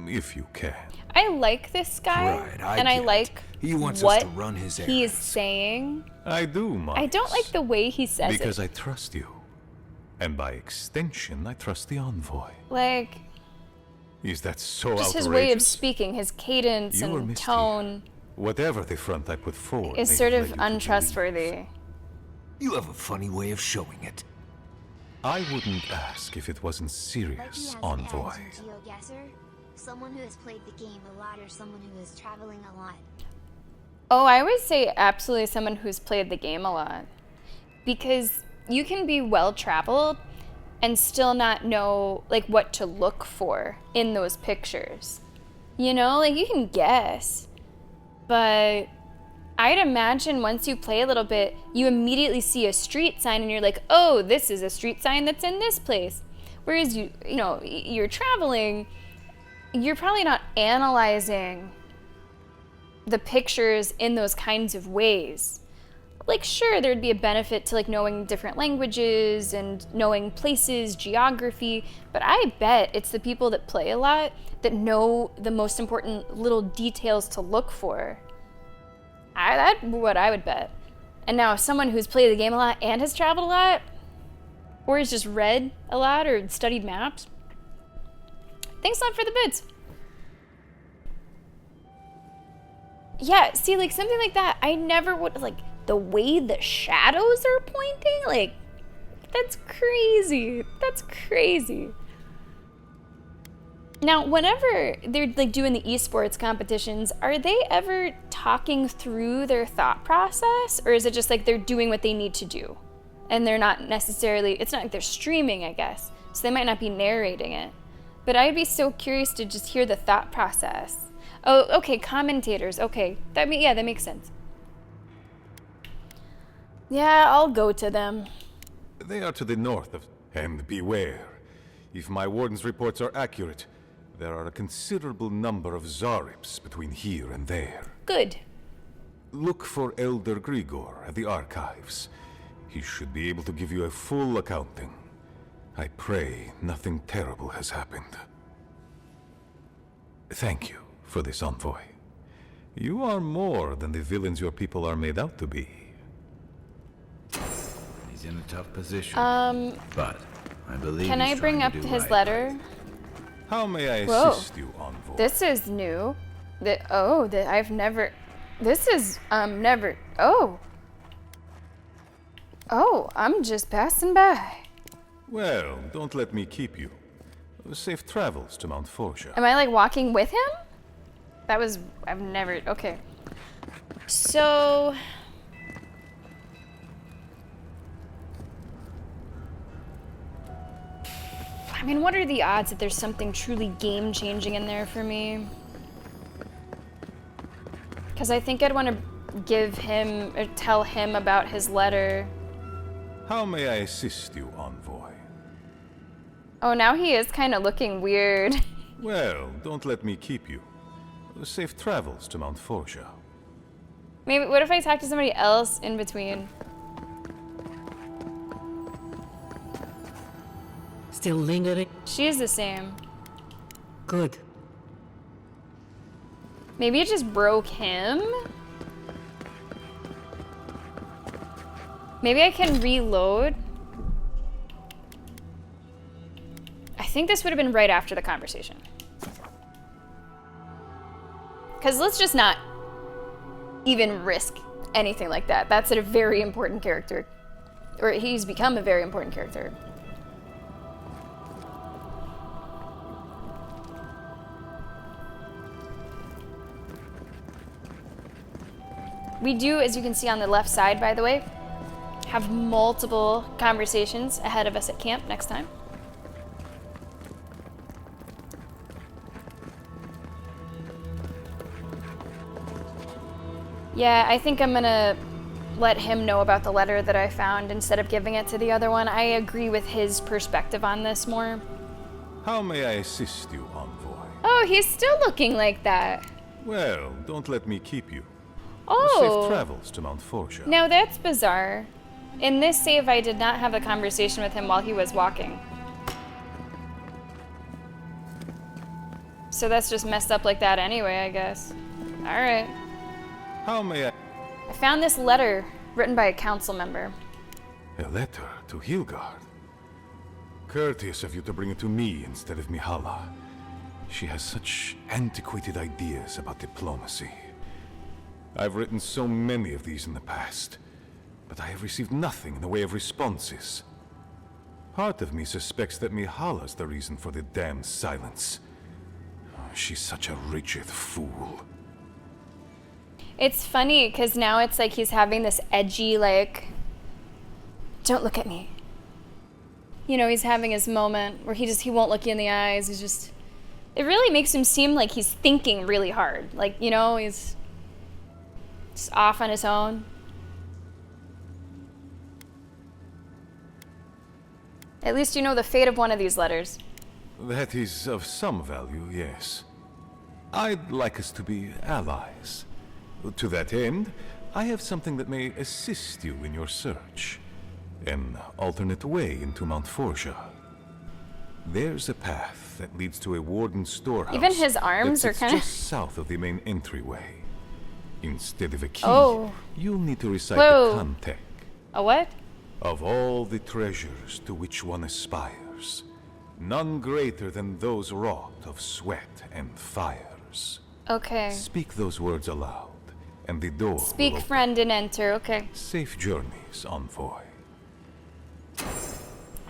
S4: if you can.
S1: I like this guy,
S2: Right,
S1: and I
S2: get it.
S1: like
S2: He wants us
S1: what
S2: to run his
S1: he is
S2: errands.
S1: saying.
S4: I do, Marcus.
S1: I don't like the way he says
S4: Because
S1: it.
S4: I trust you. And by extension, I trust the envoy.
S1: Like,
S4: Is that so
S1: just
S4: outrageous?
S1: his way of speaking, his cadence
S4: You were
S1: and
S4: misty.
S1: tone
S4: Whatever the front I put forward
S1: is
S4: may
S1: sort
S4: have
S1: of
S4: led you to
S1: untrustworthy.
S2: You have a funny way of showing it.
S4: I wouldn't ask if it wasn't serious, envoy.
S24: GeoGuessr? Someone who has played the game a lot or someone who is traveling a lot?
S1: Oh, I would say absolutely someone who's played the game a lot. Because you can be well-traveled and still not know, like, what to look for in those pictures. You know, like, you can guess. But I'd imagine once you play a little bit, you immediately see a street sign and you're like, oh, this is a street sign that's in this place. Whereas you're traveling, you're probably not analyzing the pictures in those kinds of ways. Like, sure, there'd be a benefit to, like, knowing different languages and knowing places, geography, but I bet it's the people that play a lot that know the most important little details to look for. That's what I would bet. And now someone who's played the game a lot and has traveled a lot, or has just read a lot or studied maps, thanks a lot for the bits. Yeah, see, like, something like that, I never would, like, the way the shadows are pointing, like, that's crazy. That's crazy. Now, whenever they're, like, doing the esports competitions, are they ever talking through their thought process? Or is it just, like, they're doing what they need to do? And they're not necessarily, it's not like they're streaming, I guess. So they might not be narrating it. But I'd be so curious to just hear the thought process. Oh, okay, commentators. Okay, that makes sense. Yeah, I'll go to them.
S4: They are to the north of... And beware. If my warden's reports are accurate, there are a considerable number of Zarips between here and there.
S1: Good.
S4: Look for Elder Grigor at the archives. He should be able to give you a full accounting. I pray nothing terrible has happened. Thank you for this, envoy. You are more than the villains your people are made out to be.
S11: He's in a tough position. But I believe
S1: Can I
S11: he's
S1: bring
S11: trying
S1: up
S11: to do
S1: his
S11: right.
S1: letter?
S4: How may I
S1: Whoa.
S4: assist you, envoy?
S1: This is new. I've never... This is, never... Oh, I'm just passing by.
S4: Well, don't let me keep you. Safe travels to Mount Forsha.
S1: Am I, like, walking with him? I've never... Okay. So... I mean, what are the odds that there's something truly game-changing in there for me? Because I think I'd want to give him, or tell him about his letter.
S4: How may I assist you, envoy?
S1: Oh, now he is kind of looking weird.
S4: Well, don't let me keep you. Safe travels to Mount Forsha.
S1: Maybe, what if I talk to somebody else in between?
S8: Still lingering?
S1: She is the same.
S8: Good.
S1: Maybe it just broke him? Maybe I can reload? I think this would have been right after the conversation. Because let's just not even risk anything like that. That's a very important character. Or he's become a very important character. We do, as you can see on the left side, by the way, have multiple conversations ahead of us at camp next time. Yeah, I think I'm gonna let him know about the letter that I found instead of giving it to the other one. I agree with his perspective on this more.
S4: How may I assist you, envoy?
S1: Oh, he's still looking like that.
S4: Well, don't let me keep you.
S1: Oh.
S4: Safe travels to Mount Forsha.
S1: Now that's bizarre. In this save, I did not have a conversation with him while he was walking. So that's just messed up like that anyway, I guess. Alright.
S4: How may I...
S1: I found this letter written by a council member.
S4: A letter to Hilgard? Courteous of you to bring it to me instead of Mihala. She has such antiquated ideas about diplomacy. I've written so many of these in the past, but I have received nothing in the way of responses. Part of me suspects that Mihala's the reason for the damned silence. She's such a rigid fool.
S1: It's funny, because now it's like he's having this edgy, like, don't look at me. You know, he's having his moment where he won't look you in the eyes. He's just, it really makes him seem like he's thinking really hard. Like, you know, he's just off on his own. At least you know the fate of one of these letters.
S4: That is of some value, yes. I'd like us to be allies. To that end, I have something that may assist you in your search. An alternate way into Mount Forja. There's a path that leads to a warden storehouse.
S1: Even his arms are kind of
S4: just south of the main entryway. Instead of a key, you'll need to recite the context.
S1: A what?
S4: Of all the treasures to which one aspires, none greater than those wrought of sweat and fires.
S1: Okay.
S4: Speak those words aloud, and the door
S1: Speak,
S4: will
S1: friend, and enter. Okay.
S4: Safe journeys, envoy.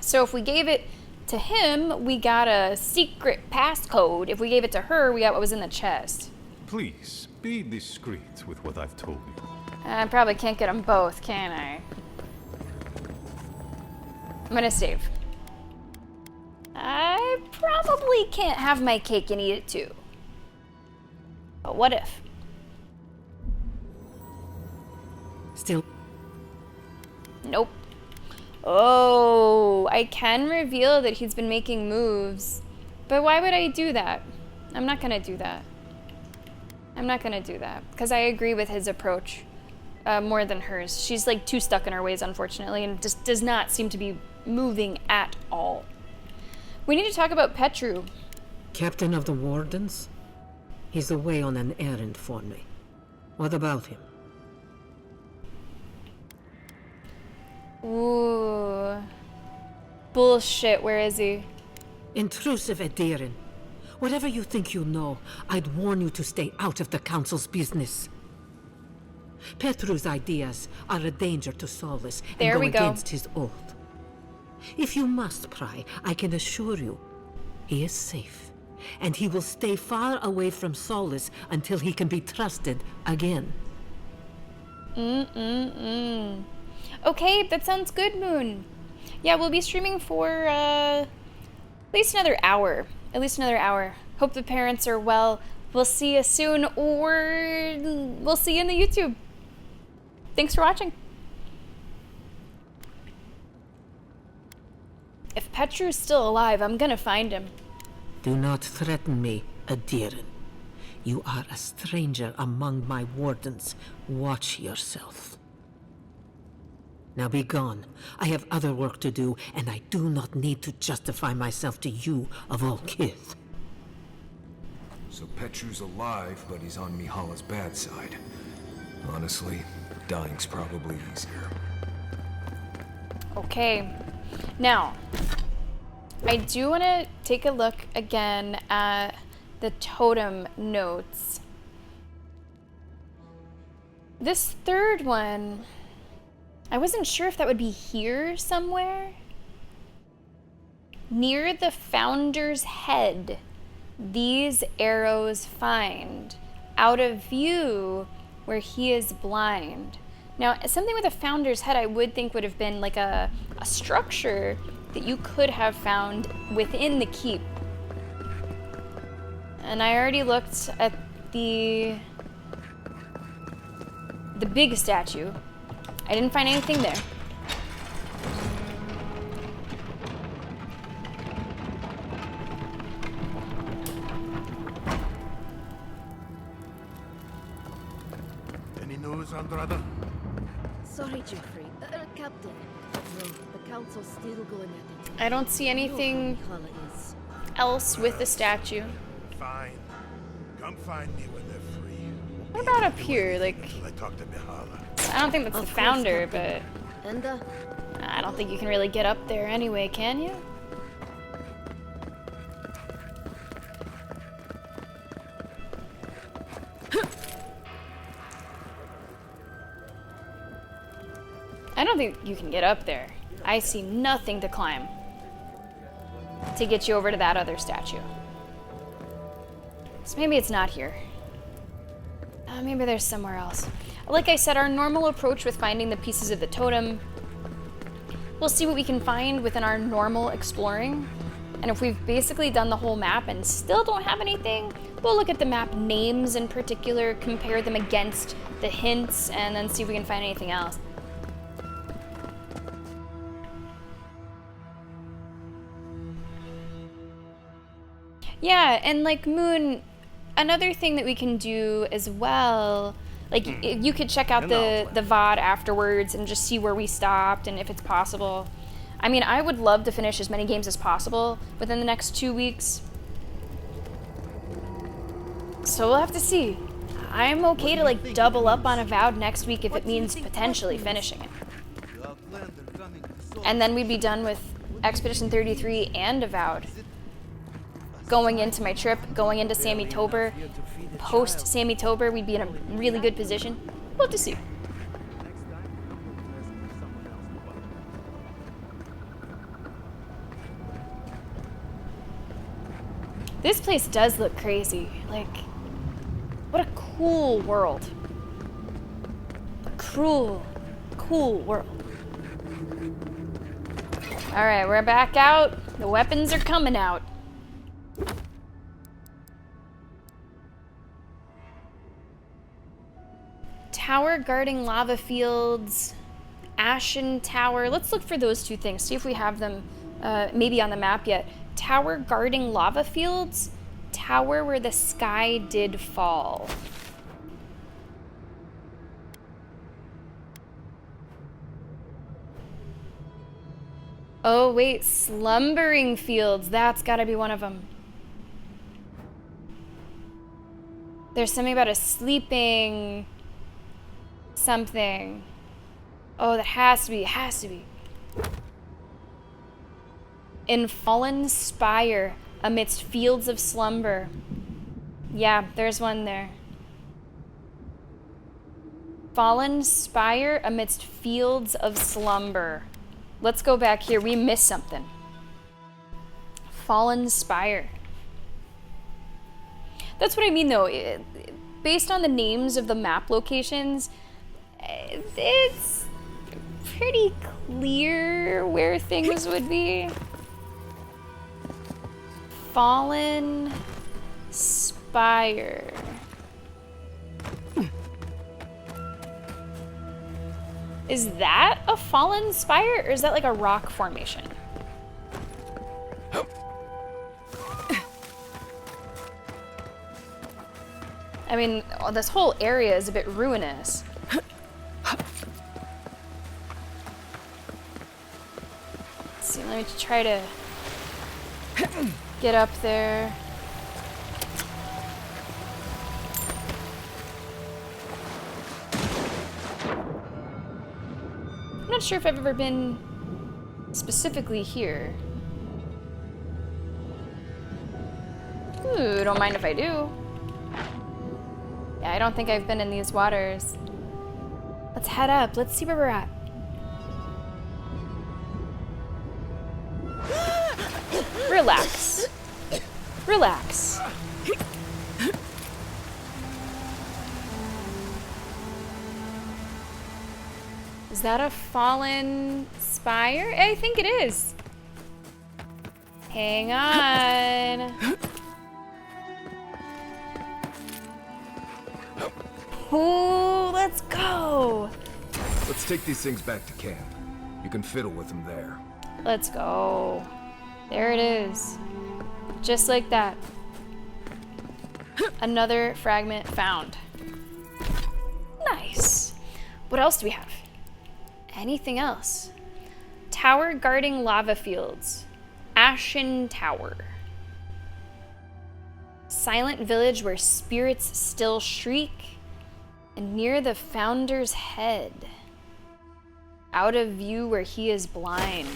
S1: So if we gave it to him, we got a secret passcode. If we gave it to her, we got what was in the chest.
S4: Please, be discreet with what I've told you.
S1: I probably can't get them both, can I? I'm gonna save. I probably can't have my cake and eat it too. But what if?
S8: Still.
S1: Nope. Oh, I can reveal that he's been making moves. But why would I do that? I'm not gonna do that. I'm not gonna do that. Because I agree with his approach more than hers. She's like too stuck in her ways, unfortunately, and just does not seem to be moving at all. We need to talk about Petru.
S8: Captain of the Wardens? He's away on an errand for me. What about him?
S1: Ooh. Bullshit, where is he?
S8: Intrusive Edirin. Whatever you think you know, I'd warn you to stay out of the Council's business. Petru's ideas are a danger to Solus and go against his oath. If you must pry, I can assure you, he is safe, and he will stay far away from Solus until he can be trusted again.
S1: Okay, that sounds good, Moon. Yeah, we'll be streaming for at least another hour. At least another hour. Hope the parents are well. We'll see you soon, or we'll see you in the YouTube. Thanks for watching. If Petru's still alive, I'm gonna find him.
S8: Do not threaten me, Edirin. You are a stranger among my wardens. Watch yourself. Now be gone. I have other work to do, and I do not need to justify myself to you of all kith.
S2: So Petru's alive, but he's on Mihala's bad side. Honestly, dying's probably easier.
S1: Okay. Now, I do want to take a look again at the totem notes. This third one, I wasn't sure if that would be here somewhere. Near the Founder's head, these arrows find. Out of view, where he is blind. Now, something with a Founder's head I would think would have been like a structure that you could have found within the keep. And I already looked at the big statue. I didn't find anything there.
S19: Any news, Andrada?
S9: Sorry, Jeffrey. Captain. No, the council's still going at it.
S1: I don't see anything else with the statue.
S19: fine. Come find me when they're free.
S1: What about up here? Like,
S19: I talk to Mihala.
S1: I don't think that's the founder, but
S9: And,
S1: I don't think you can really get up there anyway, can you? I don't think you can get up there. I see nothing to climb to get you over to that other statue. So maybe it's not here. Maybe there's somewhere else. Like I said, our normal approach with finding the pieces of the totem, we'll see what we can find within our normal exploring. And if we've basically done the whole map and still don't have anything, we'll look at the map names in particular, compare them against the hints, and then see if we can find anything else. Yeah, and like Moon, another thing that we can do as well, like you could check out the VOD afterwards and just see where we stopped and if it's possible. I mean, I would love to finish as many games as possible within the next 2 weeks. So we'll have to see. I'm okay to like double up on Avowed next week if it means potentially finishing it. And then we'd be done with Expedition 33 and Avowed. Going into my trip, going into Sammy Tober, post Sammy Tober, we'd be in a really good position. We'll have to see. This place does look crazy. Like, what a cool world. A cool world. All right, we're back out. The weapons are coming out. Tower guarding lava fields, Ashen Tower. Let's look for those two things. See if we have them maybe on the map yet. Tower guarding lava fields, tower where the sky did fall. Oh wait, slumbering fields. That's gotta be one of them. There's something about a sleeping something. Oh, that has to be. In fallen spire amidst fields of slumber. Yeah, there's one there. Fallen spire amidst fields of slumber. Let's go back here. We missed something. Fallen spire. That's what I mean though. Based on the names of the map locations, it's pretty clear where things would be. Fallen Spire. Is that a fallen spire or is that like a rock formation? I mean, this whole area is a bit ruinous. Let's see, let me try to get up there. I'm not sure if I've ever been specifically here. Ooh, don't mind if I do. Yeah, I don't think I've been in these waters. Let's head up. Let's see where we're at. Relax. Relax. Is that a fallen spire? I think it is. Hang on. Ooh, let's go.
S2: Let's take these things back to camp. You can fiddle with them there.
S1: Let's go. There it is. Just like that. Another fragment found. Nice. What else do we have? Anything else? Tower guarding lava fields. Ashen Tower. silent village where spirits still shriek, and near the founder's head, out of view where he is blind.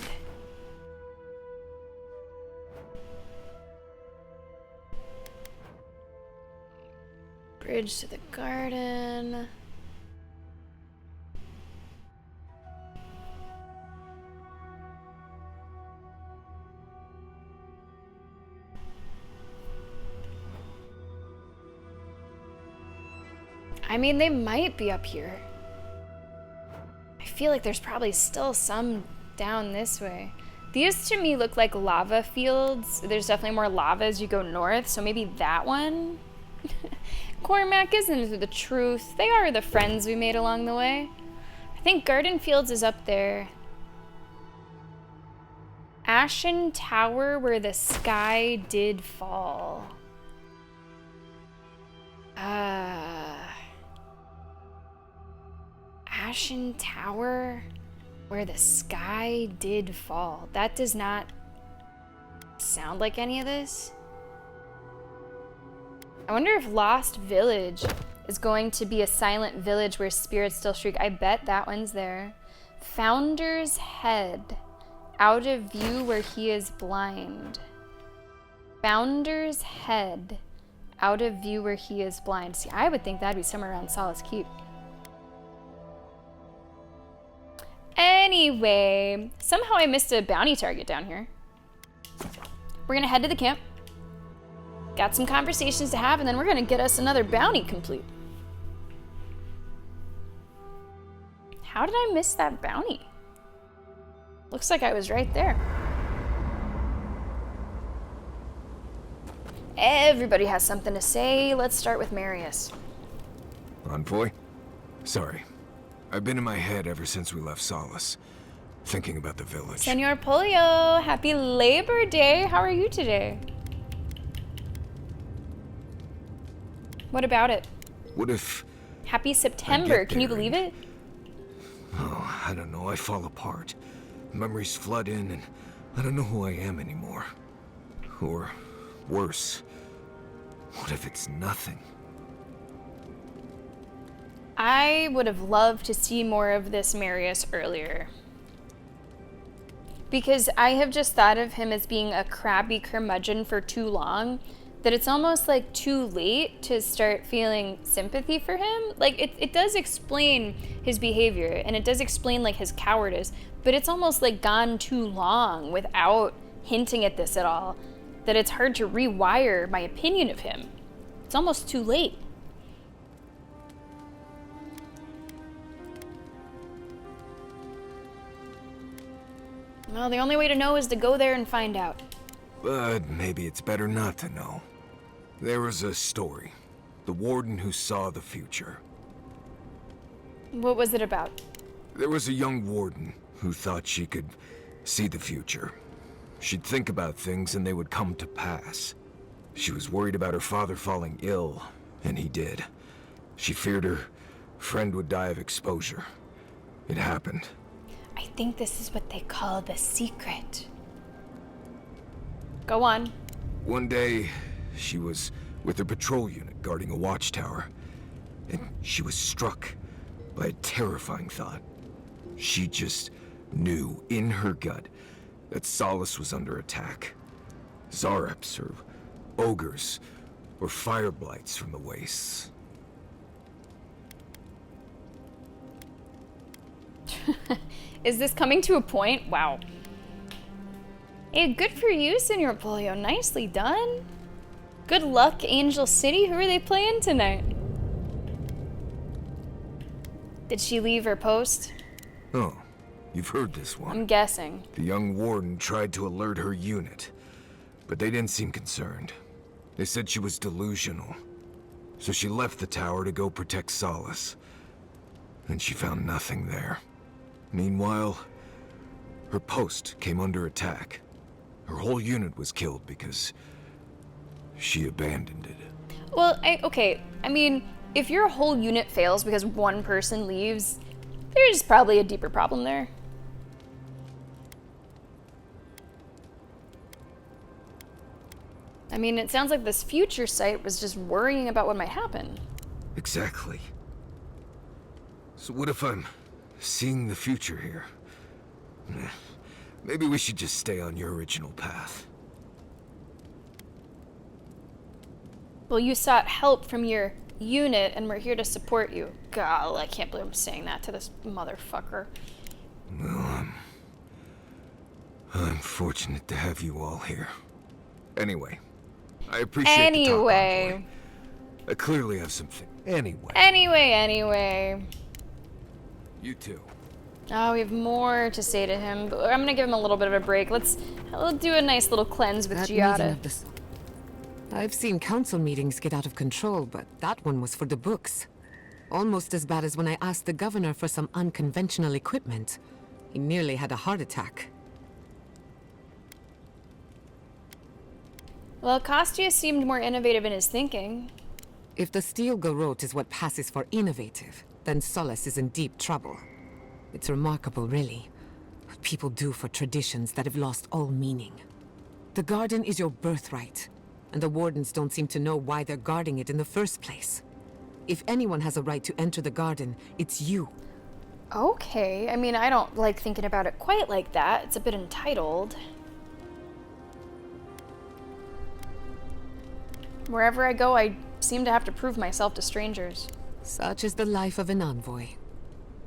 S1: Bridge to the garden. I mean, they might be up here. I feel like there's probably still some down this way. These to me look like lava fields. There's definitely more lava as you go north, so maybe that one? Cormac, isn't it the truth? They are the friends we made along the way. I think Garden Fields is up there. Ashen Tower where the sky did fall. Ashen Tower where the sky did fall. That does not sound like any of this. I wonder if Lost Village is going to be a silent village where spirits still shriek. I bet that one's there. Founder's Head, out of view where he is blind. Founder's Head, out of view where he is blind. See, I would think that'd be somewhere around Solace Keep. Anyway, somehow I missed a bounty target down here. We're gonna head to the camp. Got some conversations to have, and then we're gonna get us another bounty complete. How did I miss that bounty? Looks like I was right there. Everybody has something to say. Let's start with Marius.
S2: Envoy? Sorry. I've been in my head ever since we left Solace, thinking about the village.
S1: Senor Polio, happy Labor Day. How are you today? What about it?
S2: What if...
S1: Happy September. Can you believe it?
S2: Oh, I don't know. I fall apart. Memories flood in, and I don't know who I am anymore. Or, worse, what if it's nothing?
S1: I would have loved to see more of this Marius earlier. Because I have just thought of him as being a crabby curmudgeon for too long, that it's almost like too late to start feeling sympathy for him. Like, it does explain his behavior, and it does explain, like, his cowardice, but it's almost, like, gone too long without hinting at this at all, that it's hard to rewire my opinion of him. It's almost too late. Well, the only way to know is to go there and find out.
S2: But maybe it's better not to know. There was a story. The warden who saw the future.
S1: What was it about?
S2: There was a young warden who thought she could see the future. She'd think about things and they would come to pass. She was worried about her father falling ill, and he did. She feared her friend would die of exposure. It happened.
S1: I think this is what they call the secret. Go on.
S2: One day, she was with her patrol unit guarding a watchtower, and she was struck by a terrifying thought. She just knew in her gut that Solace was under attack. Zareps, or ogres, or fire blights from the wastes.
S1: Is this coming to a point? Wow. Hey, good for you, Senor Polio. Nicely done. Good luck, Angel City. Who are they playing tonight? Did she leave her post?
S2: Oh, you've heard this one.
S1: I'm guessing.
S2: The young warden tried to alert her unit, but they didn't seem concerned. They said she was delusional. So she left the tower to go protect Solace. And she found nothing there. Meanwhile, her post came under attack. Her whole unit was killed because she abandoned it.
S1: Well, okay. I mean, if your whole unit fails because one person leaves, there's probably a deeper problem there. I mean, it sounds like this future sight was just worrying about what might happen.
S2: Exactly. So what if I'm seeing the future here? Maybe we should just stay on your original path.
S1: Well, you sought help from your unit, and we're here to support you. God, I can't believe I'm saying that to this motherfucker.
S2: Well, I'm fortunate to have you all here. Anyway, I appreciate the talk, Envoy. I clearly have some Anyway. You too.
S1: Oh, we have more to say to him, but I'm gonna give him a little bit of a break. Let's do a nice little cleanse with Giada.
S5: I've seen council meetings get out of control, but that one was for the books. Almost as bad as when I asked the governor for some unconventional equipment. He nearly had a heart attack.
S1: Well, Kostya seemed more innovative in his thinking.
S5: If the steel garrote is what passes for innovative, then Solace is in deep trouble. It's remarkable, really, what people do for traditions that have lost all meaning. The garden is your birthright, and the wardens don't seem to know why they're guarding it in the first place. If anyone has a right to enter the garden, it's you.
S1: Okay, I mean, I don't like thinking about it quite like that. It's a bit entitled. Wherever I go, I seem to have to prove myself to strangers.
S5: Such is the life of an envoy.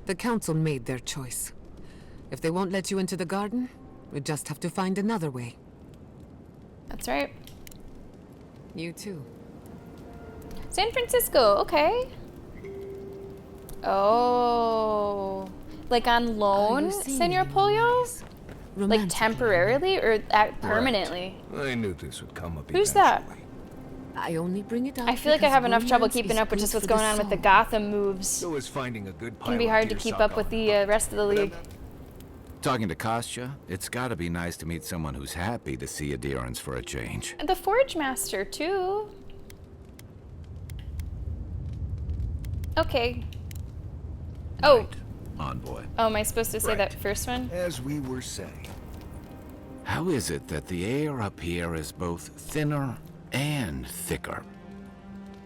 S5: The council made their choice. If they won't let you into the garden, we just have to find another way.
S1: That's right.
S5: You too.
S1: San Francisco, okay. Oh. Like on loan, Senor Pollo? Like temporarily or permanently?
S2: Right. I knew this would come up
S1: Who's that?
S5: I only bring it up.
S1: I feel like I have enough trouble keeping up with just what's going on with the Gotham moves.
S2: So is finding a good
S1: Can be hard to keep up with the rest of the league.
S11: Talking to Kostya, it's gotta be nice to meet someone who's happy to see adherence for a change.
S1: And the Forge Master, too. Okay. Oh.
S11: Envoy.
S1: Oh, am I supposed to say that first one?
S2: As we were saying.
S11: How is it that the air up here is both thinner and thicker?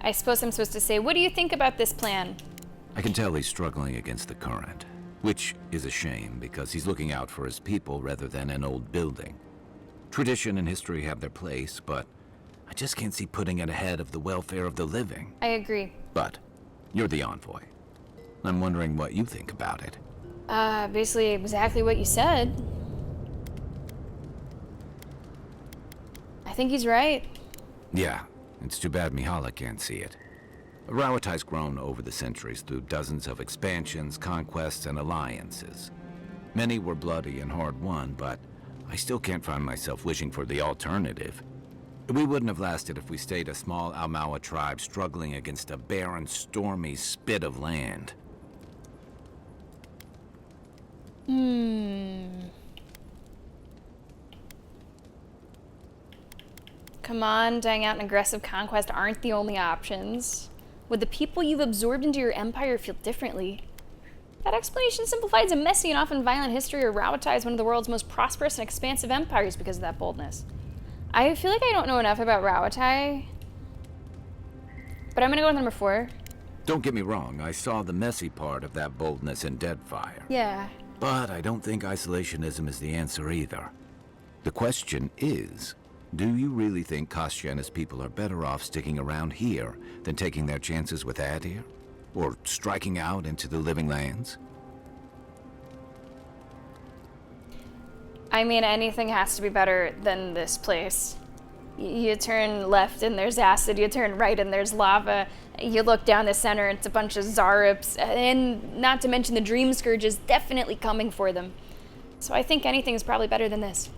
S1: I suppose I'm supposed to say, what do you think about this plan?
S11: I can tell he's struggling against the current, which is a shame because he's looking out for his people rather than an old building. Tradition and history have their place, but I just can't see putting it ahead of the welfare of the living.
S1: I agree.
S11: But you're the envoy. I'm wondering what you think about it.
S1: Basically exactly what you said. I think he's right.
S11: Yeah, it's too bad Mihala can't see it. Rawatai's grown over the centuries through dozens of expansions, conquests, and alliances. Many were bloody and hard-won, but I still can't find myself wishing for the alternative. We wouldn't have lasted if we stayed a small Almawa tribe struggling against a barren, stormy spit of land.
S1: Come on, dying out and aggressive conquest aren't the only options. Would the people you've absorbed into your empire feel differently? That explanation simplifies a messy and often violent history of Rawatai is one of the world's most prosperous and expansive empires because of that boldness. I feel like I don't know enough about Rawatai, but I'm gonna go with number 4.
S11: Don't get me wrong, I saw the messy part of that boldness in Deadfire.
S1: Yeah.
S11: But I don't think isolationism is the answer either. The question is, do you really think Kostya and his people are better off sticking around here than taking their chances with Adir? Or striking out into the living lands?
S1: I mean, anything has to be better than this place. You turn left and there's acid, you turn right and there's lava, you look down the center and it's a bunch of Zarups, and not to mention the Dream Scourge is definitely coming for them. So I think anything is probably better than this.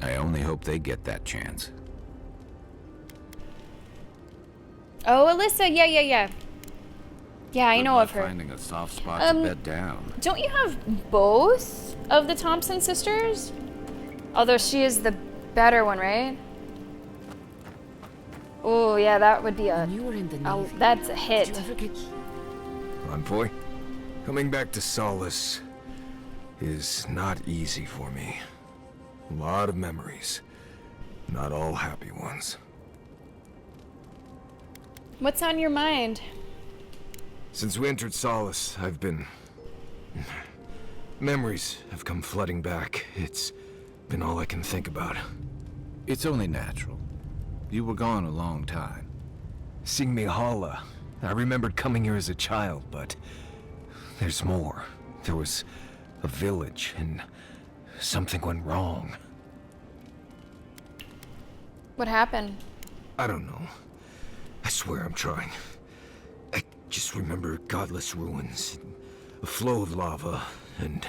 S11: I only hope they get that chance.
S1: Oh, Alyssa, yeah. Yeah, I know of her.
S11: Finding a soft spot to bed down.
S1: Don't you have both of the Thompson sisters? Although she is the better one, right? Oh, yeah, that would be that's a hit.
S2: Envoy, coming back to Solace is not easy for me. A lot of memories, not all happy ones.
S1: What's on your mind?
S2: Since we entered Solace, I've been... Memories have come flooding back. It's been all I can think about.
S11: It's only natural. You were gone a long time.
S2: Seeing Mihala, I remembered coming here as a child, but... there's more. There was a village, and something went wrong.
S1: What happened?
S2: I don't know. I swear I'm trying. I just remember godless ruins, a flow of lava, and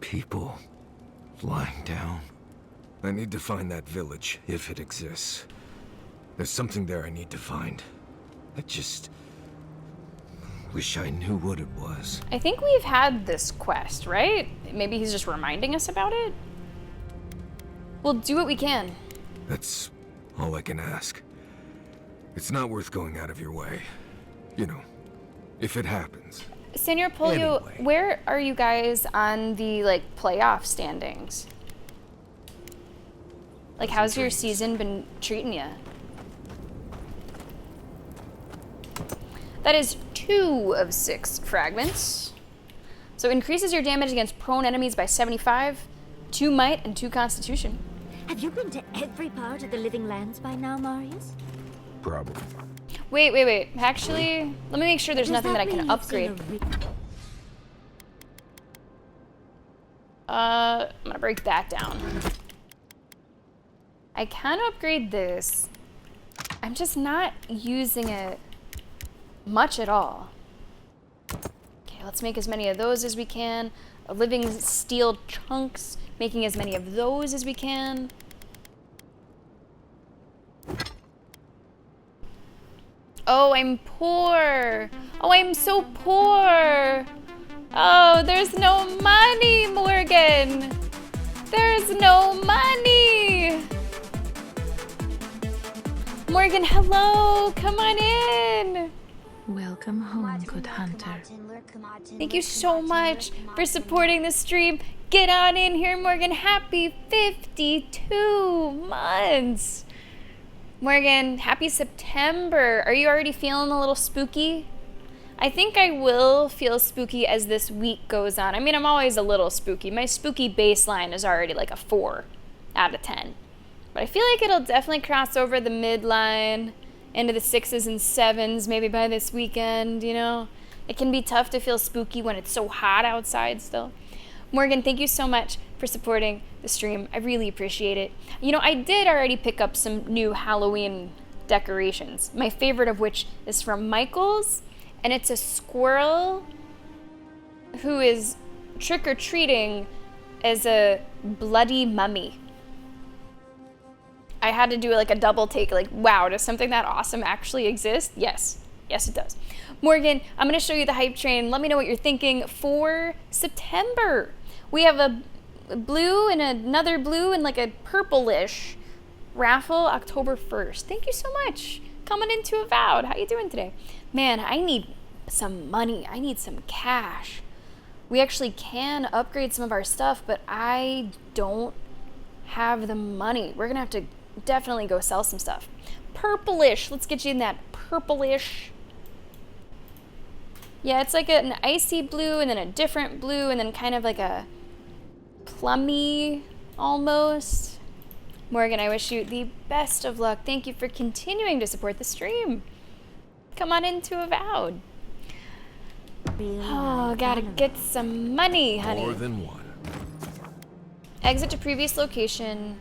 S2: people lying down. I need to find that village, if it exists. There's something there I need to find. I just wish I knew what it was.
S1: I think we've had this quest, right? Maybe he's just reminding us about it? We'll do what we can.
S2: That's all I can ask. It's not worth going out of your way. You know, if it happens.
S1: Senor Polio,
S2: Anyway.
S1: where are you guys on the, like, playoff standings? Like, how's your season been treating you? That is 2 of 6 fragments. So increases your damage against prone enemies by 75, 2 might, and 2 constitution.
S24: Have you been to every part of the Living Lands by now, Marius?
S2: Probably.
S1: Wait. Actually, let me make sure there's nothing that I can upgrade. I'm gonna break that down. I can upgrade this. I'm just not using it much at all. Okay, let's make as many of those as we can. Living steel chunks, making as many of those as we can. Oh, I'm poor. Oh, I'm so poor. Oh, there's no money, Morgan. There's no money. Morgan, hello. Come on in.
S10: Welcome home, good hunter.
S1: Thank you so much for supporting the stream. Get on in here, Morgan. Happy 52 months. Morgan, happy September. Are you already feeling a little spooky? I think I will feel spooky as this week goes on. I mean, I'm always a little spooky. My spooky baseline is already like a 4 out of 10. But I feel like it'll definitely cross over the midline into the 6s and 7s maybe by this weekend, you know? It can be tough to feel spooky when it's so hot outside still. Morgan, thank you so much for supporting the stream. I really appreciate it. You know, I did already pick up some new Halloween decorations. My favorite of which is from Michael's, and it's a squirrel who is trick-or-treating as a bloody mummy. I had to do like a double take, like, wow, does something that awesome actually exist? Yes, it does. Morgan, I'm gonna show you the hype train. Let me know what you're thinking for September. We have a blue and another blue and like a purplish raffle October 1st. Thank you so much. Coming into Avowed. How you doing today? Man, I need some money. I need some cash. We actually can upgrade some of our stuff, but I don't have the money. We're gonna have to definitely go sell some stuff. Purplish. Let's get you in that purplish. Yeah, it's like an icy blue and then a different blue and then kind of like a plummy almost. Morgan, I wish you the best of luck. Thank you for continuing to support the stream. Come on into Avowed. Oh, gotta get some money, honey.
S2: More than one.
S1: Exit to previous location.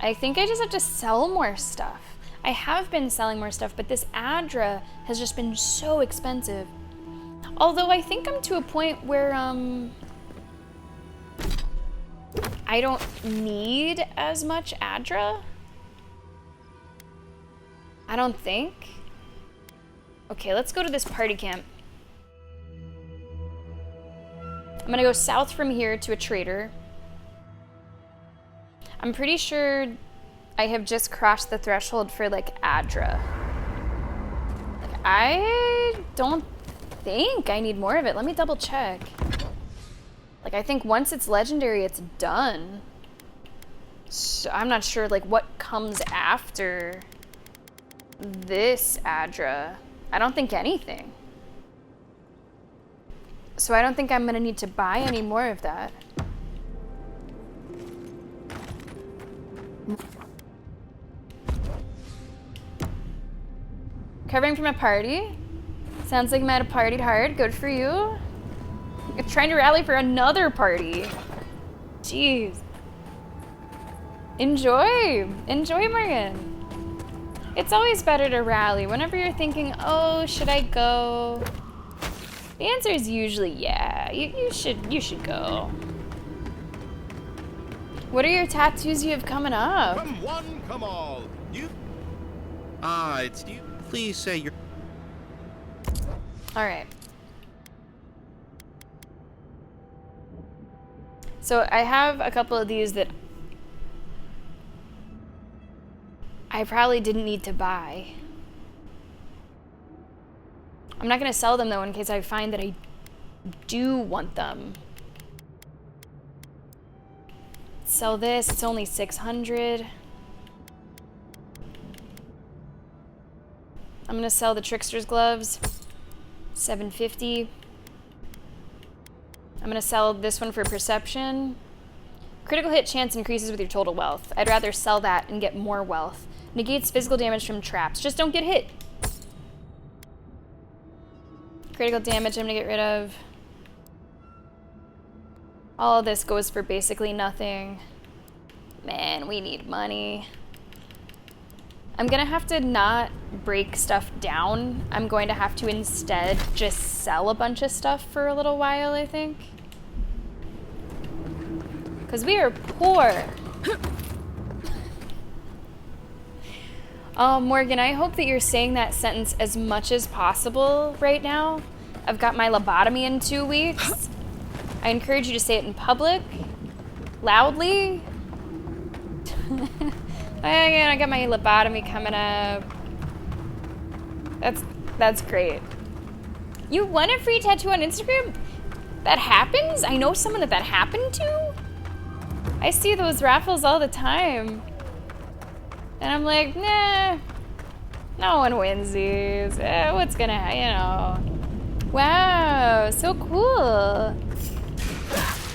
S1: I think I just have to sell more stuff. I have been selling more stuff, but this Adra has just been so expensive. Although I think I'm to a point where I don't need as much Adra. I don't think. Okay, let's go to this party camp. I'm gonna go south from here to a trader. I'm pretty sure I have just crossed the threshold for like Adra. Like, I don't think I need more of it. Let me double check. Like, I think once it's legendary, it's done. So I'm not sure like what comes after this Adra. I don't think anything. So I don't think I'm gonna need to buy any more of that. Recovering from a party? Sounds like you might have partied hard. Good for you. You're trying to rally for another party. Jeez. Enjoy. Enjoy, Morgan. It's always better to rally. Whenever you're thinking, oh, should I go? The answer is usually yeah. You should go. What are your tattoos you have coming up?
S12: Come one, come all. You. It's you. Please say your.
S1: All right. So I have a couple of these that I probably didn't need to buy. I'm not gonna sell them though in case I find that I do want them. Sell this, it's only 600. I'm gonna sell the Trickster's gloves, 750. I'm gonna sell this one for perception. Critical hit chance increases with your total wealth. I'd rather sell that and get more wealth. Negates physical damage from traps. Just don't get hit. Critical damage I'm gonna get rid of. All of this goes for basically nothing. Man, we need money. I'm gonna have to not break stuff down. I'm going to have to instead just sell a bunch of stuff for a little while, I think. Because we are poor. Morgan, I hope that you're saying that sentence as much as possible right now. I've got my lobotomy in 2 weeks. I encourage you to say it in public, loudly. I got my lobotomy coming up. That's great. You won a free tattoo on Instagram? That happens? I know someone that happened to? I see those raffles all the time. And I'm like, nah, no one wins these. What's gonna, you know. Wow, so cool.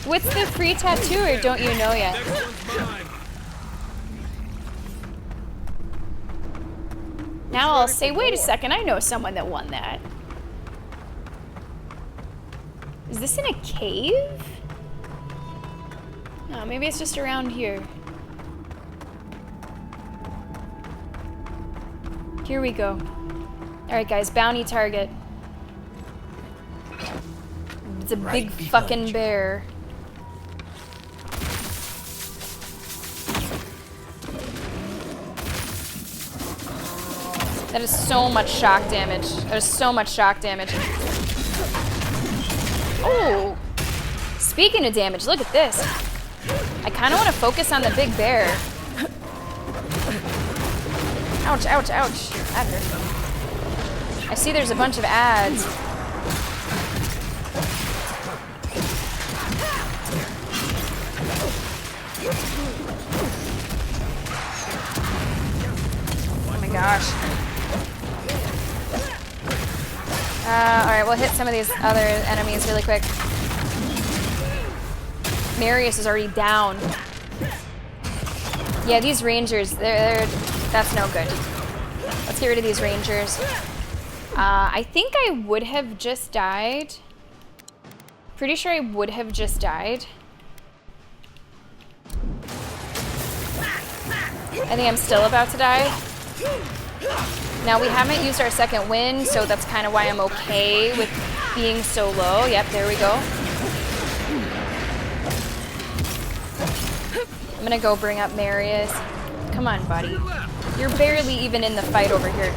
S1: What's the free tattoo or don't you know yet? Now I'll say, wait a second, I know someone that won that. Is this in a cave? No, maybe it's just around here. Here we go. Alright guys, bounty target. It's a big fucking bear. That is so much shock damage. There's so much shock damage. Oh! Speaking of damage, look at this. I kind of want to focus on the big bear. Ouch, ouch, ouch. That hurt. I see there's a bunch of ads. Oh my gosh. Alright, we'll hit some of these other enemies really quick. Marius is already down. Yeah, these rangers, that's no good. Let's get rid of these rangers. I think I would have just died. Pretty sure I would have just died. I think I'm still about to die. Now, we haven't used our second wind, so that's kind of why I'm okay with being so low. Yep, there we go. I'm gonna go bring up Marius. Come on, buddy. You're barely even in the fight over here.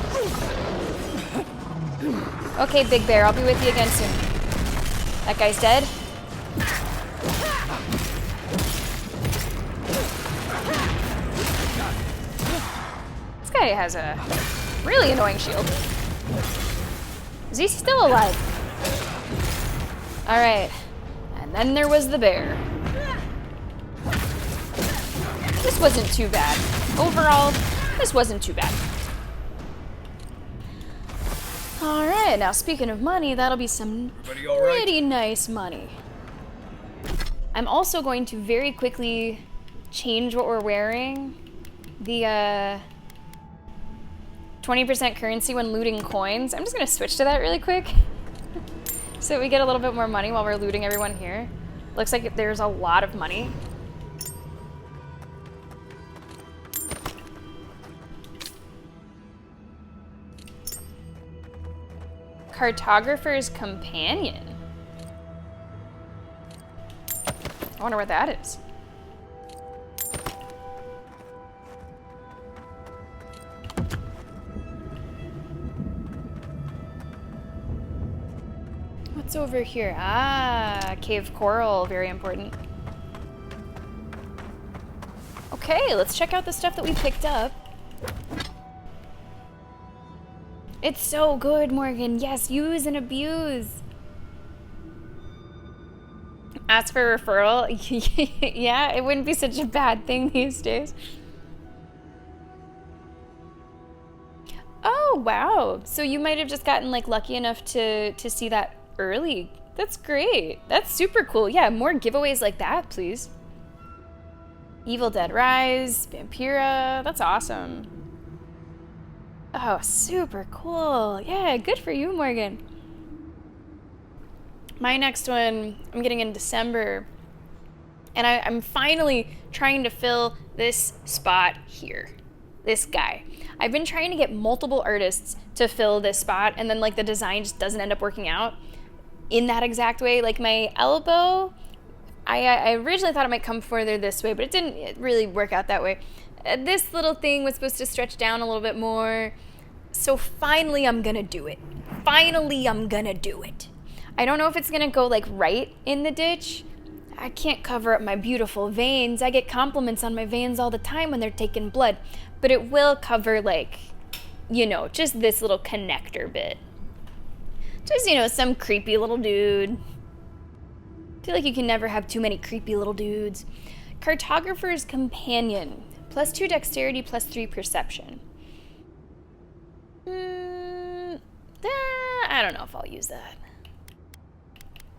S1: Okay, Big Bear, I'll be with you again soon. That guy's dead. This guy has a really annoying shield. Is he still alive? Alright. And then there was the bear. Just this wasn't too bad. Overall, this wasn't too bad. Alright, now speaking of money, that'll be some pretty nice money. I'm also going to very quickly change what we're wearing. The 20% currency when looting coins. I'm just gonna switch to that really quick. So we get a little bit more money while we're looting everyone here. Looks like there's a lot of money. Cartographer's Companion. I wonder what that is. What's over here? Ah, cave coral, very important. Okay, let's check out the stuff that we picked up. It's so good, Morgan. Yes, use and abuse. Ask for a referral. Yeah, it wouldn't be such a bad thing these days. Oh, wow. So you might have just gotten like lucky enough to see that early. That's great. That's super cool. Yeah, more giveaways like that, please. Evil Dead Rise, Vampira. That's awesome. Oh, super cool. Yeah, good for you, Morgan. My next one, I'm getting in December. And I'm finally trying to fill this spot here. This guy. I've been trying to get multiple artists to fill this spot, and then like the design just doesn't end up working out in that exact way. Like my elbow, I originally thought it might come further this way, but it didn't really work out that way. This little thing was supposed to stretch down a little bit more. So finally I'm gonna do it. Finally I'm gonna do it. I don't know if it's gonna go like right in the ditch. I can't cover up my beautiful veins. I get compliments on my veins all the time when they're taking blood. But it will cover like, you know, just this little connector bit. Just, you know, some creepy little dude. I feel like you can never have too many creepy little dudes. Cartographer's Companion. +2 dexterity, +3 perception. I don't know if I'll use that.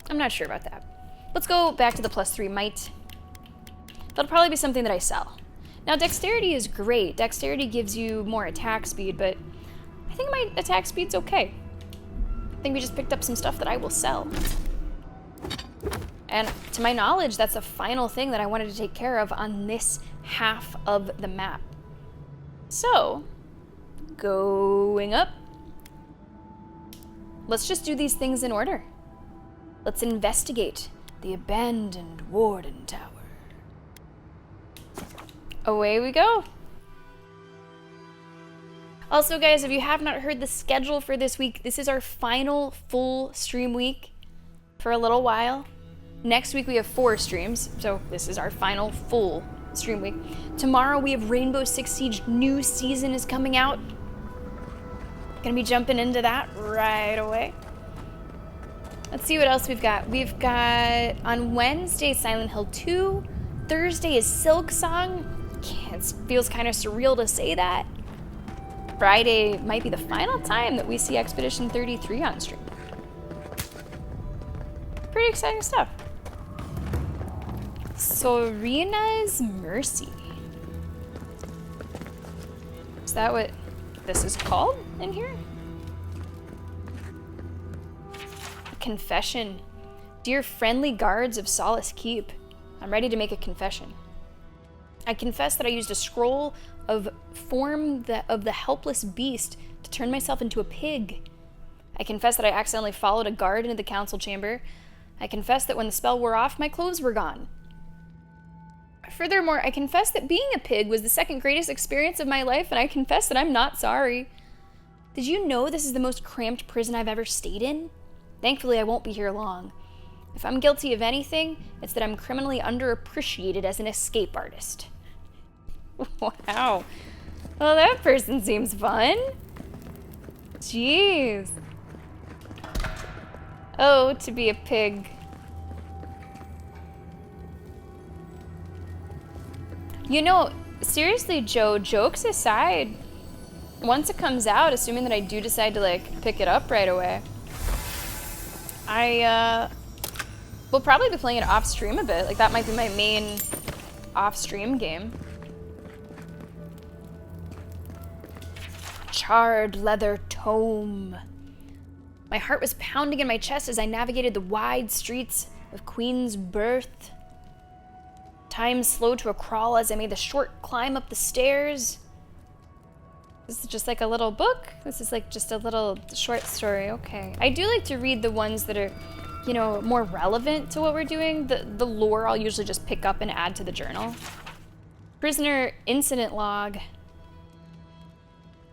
S1: I'm not sure about that. Let's go back to the +3 might. That'll probably be something that I sell. Now, dexterity is great. Dexterity gives you more attack speed, but I think my attack speed's okay. I think we just picked up some stuff that I will sell. And to my knowledge, that's the final thing that I wanted to take care of on this half of the map. So, going up. Let's just do these things in order. Let's investigate the abandoned Warden Tower. Away we go. Also, guys, if you have not heard the schedule for this week, this is our final full stream week for a little while. Next week we have 4 streams, so this is our final full stream week. Tomorrow we have Rainbow Six Siege new season is coming out. Gonna be jumping into that right away. Let's see what else we've got. We've got on Wednesday Silent Hill 2. Thursday is Silk Song. It feels kind of surreal to say that. Friday might be the final time that we see Expedition 33 on stream. Pretty exciting stuff. Serena's Mercy. Is that what this is called in here? Confession. Dear friendly guards of Solace Keep, I'm ready to make a confession. I confess that I used a scroll of form of the helpless beast to turn myself into a pig. I confess that I accidentally followed a guard into the council chamber. I confess that when the spell wore off, my clothes were gone. Furthermore, I confess that being a pig was the second greatest experience of my life, and I confess that I'm not sorry. Did you know this is the most cramped prison I've ever stayed in? Thankfully, I won't be here long. If I'm guilty of anything, it's that I'm criminally underappreciated as an escape artist. Wow. Well, that person seems fun. Jeez. Oh, to be a pig. You know, seriously, Joe, jokes aside, once it comes out, assuming that I do decide to, like, pick it up right away, I, will probably be playing it off-stream a bit. Like, that might be my main off-stream game. Charred leather tome. My heart was pounding in my chest as I navigated the wide streets of Queensbirth. Time slowed to a crawl as I made the short climb up the stairs. This is just like a little book? This is like just a little short story. Okay. I do like to read the ones that are, you know, more relevant to what we're doing. The lore I'll usually just pick up and add to the journal. Prisoner incident log.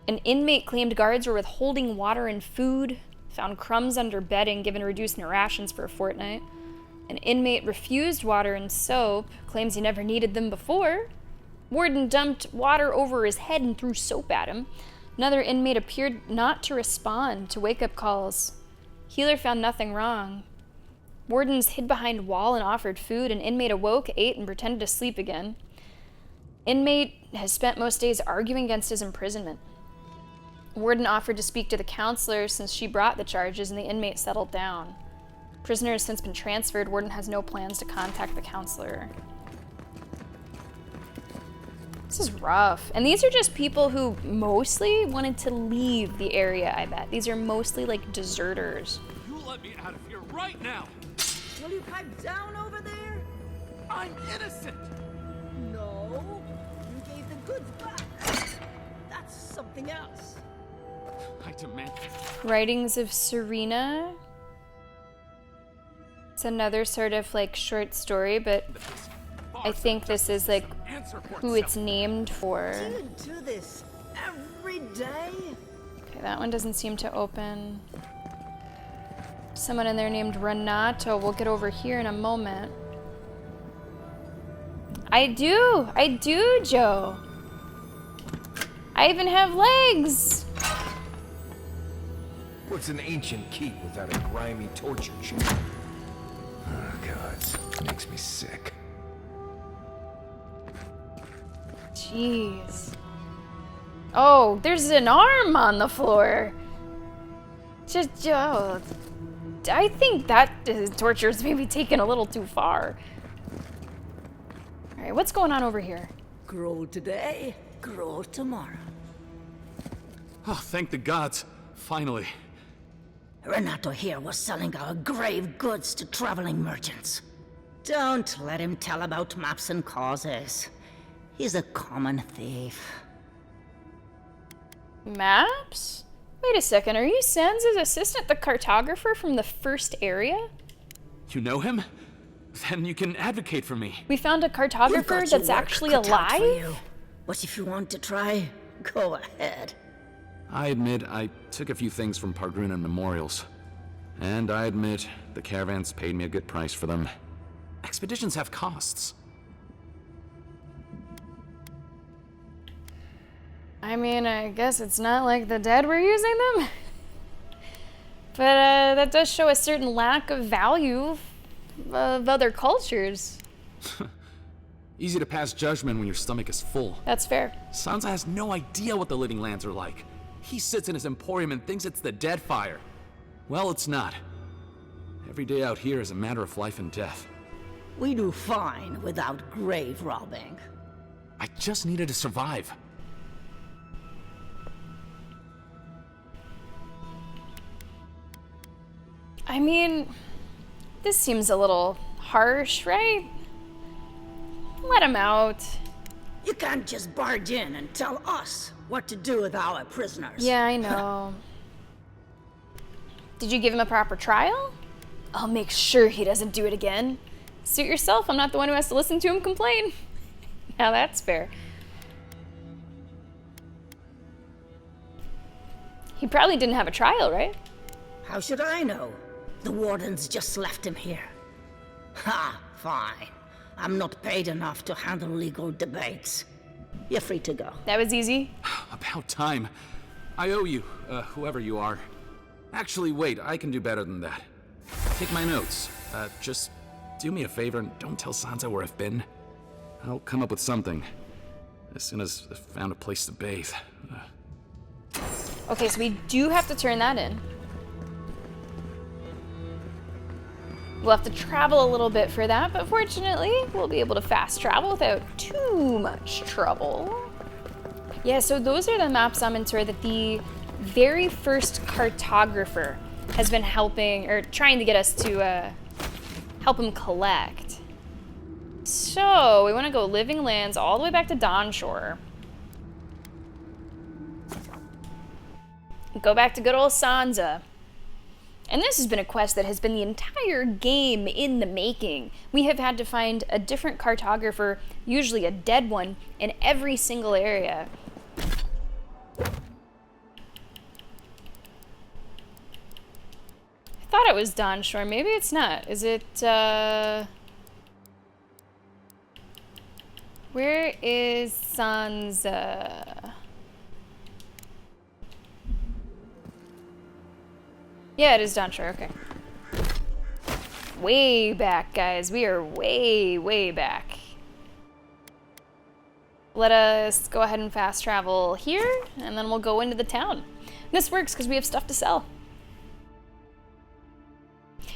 S1: An inmate claimed guards were withholding water and food, found crumbs under bedding given reduced rations for a fortnight. An inmate refused water and soap, claims he never needed them before. Warden dumped water over his head and threw soap at him. Another inmate appeared not to respond to wake-up calls. Healer found nothing wrong. Wardens hid behind wall and offered food. An inmate awoke, ate, and pretended to sleep again. Inmate has spent most days arguing against his imprisonment. Warden offered to speak to the counselor since she brought the charges, and the inmate settled down. Prisoner has since been transferred. Warden has no plans to contact the counselor. This is rough. And these are just people who mostly wanted to leave the area, I bet. These are mostly like deserters.
S7: You let me out of here right now!
S22: Will you pipe down over there?
S7: I'm innocent!
S22: No. You gave the goods back. That's something else.
S7: I demand.
S1: Writings of Serena. It's another sort of like short story, but I think this is like who it's named for.
S22: Do you do this every day?
S1: Okay, that one doesn't seem to open. Someone in there named Renato. We'll get over here in a moment. I do, Joe. I even have legs.
S2: What's an ancient keep without a grimy torture chamber? Oh, God, it makes me sick.
S1: Jeez. Oh, there's an arm on the floor. Just, oh, I think that torture is maybe taken a little too far. All right, what's going on over here?
S22: Grow today, grow tomorrow.
S7: Oh, thank the gods. Finally.
S13: Renato here was selling our grave goods to traveling merchants. Don't let him tell about maps and causes. He's a common thief.
S1: Maps? Wait a second, are you Sans' assistant, the cartographer from the first area?
S7: You know him? Then you can advocate for me.
S1: We found a cartographer that's actually alive?
S13: But if you want to try, go ahead.
S16: I admit I took a few things from Pargrunan memorials. And I admit the caravans paid me a good price for them. Expeditions have costs.
S1: I mean, I guess it's not like the dead were using them. But that does show a certain lack of value of other cultures.
S16: Easy to pass judgment when your stomach is full.
S1: That's fair.
S16: Sansa has no idea what the living lands are like. He sits in his emporium and thinks it's the dead fire. Well, it's not. Every day out here is a matter of life and death.
S13: We do fine without grave robbing.
S16: I just needed to survive.
S1: I mean, this seems a little harsh, right? Let him out.
S13: You can't just barge in and tell us what to do with our prisoners.
S1: Yeah, I know. Did you give him a proper trial? I'll make sure he doesn't do it again. Suit yourself, I'm not the one who has to listen to him complain. Now that's fair. He probably didn't have a trial, right?
S13: How should I know? The wardens just left him here. Ha, fine. I'm not paid enough to handle legal debates. You're free to go.
S1: That was easy.
S16: About time. I owe you, whoever you are. Actually, wait, I can do better than that. Take my notes. Just do me a favor and don't tell Sansa where I've been. I'll come up with something. as soon as I found a place to bathe.
S1: Okay, so we do have to turn that in. We'll have to travel a little bit for that, but fortunately, we'll be able to fast travel without too much trouble. Yeah, so those are the maps on Mentor that the very first cartographer has been helping, or trying to get us to help him collect. So, we want to go Living Lands all the way back to Dawnshore. Go back to good old Sansa. And this has been a quest that has been the entire game in the making. We have had to find a different cartographer, usually a dead one, in every single area. I thought it was Dawnshore. Maybe it's not. Is it, where is Sansa? Yeah, it is Dawnshore, okay. Way back, guys. We are way, way back. Let us go ahead and fast travel here, and then we'll go into the town. This works because we have stuff to sell.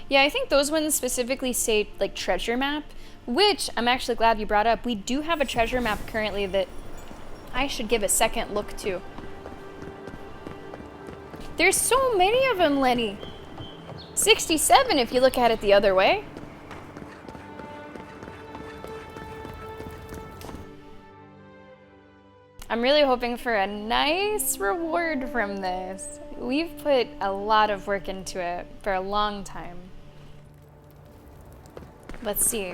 S1: Yeah, I think those ones specifically say, like, treasure map, which I'm actually glad you brought up. We do have a treasure map currently that I should give a second look to. There's so many of them, Lenny. 67 if you look at it the other way. I'm really hoping for a nice reward from this. We've put a lot of work into it for a long time. Let's see.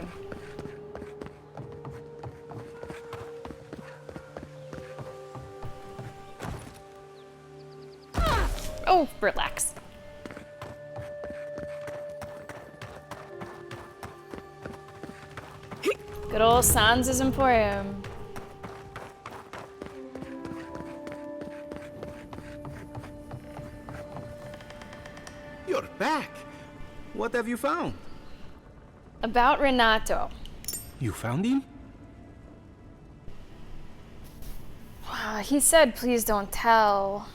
S1: Oh, relax. Good old Sansa's Emporium.
S14: You're back. What have you found?
S1: About Renato.
S14: You found him?
S1: He said, please don't tell.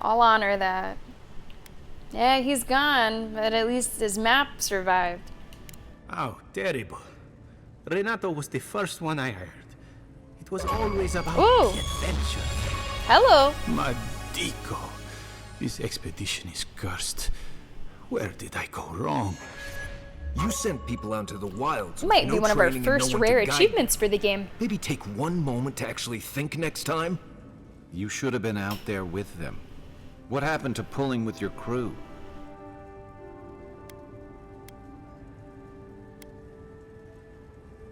S1: I'll honor that. Yeah, he's gone, but at least his map survived.
S14: Oh, terrible. Renato was the first one I heard. It was always about
S1: Ooh.
S14: the adventure.
S1: Hello.
S14: Madico. This expedition is cursed. Where did I go wrong?
S2: You sent people out to the wilds.
S1: Might be one of our first rare achievements for the game.
S2: Maybe take one moment to actually think next time.
S11: You should have been out there with them. What happened to pulling with your crew?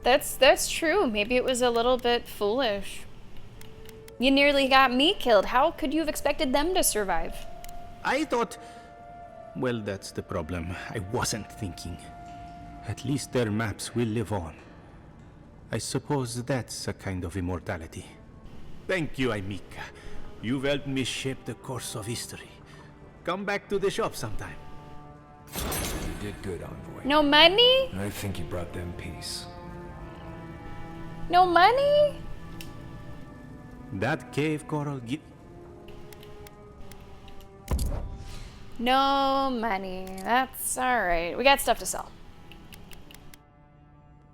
S1: That's true. Maybe it was a little bit foolish. You nearly got me killed. How could you have expected them to survive?
S14: I thought... Well, that's the problem. I wasn't thinking. At least their maps will live on. I suppose that's a kind of immortality. Thank you, Aimika. You've helped me shape the course of history. Come back to the shop sometime.
S2: You did good, Envoy.
S1: No money?
S2: I think you brought them peace.
S1: No money?
S14: That cave coral
S1: No money. That's alright. We got stuff to sell.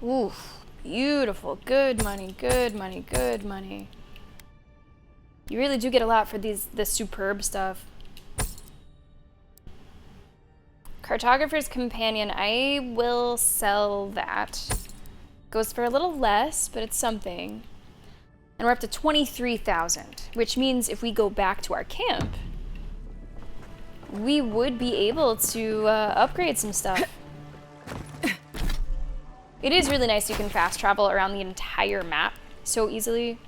S1: Oof. Beautiful. Good money, good money, good money. You really do get a lot for this superb stuff. Cartographer's Companion. I will sell that. Goes for a little less, but it's something. And we're up to 23,000, which means if we go back to our camp, we would be able to upgrade some stuff. It is really nice you can fast travel around the entire map so easily.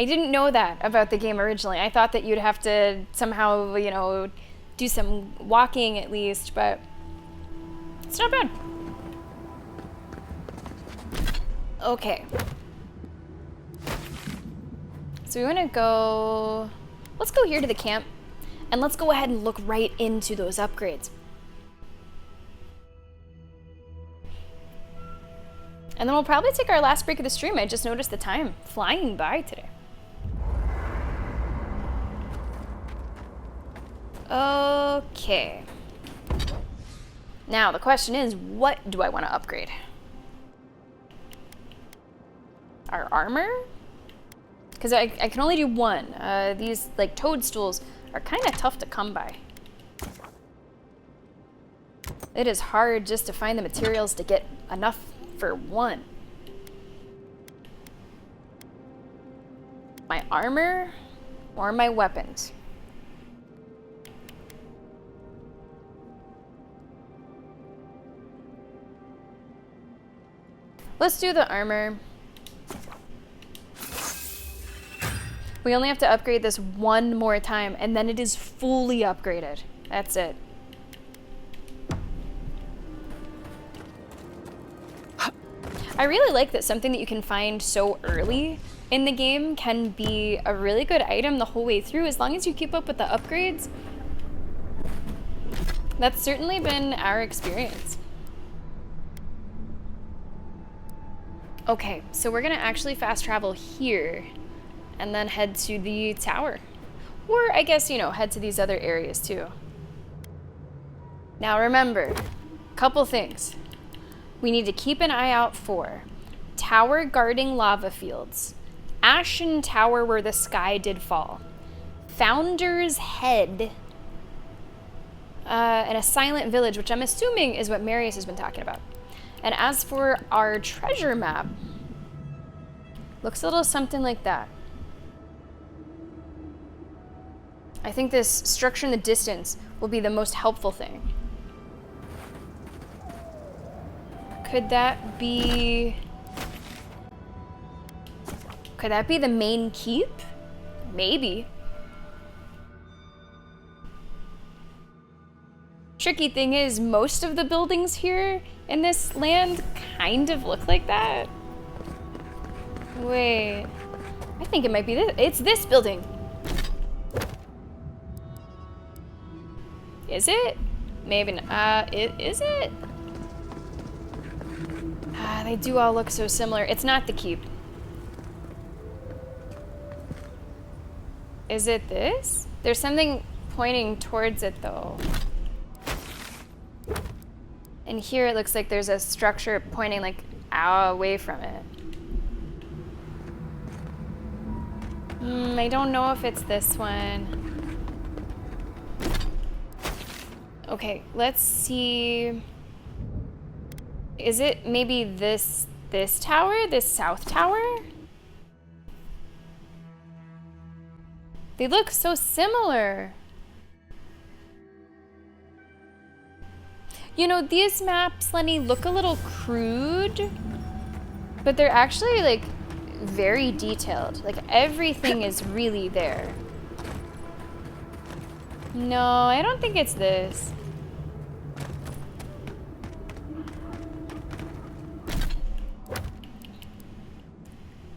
S1: I didn't know that about the game originally. I thought that you'd have to somehow, you know, do some walking at least, but it's not bad. Okay. So we want to go... Let's go here to the camp, and let's go ahead and look right into those upgrades. And then we'll probably take our last break of the stream. I just noticed the time flying by today. Okay. Now the question is, what do I want to upgrade? Our armor? Because I can only do one. These like toadstools are kind of tough to come by. It is hard just to find the materials to get enough for one. My armor or my weapons? Let's do the armor. We only have to upgrade this one more time, and then it is fully upgraded. That's it. I really like that something that you can find so early in the game can be a really good item the whole way through, as long as you keep up with the upgrades. That's certainly been our experience. Okay, so we're gonna actually fast travel here and then head to the tower. Or I guess, you know, head to these other areas too. Now remember, couple things. We need to keep an eye out for tower guarding lava fields, Ashen Tower where the sky did fall, Founder's Head, and a silent village, which I'm assuming is what Marius has been talking about. And as for our treasure map, looks a little something like that. I think this structure in the distance will be the most helpful thing. Could that be the main keep? Maybe. Tricky thing is, most of the buildings here in this land kind of look like that. Wait, I think it might be this. It's this building. Is it? Maybe not. Is it? They do all look so similar. It's not the keep. Is it this? There's something pointing towards it though. And here it looks like there's a structure pointing like away from it. I don't know if it's this one. Okay, let's see. Is it maybe this tower? This south tower? They look so similar. You know, these maps, Lenny, look a little crude, but they're actually like very detailed. Like everything is really there. No, I don't think it's this.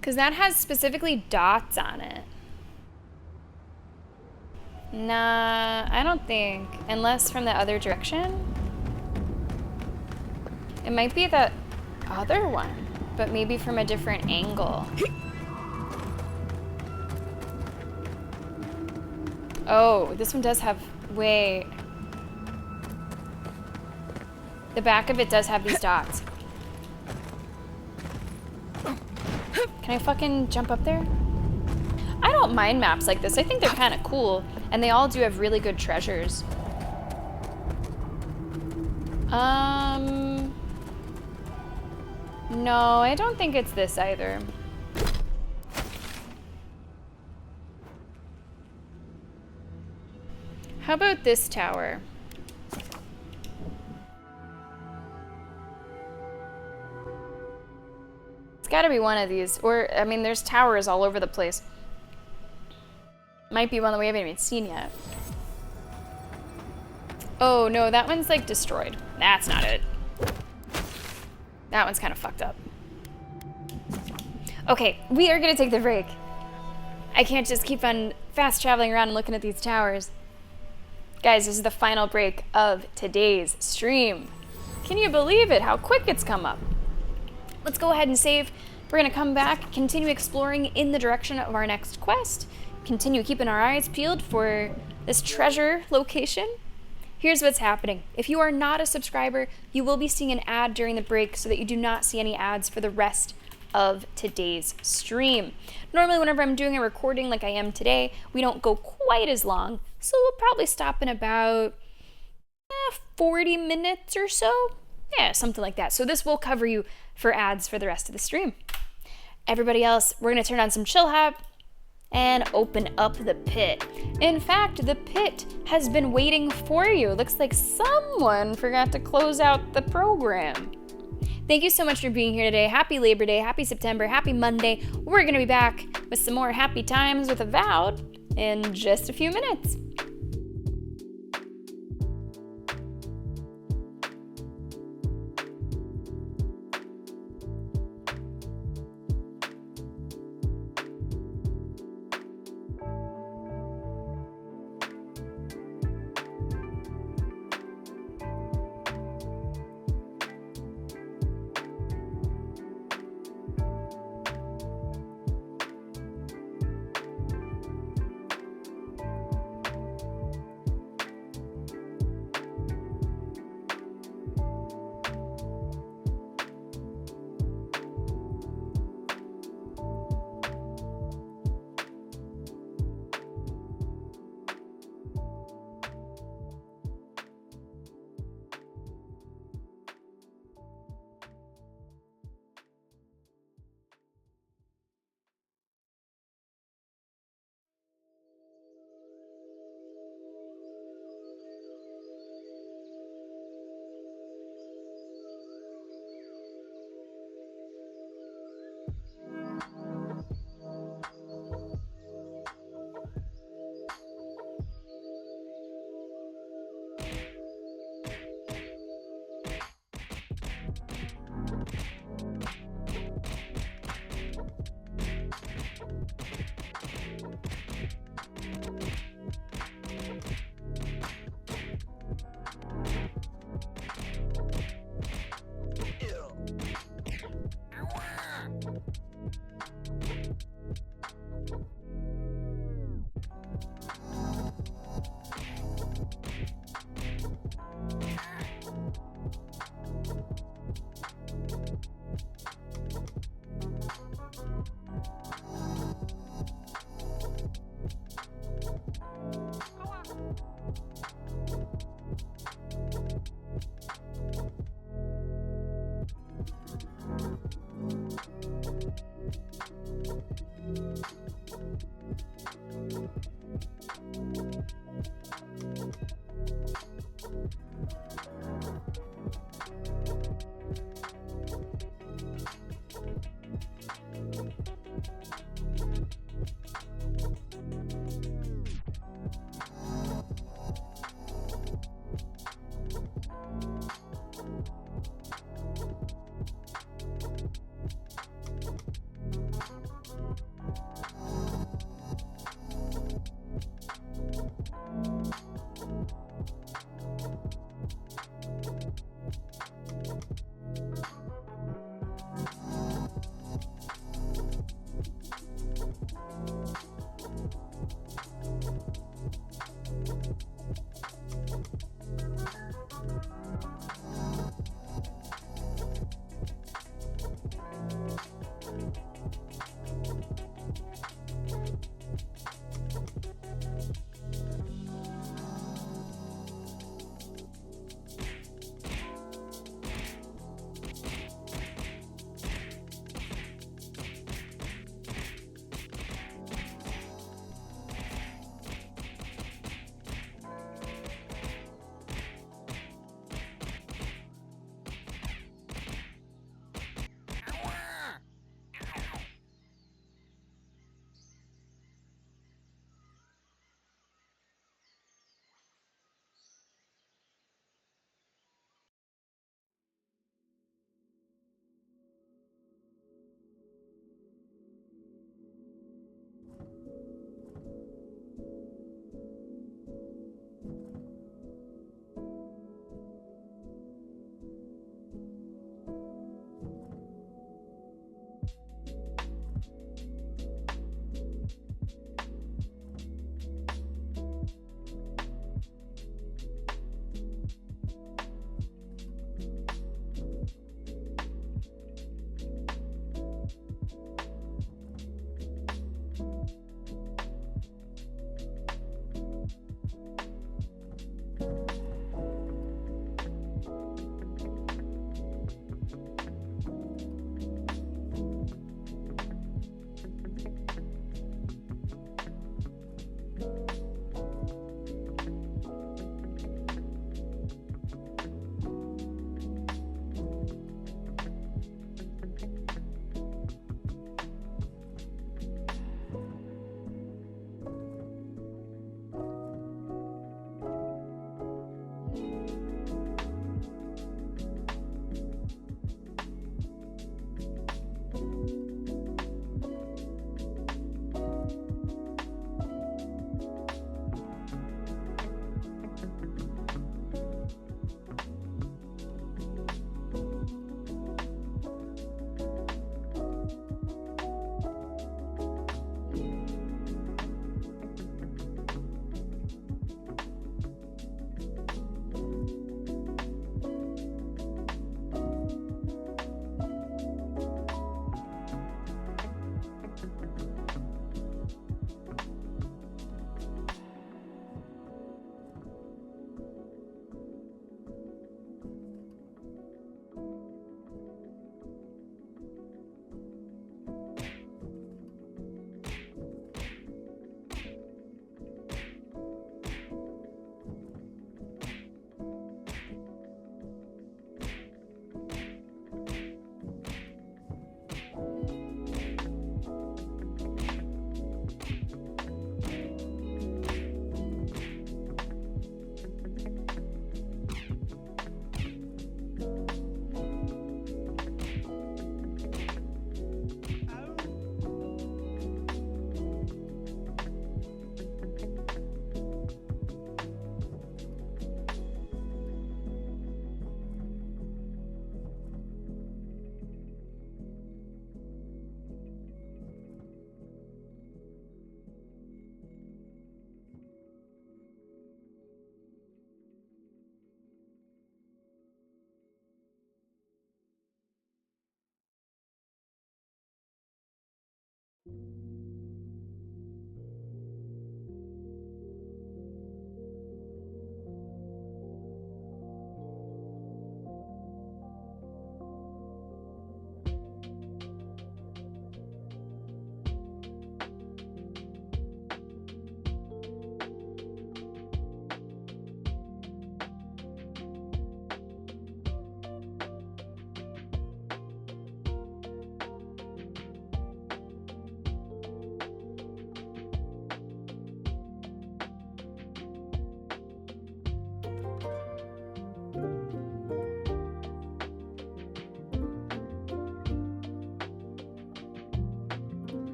S1: Because that has specifically dots on it. Nah, I don't think. Unless from the other direction. It might be that other one, but maybe from a different angle. Oh, this one does have, wait. The back of it does have these dots. Can I fucking jump up there? I don't mind maps like this. I think they're kind of cool. And they all do have really good treasures. No, I don't think it's this either. How about this tower? It's gotta be one of these. Or, I mean, there's towers all over the place. Might be one that we haven't even seen yet. Oh, no, that one's like destroyed. That's not it. That one's kind of fucked up. Okay, we are gonna take the break. I can't just keep on fast traveling around and looking at these towers. Guys, this is the final break of today's stream. Can you believe it? How quick it's come up. let's go ahead and save. We're going to come back, continue exploring in the direction of our next quest, continue keeping our eyes peeled for this treasure location. Here's what's happening. If you are not a subscriber, you will be seeing an ad during the break so that you do not see any ads for the rest of today's stream. Normally, whenever I'm doing a recording like I am today, we don't go quite as long, so we'll probably stop in about 40 minutes or so. Yeah, something like that. So this will cover you for ads for the rest of the stream. Everybody else, we're gonna turn on some chill hop and open up the pit. In fact, the pit has been waiting for you. Looks like someone forgot to close out the program. Thank you so much for being here today. Happy Labor Day, happy September, happy Monday. We're gonna be back with some more happy times with Avowed in just a few minutes.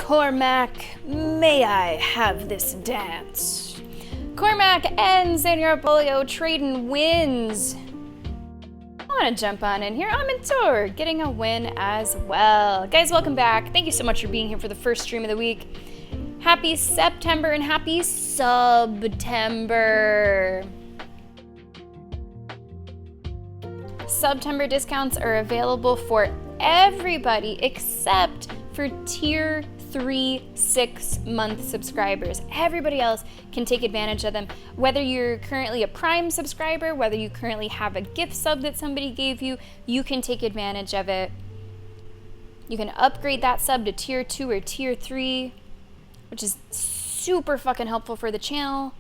S1: Cormac, may I have this dance? Cormac and Senior Polio Trading wins. I want to jump on in here. I'm in tour, getting a win as well. Guys, welcome back. Thank you so much for being here for the first stream of the week. Happy September and happy Subtember. September discounts are available for everybody except for tier 3 6-month subscribers. Everybody else can take advantage of them. Whether you're currently a Prime subscriber, whether you currently have a gift sub that somebody gave you, you can take advantage of it. You can upgrade that sub to tier 2 or tier 3, which is super fucking helpful for the channel.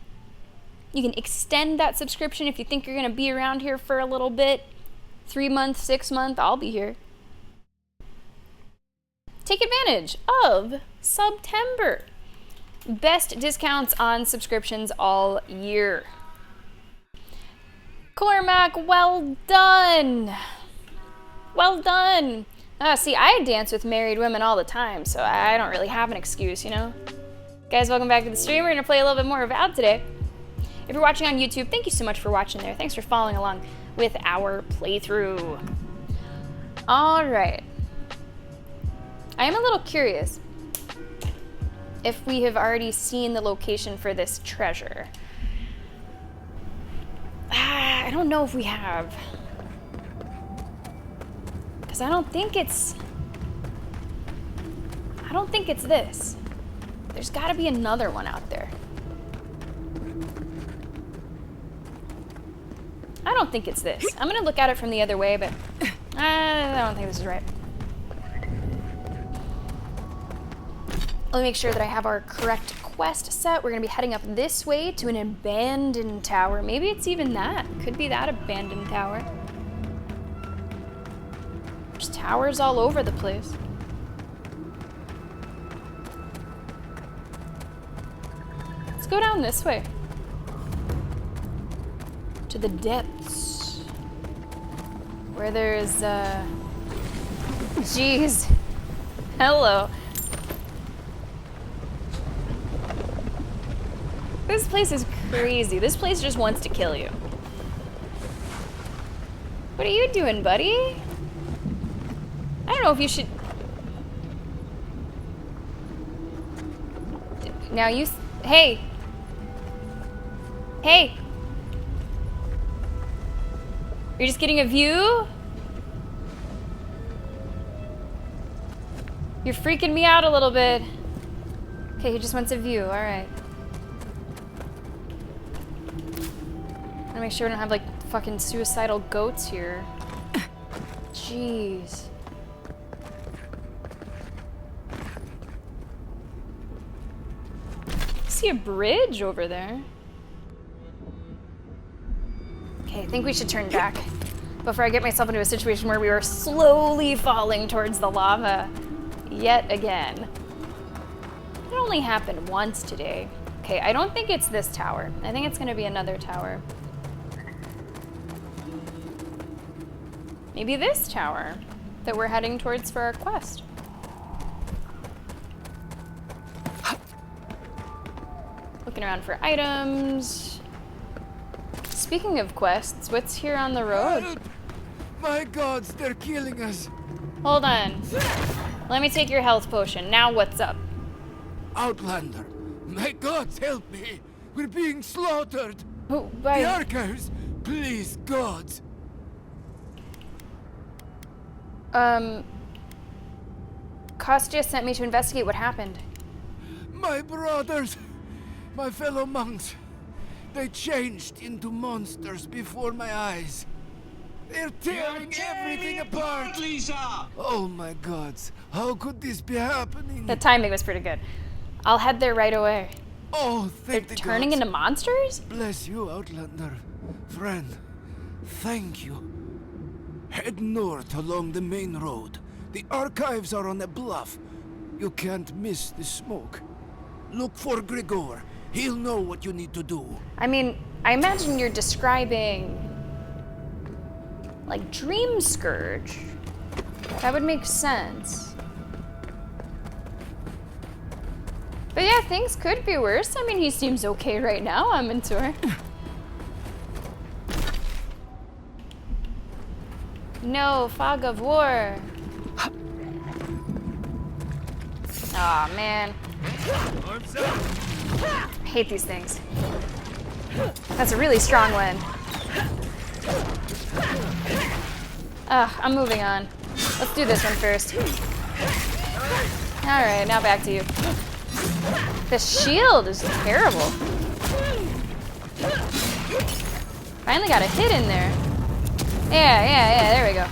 S1: You can extend that subscription if you think you're gonna be around here for a little bit. 3 month, 6 month, I'll be here. Take advantage of September. Best discounts on subscriptions all year. Cormac, well done. Well done. See, I dance with married women all the time, so I don't really have an excuse, you know? Guys, welcome back to the stream. We're gonna play a little bit more Avowed today. If you're watching on YouTube, thank you so much for watching there. Thanks for following along with our playthrough. All right. I am a little curious if we have already seen the location for this treasure. I don't know if we have. Because I don't think it's this. There's gotta be another one out there. I don't think it's this. I'm gonna look at it from the other way, but I don't think this is right. Let me make sure that I have our correct quest set. We're gonna be heading up this way to an abandoned tower. Maybe it's even that. Could be that abandoned tower. There's towers all over the place. Let's go down this way. To the depths. Where there's, Jeez. Hello. This place is crazy. This place just wants to kill you. What are you doing, buddy? I don't know if you should... Now you... Hey! Hey! You're just getting a view? You're freaking me out a little bit. Okay, he just wants a view. Alright. I'm gonna make sure we don't have, like, fucking suicidal goats here. Jeez. I see a bridge over there. Okay, I think we should turn back before I get myself into a situation where we are slowly falling towards the lava yet again. It only happened once today. Okay, I don't think it's this tower. I think it's gonna be another tower. Maybe this tower that we're heading towards for our quest. Looking around for items. Speaking of quests, what's here on the road?
S17: Help! My gods, they're killing us.
S1: Hold on. Let me take your health potion. Now what's up?
S17: Outlander, my gods, help me. We're being slaughtered.
S1: Oh, by...
S17: The archives, please, gods.
S1: Kostya sent me to investigate what happened.
S17: My brothers, my fellow monks, they changed into monsters before my eyes. They're tearing everything apart.
S18: Lisa!
S17: Oh my gods, how could this be happening?
S1: The timing was pretty good. I'll head there right away.
S17: Oh, thank
S1: They're
S17: the
S1: turning
S17: gods.
S1: into monsters?
S17: Bless you, Outlander. Friend, thank you. Head north along the main road. The archives are on a bluff. You can't miss the smoke. Look for Grigor. He'll know what you need to do.
S1: I mean, I imagine you're describing... like Dream Scourge. That would make sense. But yeah, things could be worse. I mean, he seems okay right now. I'm into her. No, fog of war. Aw, man. I hate these things. That's a really strong one. Ugh, I'm moving on. Let's do this one first. Alright, now back to you. The shield is terrible. Finally got a hit in there. Yeah, there we go.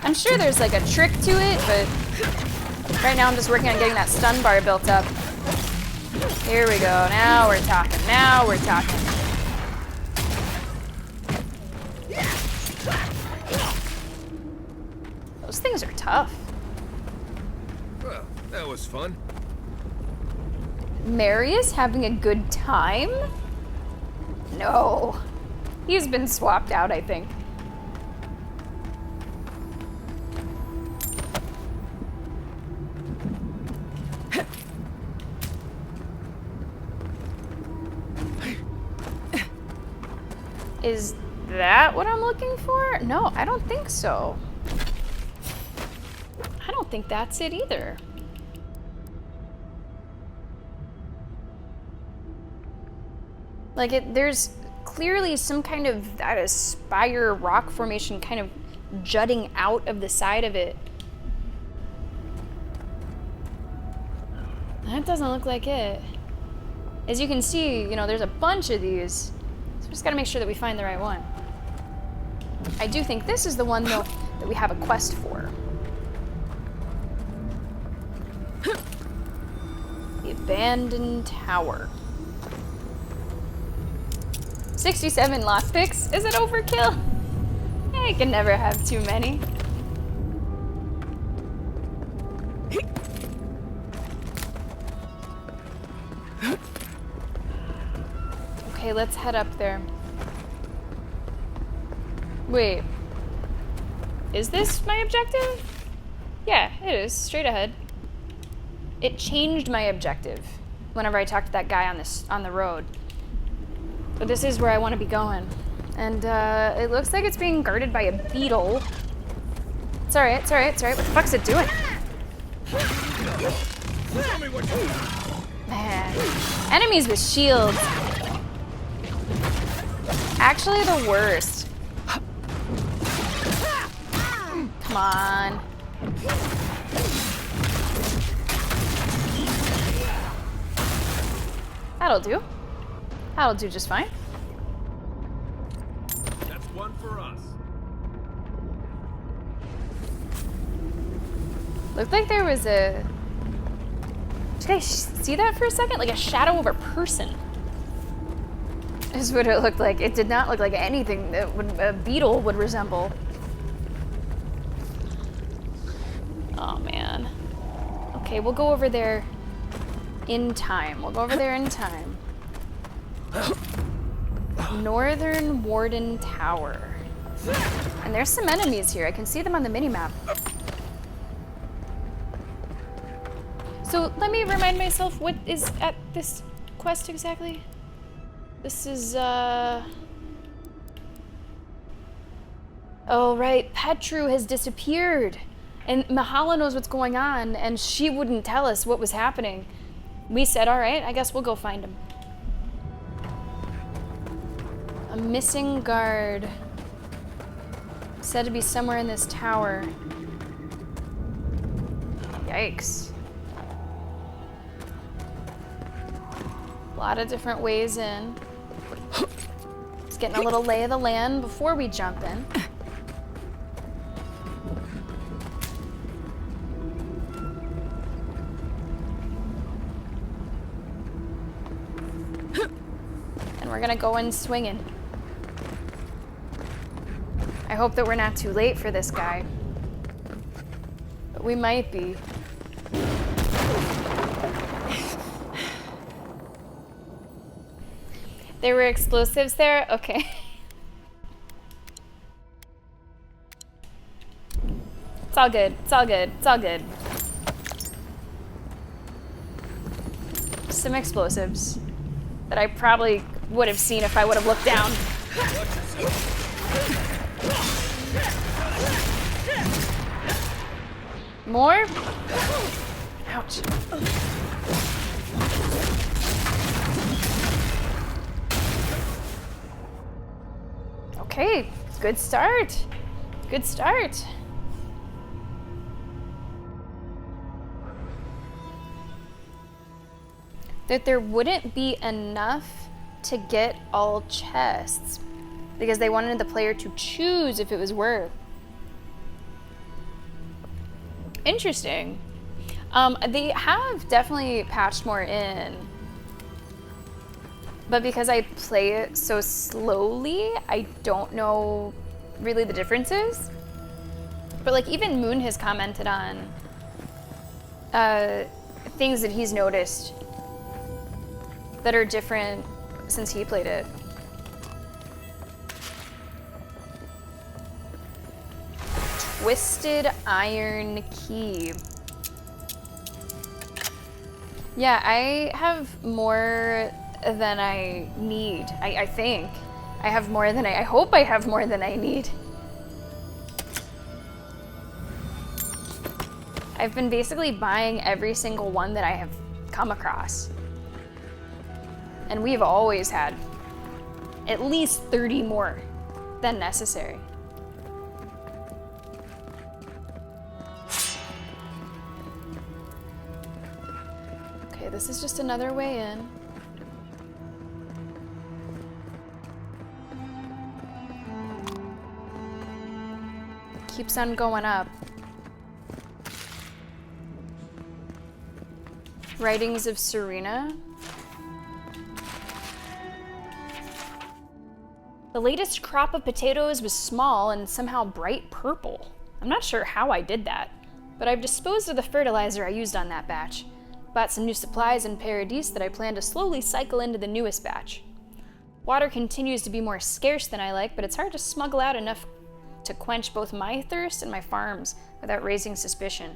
S1: I'm sure there's like a trick to it, but right now I'm just working on getting that stun bar built up. Here we go. Now we're talking. Now we're talking. Those things are tough.
S2: Well, that was fun.
S1: Marius having a good time? No. He's been swapped out, I think. Is that what I'm looking for? No, I don't think so. I don't think that's it either. Like, there's clearly some kind of that spire rock formation kind of jutting out of the side of it. That doesn't look like it. As you can see, you know, there's a bunch of these. So we just gotta make sure that we find the right one. I do think this is the one, though, that we have a quest for. The abandoned tower. 67 lockpicks? Is it overkill? I can never have too many. Okay, let's head up there. Wait. Is this my objective? Yeah, it is. Straight ahead. It changed my objective whenever I talked to that guy on the road. But this is where I want to be going. And it looks like it's being guarded by a beetle. It's alright, it's alright, it's alright. What the fuck's it doing? Man. Enemies with shields. Actually the worst. Come on. That'll do. That'll do just fine.
S3: That's one for us.
S1: Looked like there was a... Did I see that for a second? Like a shadow of a person. Is what it looked like. It did not look like anything that a beetle would resemble. Oh man. Okay, we'll go over there in time. We'll go over there in time. Northern Warden Tower. And there's some enemies here. I can see them on the minimap. So let me remind myself what is at this quest exactly. This is, oh right, Petru has disappeared. And Mahala knows what's going on, and she wouldn't tell us what was happening. We said, all right, I guess we'll go find him. A missing guard. Said to be somewhere in this tower. Yikes. A lot of different ways in. Just getting a little lay of the land before we jump in. And we're gonna go in swinging. I hope that we're not too late for this guy. But we might be. There were explosives there? Okay. It's all good. It's all good. It's all good. Some explosives that I probably would have seen if I would have looked down. More? Ouch. Okay, good start. Good start. That there wouldn't be enough to get all chests because they wanted the player to choose if it was worth. Interesting. They have definitely patched more in, but because I play it so slowly, I don't know really the differences. But like even Moon has commented on things that he's noticed that are different since he played it. Twisted iron key. Yeah, I have more than I need. I think. I have more than I hope I have more than I need. I've been basically buying every single one that I have come across. And we've always had at least 30 more than necessary. Okay, this is just another way in. Keeps on going up. Writings of Serena. The latest crop of potatoes was small and somehow bright purple. I'm not sure how I did that, but I've disposed of the fertilizer I used on that batch. Bought some new supplies in Paradise that I plan to slowly cycle into the newest batch. Water continues to be more scarce than I like, but it's hard to smuggle out enough to quench both my thirst and my farm's without raising suspicion.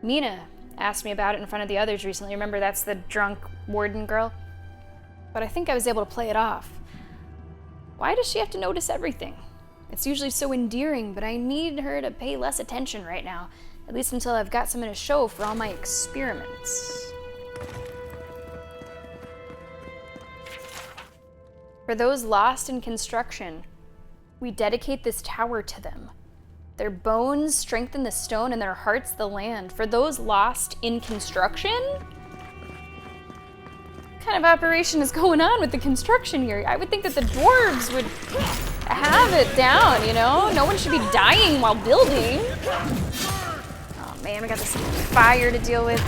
S1: Mina asked me about it in front of the others recently. Remember, that's the drunk warden girl? But I think I was able to play it off. Why does she have to notice everything? It's usually so endearing, but I need her to pay less attention right now, at least until I've got something to show for all my experiments. For those lost in construction, we dedicate this tower to them. Their bones strengthen the stone and their hearts the land. For those lost in construction? What kind of operation is going on with the construction here? I would think that the dwarves would have it down, you know? No one should be dying while building. Oh man, we got this fire to deal with.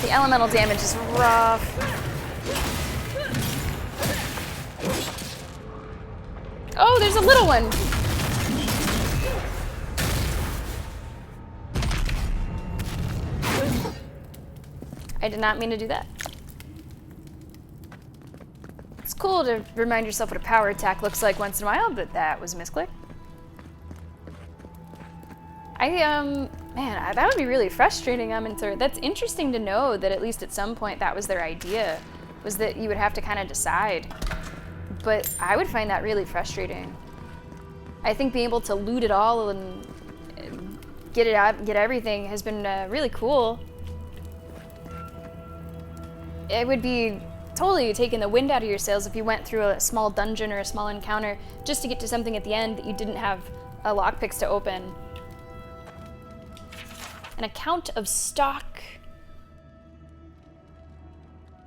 S1: The elemental damage is rough. Oh, there's a little one. I did not mean to do that. It's cool to remind yourself what a power attack looks like once in a while, but that was a misclick. Man, that would be really frustrating. That's interesting to know that at least at some point that was their idea, was that you would have to kind of decide. But I would find that really frustrating. I think being able to loot it all and get it out, get everything has been really cool. It would be totally taking the wind out of your sails if you went through a small dungeon or a small encounter just to get to something at the end that you didn't have lockpicks to open. An account of stock.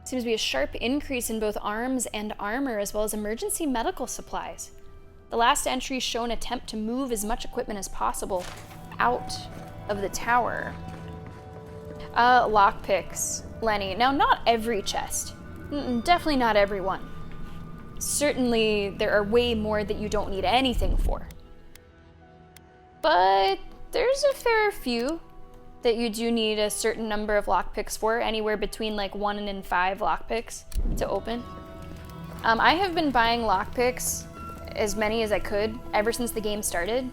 S1: Seems to be a sharp increase in both arms and armor, as well as emergency medical supplies. The last entry show an attempt to move as much equipment as possible out of the tower. Lockpicks, Lenny. Now, not every chest. Definitely not every one. Certainly, there are way more that you don't need anything for. But there's a fair few that you do need a certain number of lockpicks for, anywhere between like 1 and 5 lockpicks to open. I have been buying lockpicks, as many as I could, ever since the game started.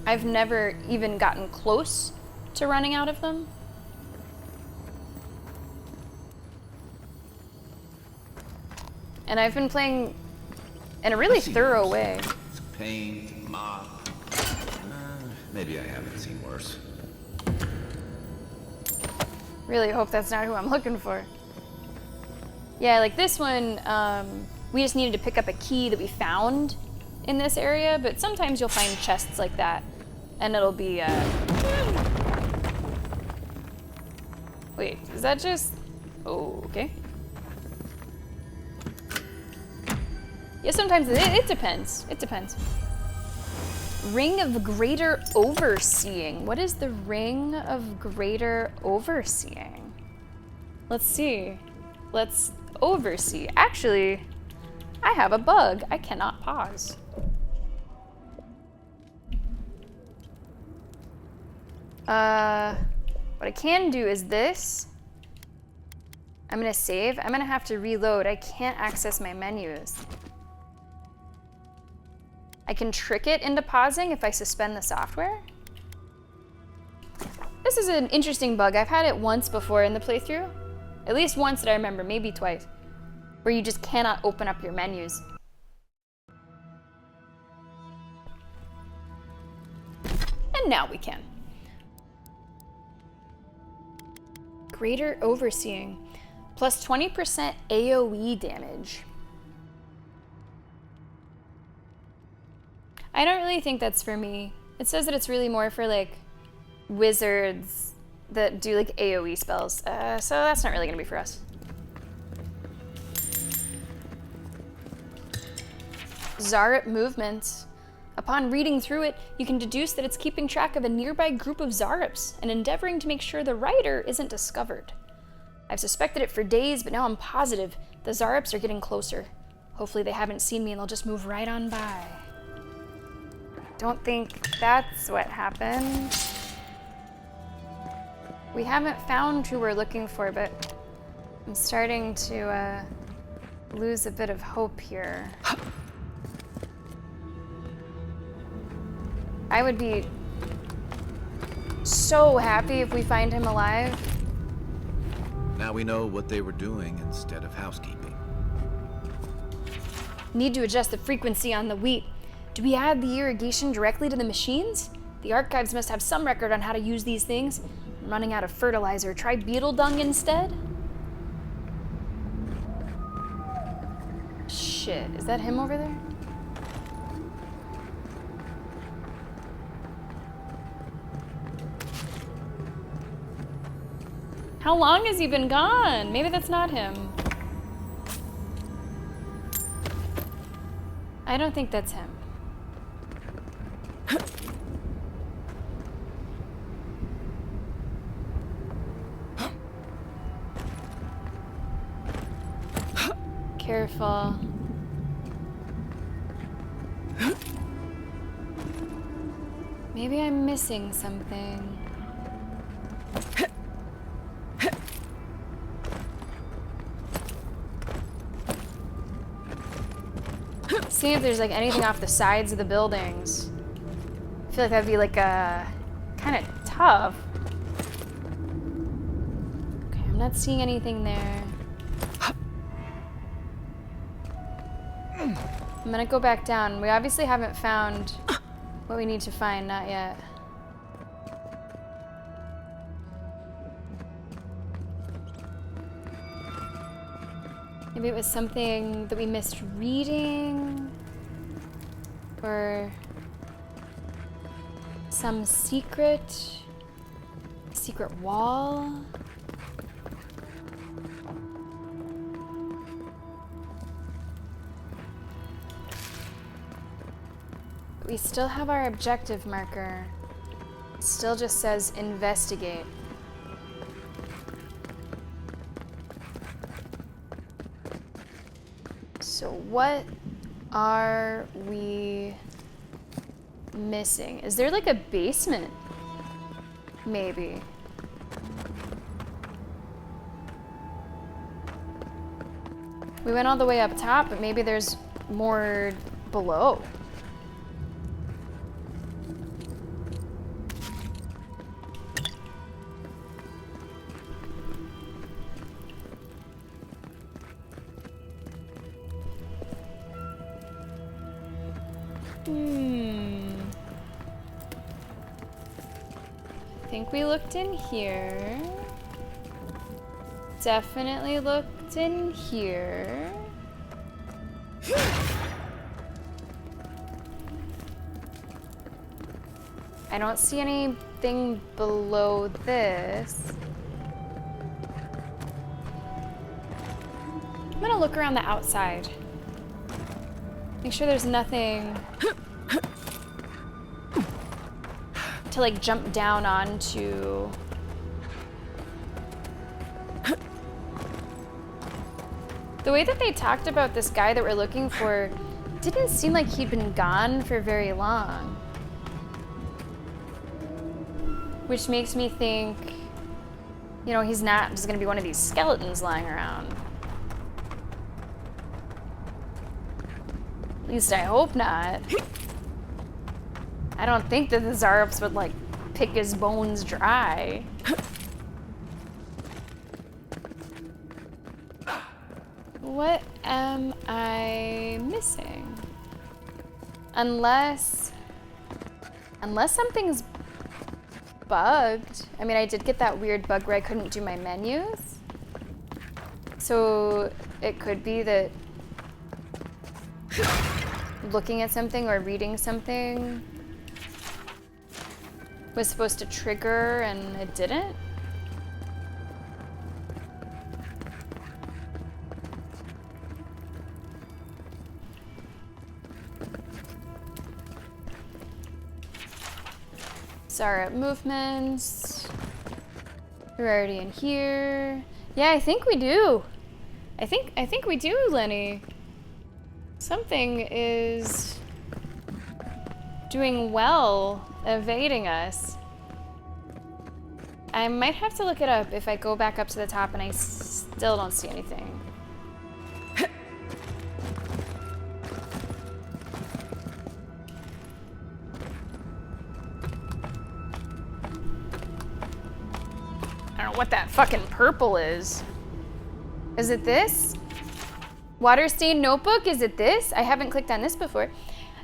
S1: I've never even gotten close to running out of them. And I've been playing in a really thorough way.
S11: Pain, mob. Maybe I haven't seen worse.
S1: Really hope that's not who I'm looking for. Yeah, like this one, we just needed to pick up a key that we found in this area, but sometimes you'll find chests like that, and it'll be, Wait, is that just... Oh, okay. Yeah, sometimes it depends. It depends. Ring of Greater Overseeing. What is the Ring of Greater Overseeing? Let's see. Let's oversee. Actually, I have a bug. I cannot pause. What I can do is this. I'm gonna save. I'm gonna have to reload. I can't access my menus. I can trick it into pausing if I suspend the software. This is an interesting bug. I've had it once before in the playthrough. At least once that I remember, maybe twice. Where you just cannot open up your menus. And now we can. Greater Overseeing. Plus 20% AoE damage. I don't really think that's for me. It says that it's really more for like wizards that do like AoE spells. So that's not really gonna be for us. Zarup movements. Upon reading through it, you can deduce that it's keeping track of a nearby group of Zarups and endeavoring to make sure the writer isn't discovered. I've suspected it for days, but now I'm positive the Zarups are getting closer. Hopefully they haven't seen me and they'll just move right on by. Don't think that's what happened. We haven't found who we're looking for, but I'm starting to lose a bit of hope here. I would be so happy if we find him alive.
S11: Now we know what they were doing instead of housekeeping.
S1: Need to adjust the frequency on the wheat. Do we add the irrigation directly to the machines? The archives must have some record on how to use these things. I'm running out of fertilizer. Try beetle dung instead? Shit, is that him over there? How long has he been gone? Maybe that's not him. I don't think that's him. Careful. Maybe I'm missing something. See if there's like anything off the sides of the buildings. I feel like that'd be like kind of tough. Okay, I'm not seeing anything there. I'm gonna go back down. We obviously haven't found what we need to find, not yet. Maybe it was something that we missed reading, or some secret wall. We still have our objective marker. It still just says investigate. So what are we missing? Is there like a basement? Maybe. We went all the way up top, but maybe there's more below. I think we looked in here. Definitely looked in here. I don't see anything below this. I'm gonna look around the outside. Make sure there's nothing to like jump down onto. The way that they talked about this guy that we're looking for didn't seem like he'd been gone for very long. Which makes me think, you know, he's not just gonna be one of these skeletons lying around. At least I hope not. I don't think that the Zarops would, like, pick his bones dry. What am I missing? Unless something's bugged. I mean, I did get that weird bug where I couldn't do my menus. So it could be that looking at something or reading something was supposed to trigger and it didn't. Zara movements. We're already in here. Yeah, I think we do. I think we do, Lenny. Something is doing well, evading us. I might have to look it up if I go back up to the top and I still don't see anything. I don't know what that fucking purple is. Is it this? Water stained notebook? Is it this? I haven't clicked on this before.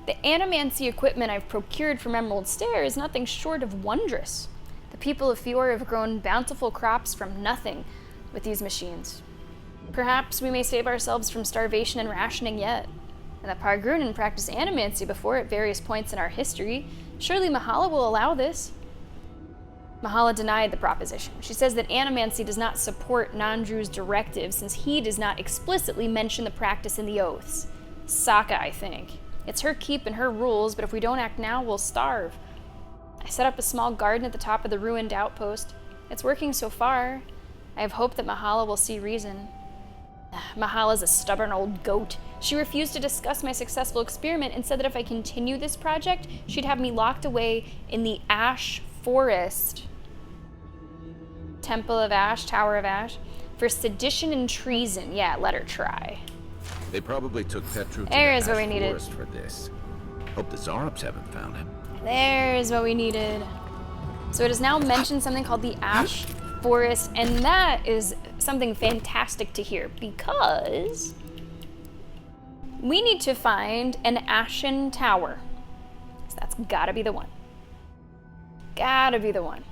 S1: The animancy equipment I've procured from Emerald Stair is nothing short of wondrous. The people of Fior have grown bountiful crops from nothing with these machines. Perhaps we may save ourselves from starvation and rationing yet. And the Pargrunen practiced animancy before at various points in our history. Surely Mahala will allow this. Mahala denied the proposition. She says that animancy does not support Nandru's directive since he does not explicitly mention the practice in the oaths. Sokka, I think. It's her keep and her rules, but if we don't act now, we'll starve. I set up a small garden at the top of the ruined outpost. It's working so far. I have hope that Mahala will see reason. Mahala's a stubborn old goat. She refused to discuss my successful experiment and said that if I continue this project, she'd have me locked away in the Ash Forest. Temple of Ash, Tower of Ash, for sedition and treason. Yeah, let her try.
S11: They probably took Petru to
S1: There's
S11: the
S1: what
S11: Ash
S1: we needed.
S11: Forest for this. Hope the Zarops haven't found him.
S1: There's what we needed. So it has now mentioned something called the Ash Forest, and that is something fantastic to hear because we need to find an Ashen Tower. So that's gotta be the one. Gotta be the one.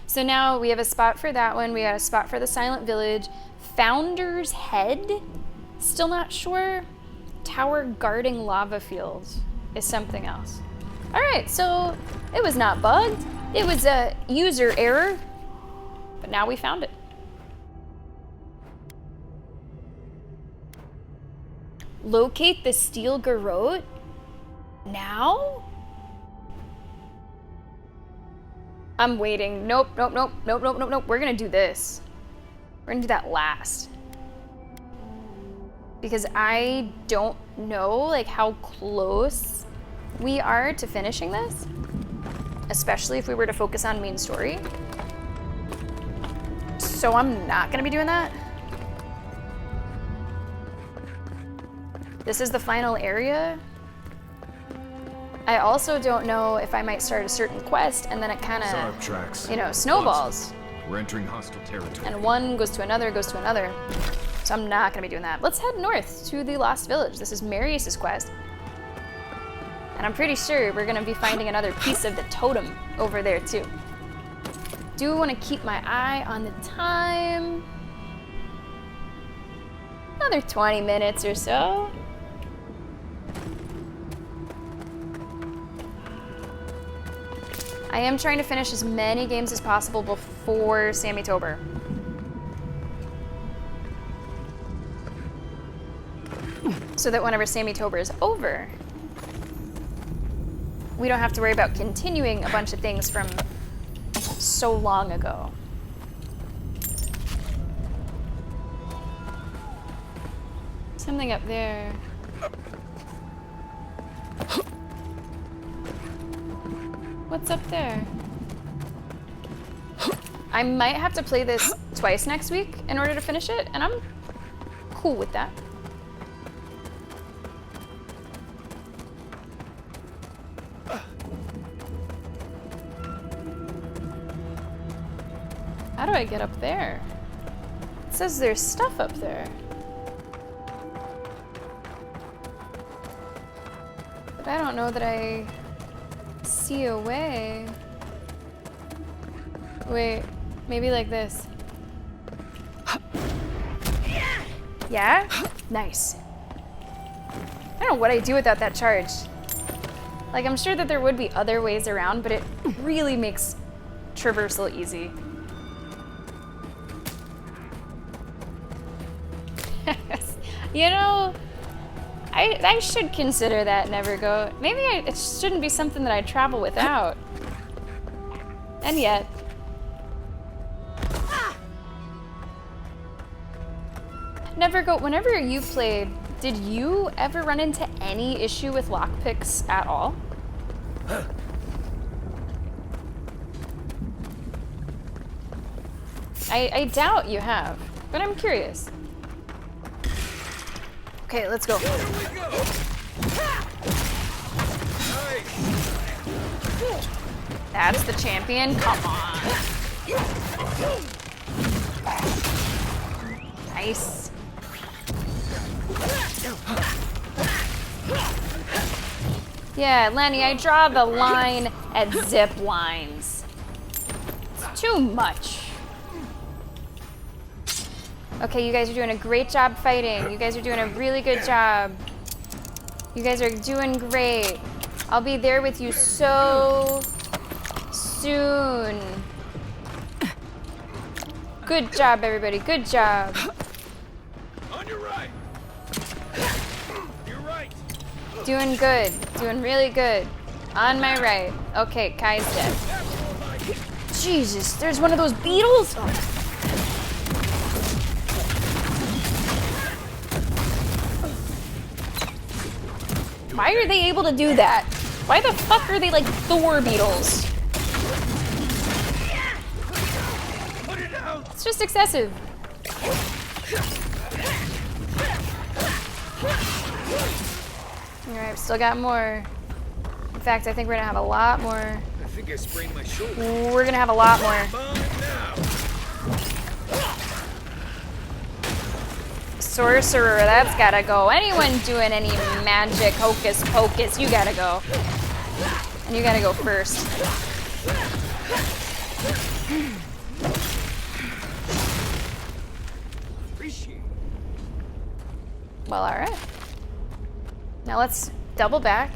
S1: So now we have a spot for that one. We got a spot for the Silent Village. Founder's Head? Still not sure. Tower guarding lava fields is something else. All right, so it was not bugged. It was a user error, but now we found it. Locate the steel garrote? Now? I'm waiting. Nope. We're gonna do this. We're gonna do that last. Because I don't know like how close we are to finishing this. Especially if we were to focus on main story. So I'm not gonna be doing that. This is the final area. I also don't know if I might start a certain quest and then it kind of, you know, snowballs.
S2: We're entering hostile territory.
S1: And one goes to another, goes to another. So I'm not gonna be doing that. Let's head north to the Lost Village. This is Marius' quest. And I'm pretty sure we're gonna be finding another piece of the totem over there too. Do want to keep my eye on the time. Another 20 minutes or so. I am trying to finish as many games as possible before Sammy-tober. So that whenever Sammy-tober is over, we don't have to worry about continuing a bunch of things from so long ago. Something up there. What's up there? I might have to play this twice next week in order to finish it, and I'm cool with that. How do I get up there? It says there's stuff up there. But I don't know that I see a way. Wait, maybe like this. Yeah? Nice. I don't know what I do without that charge. Like, I'm sure that there would be other ways around, but it really makes traversal easy. You know, I should consider that Nevergo. Maybe it shouldn't be something that I travel without. And yet. Nevergo, whenever you played, did you ever run into any issue with lockpicks at all? I doubt you have, but I'm curious. Okay, let's go. That's the champion. Come on. Nice. Yeah, Lenny, I draw the line at zip lines. It's too much. Okay, you guys are doing a great job fighting. You guys are doing a really good job. You guys are doing great. I'll be there with you so soon. Good job, everybody. Good job.
S6: On your right. You're right.
S1: Doing good. Doing really good. On my right. Okay, Kai's dead. Jesus, there's one of those beetles? Oh. Why are they able to do that? Why the fuck are they like Thor beetles? It's just excessive. Alright, we've still got more. In fact, I think we're gonna have a lot more.
S2: I think I sprained my shoulder.
S1: We're gonna have a lot more. Sorcerer, that's gotta go. Anyone doing any magic hocus pocus, you gotta go. And you gotta go first. Well, alright. Now let's double back,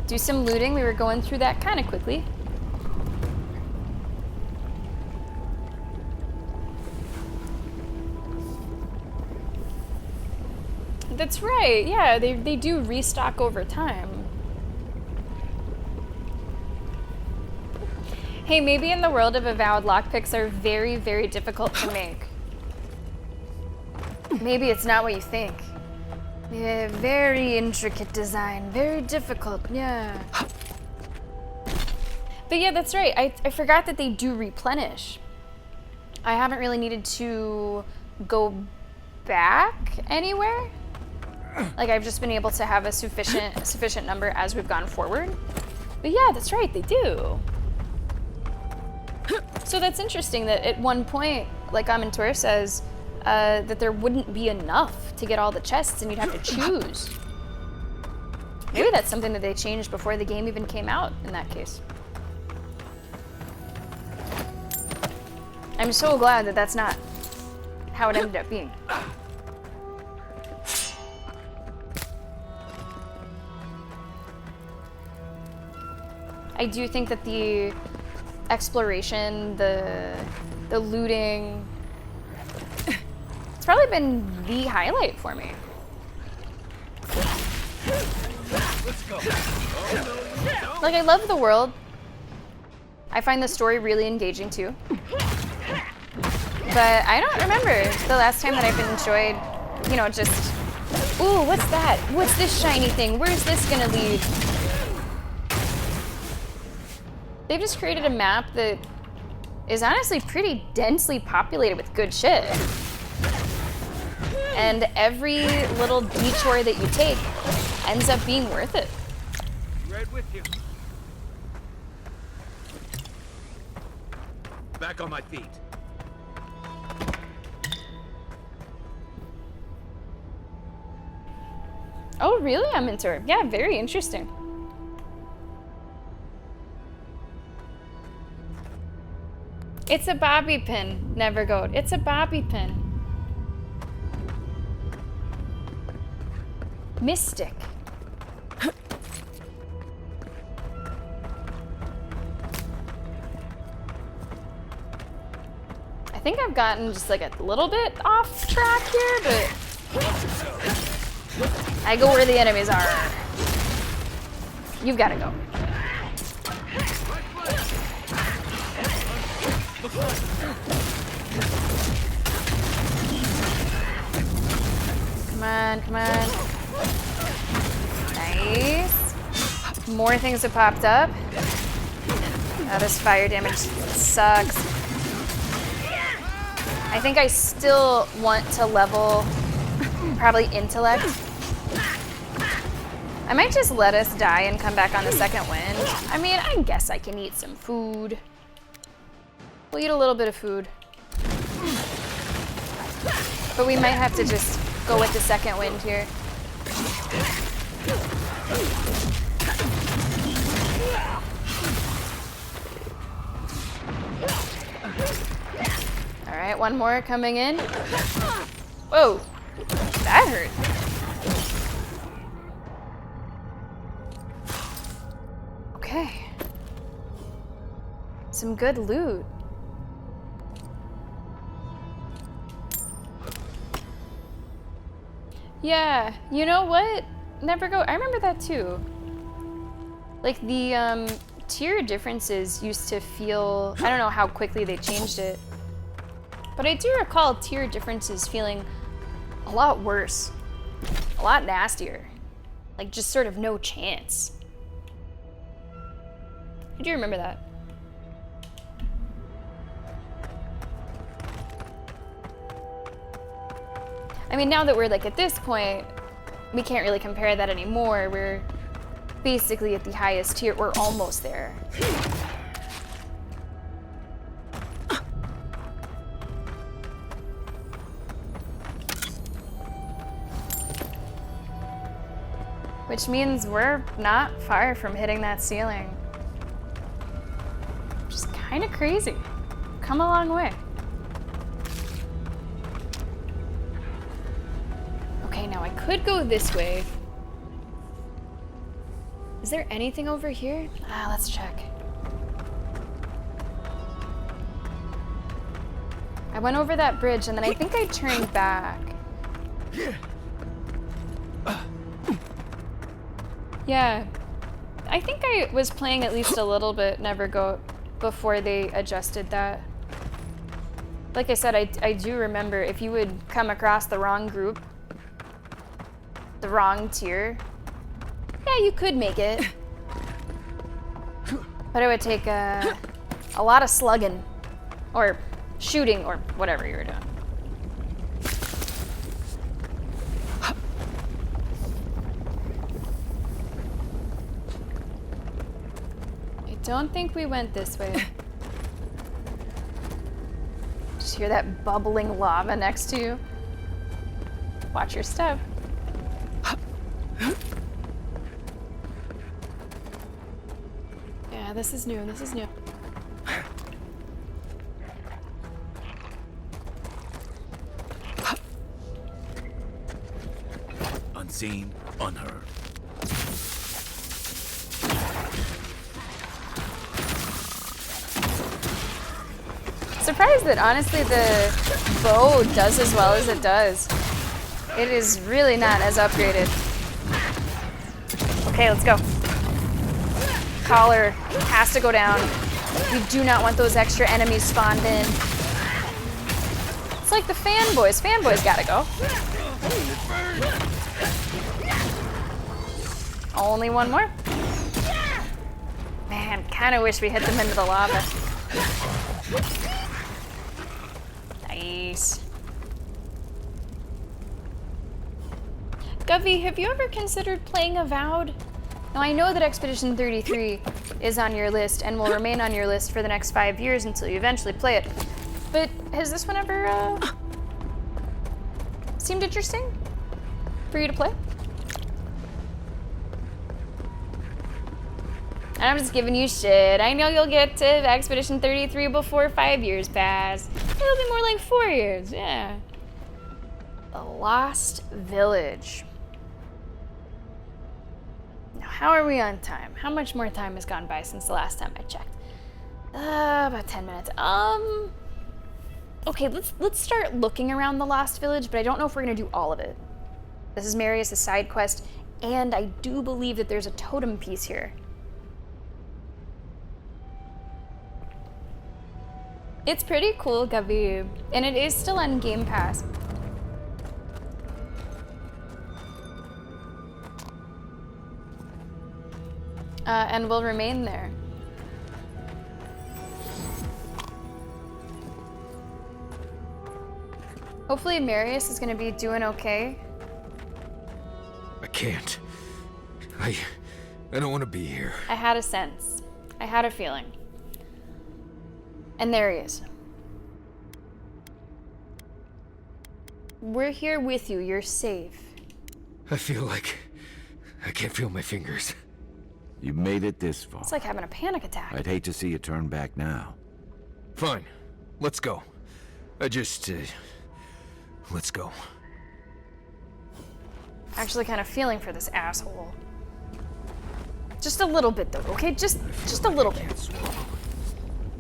S1: do some looting. We were going through that kind of quickly. That's right, yeah, they do restock over time. Hey, maybe in the world of Avowed, lockpicks are very, very difficult to make. Maybe it's not what you think. Yeah, very intricate design, very difficult, yeah. But yeah, that's right, I forgot that they do replenish. I haven't really needed to go back anywhere. Like, I've just been able to have a sufficient number as we've gone forward. But yeah, that's right, they do. So that's interesting that at one point, like Amintor says, that there wouldn't be enough to get all the chests and you'd have to choose. Maybe that's something that they changed before the game even came out in that case. I'm so glad that that's not how it ended up being. I do think that the exploration, the looting, it's probably been the highlight for me.
S3: Let's go.
S1: Like, I love the world. I find the story really engaging too. But I don't remember the last time that I've enjoyed, you know, just, ooh, what's that? What's this shiny thing? Where's this gonna lead? They've just created a map that is honestly pretty densely populated with good shit. And every little detour that you take ends up being worth it.
S3: Right with you. Back on my feet.
S1: Oh, really? I'm into her. Yeah, very interesting. It's a bobby pin, never goat. It's a bobby pin. Mystic. I think I've gotten just like a little bit off track here, but I go where the enemies are. You've got to go. Come on, come on. Nice. More things have popped up. Oh, this fire damage sucks. I think I still want to level probably intellect. I might just let us die and come back on the second wind. I mean, I guess I can eat some food. We'll eat a little bit of food. But we might have to just go with the second wind here. All right, one more coming in. Whoa, that hurt. Okay. Some good loot. Yeah, you know what? Never go. I remember that too. Like the tier differences used to feel, I don't know how quickly they changed it, but I do recall tier differences feeling a lot worse, a lot nastier, like just sort of no chance. I do remember that. I mean, now that we're like at this point, we can't really compare that anymore. We're basically at the highest tier. We're almost there. Which means we're not far from hitting that ceiling. Which is kind of crazy. Come a long way. Okay, now I could go this way. Is there anything over here? Ah, let's check. I went over that bridge and then I think I turned back. Yeah, I think I was playing at least a little bit Nevergoat before they adjusted that. Like I said, I do remember if you would come across the wrong group, the wrong tier, yeah, you could make it. But it would take a lot of slugging, or shooting, or whatever you were doing. I don't think we went this way. Just hear that bubbling lava next to you. Watch your step. this is new. This is new.
S12: Unseen, unheard.
S1: Surprised that honestly the bow does as well as it does. It is really not as upgraded. Okay, let's go. Collar has to go down. We do not want those extra enemies spawned in. It's like the fanboys. Fanboys gotta go. Only one more. Man, kinda wish we hit them into the lava. Nice. Govey, have you ever considered playing Avowed? Now I know that Expedition 33 is on your list and will remain on your list for the next 5 years until you eventually play it. But has this one ever seemed interesting for you to play? And I'm just giving you shit. I know you'll get to Expedition 33 before 5 years pass. It'll be more like 4 years, yeah. The Lost Village. Now, how are we on time? How much more time has gone by since the last time I checked? About 10 minutes. Okay, let's start looking around the Lost Village, but I don't know if we're gonna do all of it. This is Marius' side quest, and I do believe that there's a totem piece here. It's pretty cool, Gabi, and it is still on Game Pass. And will remain there. Hopefully Marius is gonna be doing okay.
S2: I can't. I don't want to be here.
S1: I had a sense. I had a feeling. And there he is. We're here with you. You're safe.
S2: I feel like I can't feel my fingers.
S11: You made it this far.
S1: It's like having a panic attack.
S11: I'd hate to see you turn back now.
S2: Fine. Let's go. Let's go.
S1: Actually kind of feeling for this asshole. Just a little bit though, okay? Just a little bit.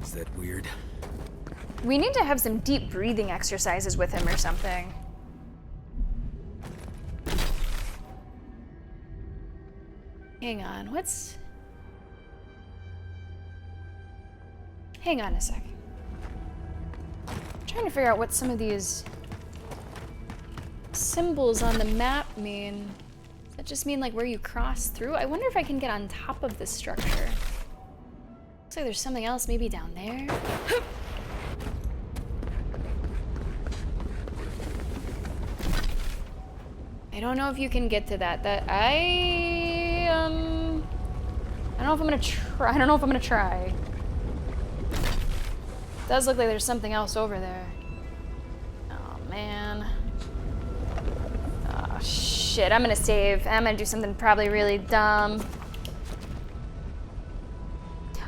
S2: Is that weird?
S1: We need to have some deep breathing exercises with him or something. Hang on, Hang on a sec. I'm trying to figure out what some of these symbols on the map mean. Does that just mean like where you cross through? I wonder if I can get on top of this structure. Looks like there's something else maybe down there. I don't know if you can get to that. I don't know if I'm gonna try. I don't know if I'm gonna try. It does look like there's something else over there. Oh man. Oh shit, I'm gonna save. I'm gonna do something probably really dumb.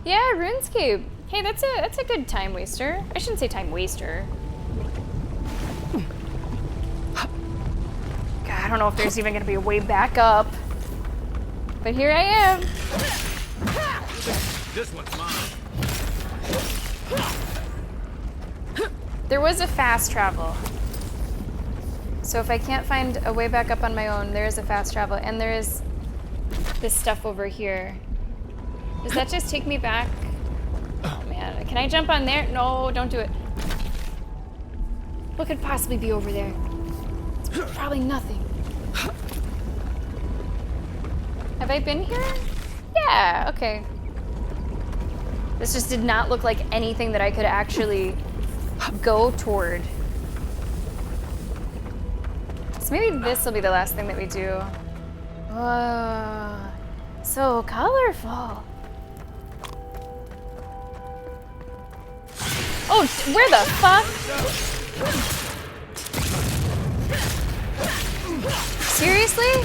S1: Yeah, RuneScape. Hey, that's a good time waster. I shouldn't say time waster. God, I don't know if there's even gonna be a way back up. But here I am.
S3: This one's mine.
S1: There was a fast travel. So if I can't find a way back up on my own, there is a fast travel, and there is this stuff over here. Does that just take me back? Oh man, can I jump on there? No, don't do it. What could possibly be over there? It's probably nothing. Have I been here? Yeah, okay. This just did not look like anything that I could actually go toward. So maybe this will be the last thing that we do. Whoa, so colorful. Oh, where the fuck? Seriously?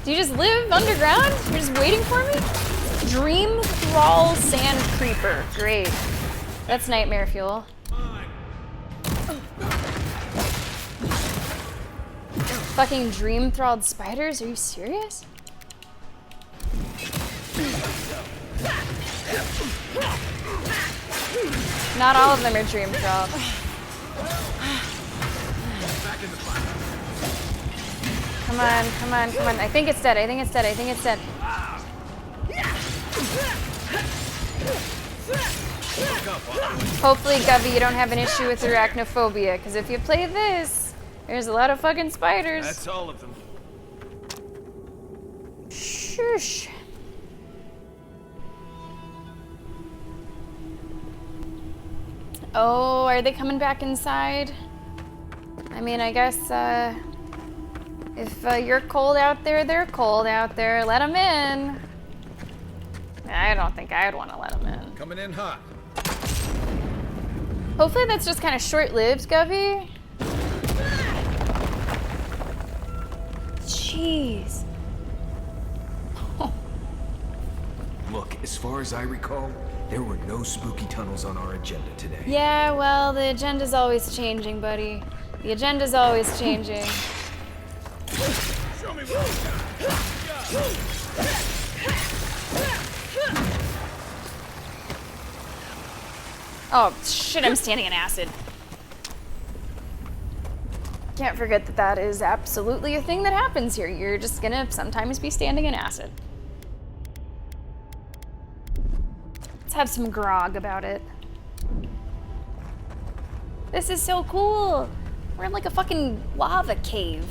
S1: Do you just live underground? You're just waiting for me? Dream Thrall Sand Creeper. Great. That's nightmare fuel. Fucking dream thralled spiders? Are you serious? Not all of them are dream thralled. Come on, come on, come on. I think it's dead. I think it's dead. I think it's dead. Hopefully, Govey, you don't have an issue with arachnophobia, because if you play this, there's a lot of fucking spiders.
S3: That's all of them.
S1: Shush. Oh, are they coming back inside? I mean, I guess, if you're cold out there, they're cold out there. Let them in. I don't think I'd want to let them in.
S2: Coming in hot.
S1: Hopefully that's just kind of short-lived, Govey. Jeez.
S2: Look, as far as I recall, there were no spooky tunnels on our agenda today.
S1: Yeah, well, the agenda's always changing, buddy. The agenda's always changing.
S3: Show me what you got.
S1: Oh, shit, I'm standing in acid. Can't forget that that is absolutely a thing that happens here. You're just gonna sometimes be standing in acid. Let's have some grog about it. This is so cool. We're in like a fucking lava cave.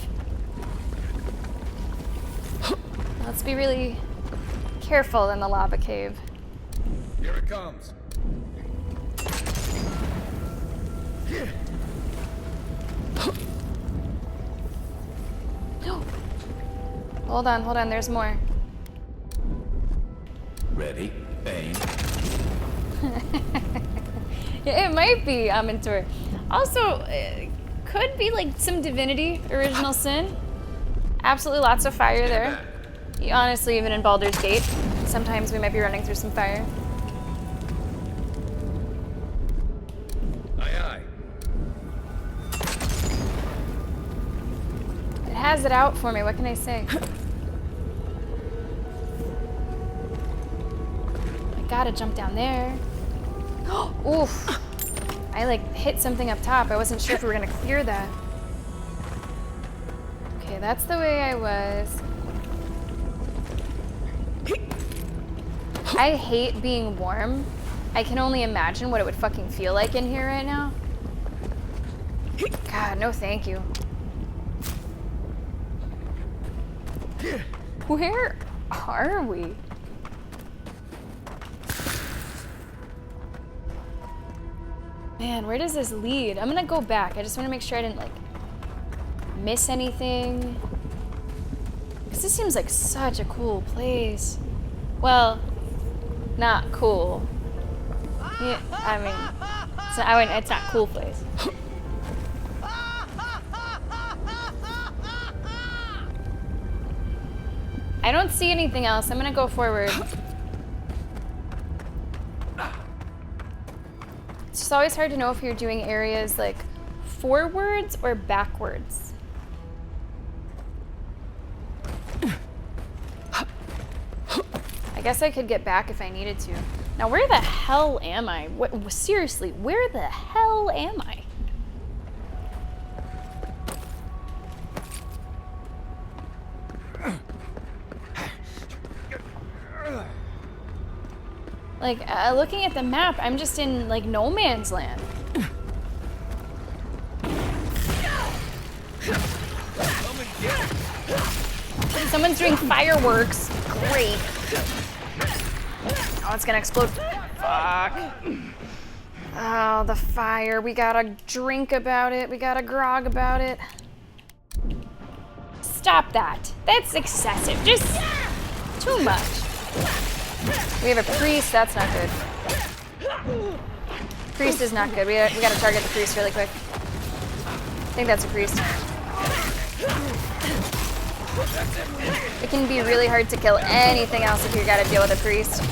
S1: Let's be really careful in the lava cave.
S2: Here it comes.
S1: Hold on, there's more.
S11: Ready, aim.
S1: Yeah, it might be Amantur. Also, could be like some Divinity, Original Sin. Absolutely lots of fire there. Honestly, even in Baldur's Gate, sometimes we might be running through some fire.
S2: Aye, aye.
S1: It has it out for me, what can I say? I gotta jump down there. Oof. I like hit something up top. I wasn't sure if we were gonna clear that. Okay, that's the way I was. I hate being warm. I can only imagine what it would fucking feel like in here right now. God, no thank you. Where are we? Man, where does this lead? I'm gonna go back. I just wanna make sure I didn't like miss anything. Cause this seems like such a cool place. Well, not cool. Yeah, I mean, it's not a cool place. I don't see anything else. I'm gonna go forward. It's just always hard to know if you're doing areas like forwards or backwards. I guess I could get back if I needed to. Now, where the hell am I? What, seriously, where the hell am I? Like, looking at the map, I'm just in, like, no man's land. Someone's doing fireworks. Great. Oh, it's gonna explode. Fuck. Oh, the fire. We gotta drink about it. We gotta grog about it. Stop that. That's excessive. Just too much. We have a priest. That's not good. Priest is not good. We gotta target the priest really quick. I think that's a priest. It can be really hard to kill anything else if you gotta deal with a priest.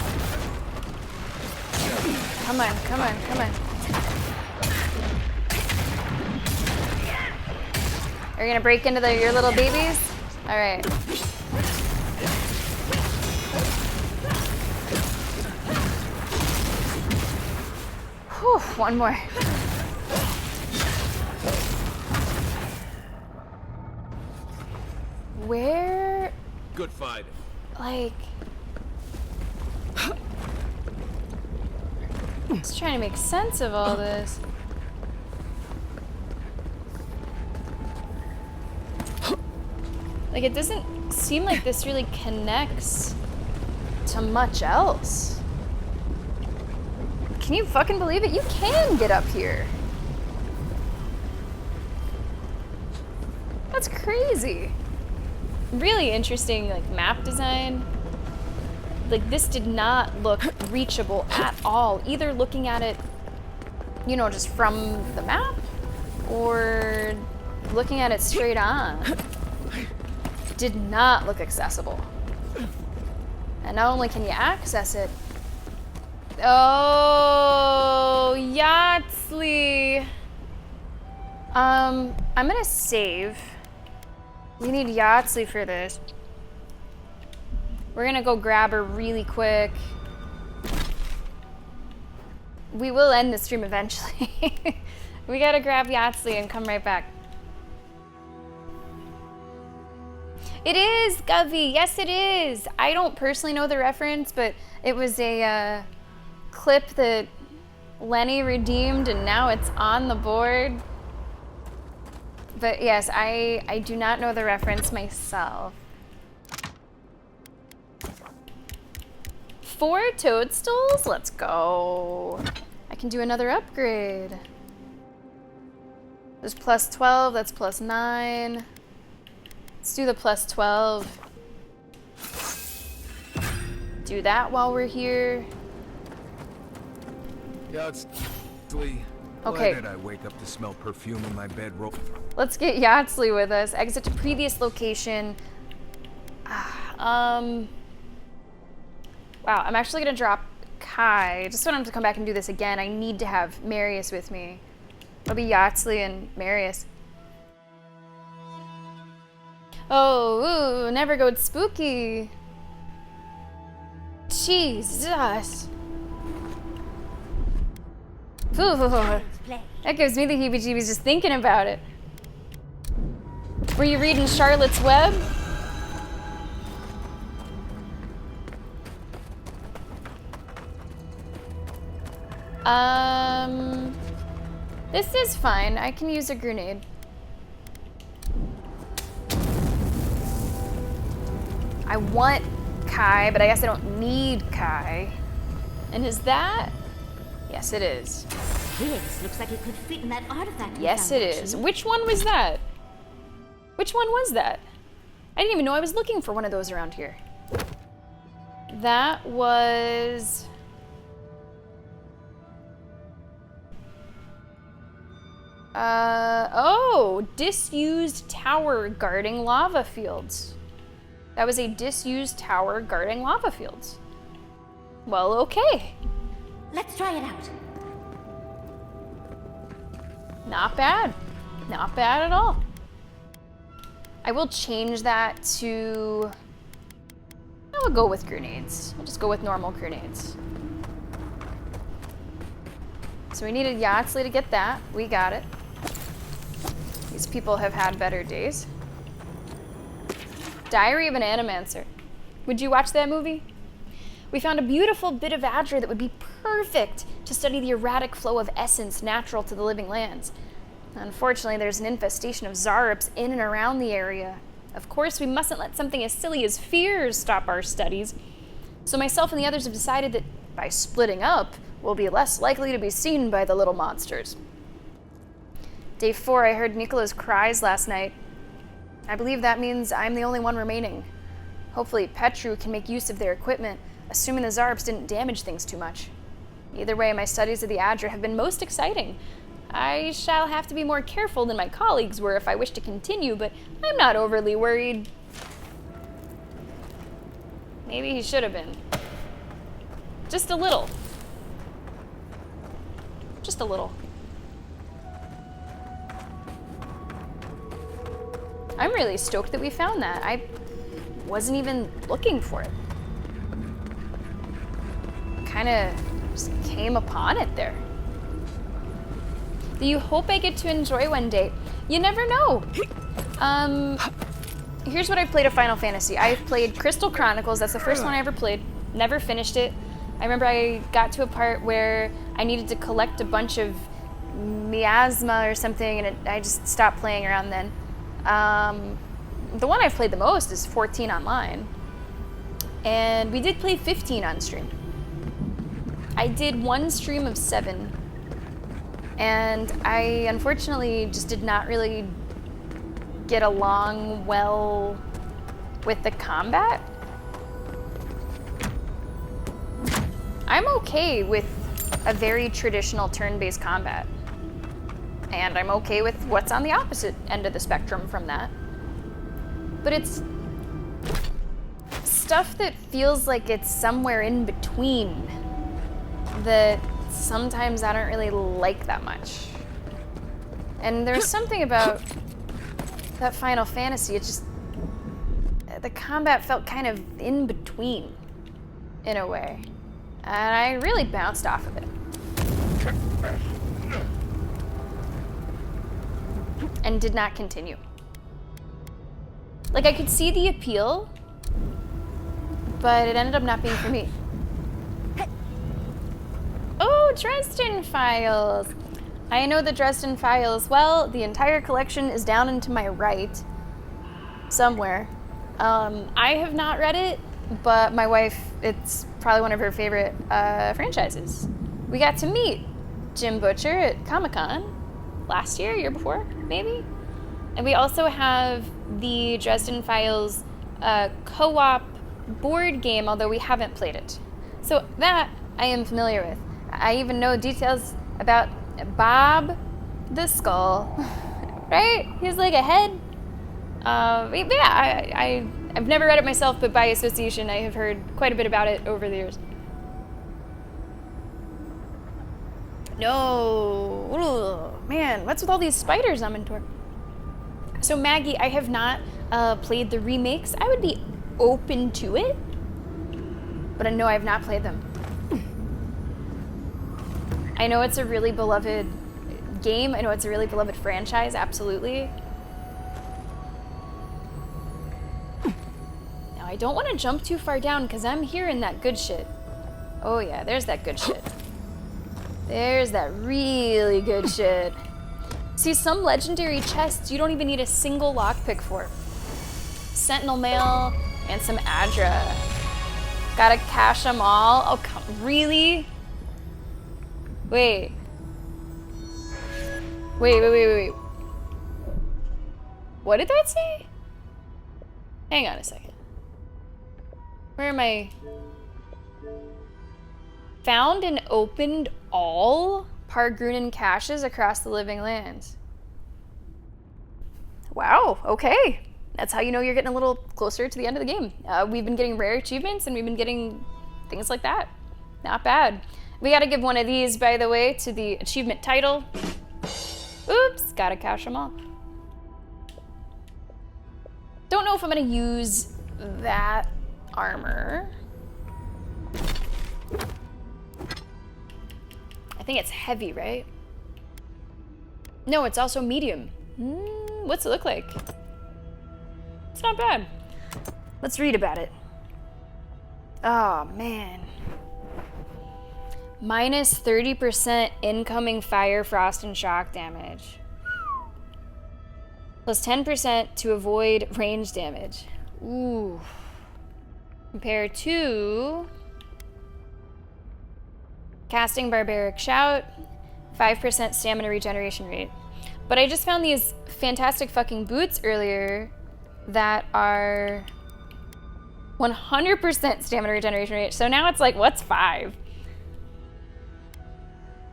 S1: Come on, come on, come on. Are you gonna break into your little babies? All right. Whew, one more. Where?
S3: Good fight.
S1: Like... Just trying to make sense of all this. Like, it doesn't seem like this really connects to much else. Can you fucking believe it? You can get up here. That's crazy. Really interesting, like, map design. Like, this did not look reachable at all. Either looking at it, you know, just from the map, or looking at it straight on. Did not look accessible. And not only can you access it... Oh, Yahtzee! I'm gonna save. We need Yahtzee for this. We're gonna go grab her really quick. We will end the stream eventually. We gotta grab Yahtzee and come right back. It is, Govey. Yes, it is. I don't personally know the reference, but it was a clip that Lenny redeemed, and now it's on the board. But yes, I do not know the reference myself. 4 toadstools? Let's go. I can do another upgrade. There's plus 12, that's plus 9. Let's do the plus 12. Do that while we're here.
S2: Yeah, it's okay. Why did I wake up to smell perfume in my bedroll?
S1: Let's get Yahtzee with us. Exit to previous location. Wow, I'm actually gonna drop Kai. I just want him to come back and do this again. I need to have Marius with me. It'll be Yahtzee and Marius. Oh, ooh, never go spooky. Jesus. Ooh, that gives me the heebie-jeebies just thinking about it. Were you reading Charlotte's Web? This is fine. I can use a grenade. I want Kai, but I guess I don't need Kai. And is that? Yes, it is.
S24: This looks like it could fit in that artifact.
S1: Yes, it is. Which one was that? Which one was that? I didn't even know I was looking for one of those around here. That was... oh, disused tower guarding lava fields. That was a disused tower guarding lava fields. Well, okay.
S24: Let's try it out.
S1: Not bad. Not bad at all. I will change that to... I will go with grenades. I'll just go with normal grenades. So we needed Yahtzee to get that. We got it. These people have had better days. Diary of an Animancer. Would you watch that movie? We found a beautiful bit of Adra that would be perfect to study the erratic flow of essence natural to the living lands. Unfortunately, there's an infestation of Zarups in and around the area. Of course, we mustn't let something as silly as fears stop our studies. So myself and the others have decided that by splitting up, we'll be less likely to be seen by the little monsters. Day 4, I heard Nicola's cries last night. I believe that means I'm the only one remaining. Hopefully, Petru can make use of their equipment, assuming the Zarups didn't damage things too much. Either way, my studies of the Adra have been most exciting. I shall have to be more careful than my colleagues were if I wish to continue, but I'm not overly worried. Maybe he should have been. Just a little. Just a little. I'm really stoked that we found that. I wasn't even looking for it. Kind of just came upon it there. Do you hope I get to enjoy one day? You never know. Here's what I've played of Final Fantasy. I've played Crystal Chronicles. That's the first one I ever played. Never finished it. I remember I got to a part where I needed to collect a bunch of miasma or something, and I just stopped playing around then. The one I've played the most is 14 online. And we did play 15 on stream. I did one stream of 7. And I unfortunately just did not really get along well with the combat. I'm okay with a very traditional turn-based combat. And I'm okay with what's on the opposite end of the spectrum from that. But it's stuff that feels like it's somewhere in between that sometimes I don't really like that much. And there's something about that Final Fantasy, it just, the combat felt kind of in between in a way. And I really bounced off of it. And did not continue. Like, I could see the appeal, but it ended up not being for me. Oh, Dresden Files! I know the Dresden Files well. The entire collection is down and to my right, somewhere. I have not read it, but my wife, it's probably one of her favorite franchises. We got to meet Jim Butcher at Comic-Con last year before, maybe? And we also have the Dresden Files co-op board game, although we haven't played it. So that I am familiar with. I even know details about Bob the Skull, right? He's like a head. Yeah, I've never read it myself, but by association, I have heard quite a bit about it over the years. No, ugh, man, what's with all these spiders I'm in? So Maggie, I have not played the remakes. I would be open to it, but I know I have not played them. I know it's a really beloved game. I know it's a really beloved franchise, absolutely. Now, I don't want to jump too far down because I'm hearing that good shit. Oh yeah, there's that good shit. There's that really good shit. See, some legendary chests you don't even need a single lockpick for. Sentinel Mail and some Adra. Gotta cash them all. Oh, come, really? Wait. Wait. What did that say? Hang on a second. Where am I? Found and opened all Pargrunen caches across the living lands. Wow, okay. That's how you know you're getting a little closer to the end of the game. We've been getting rare achievements and we've been getting things like that. Not bad. We gotta give one of these, by the way, to the achievement title. Oops, gotta cache them all. Don't know if I'm gonna use that armor. I think it's heavy, right? No, it's also medium. What's it look like? It's not bad. Let's read about it. Oh, man. Minus 30% incoming fire, frost, and shock damage. Plus 10% to avoid range damage. Ooh. Compared to casting Barbaric Shout, 5% stamina regeneration rate. But I just found these fantastic fucking boots earlier that are 100% stamina regeneration rate. So now it's like, what's 5?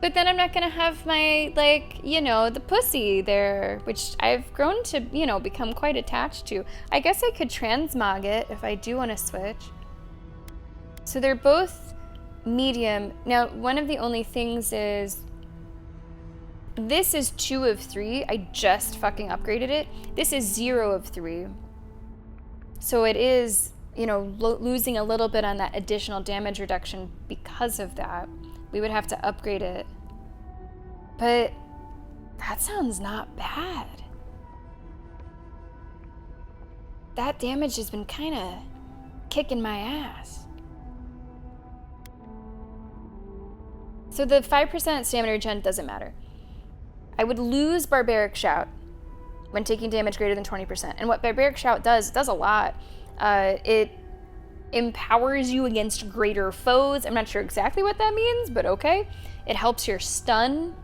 S1: But then I'm not gonna have my, like, you know, the pussy there, which I've grown to, you know, become quite attached to. I guess I could transmog it if I do want to switch. So they're both medium. Now, one of the only things is this is 2 of 3. I just fucking upgraded it. This is 0 of 3. So it is, you know, losing a little bit on that additional damage reduction because of that. We would have to upgrade it. But that sounds not bad. That damage has been kind of kicking my ass. So the 5% stamina regen doesn't matter. I would lose Barbaric Shout when taking damage greater than 20%. And what Barbaric Shout does, it does a lot. It empowers you against greater foes. I'm not sure exactly what that means, but okay. It helps your stun,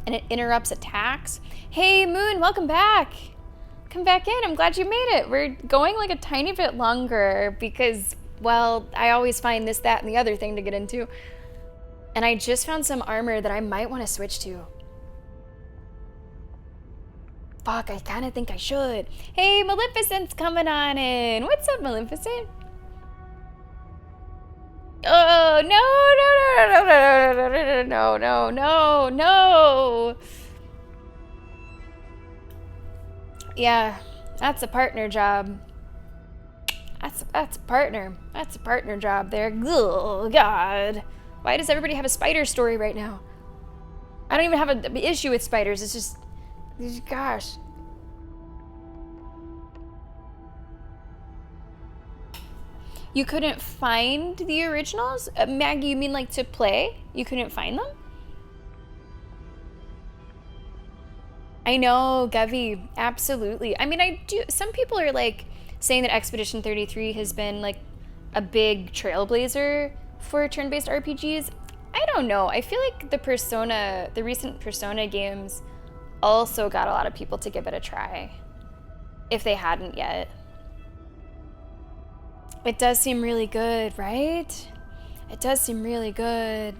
S1: and it interrupts attacks. Hey, Moon, welcome back. Come back in. I'm glad you made it. We're going like a tiny bit longer because, well, I always find this, that, and the other thing to get into. And I just found some armor that I might want to switch to. Fuck, I kind of think I should. Hey, Maleficent's coming on in. What's up, Maleficent? Oh, no. Yeah, that's a partner job. That's a partner. That's a partner job there. Oh, God. Why does everybody have a spider story right now? I don't even have an issue with spiders. It's just, gosh. You couldn't find the originals? Maggie, you mean like to play? You couldn't find them? I know, Govey, absolutely. I mean, I do. Some people are like saying that Expedition 33 has been like a big trailblazer for turn-based RPGs. I don't know. I feel like the recent Persona games also got a lot of people to give it a try, if they hadn't yet. It does seem really good, right? It does seem really good.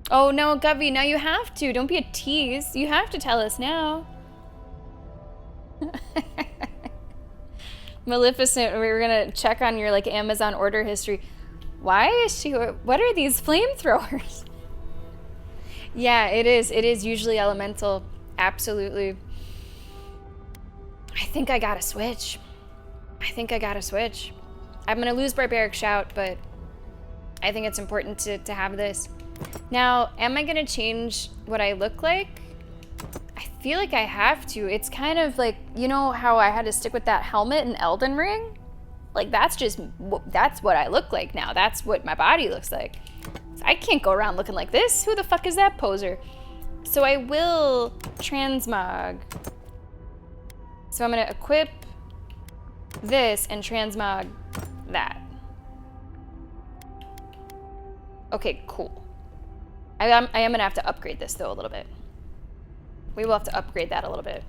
S1: Oh no, Govey, now you have to. Don't be a tease. You have to tell us now. Maleficent, we were gonna check on your like Amazon order history. Why is she, what are these flamethrowers? Yeah, it is. It is usually elemental. Absolutely. I think I gotta switch. I'm gonna lose Barbaric Shout, but I think it's important to have this. Now, am I gonna change what I look like? I feel like I have to. It's kind of like, you know how I had to stick with that helmet in Elden Ring? Like, that's what I look like now. That's what my body looks like. So I can't go around looking like this. Who the fuck is that poser? So I will transmog. So I'm gonna equip this and transmog that. Okay, cool. I am gonna have to upgrade this though a little bit. We will have to upgrade that a little bit.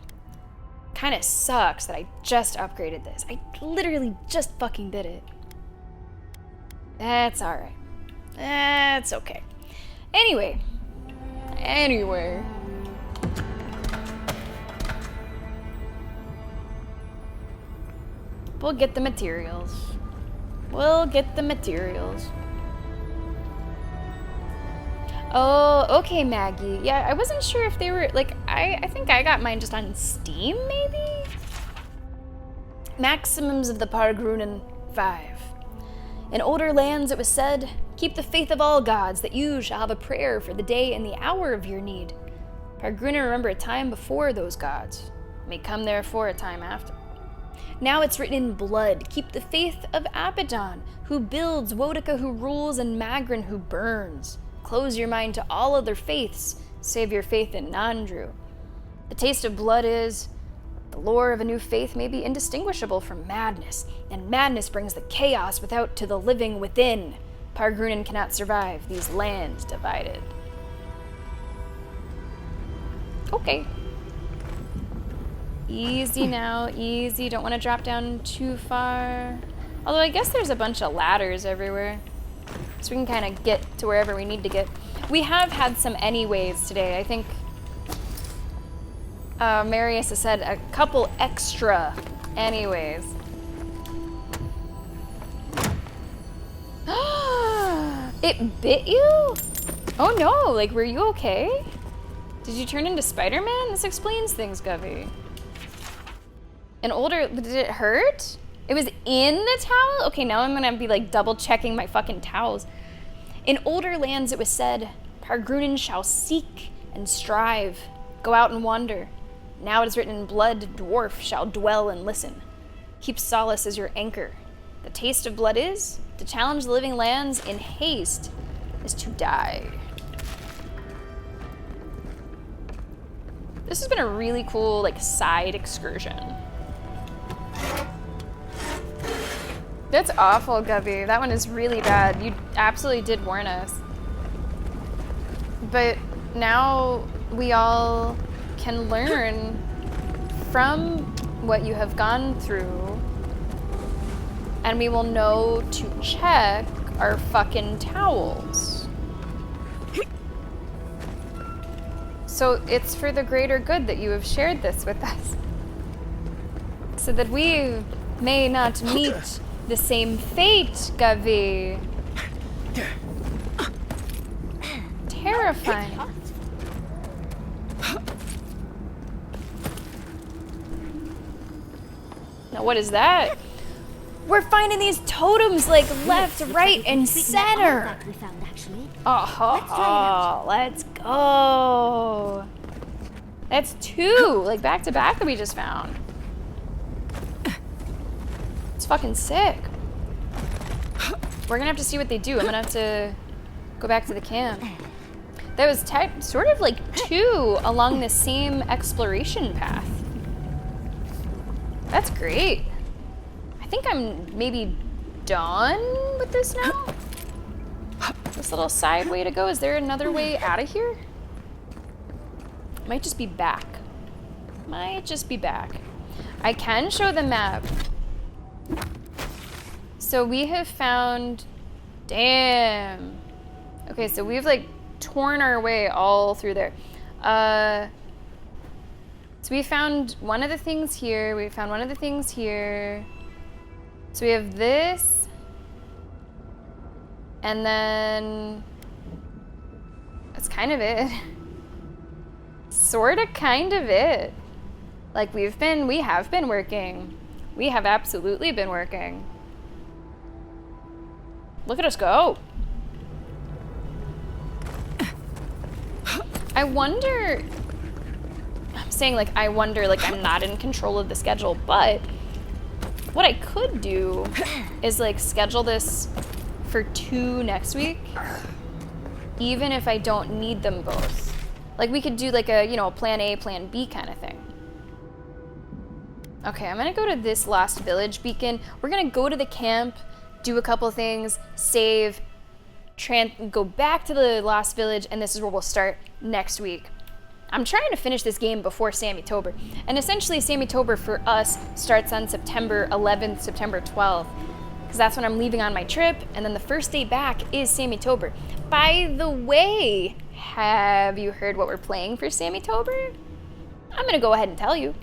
S1: Kind of sucks that I just upgraded this. I literally just fucking did it. That's alright. That's okay. Anyway. We'll get the materials. Oh, okay, Maggie. Yeah, I wasn't sure if they were, like, I think I got mine just on Steam, maybe? Maximums of the Pargrunen 5. In older lands it was said, keep the faith of all gods, that you shall have a prayer for the day and the hour of your need. Pargrunen remember a time before those gods, may come therefore a time after. Now it's written in blood, keep the faith of Abaddon, who builds, Wodika who rules, and Magrin who burns. Close your mind to all other faiths, save your faith in Nandru. The taste of blood is, the lore of a new faith may be indistinguishable from madness, and madness brings the chaos without to the living within. Pargrunen cannot survive, these lands divided. Okay. Easy now, easy. Don't want to drop down too far. Although I guess there's a bunch of ladders everywhere. So we can kind of get to wherever we need to get. We have had some anyways today. I think Marius has said a couple extra anyways. It bit you? Oh no, like, were you okay? Did you turn into Spider-Man? This explains things, Govey. Did it hurt? It was in the towel? Okay, now I'm gonna be like double checking my fucking towels. In older lands it was said, Pargrunin shall seek and strive, go out and wander. Now it is written in blood, dwarf shall dwell and listen. Keep solace as your anchor. The taste of blood is, to challenge the living lands in haste, is to die. This has been a really cool, like, side excursion. That's awful, Gubby. That one is really bad. You absolutely did warn us. But now we all can learn from what you have gone through, and we will know to check our fucking towels. So it's for the greater good that you have shared this with us, so that we may not meet the same fate, Gavi. Terrifying. Now what is that? We're finding these totems like left, right, and center. Oh, let's go. That's 2, like back to back that we just found. It's fucking sick. We're gonna have to see what they do. I'm gonna have to go back to the camp. That was sort of like 2 along the same exploration path. That's great. I think I'm maybe done with this now. This little side way to go. Is there another way out of here? Might just be back. Might just be back. I can show the map. So we have found... Damn. Okay, so we've like torn our way all through there. So we found one of the things here. We found one of the things here. So we have this. And then... That's kind of it. Sorta kind of it. Like we have been working. We have absolutely been working. Look at us go. I wonder, I'm saying like I wonder, like I'm not in control of the schedule, but what I could do is like schedule this for 2 next week, even if I don't need them both. Like we could do like a, you know, plan A, plan B kind of thing. Okay, I'm gonna go to this lost village beacon. We're gonna go to the camp, do a couple things, save, go back to the lost village, and this is where we'll start next week. I'm trying to finish this game before Sammy-tober, and essentially Sammy-tober for us starts on September 11th, September 12th, because that's when I'm leaving on my trip, and then the first day back is Sammy-tober. By the way, have you heard what we're playing for Sammy-tober? I'm gonna go ahead and tell you.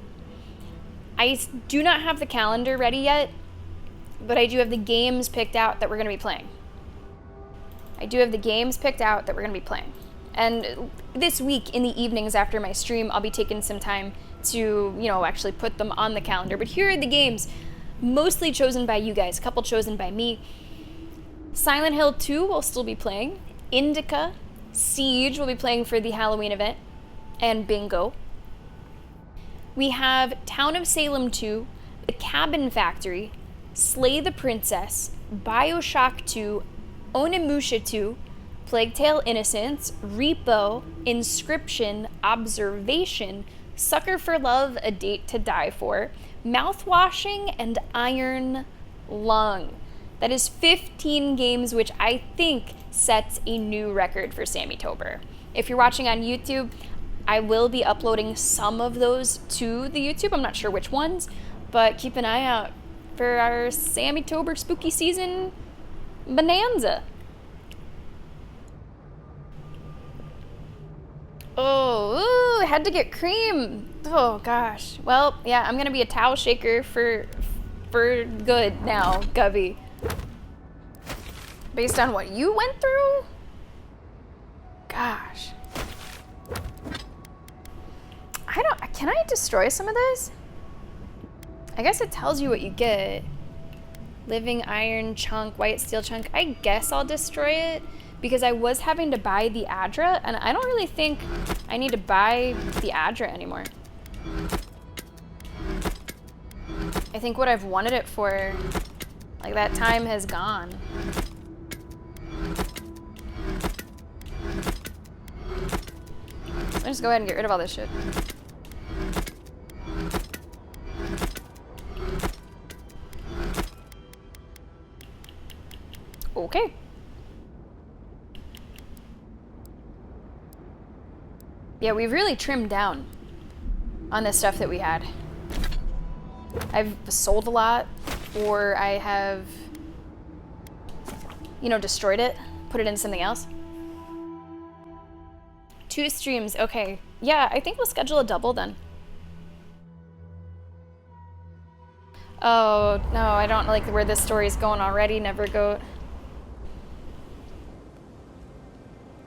S1: I do not have the calendar ready yet, but I do have the games picked out that we're gonna be playing. And this week in the evenings after my stream, I'll be taking some time to, you know, actually put them on the calendar. But here are the games, mostly chosen by you guys, a couple chosen by me. Silent Hill 2 will still be playing. Indica, Siege will be playing for the Halloween event, and Bingo. We have Town of Salem 2, The Cabin Factory, Slay the Princess, Bioshock 2, Onimusha 2, Plague Tale Innocence, Repo, Inscription, Observation, Sucker for Love, A Date to Die For, Mouthwashing, and Iron Lung. That is 15 games, which I think sets a new record for Sammy-tober. If you're watching on YouTube, I will be uploading some of those to the YouTube. I'm not sure which ones, but keep an eye out for our Sammy-tober spooky season bonanza. Oh, ooh, I had to get cream. Oh gosh. Well, yeah, I'm gonna be a towel shaker for good now, Gubby. Based on what you went through? Gosh. Can I destroy some of this? I guess it tells you what you get. Living iron chunk, white steel chunk. I guess I'll destroy it because I was having to buy the Adra, and I don't really think I need to buy the Adra anymore. I think what I've wanted it for, like, that time has gone. So just go ahead and get rid of all this shit. Okay. Yeah, we've really trimmed down on the stuff that we had. I've sold a lot, or I have, you know, destroyed it, put it in something else. 2 streams, okay. Yeah, I think we'll schedule a double then. Oh, no, I don't like where this story's going already, Nevergoat.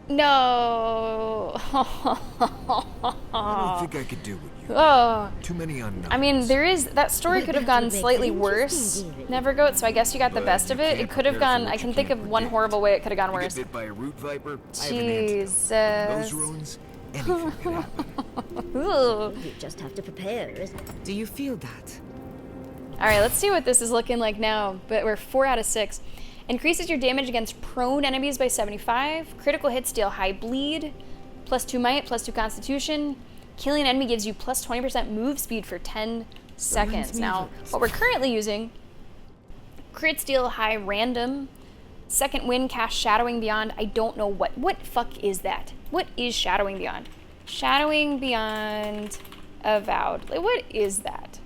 S1: No.
S2: I don't think I could do what you.
S1: Oh.
S2: Too many unknowns.
S1: I mean, that story could have gone slightly worse, Nevergoat, so I guess you got the best of it. It could have gone, I can think of one horrible way it could have gone worse.
S2: Bit by a root viper.
S1: Jesus.
S2: Those ruins, anything could happen.
S9: You just have to prepare.
S5: Do you feel that?
S1: Alright, let's see what this is looking like now. But we're 4 out of 6. Increases your damage against prone enemies by 75. Critical hits deal high bleed. +2 might, +2 constitution. Killing an enemy gives you +20% move speed for 10 seconds. Now, what we're currently using, crits deal high random. Second wind cast Shadowing Beyond. I don't know what fuck is that? What is Shadowing Beyond? Shadowing Beyond Avowed. Like, what is that?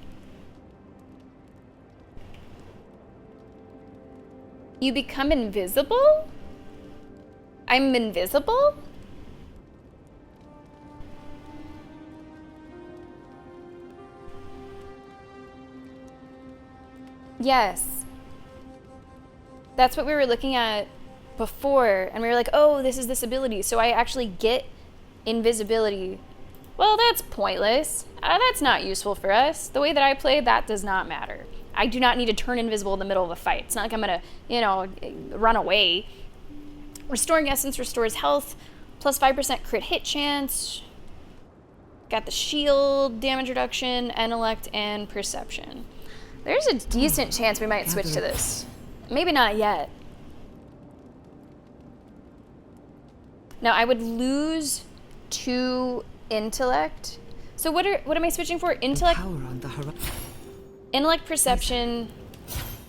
S1: You become invisible? I'm invisible? Yes. That's what we were looking at before, and we were like, oh, this is this ability, so I actually get invisibility. Well, that's pointless. That's not useful for us. The way that I play, that does not matter. I do not need to turn invisible in the middle of a fight. It's not like I'm gonna, you know, run away. Restoring Essence restores health, +5% crit hit chance. Got the shield, damage reduction, intellect, and perception. There's a decent chance we might switch to this. Maybe not yet. Now, I would lose 2 intellect. So what am I switching for? Intellect? Intellect, perception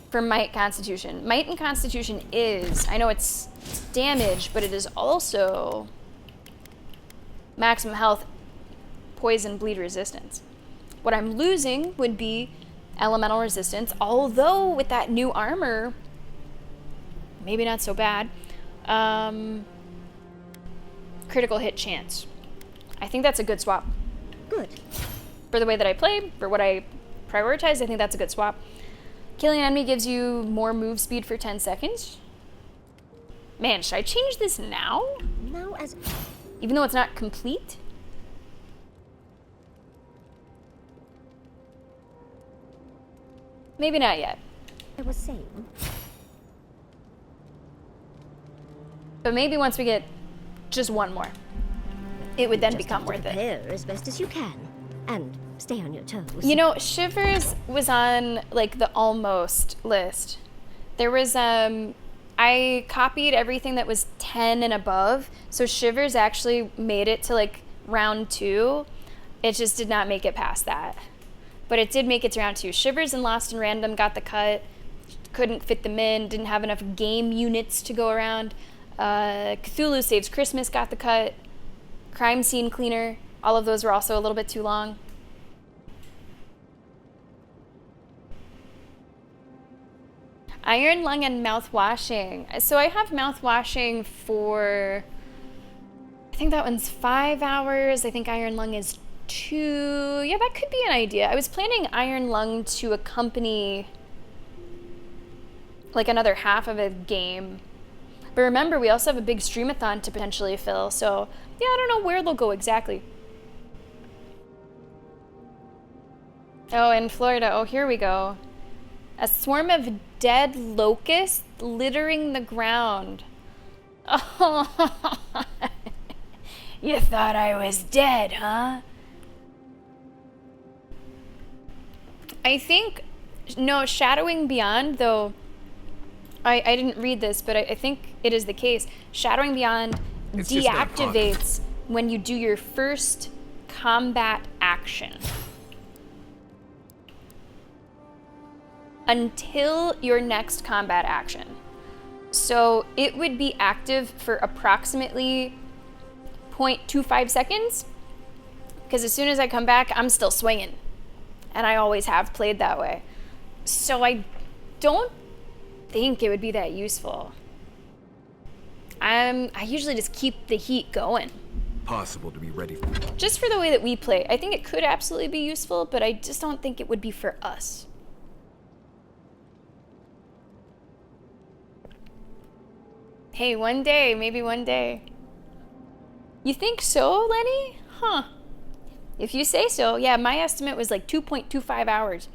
S1: for might, constitution. Might and constitution is, I know it's damage, but it is also maximum health, poison, bleed resistance. What I'm losing would be elemental resistance, although with that new armor, maybe not so bad. Critical hit chance. I think that's a good swap.
S9: Good.
S1: For the way that I play, for what I prioritize, I think that's a good swap. Killing an enemy gives you more move speed for 10 seconds. Man, should I change this now?
S9: Now as...
S1: Even though it's not complete? Maybe not yet.
S9: I was saying...
S1: But maybe once we get just one more, it would then become worth it.
S9: Prepare as best as you can, and stay on your toes.
S1: You know, Shivers was on, like, the almost list. There was, I copied everything that was 10 and above, so Shivers actually made it to, like, round 2. It just did not make it past that. But it did make it to round 2. Shivers and Lost and Random got the cut. Couldn't fit them in, didn't have enough game units to go around. Cthulhu Saves Christmas got the cut. Crime Scene Cleaner, all of those were also a little bit too long. Iron Lung and mouth washing. So I have mouth washing for, I think that one's 5 hours. I think Iron Lung is 2. Yeah, that could be an idea. I was planning Iron Lung to accompany like another half of a game. But remember, we also have a big streamathon to potentially fill, so yeah, I don't know where they'll go exactly. Oh, in Florida. Oh, here we go. A swarm of dead locusts littering the ground. Oh, you thought I was dead, huh? I think, no, Shadowing Beyond, though, I didn't read this, but I think it is the case. Shadowing Beyond deactivates when you do your first combat action. Until your next combat action. So it would be active for approximately 0.25 seconds, because as soon as I come back, I'm still swinging. And I always have played that way. So I don't think it would be that useful. I usually just keep the heat going.
S2: Possible to be ready for.
S1: Just for the way that we play. I think it could absolutely be useful, but I just don't think it would be for us. Hey, one day, maybe one day. You think so, Lenny? Huh. If you say so, yeah, my estimate was like 2.25 hours.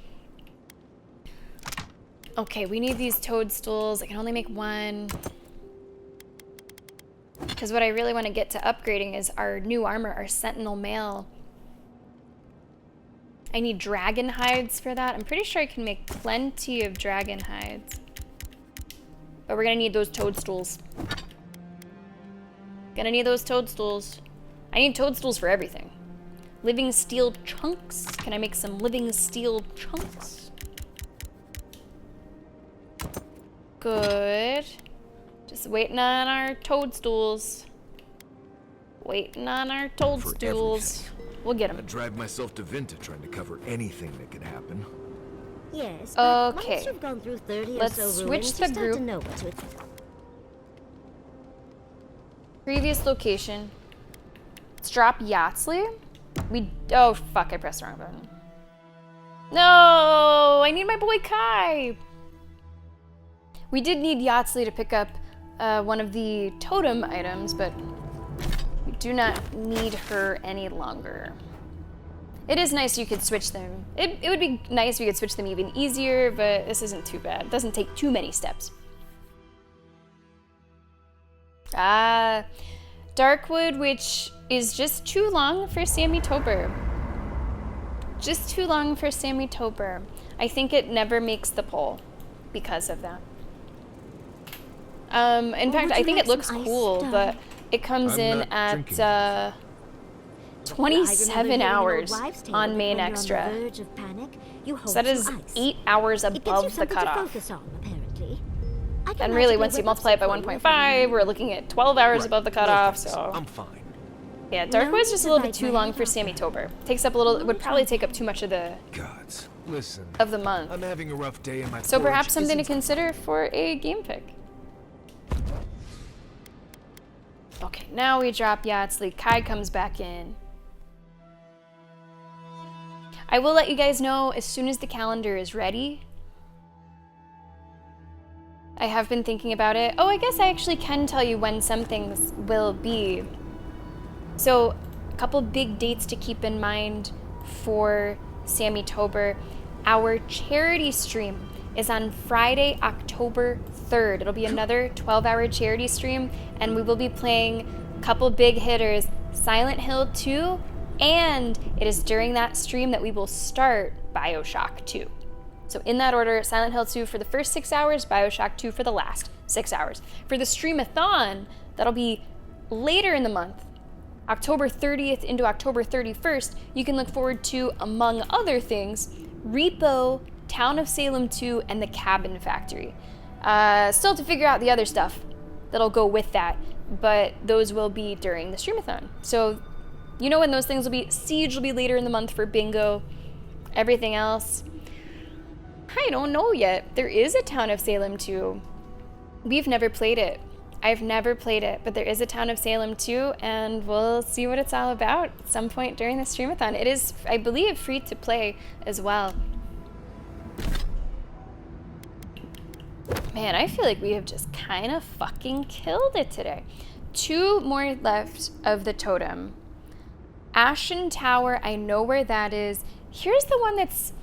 S1: Okay, we need these toadstools. I can only make one. Because what I really want to get to upgrading is our new armor, our Sentinel Mail. I need dragon hides for that. I'm pretty sure I can make plenty of dragon hides. But we're gonna need those toadstools. Gonna need those toadstools. I need toadstools for everything. Living steel chunks. Can I make some living steel chunks? Good. Just waiting on our toadstools. Waiting on our toadstools. We'll get them.
S2: I'd drive myself to Vinta trying to cover anything that could happen.
S9: Yes, but
S1: okay.
S9: once you've gone through 30
S1: Let's
S9: or so
S1: switch
S9: ruins,
S1: the
S9: you start
S1: group.
S9: to know what to...
S1: Previous location. Let's drop Yatsley. Oh fuck, I pressed the wrong button. No, I need my boy Kai. We did need Yatsley to pick up one of the totem items, but we do not need her any longer. It is nice you could switch them. It would be nice if you could switch them even easier, but this isn't too bad. It doesn't take too many steps. Darkwood, which is just too long for Sammy Tober. Just too long for Sammy Tober. I think it never makes the poll because of that. In fact, I think it looks cool, but it comes in at 27 hours on main extra. So that is 8 hours above the cutoff. And really, once you multiply it by 1.5, we're looking at 12 hours above the cutoff, so...
S2: I'm fine.
S1: Yeah, Darkwood's just a little bit too long for Sammy Tober. Takes up a little... It would probably take up too much of the...
S2: Gods, listen.
S1: Of the month.
S2: I'm having a rough day in my
S1: So
S2: forge
S1: perhaps something to
S2: isn't-
S1: consider for a game pick. Okay, now we drop Yatsley. Kai comes back in. I will let you guys know as soon as the calendar is ready. I have been thinking about it. Oh, I guess I actually can tell you when some things will be. So, a couple big dates to keep in mind for Sammy Tober. Our charity stream is on Friday, October 3rd. It'll be another 12-hour charity stream, and we will be playing a couple big hitters, Silent Hill 2, and it is during that stream that we will start BioShock 2. So in that order, Silent Hill 2 for the first 6 hours, BioShock 2 for the last 6 hours. For the streamathon, that'll be later in the month, October 30th into October 31st, you can look forward to, among other things, Repo, Town of Salem 2, and the Cabin Factory. Still to figure out the other stuff that'll go with that, but those will be during the streamathon. So you know when those things will be. Siege will be later in the month for Bingo. Everything else, I don't know yet. There is a Town of Salem 2. We've never played it. I've never played it, but there is a Town of Salem 2, and we'll see what it's all about at some point during the streamathon. It is, I believe, free to play as well. Man, I feel like we have just kind of fucking killed it today. 2 more left of the totem. Ashen Tower, I know where that is. Here's the one that's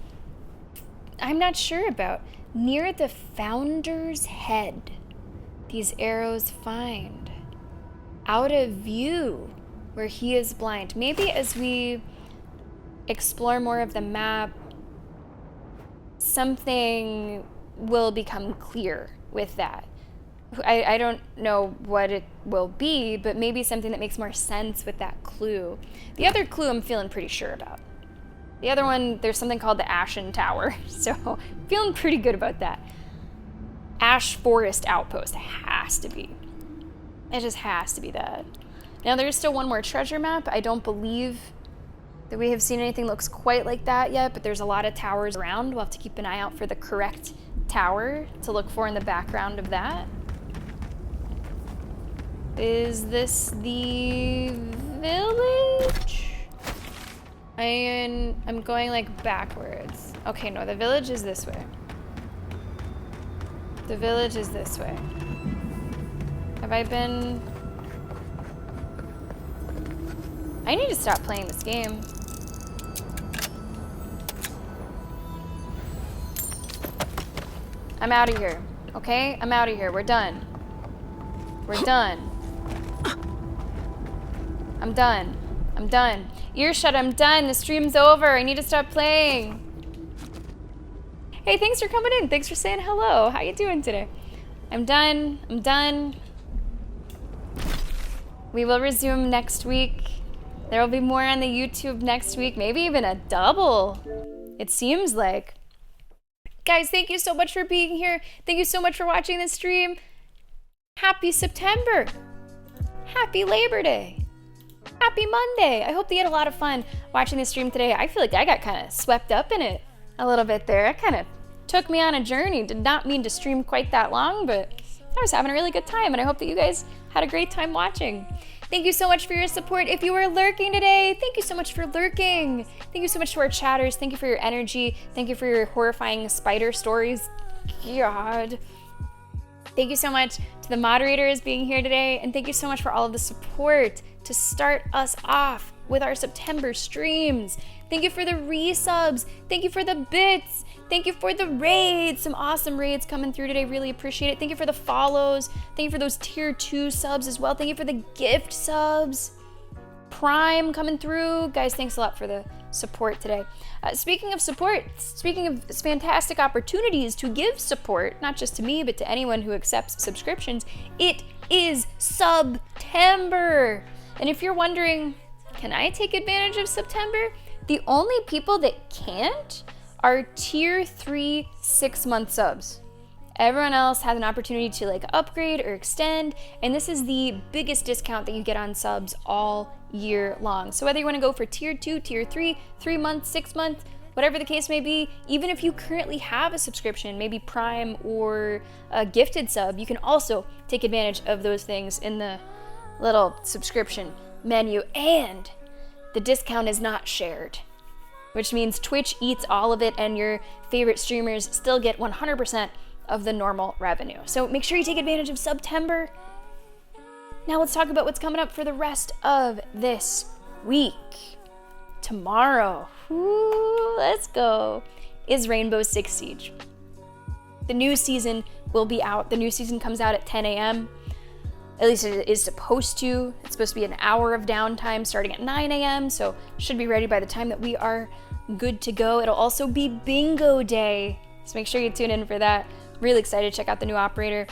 S1: I'm not sure about. Near the Founder's Head. These arrows find. Out of view, where he is blind. Maybe as we explore more of the map, something will become clear with that. I don't know what it will be, but maybe something that makes more sense with that clue. The other clue I'm feeling pretty sure about. The other one, there's something called the Ashen Tower, so feeling pretty good about that. Ash Forest Outpost, has to be. It just has to be that. Now there's still one more treasure map. I don't believe that we have seen anything that looks quite like that yet, but there's a lot of towers around. We'll have to keep an eye out for the correct tower to look for in the background of that. Is this the village? I'm going like backwards. Okay, no, the village is this way. The village is this way. Have I been... I need to stop playing this game. I'm out of here, okay? I'm out of here. We're done. We're done. I'm done. I'm done. Earshot, I'm done. The stream's over. I need to stop playing. Hey, thanks for coming in. Thanks for saying hello. How you doing today? I'm done. I'm done. We will resume next week. There will be more on the YouTube next week. Maybe even a double. It seems like. Guys, thank you so much for being here. Thank you so much for watching this stream. Happy September. Happy Labor Day. Happy Monday. I hope that you had a lot of fun watching this stream today. I feel like I got kind of swept up in it a little bit there. It kind of took me on a journey. Did not mean to stream quite that long, but I was having a really good time, and I hope that you guys had a great time watching. Thank you so much for your support. If you were lurking today, thank you so much for lurking. Thank you so much to our chatters. Thank you for your energy. Thank you for your horrifying spider stories. God. Thank you so much to the moderators being here today, and thank you so much for all of the support to start us off with our September streams. Thank you for the resubs. Thank you for the bits. Thank you for the raids. Some awesome raids coming through today. Really appreciate it. Thank you for the follows. Thank you for those tier 2 subs as well. Thank you for the gift subs. Prime coming through. Guys, thanks a lot for the support today. Speaking of support, speaking of fantastic opportunities to give support, not just to me, but to anyone who accepts subscriptions, it is September. And if you're wondering, can I take advantage of September? The only people that can't are tier 3 6-month subs. Everyone else has an opportunity to like upgrade or extend, and this is the biggest discount that you get on subs all year long. So whether you want to go for tier 2, tier 3, 3 months, 6 months, whatever the case may be, even if you currently have a subscription, maybe Prime or a gifted sub, you can also take advantage of those things in the little subscription menu, and the discount is not shared, which means Twitch eats all of it and your favorite streamers still get 100% of the normal revenue. So make sure you take advantage of September. Now let's talk about what's coming up for the rest of this week. Tomorrow, let's go, is Rainbow Six Siege. The new season will be out. The new season comes out at 10 a.m. At least it is supposed to. It's supposed to be an hour of downtime starting at 9 a.m. So should be ready by the time that we are good to go. It'll also be bingo day. So make sure you tune in for that. Really excited to check out the new operator.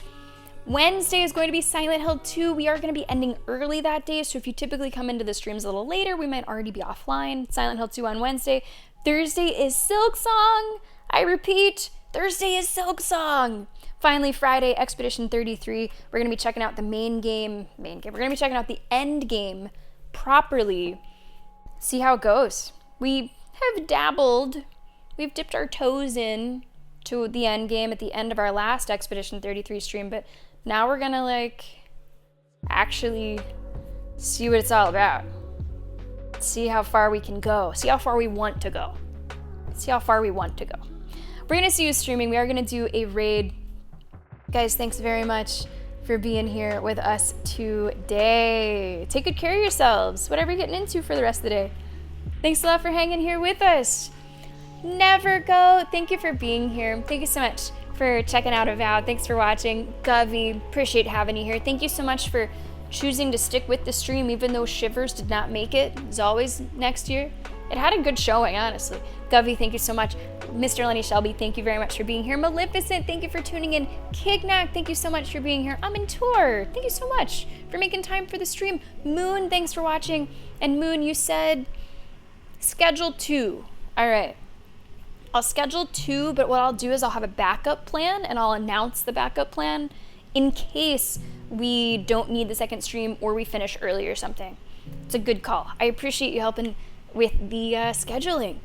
S1: Wednesday is going to be Silent Hill 2. We are going to be ending early that day. So if you typically come into the streams a little later, we might already be offline. Silent Hill 2 on Wednesday. Thursday is Silksong. I repeat, Thursday is Silksong. Finally, Friday, Expedition 33. We're going to be checking out the main game. We're going to be checking out the end game properly. See how it goes. We have dabbled. We've dipped our toes in to the end game at the end of our last Expedition 33 stream, but now we're going to like actually see what it's all about. See how far we can go. See how far we want to go. See how far we want to go. We're going to see you streaming. We are going to do a raid Guys, thanks very much for being here with us today. Take good care of yourselves, whatever you're getting into for the rest of the day. Thanks a lot for hanging here with us. Never go. Thank you for being here. Thank you so much for checking out Avowed. Thanks for watching. Govey, appreciate having you here. Thank you so much for choosing to stick with the stream even though Shivers did not make it. As always, next year. It had a good showing, honestly. Govey, thank you so much. Mr. Lenny Shelby, thank you very much for being here. Maleficent, thank you for tuning in. Kignak, thank you so much for being here. I'm in tour. Thank you so much for making time for the stream. Moon, thanks for watching. And Moon, you said schedule 2. All right. I'll schedule 2, but what I'll do is I'll have a backup plan and I'll announce the backup plan in case we don't need the second stream or we finish early or something. It's a good call. I appreciate you helping with the scheduling.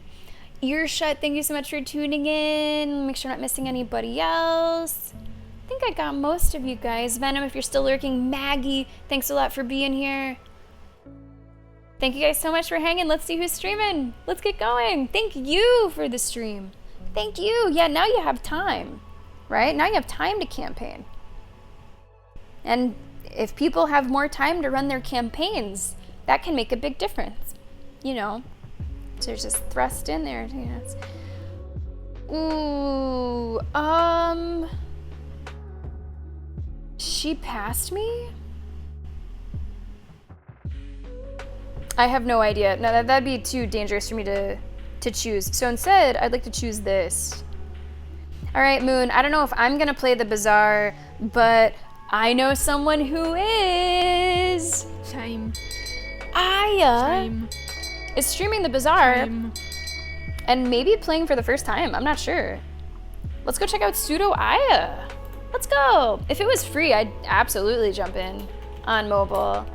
S1: Earshut, thank you so much for tuning in. Make sure I'm not missing anybody else. I think I got most of you guys. Venom, if you're still lurking. Maggie, thanks a lot for being here. Thank you guys so much for hanging. Let's see who's streaming. Let's get going. Thank you for the stream. Thank you. Yeah, now you have time, right? Now you have time to campaign. And if people have more time to run their campaigns, that can make a big difference. You know, so it's just thrust in there. You know, ooh, she passed me? I have no idea. No, that'd be too dangerous for me to choose. So instead, I'd like to choose this. All right, Moon, I don't know if I'm gonna play the Bazaar, but I know someone who is.
S10: Time.
S1: Aya
S10: Time.
S1: is streaming the Bazaar
S10: Time.
S1: and maybe playing for the first time. I'm not sure. Let's go check out Pseudo Aya. Let's go. If it was free, I'd absolutely jump in on mobile.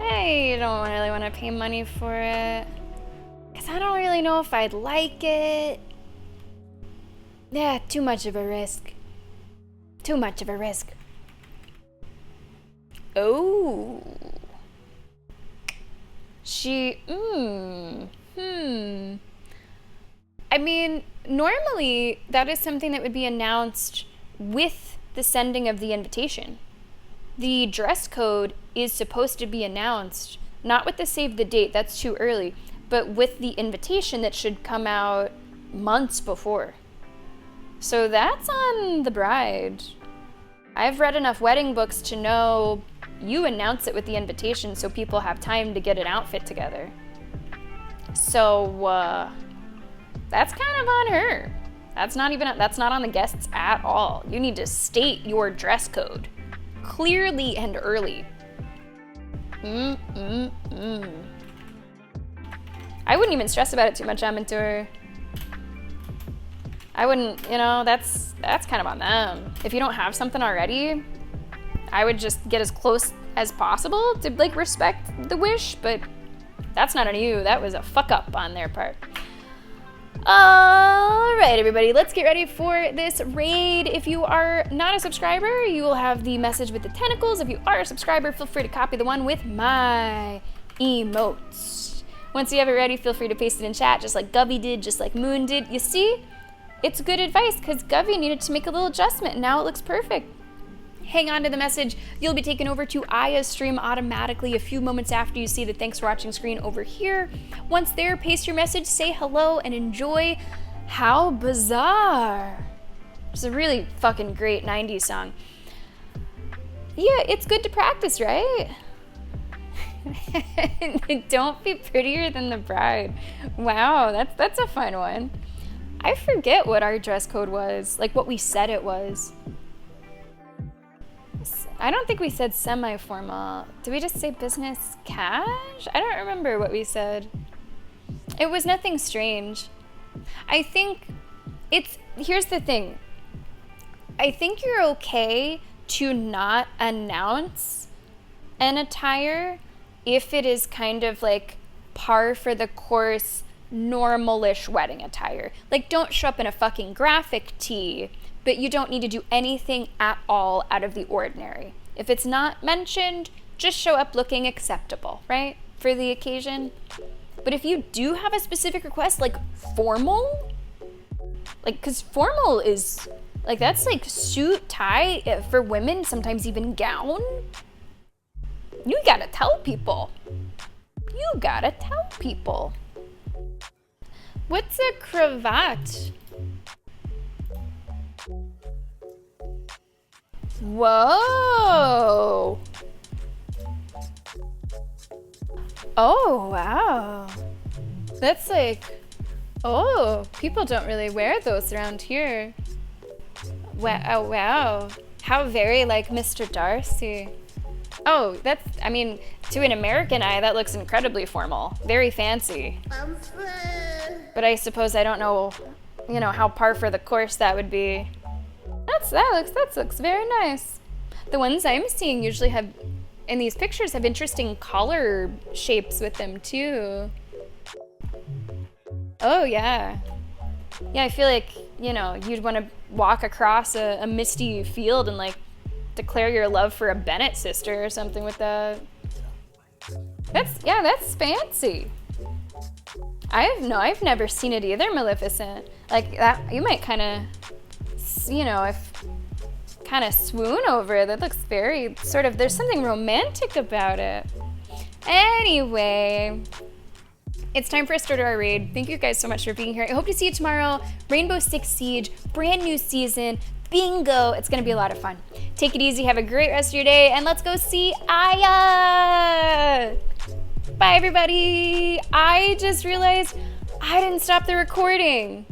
S1: I don't really want to pay money for it because I don't really know if I'd like it. Yeah, too much of a risk. Too much of a risk. Oh. She, I mean, normally that is something that would be announced with the sending of the invitation. The dress code is supposed to be announced, not with the save the date, that's too early, but with the invitation that should come out months before. So that's on the bride. I've read enough wedding books to know you announce it with the invitation so people have time to get an outfit together. So, that's kind of on her. That's not on the guests at all. You need to state your dress code clearly and early. I wouldn't even stress about it too much, Amantur. I wouldn't, you know, that's kind of on them. If you don't have something already, I would just get as close as possible to like respect the wish, but that's not on you. That was a fuck up on their part. All right, everybody, let's get ready for this raid. If you are not a subscriber, you will have the message with the tentacles. If you are a subscriber, feel free to copy the one with my emotes. Once you have it ready, feel free to paste it in chat, just like Govey did, just like Moon did. You see, it's good advice because Govey needed to make a little adjustment, and now it looks perfect. Hang on to the message. You'll be taken over to Aya's stream automatically a few moments after you see the thanks for watching screen over here. Once there, paste your message, say hello, and enjoy How Bizarre. It's a really fucking great 90s song. Yeah, it's good to practice, right? Don't be prettier than the bride. Wow, that's a fun one. I forget what our dress code was, like what we said it was. I don't think we said semi-formal. Did we just say business cash? I don't remember what we said. It was nothing strange. I think here's the thing. I think you're okay to not announce an attire if it is kind of like par for the course, normal-ish wedding attire. Like, don't show up in a fucking graphic tee, but you don't need to do anything at all out of the ordinary. If it's not mentioned, just show up looking acceptable, right? For the occasion. But if you do have a specific request, like formal, like, cause formal is Like, that's like suit, tie, for women, sometimes even gown. You gotta tell people. You gotta tell people. What's a cravat? Whoa. Oh, wow. That's like, oh, people don't really wear those around here. Wow, oh, wow. How very like Mr. Darcy. Oh, that's, I mean, to an American eye, that looks incredibly formal. Very fancy. But I suppose I don't know, you know, how par for the course that would be. That looks very nice. The ones I'm seeing usually have, in these pictures, have interesting collar shapes with them too. Oh yeah. Yeah, I feel like, you know, you'd want to walk across a misty field and like declare your love for a Bennett sister or something with that. That's fancy. I've never seen it either, Maleficent. Like that, you might kind of, you know, if kind of swoon over it. That looks very sort of, there's something romantic about it. Anyway, it's time for us to start our raid. Thank you guys so much for being here. I hope to see you tomorrow. Rainbow Six Siege, brand new season, bingo. It's gonna be a lot of fun. Take it easy, have a great rest of your day, and let's go see Aya! Bye everybody! I just realized I didn't stop the recording.